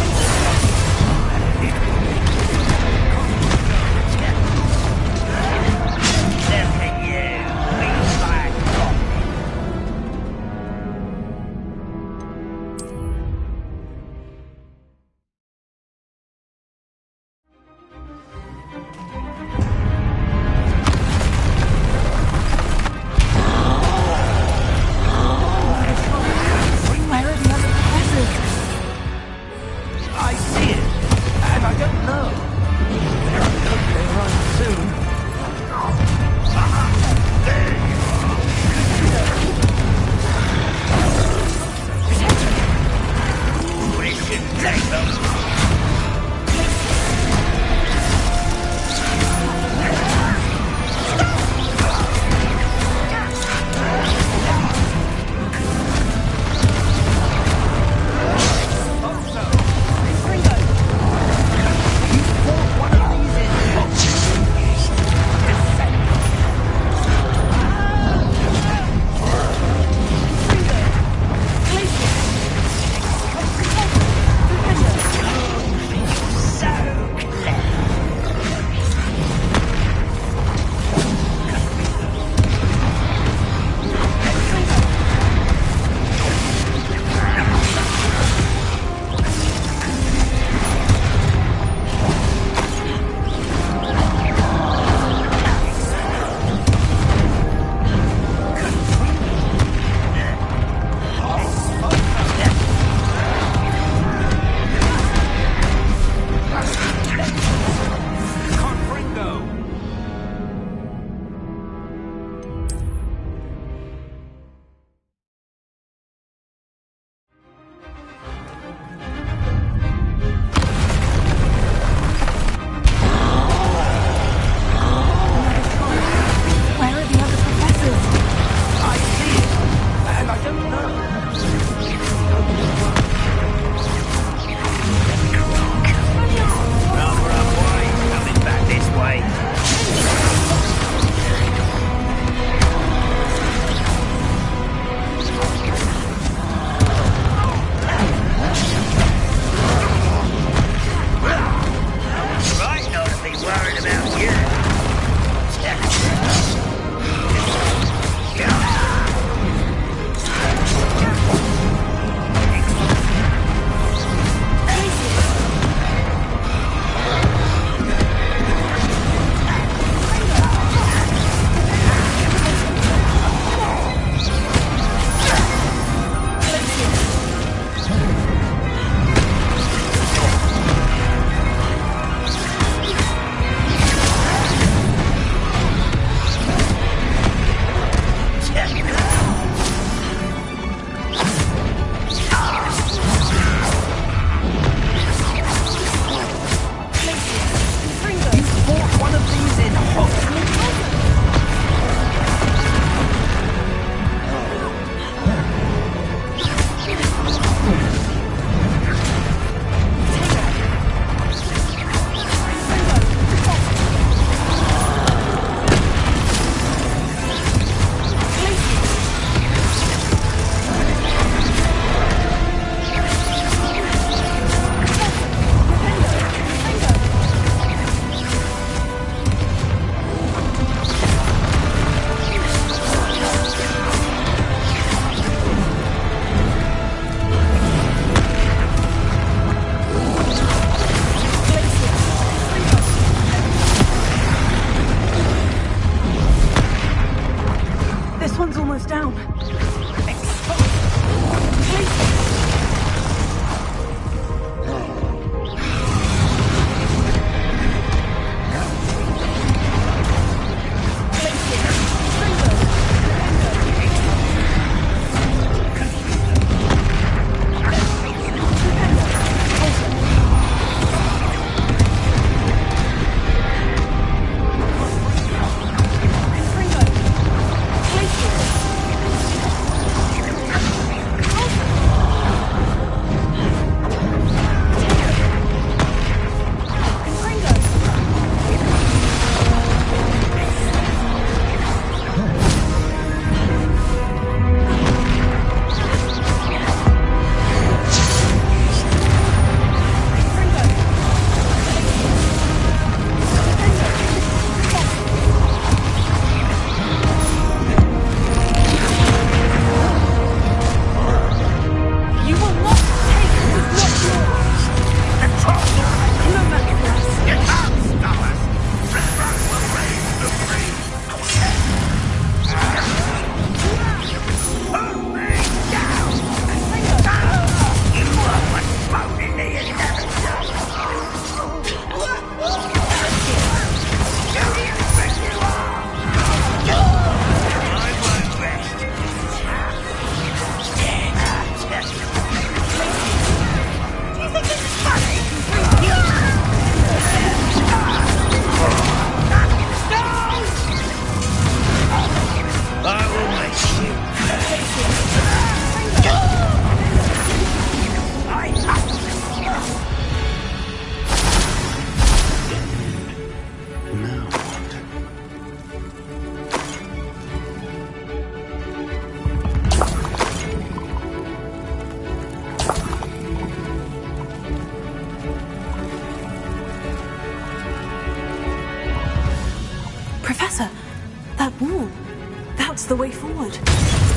the way forward.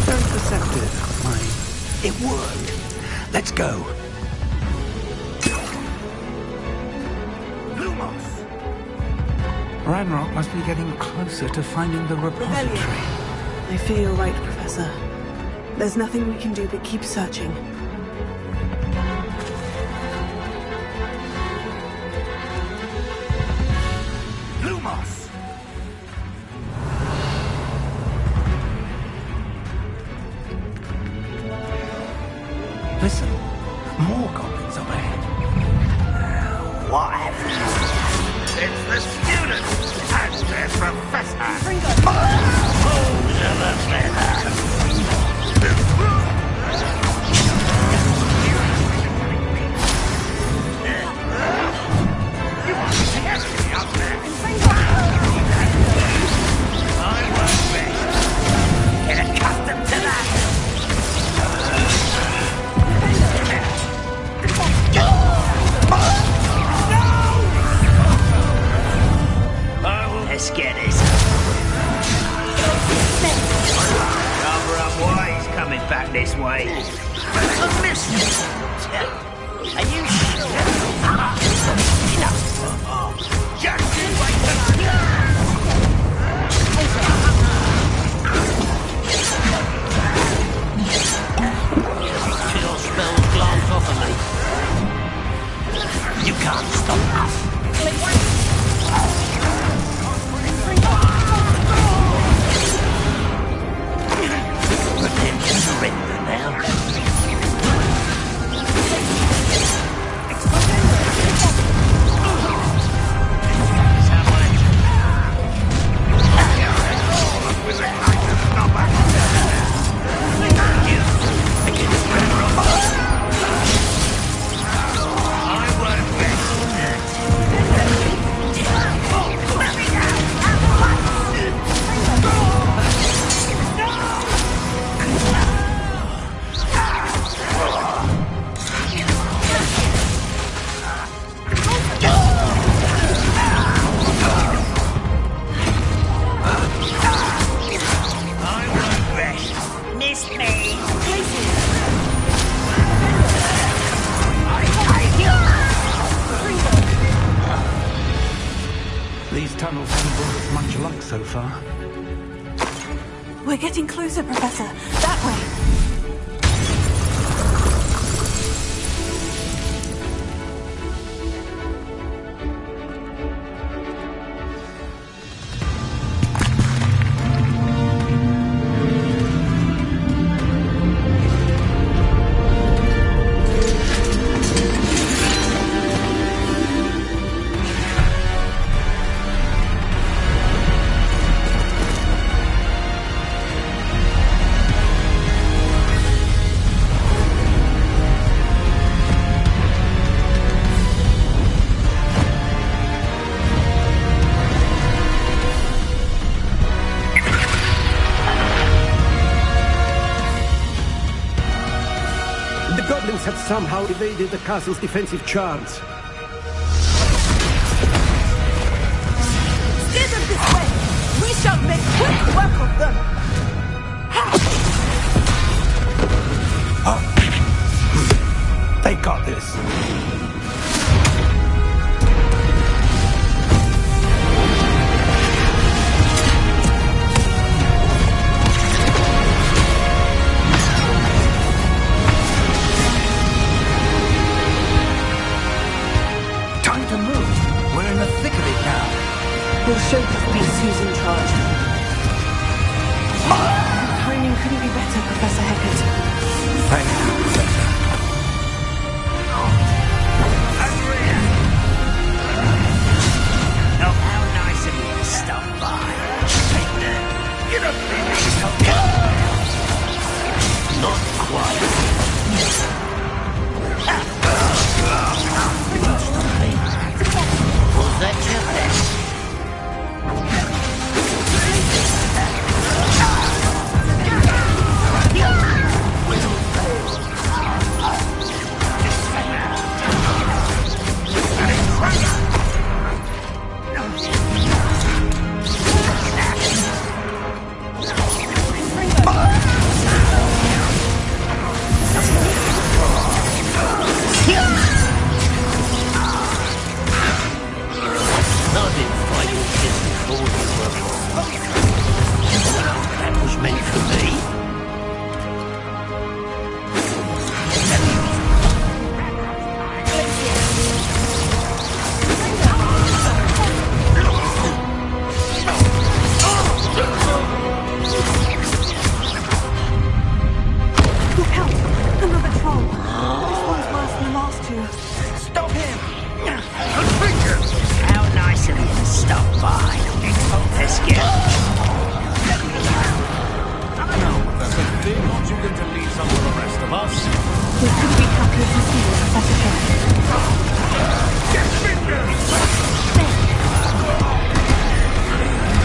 Very perceptive, mine. It worked. Let's go. Lumos! Ranrock must be getting closer to finding the repository. I fear you're right, Professor. There's nothing we can do but keep searching. Lumos! Listen, more goblins up ahead. What have you? It's the students and their professor. Get accustomed to that. Let's get this. Cover up why he's coming back this way. A mystery. Are you sure? Just you wait till chill spells glance off of me. You can't stop us. Pretend to surrender now. These tunnels haven't brought us much luck so far. We're getting closer, Professor. That way. Have somehow evaded the castle's defensive charms. Steer them this way! We shall make quick work of them! They got this. We'll show this beast who's in charge. Timing couldn't be better, Professor Hecat. Thank you, Professor. Oh, how nice of you to stop by. You don't think it's not quite. Was that your best? Yeah! stop by. Let's get. That's a thing. Aren't you going to leave some for the rest of us? We couldn't be happier to see you, Professor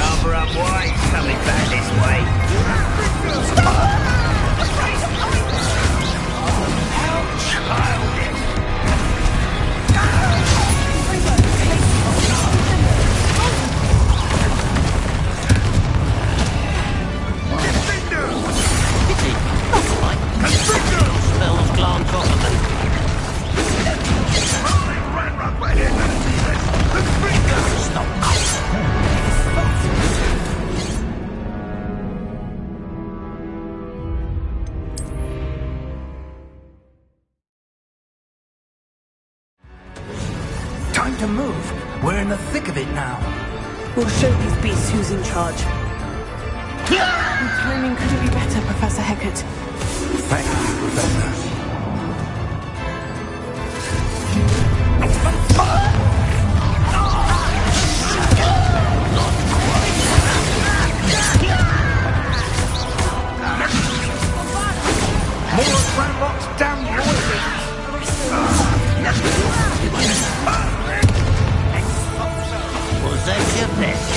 Rather unwise coming back this way. How childish. Spells glance off of them. Stop. Time to move. We're in the thick of it now. We'll show these beasts who's in charge. Your timing couldn't be better, Professor Hecat. Thank you, Professor. More Granrock's damn noises! Was that your best?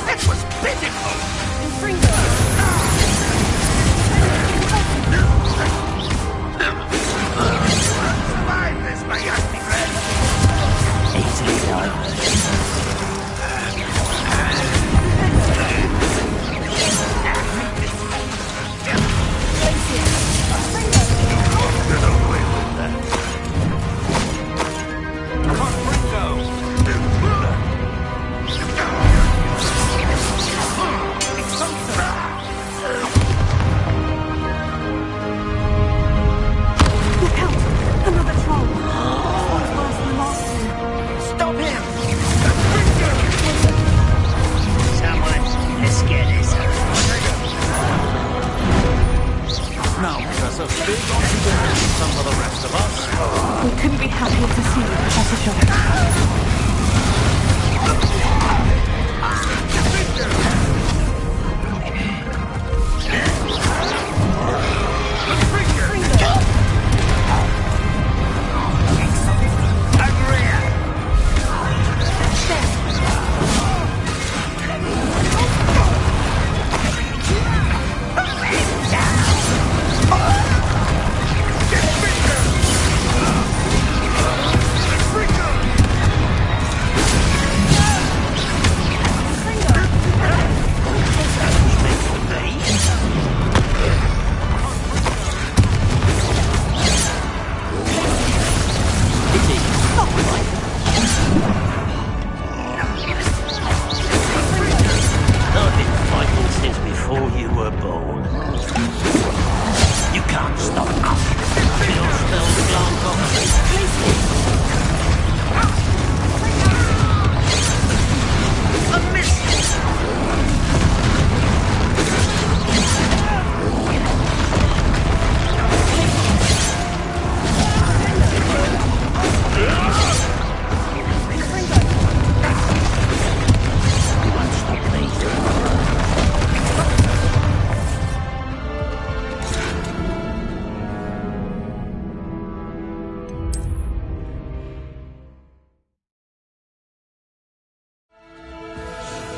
That was pitiful! Survive this, my young friend! Easily done. We couldn't be happier to see you, Professor Sugar.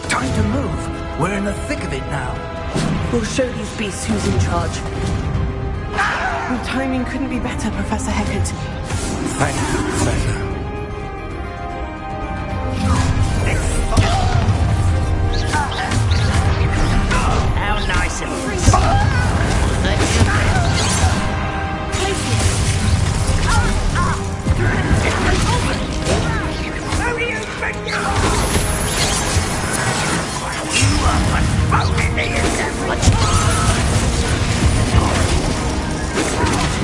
Time to move. We're in the thick of it now. We'll show these beasts who's in charge. Your timing couldn't be better, Professor Hecat. Thank you, Professor. How nice of you. Was that your How do you think you are? You are postponing the indefinite.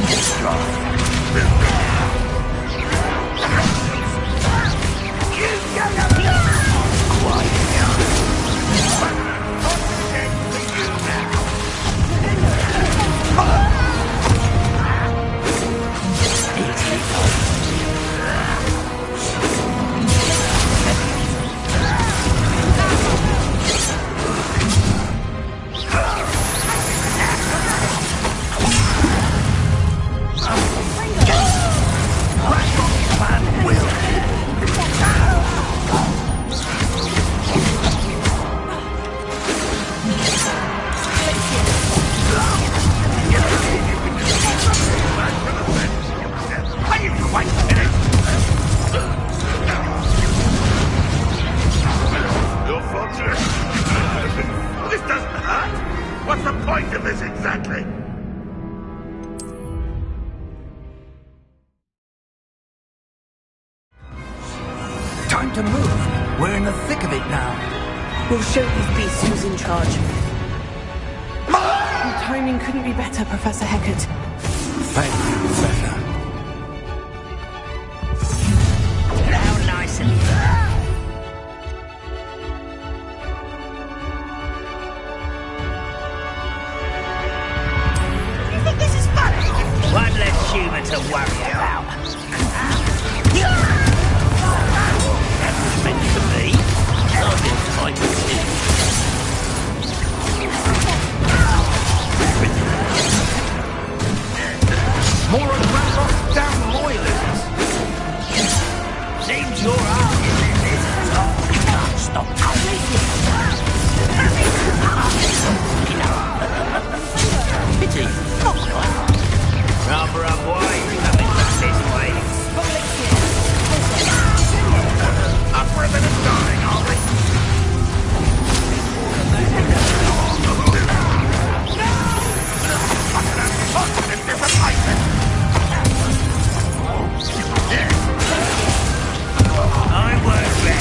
Destroy. Time to move. We're in the thick of it now. We'll show these beasts who's in charge. Your timing couldn't be better, Professor Hecat. Thank you, Professor. How nice and you think this is funny? One less human to worry about. That was meant to be. I've been trying to see. More of Randolph's damn loyalists. Seems your arm is in this. You can't stop Pity. Not quite. Rather unwise coming back this way. Up for a bit of dying, are we? I won't let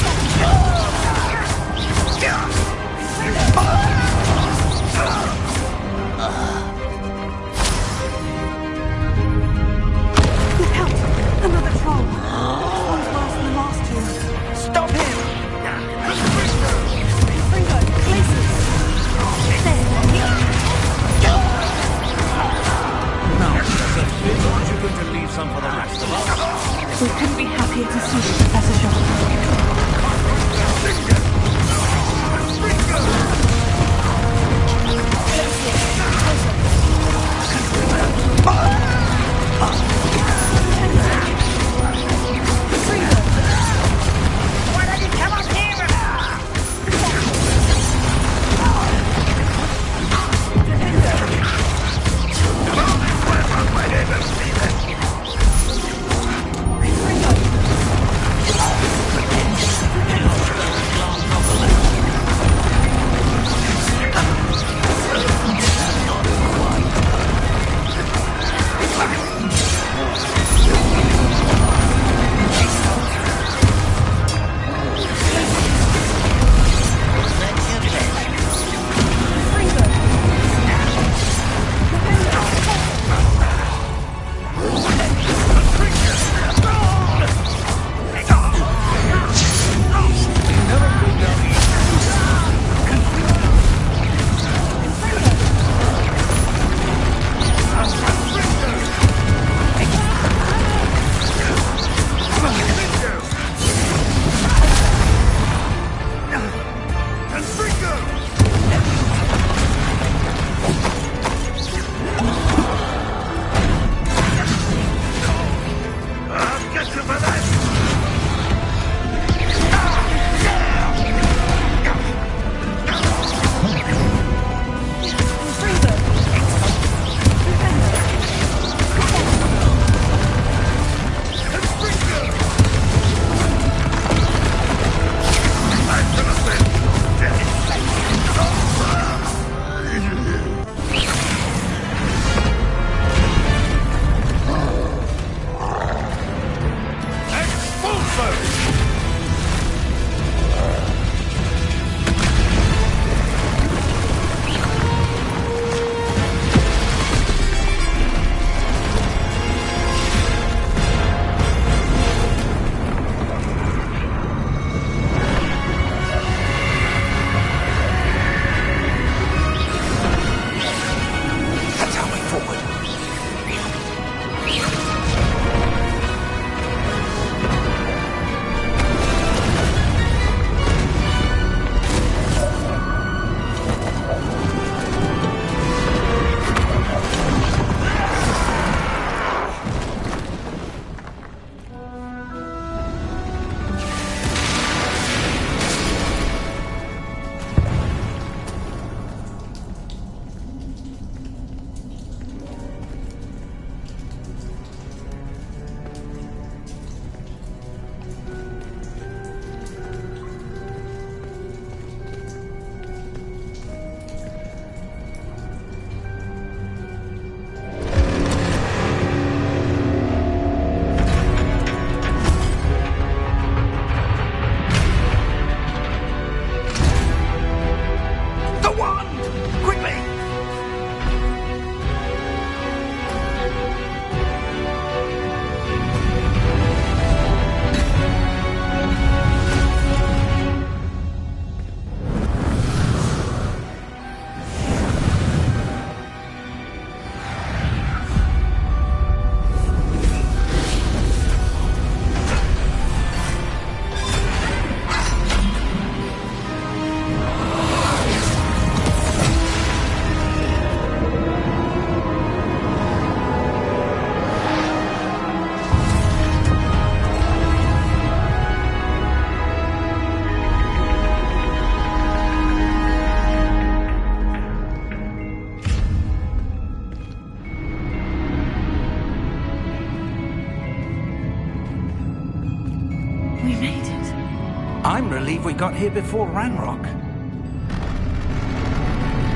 I'm relieved we got here before Ranrock.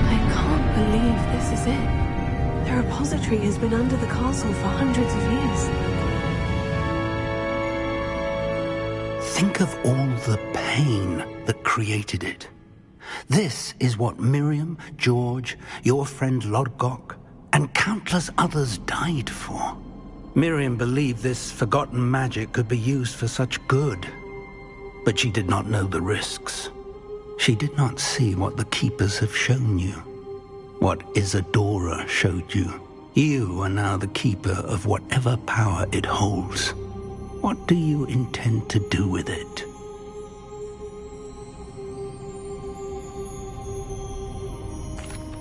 I can't believe this is it. The repository has been under the castle for hundreds of years. Think of all the pain that created it. This is what Miriam, George, your friend Lodgok, and countless others died for. Miriam believed this forgotten magic could be used for such good. But she did not know the risks. She did not see what the Keepers have shown you. What Isadora showed you. You are now the Keeper of whatever power it holds. What do you intend to do with it?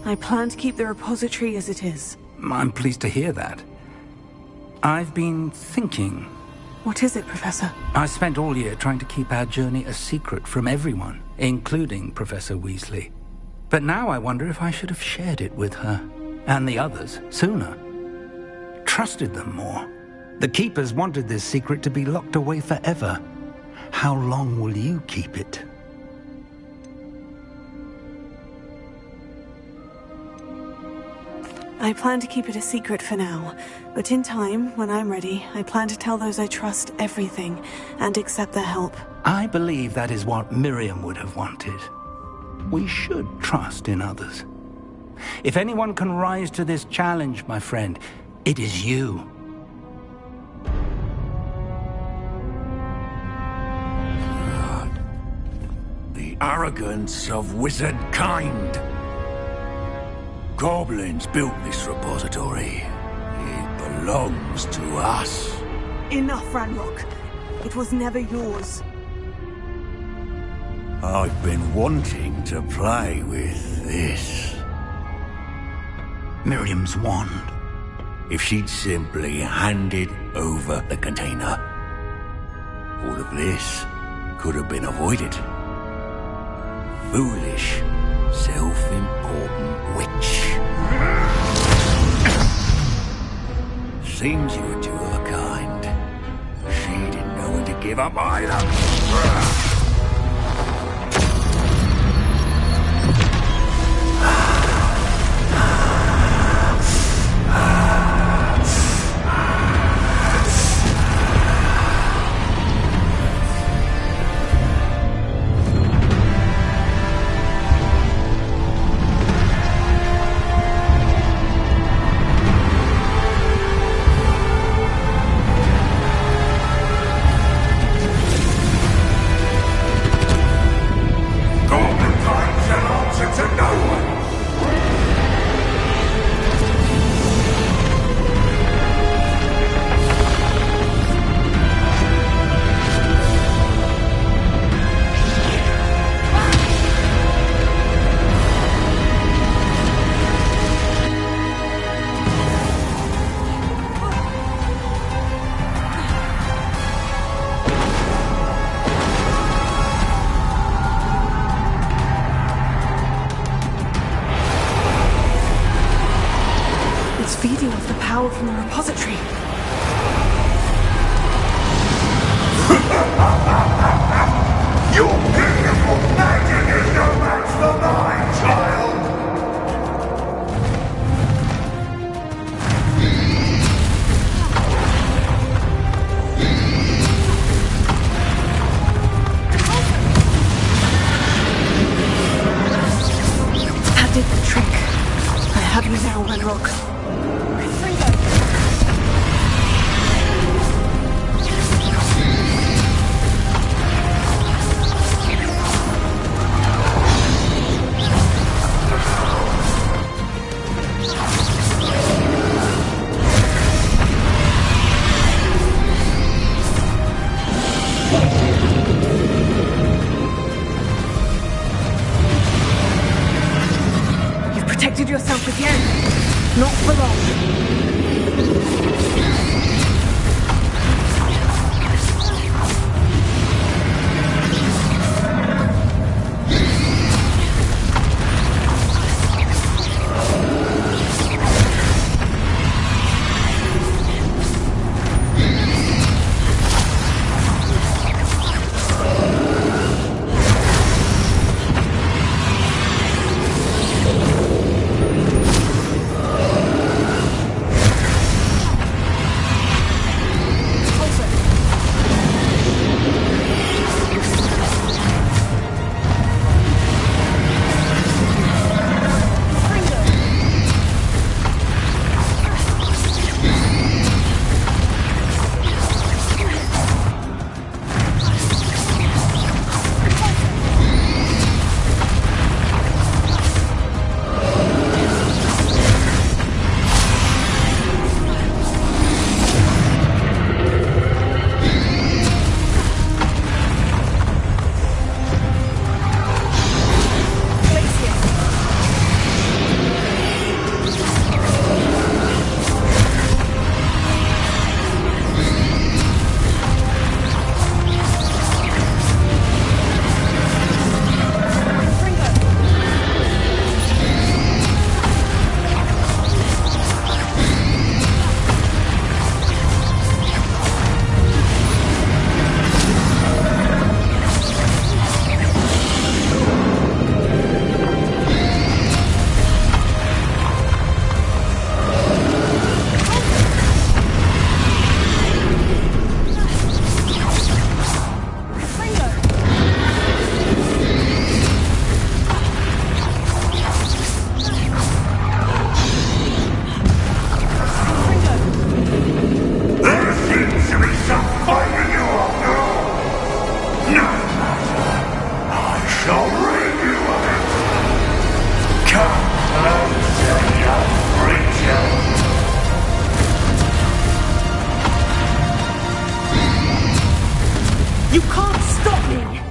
I plan to keep the repository as it is. I'm pleased to hear that. I've been thinking. What is it, Professor? I spent all year trying to keep our journey a secret from everyone, including Professor Weasley. But now I wonder if I should have shared it with her, and the others, sooner. Trusted them more. The Keepers wanted this secret to be locked away forever. How long will you keep it? I plan to keep it a secret for now, but in time, when I'm ready, I plan to tell those I trust everything and accept their help. I believe that is what Miriam would have wanted. We should trust in others. If anyone can rise to this challenge, my friend, it is you. The arrogance of wizard kind. Goblins built this repository. It belongs to us. Enough, Ranrock. It was never yours. I've been wanting to play with this. Miriam's wand. If she'd simply handed over the container, all of this could have been avoided. Foolish, self-important witch. Seems you were two of a kind. She didn't know when to give up either. Feeding off the power from the repository. Your beautiful magic is no match for mine, child! That did the trick. I have you now, Ranrock. Protected yourself again. Not for long. shall rid you of it. Come closer, young creature. You can't stop me!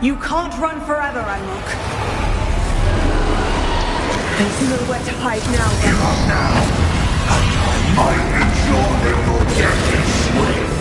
You can't run forever, Anmok. There's nowhere to hide now. Come now, and I might ensure that your death is swift.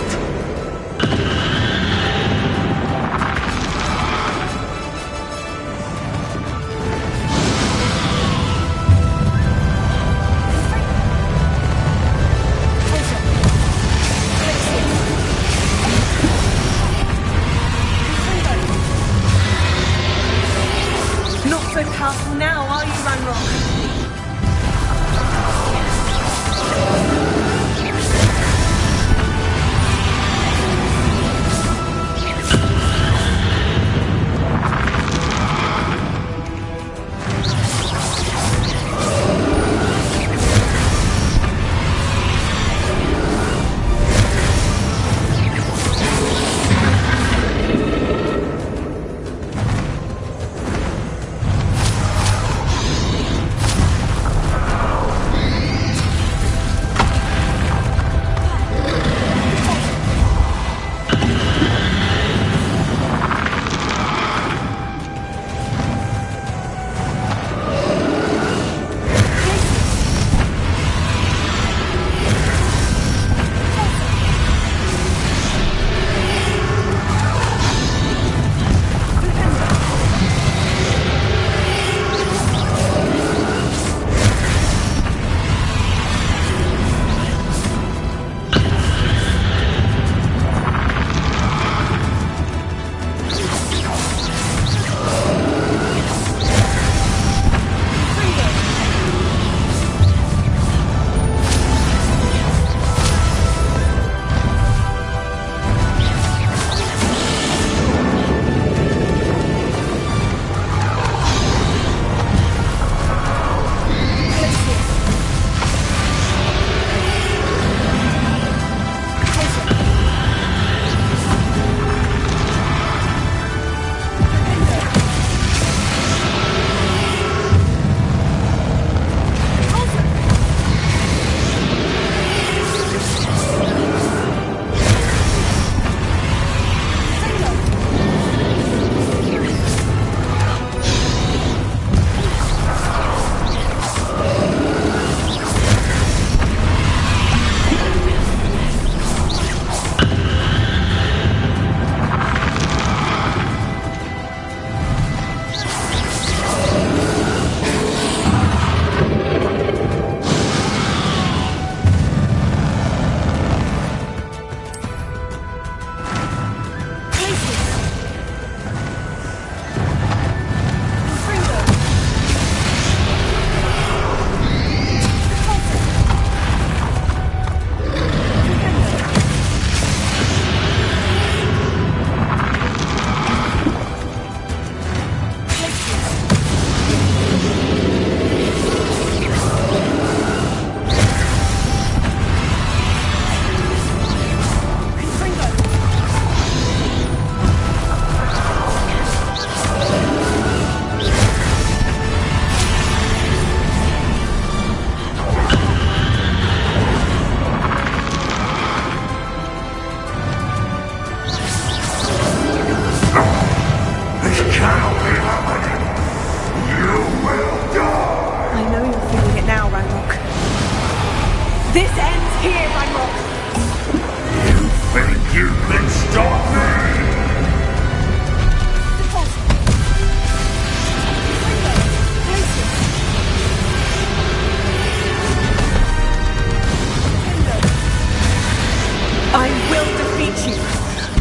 I will defeat you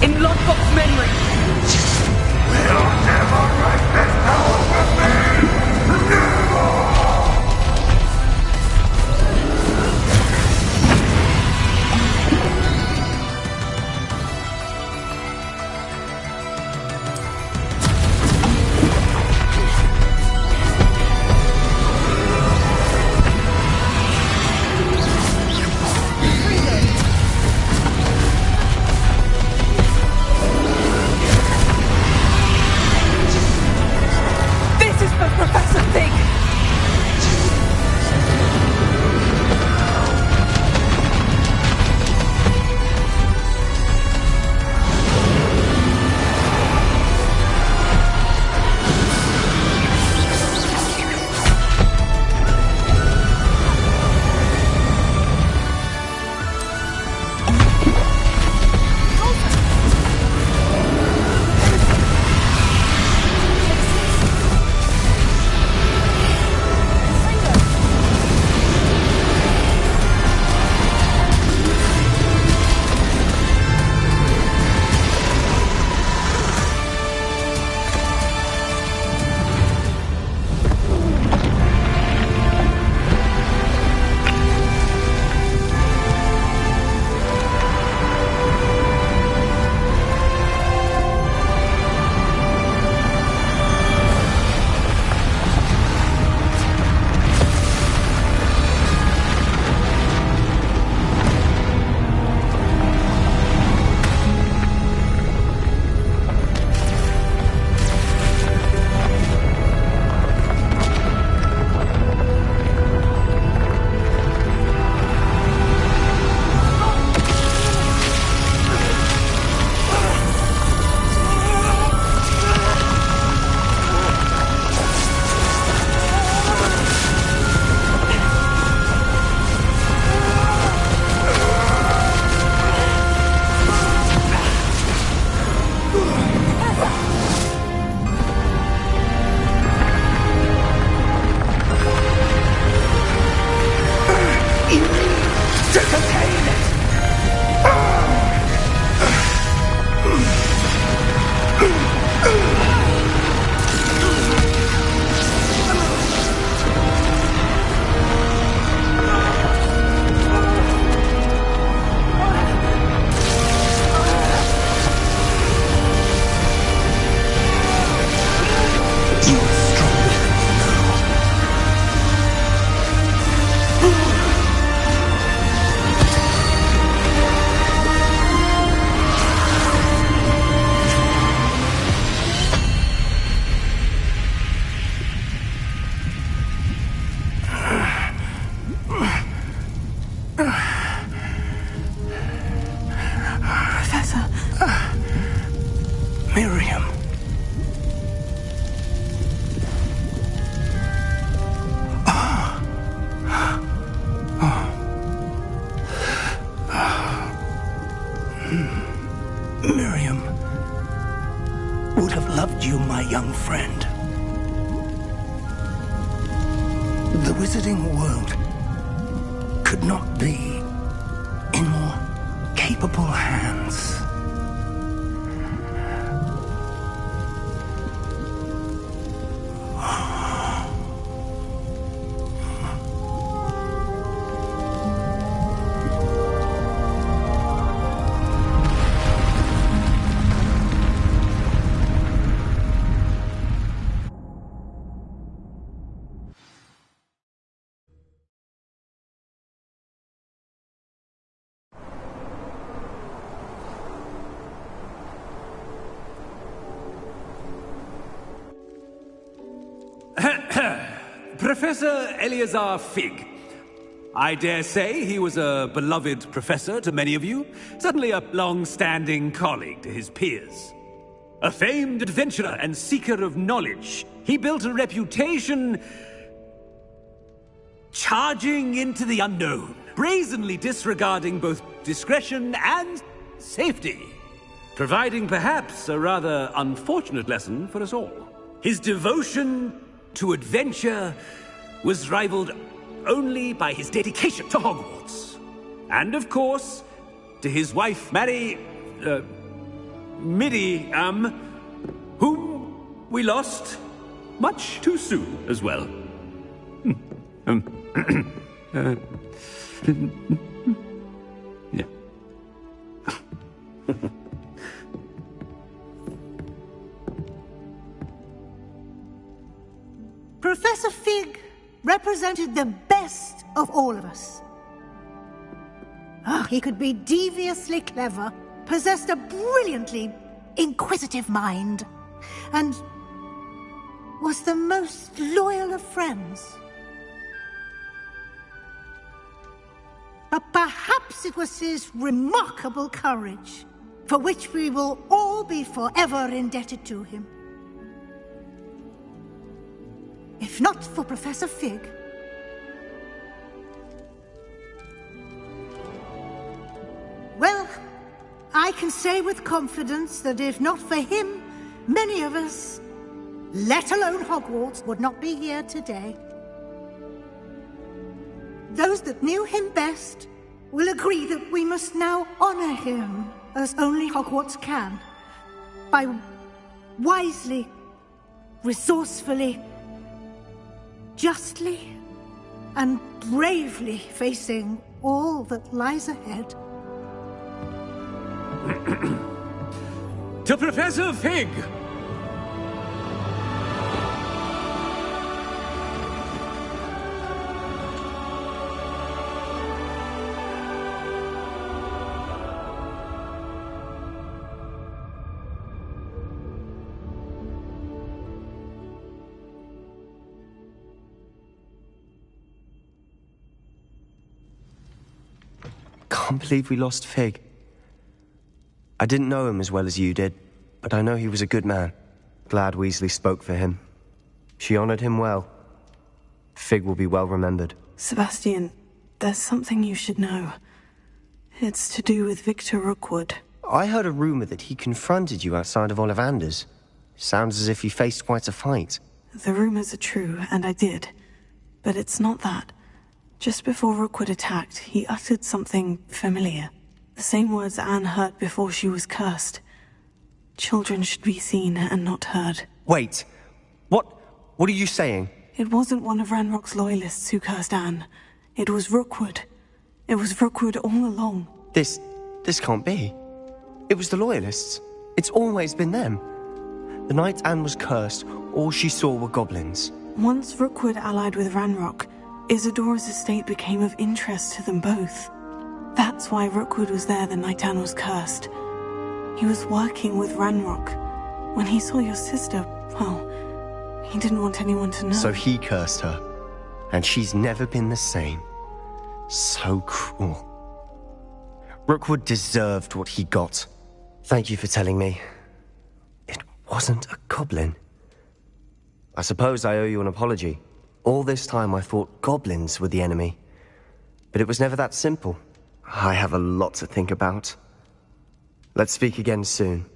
in Lodgok's memory. We'll never write this power from me! Never! This is for Professor Fig! Professor. Miriam. Miriam would have loved you, my young friend. The wizarding world could not be in more capable hands. Professor Eleazar Fig. I dare say he was a beloved professor to many of you, certainly a long-standing colleague to his peers. A famed adventurer and seeker of knowledge, he built a reputation charging into the unknown, brazenly disregarding both discretion and safety. providing perhaps a rather unfortunate lesson for us all. His devotion to adventure was rivaled only by his dedication to Hogwarts. And of course, to his wife, Middy, whom we lost much too soon as well. Yeah. Professor Fig represented the best of all of us. He could be deviously clever, possessed a brilliantly inquisitive mind, and was the most loyal of friends. But perhaps it was his remarkable courage, for which we will all be forever indebted to him. If not for Professor Fig, well, I can say with confidence that if not for him, many of us, let alone Hogwarts, would not be here today. Those that knew him best will agree that we must now honor him as only Hogwarts can, by wisely, resourcefully, justly, and bravely facing all that lies ahead. To Professor Fig! Can't believe we lost Fig. I didn't know him as well as you did, but I know he was a good man. Glad Weasley spoke for him. She honored him well. Fig will be well remembered. Sebastian, there's something you should know. It's to do with Victor Rookwood. I heard a rumor that he confronted you outside of Ollivander's. Sounds as if he faced quite a fight. The rumors are true, and I did. But it's not that. Just before Rookwood attacked, he uttered something familiar. The same words Anne heard before she was cursed. Children should be seen and not heard. Wait. What are you saying? It wasn't one of Ranrock's loyalists who cursed Anne. It was Rookwood. It was Rookwood all along. This can't be. It was the loyalists. It's always been them. The night Anne was cursed, all she saw were goblins. Once Rookwood allied with Ranrock, Isadora's estate became of interest to them both. That's why Rookwood was there the night Anne was cursed. He was working with Ranrock. When he saw your sister, well, he didn't want anyone to know. So he cursed her, and she's never been the same. So cruel. Rookwood deserved what he got. Thank you for telling me. It wasn't a goblin. I suppose I owe you an apology. All this time I thought goblins were the enemy. But it was never that simple. I have a lot to think about. Let's speak again soon.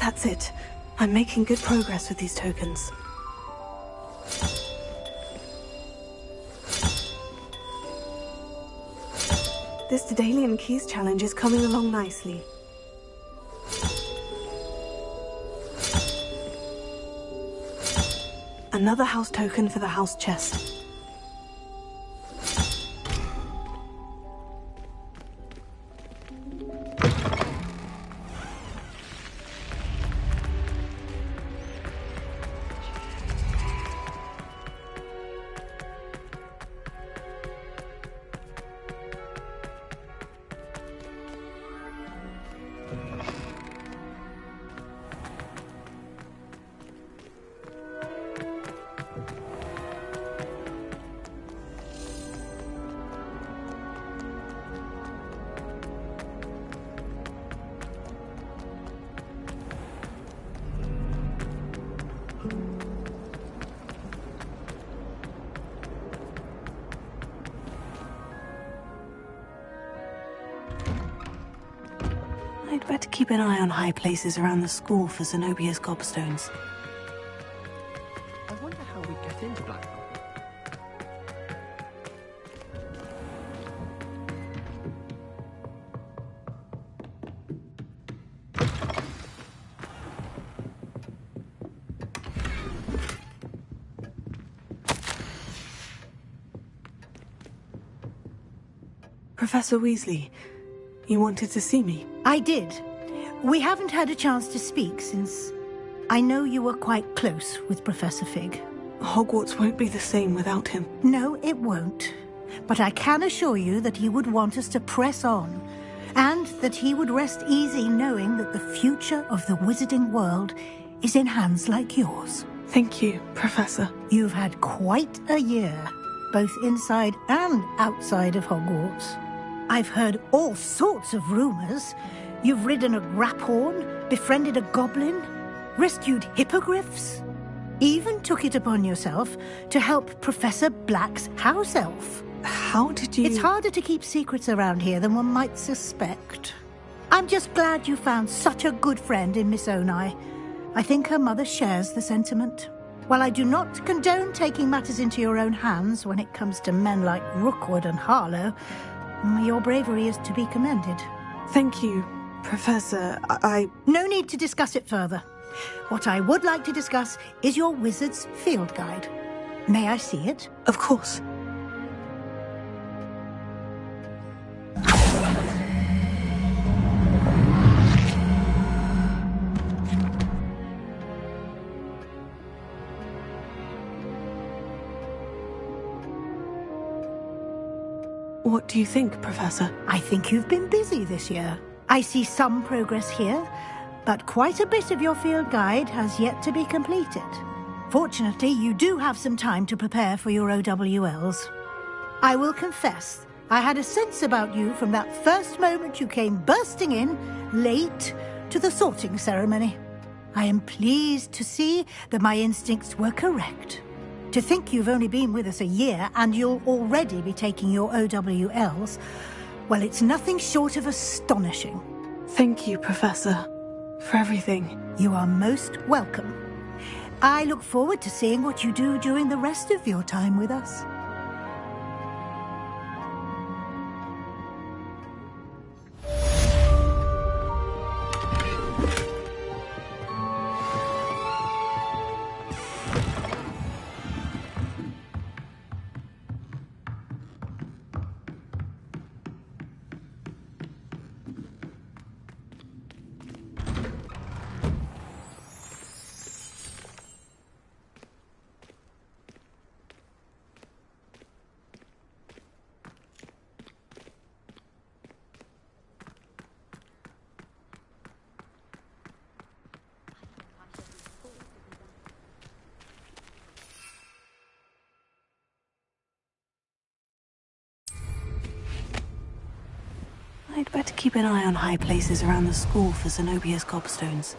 That's it. I'm making good progress with these tokens. This Daedalian Keys challenge is coming along nicely. Another house token for the house chest. I'd better keep an eye on high places around the school for Zenobia's gobstones. I wonder how we get into Blackpool. Professor Weasley, you wanted to see me? I did. We haven't had a chance to speak since I know you were quite close with Professor Fig. Hogwarts won't be the same without him. No, it won't. But I can assure you that he would want us to press on, and that he would rest easy knowing that the future of the wizarding world is in hands like yours. Thank you, Professor. You've had quite a year, both inside and outside of Hogwarts. I've heard all sorts of rumors. You've ridden a grapphorn, befriended a goblin, rescued hippogriffs, even took it upon yourself to help Professor Black's house elf. How did you... It's harder to keep secrets around here than one might suspect. I'm just glad you found such a good friend in Miss Onai. I think her mother shares the sentiment. While I do not condone taking matters into your own hands when it comes to men like Rookwood and Harlow, your bravery is to be commended. Thank you, Professor. No need to discuss it further. What I would like to discuss is your wizard's field guide. May I see it? Of course. What do you think, Professor? I think you've been busy this year. I see some progress here, but quite a bit of your field guide has yet to be completed. Fortunately, you do have some time to prepare for your OWLs. I will confess, I had a sense about you from that first moment you came bursting in, late, to the sorting ceremony. I am pleased to see that my instincts were correct. To think you've only been with us a year and you'll already be taking your OWLs, well, it's nothing short of astonishing. Thank you, Professor, for everything. You are most welcome. I look forward to seeing what you do during the rest of your time with us. I'd better keep an eye on high places around the school for Zenobia's gobstones.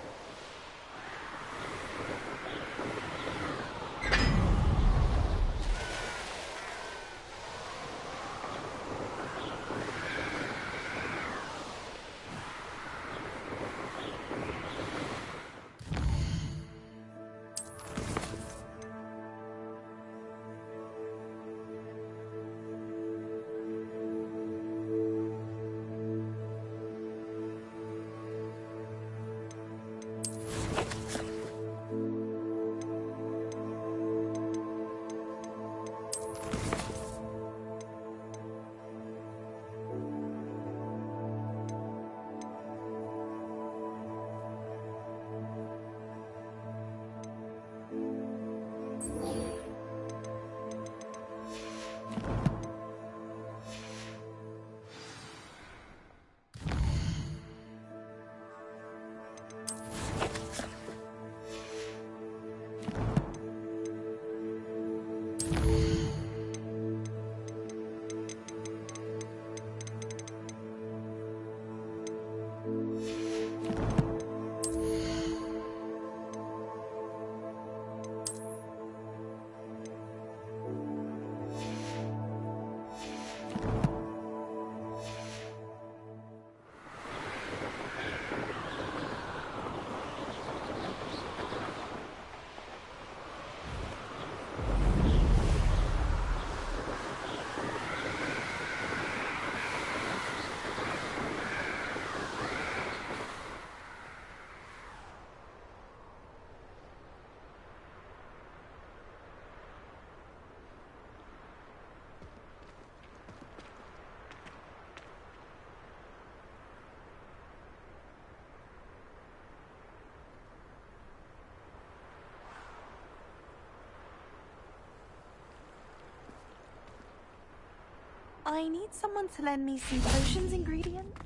I need someone to lend me some potions ingredients.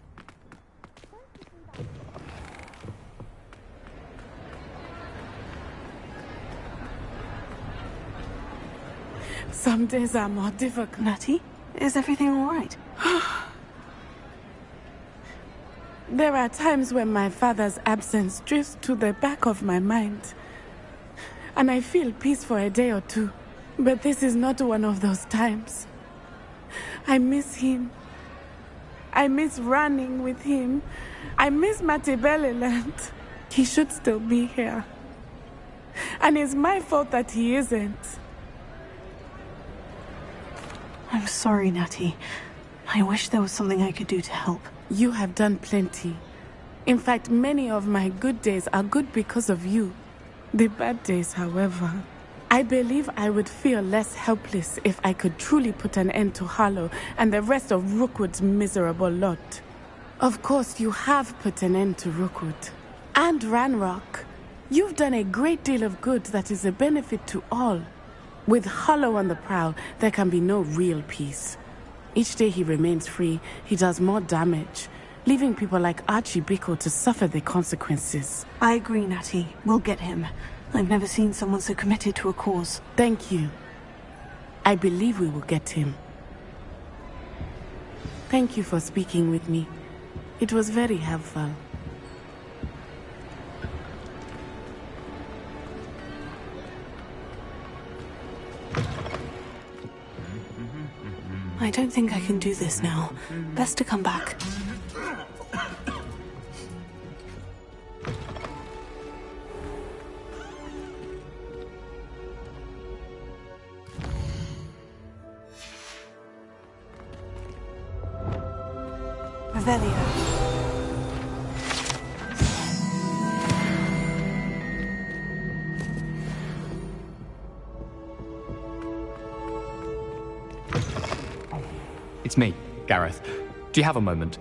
Some days are more difficult. Natty, is everything all right? There are times when my father's absence drifts to the back of my mind, and I feel peace for a day or two. But this is not one of those times. I miss him. I miss running with him. I miss Matebeleland. He should still be here. And it's my fault that he isn't. I'm sorry, Natty. I wish there was something I could do to help. You have done plenty. In fact, many of my good days are good because of you. The bad days, however, I believe I would feel less helpless if I could truly put an end to Harlow and the rest of Rookwood's miserable lot. Of course, you have put an end to Rookwood. And Ranrock. You've done a great deal of good that is a benefit to all. With Harlow on the prowl, there can be no real peace. Each day he remains free, he does more damage, leaving people like Archie Bickle to suffer the consequences. I agree, Natty. We'll get him. I've never seen someone so committed to a cause. Thank you. I believe we will get him. Thank you for speaking with me. It was very helpful. I don't think I can do this now. Best to come back. Revelio. It's me, Gareth. Do you have a moment?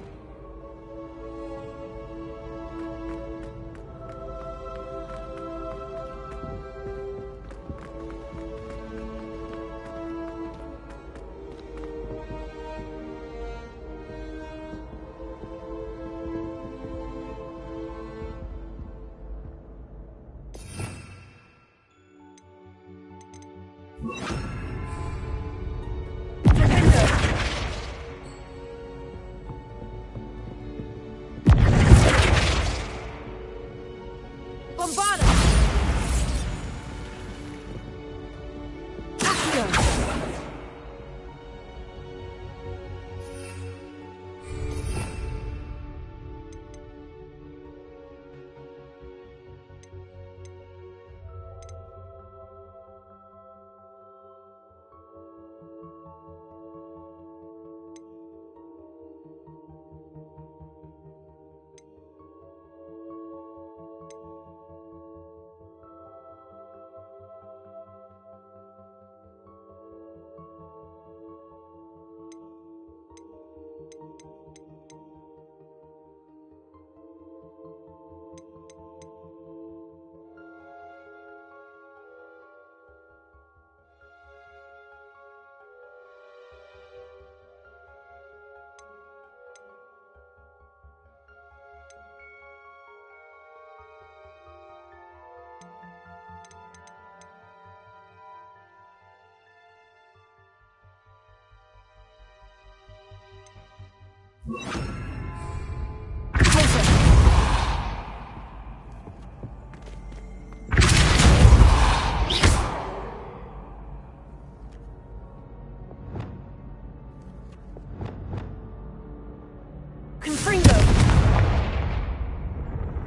Confringo!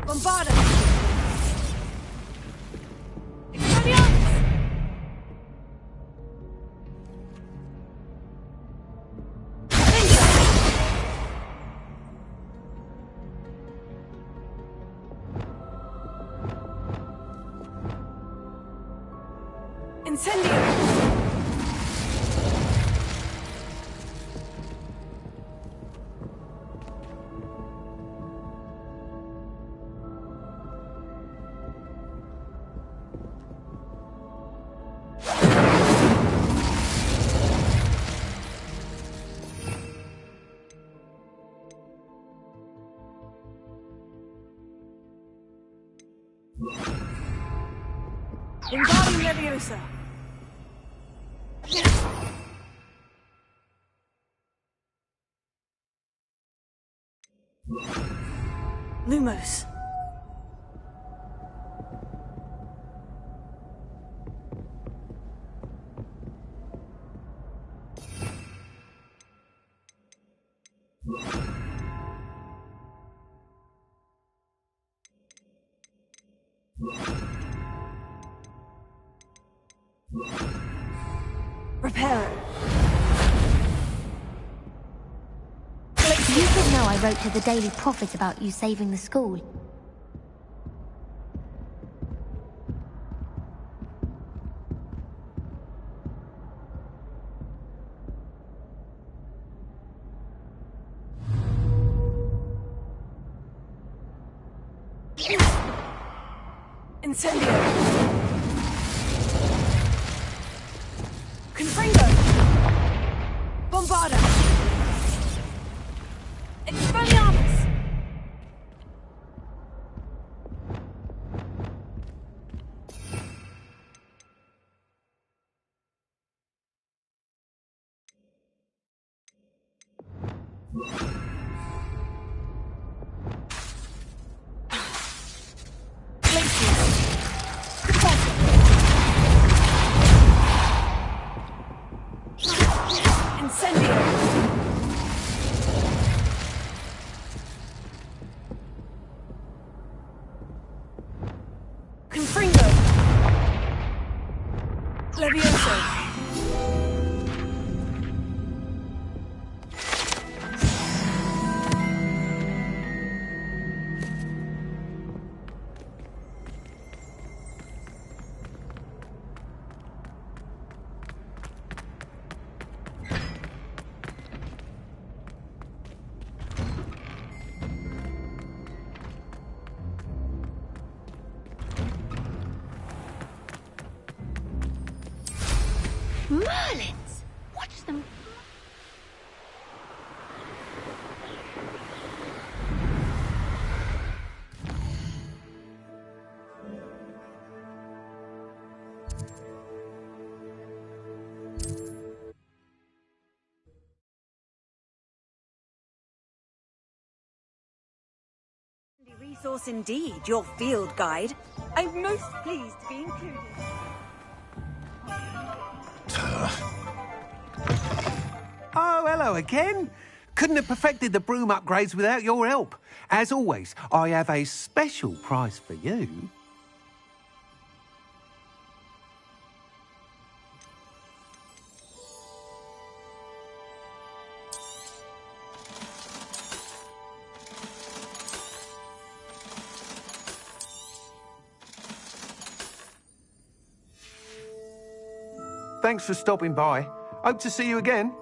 Bombarda! Wingardium Leviosa. Lumos. Reparo. You should know I wrote to the Daily Prophet about you saving the school. Incendio. Confringo. Bombarda. Expelliarmus. Incendio. Confringo. Levioso. Merlins! Watch them. Resource indeed, your field guide. I'm most pleased to be included. Oh, hello again. Couldn't have perfected the broom upgrades without your help. As always, I have a special prize for you. Thanks for stopping by. Hope to see you again.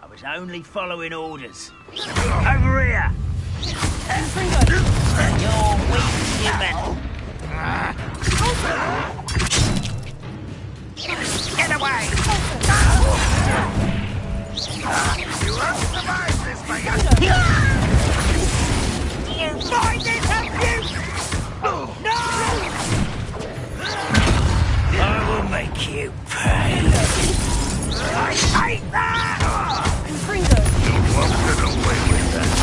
I was only following orders. Over here! You're weak, human! Get away! You won't survive this, my You find this abuse! No! I will make you pay. I hate that! Confringo. You won't get away with that.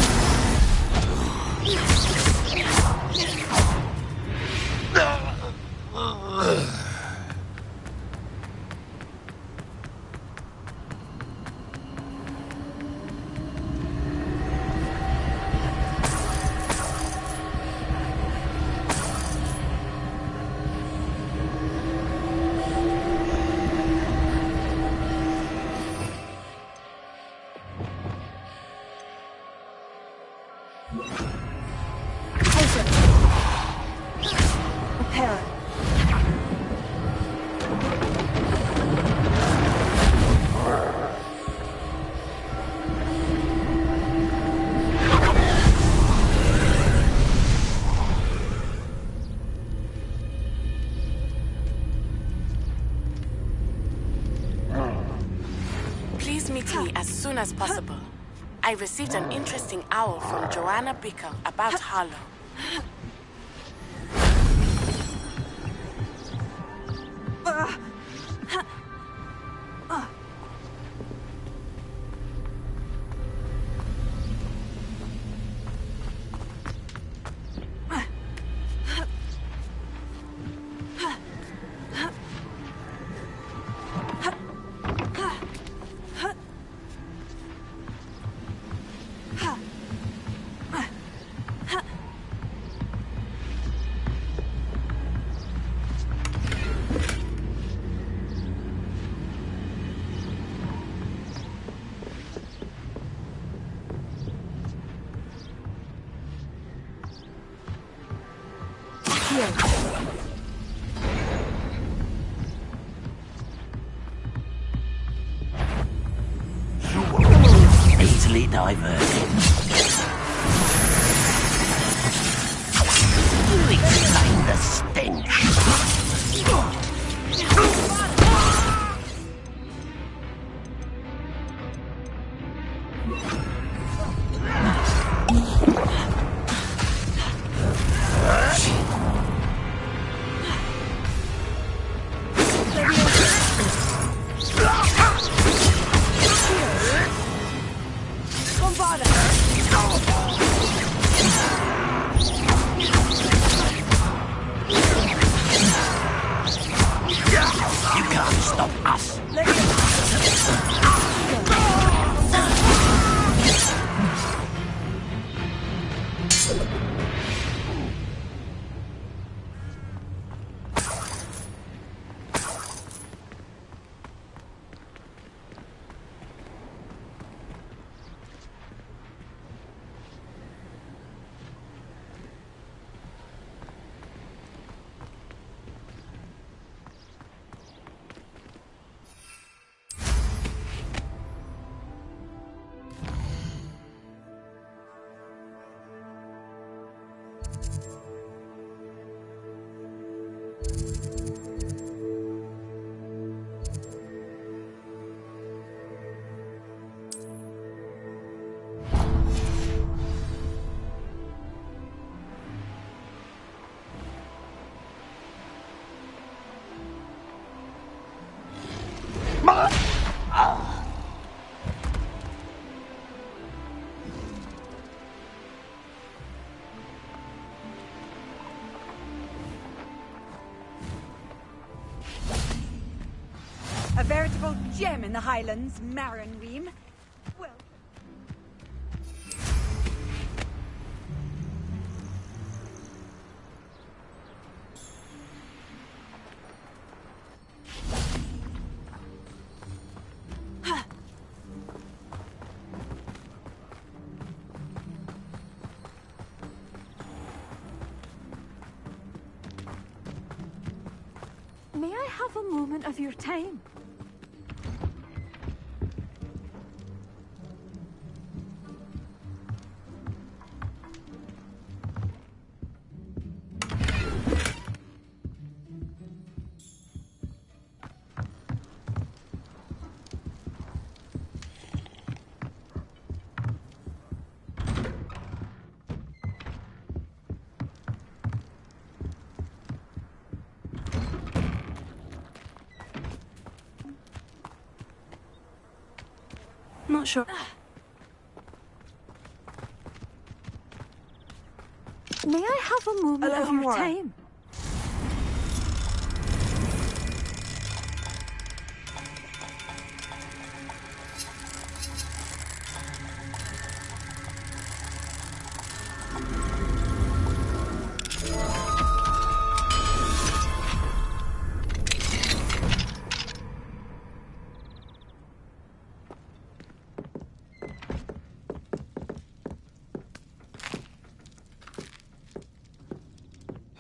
Please meet me as soon as possible. I received an interesting owl from Joanna Bickle about Harlow. Easily diverted. You explain the stench. You can't stop us. A veritable gem in the Highlands, Marin. Well... May I have a moment of your time? Not sure. May I have a moment of your time?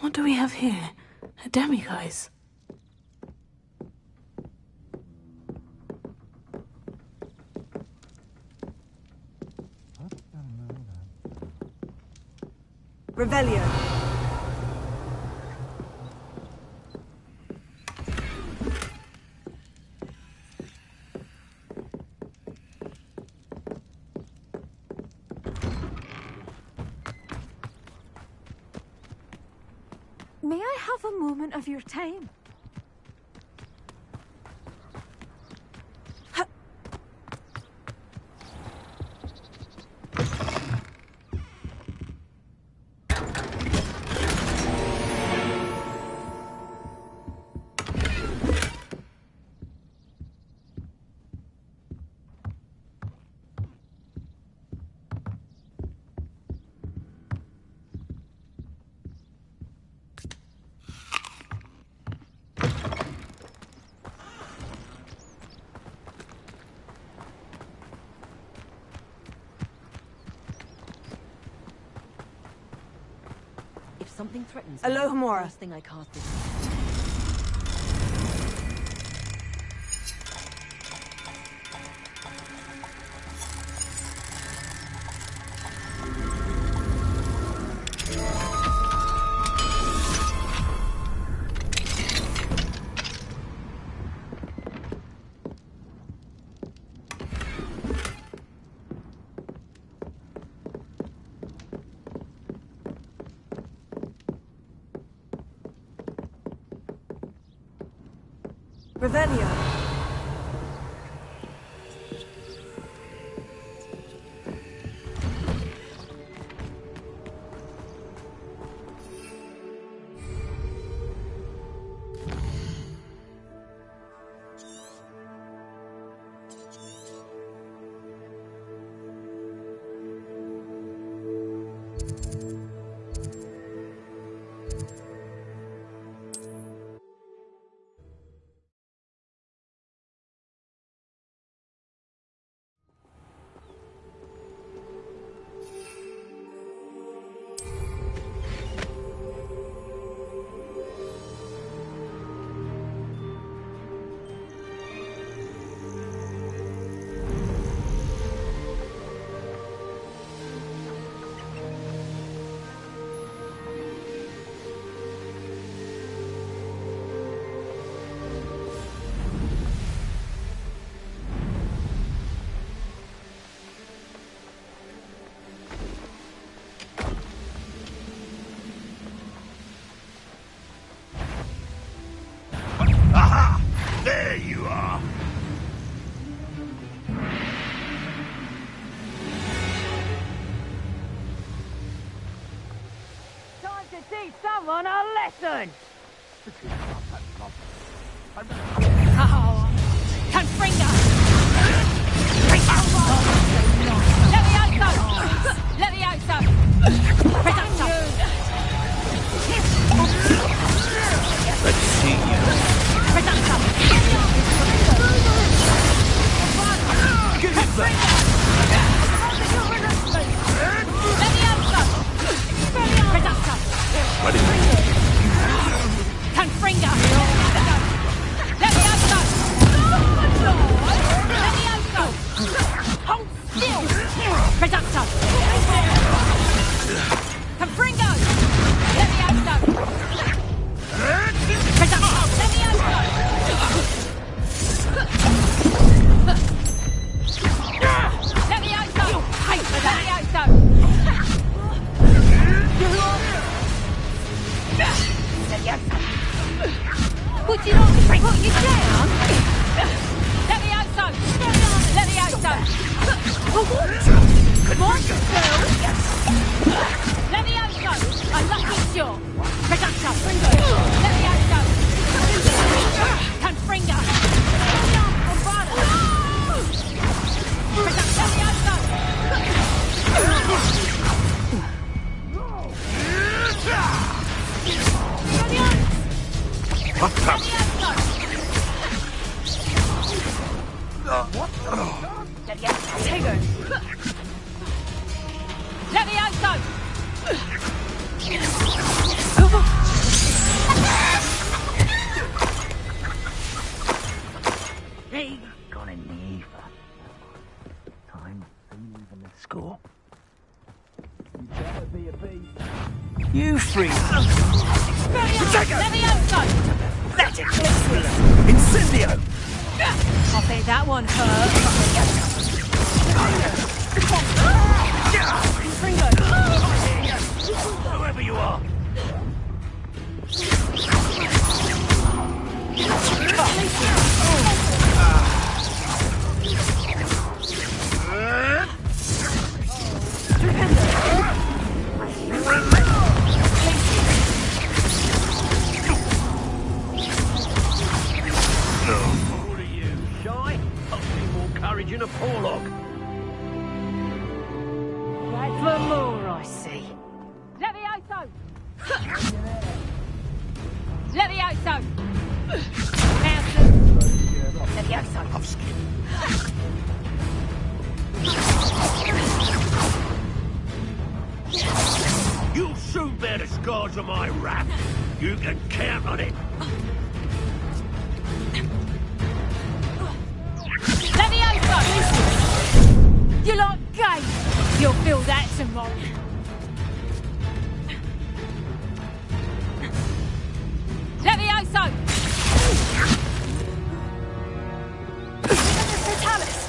What do we have here? A demiguise. Revelio. have a moment of your time? Something threatens Alohomora. First thing I cast is... Revelio. Aha! There you are! Time to teach someone a lesson! Confringo! Levioso! Levioso! Reducto! Let's see you. Reducto! Give it back! Levioso! Reducto! What is it? Confringo! Levioso! Levioso! Hold still! Reducto! Confringo! Levioso! Would you not put you down? Levioso! Levioso! Monster! Levioso! A lucky shot! Reducto! Levioso! Confringo! Levioso! Hey, gone in the ether. Time to even the score. You better be a beast. You freak! Levioso! Pathetic listeners! Incendio! I bet that one hurt. Whoever you are! encouraging a Porlock. Right for more, I see. Levioso! Levioso! Levioso! I've skipped. You'll soon bear the scars of my wrath. You can count on it. Levioso! You like game? You'll feel that tomorrow. Levioso! Fatalis!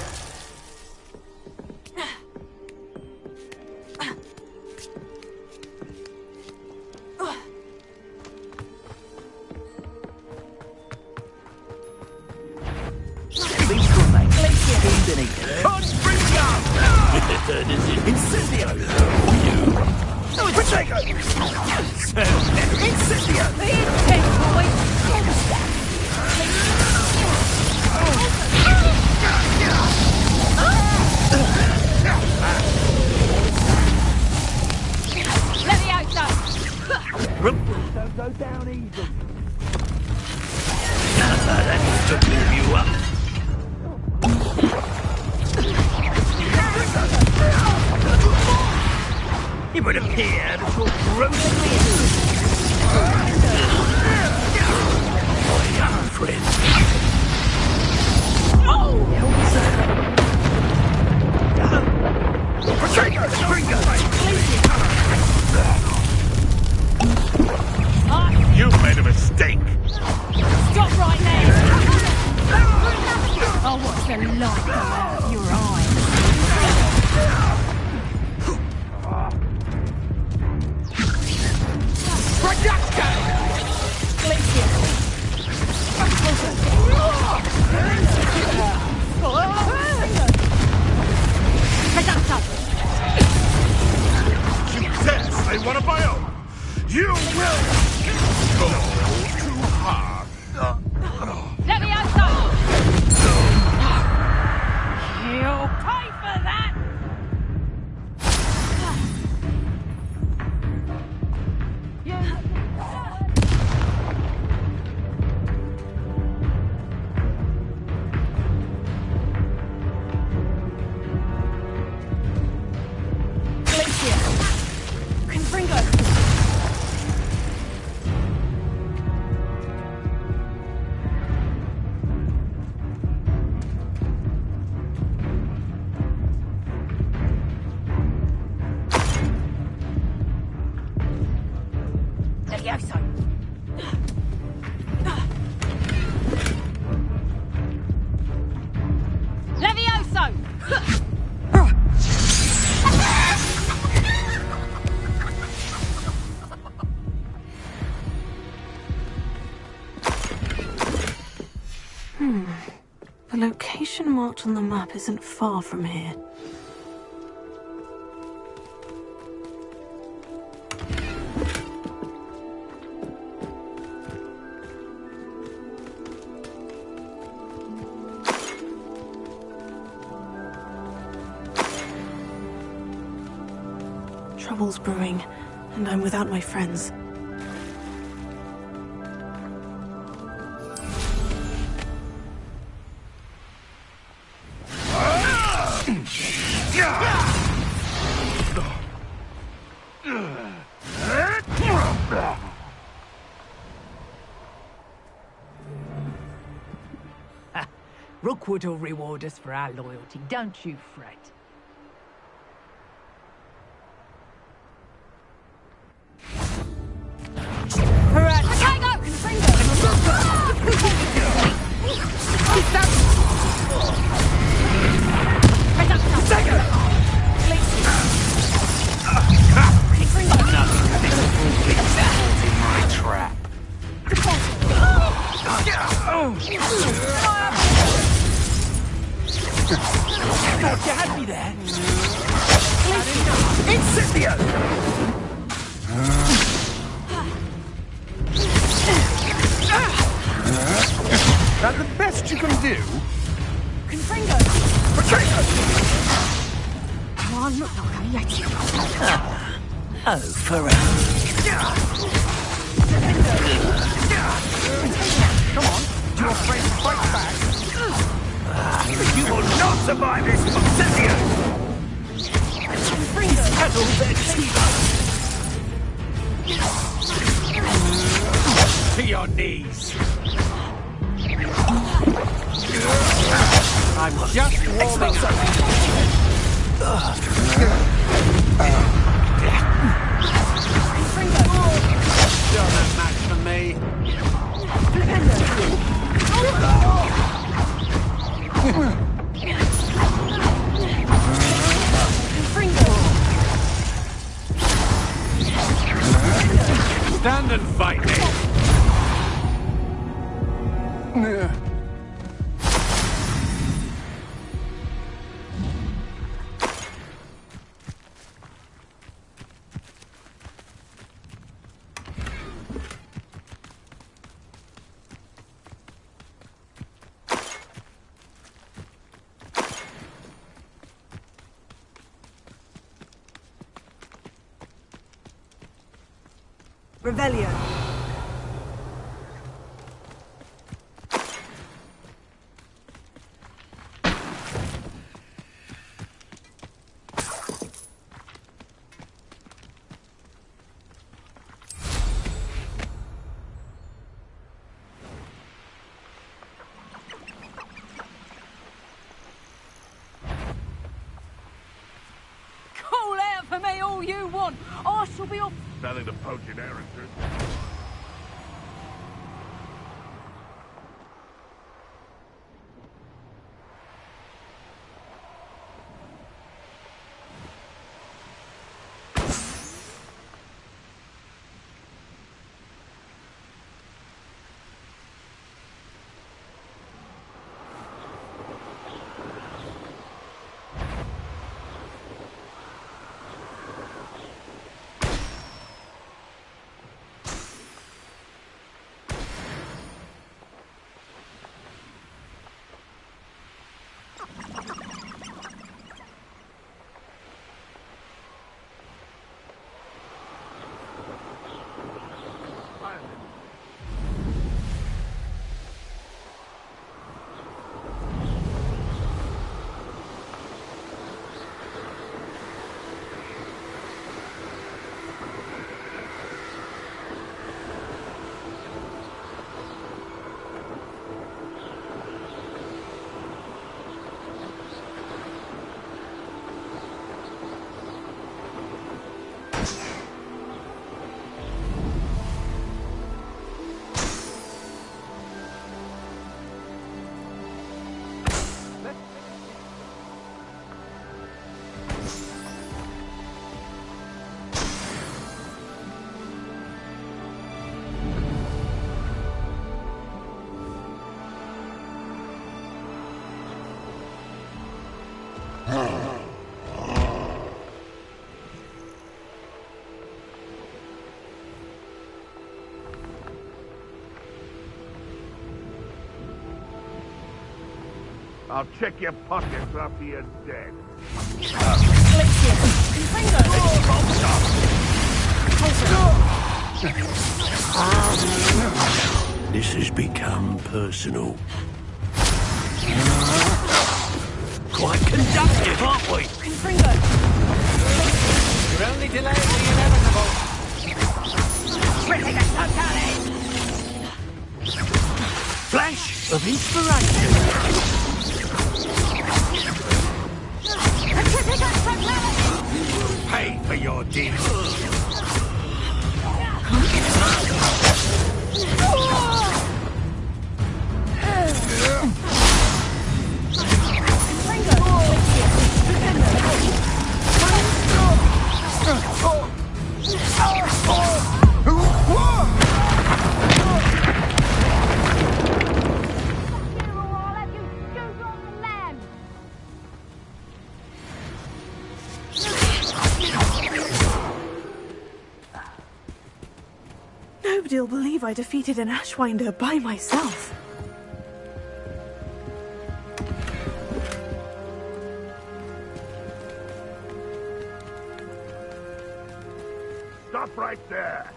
Incendio! Protego! Incendio! Don't go down easy. That took you up. It would appear that you're grossly my young friend. You've made a mistake. Stop right there! I'll watch the light come out of your eyes. Success! I want a bio! You will go too hard. Levioso! You'll pay for that! The location marked on the map isn't far from here. Trouble's brewing, and I'm without my friends. Rookwood will reward us for our loyalty, don't you fret. Thought you had me there. Incendio! That the best you can do? Confringo! Come on, look like a yeti. Oh, for a... Come on, you're afraid to fight back? You will not survive this obsidian! Settle their teeth! To your knees! I'm just warming up. You're no match for me. Stand and fight me. Revelio. Call out for me all you want. I shall be off. Nothing to poach in errands. I'll check your pockets after you're dead. This has become personal. Quite conductive, aren't we? You're only delaying the inevitable. Flash of inspiration. You will pay for your deeds. Nobody'll believe I defeated an Ashwinder by myself. Stop right there.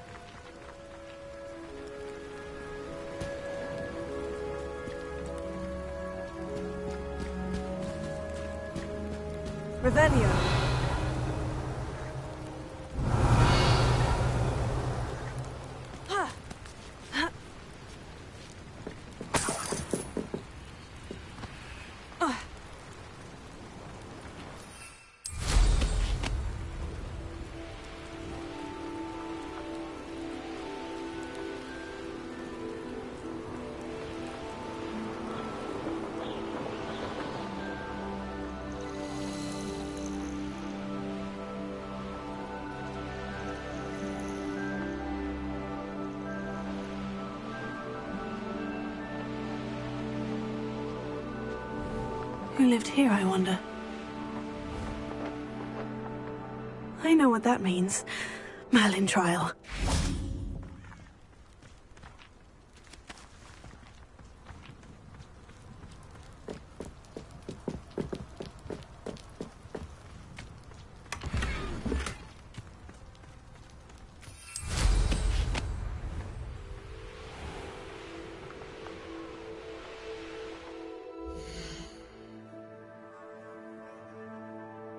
Revelio. Who lived here, I wonder? I know what that means. Merlin trial.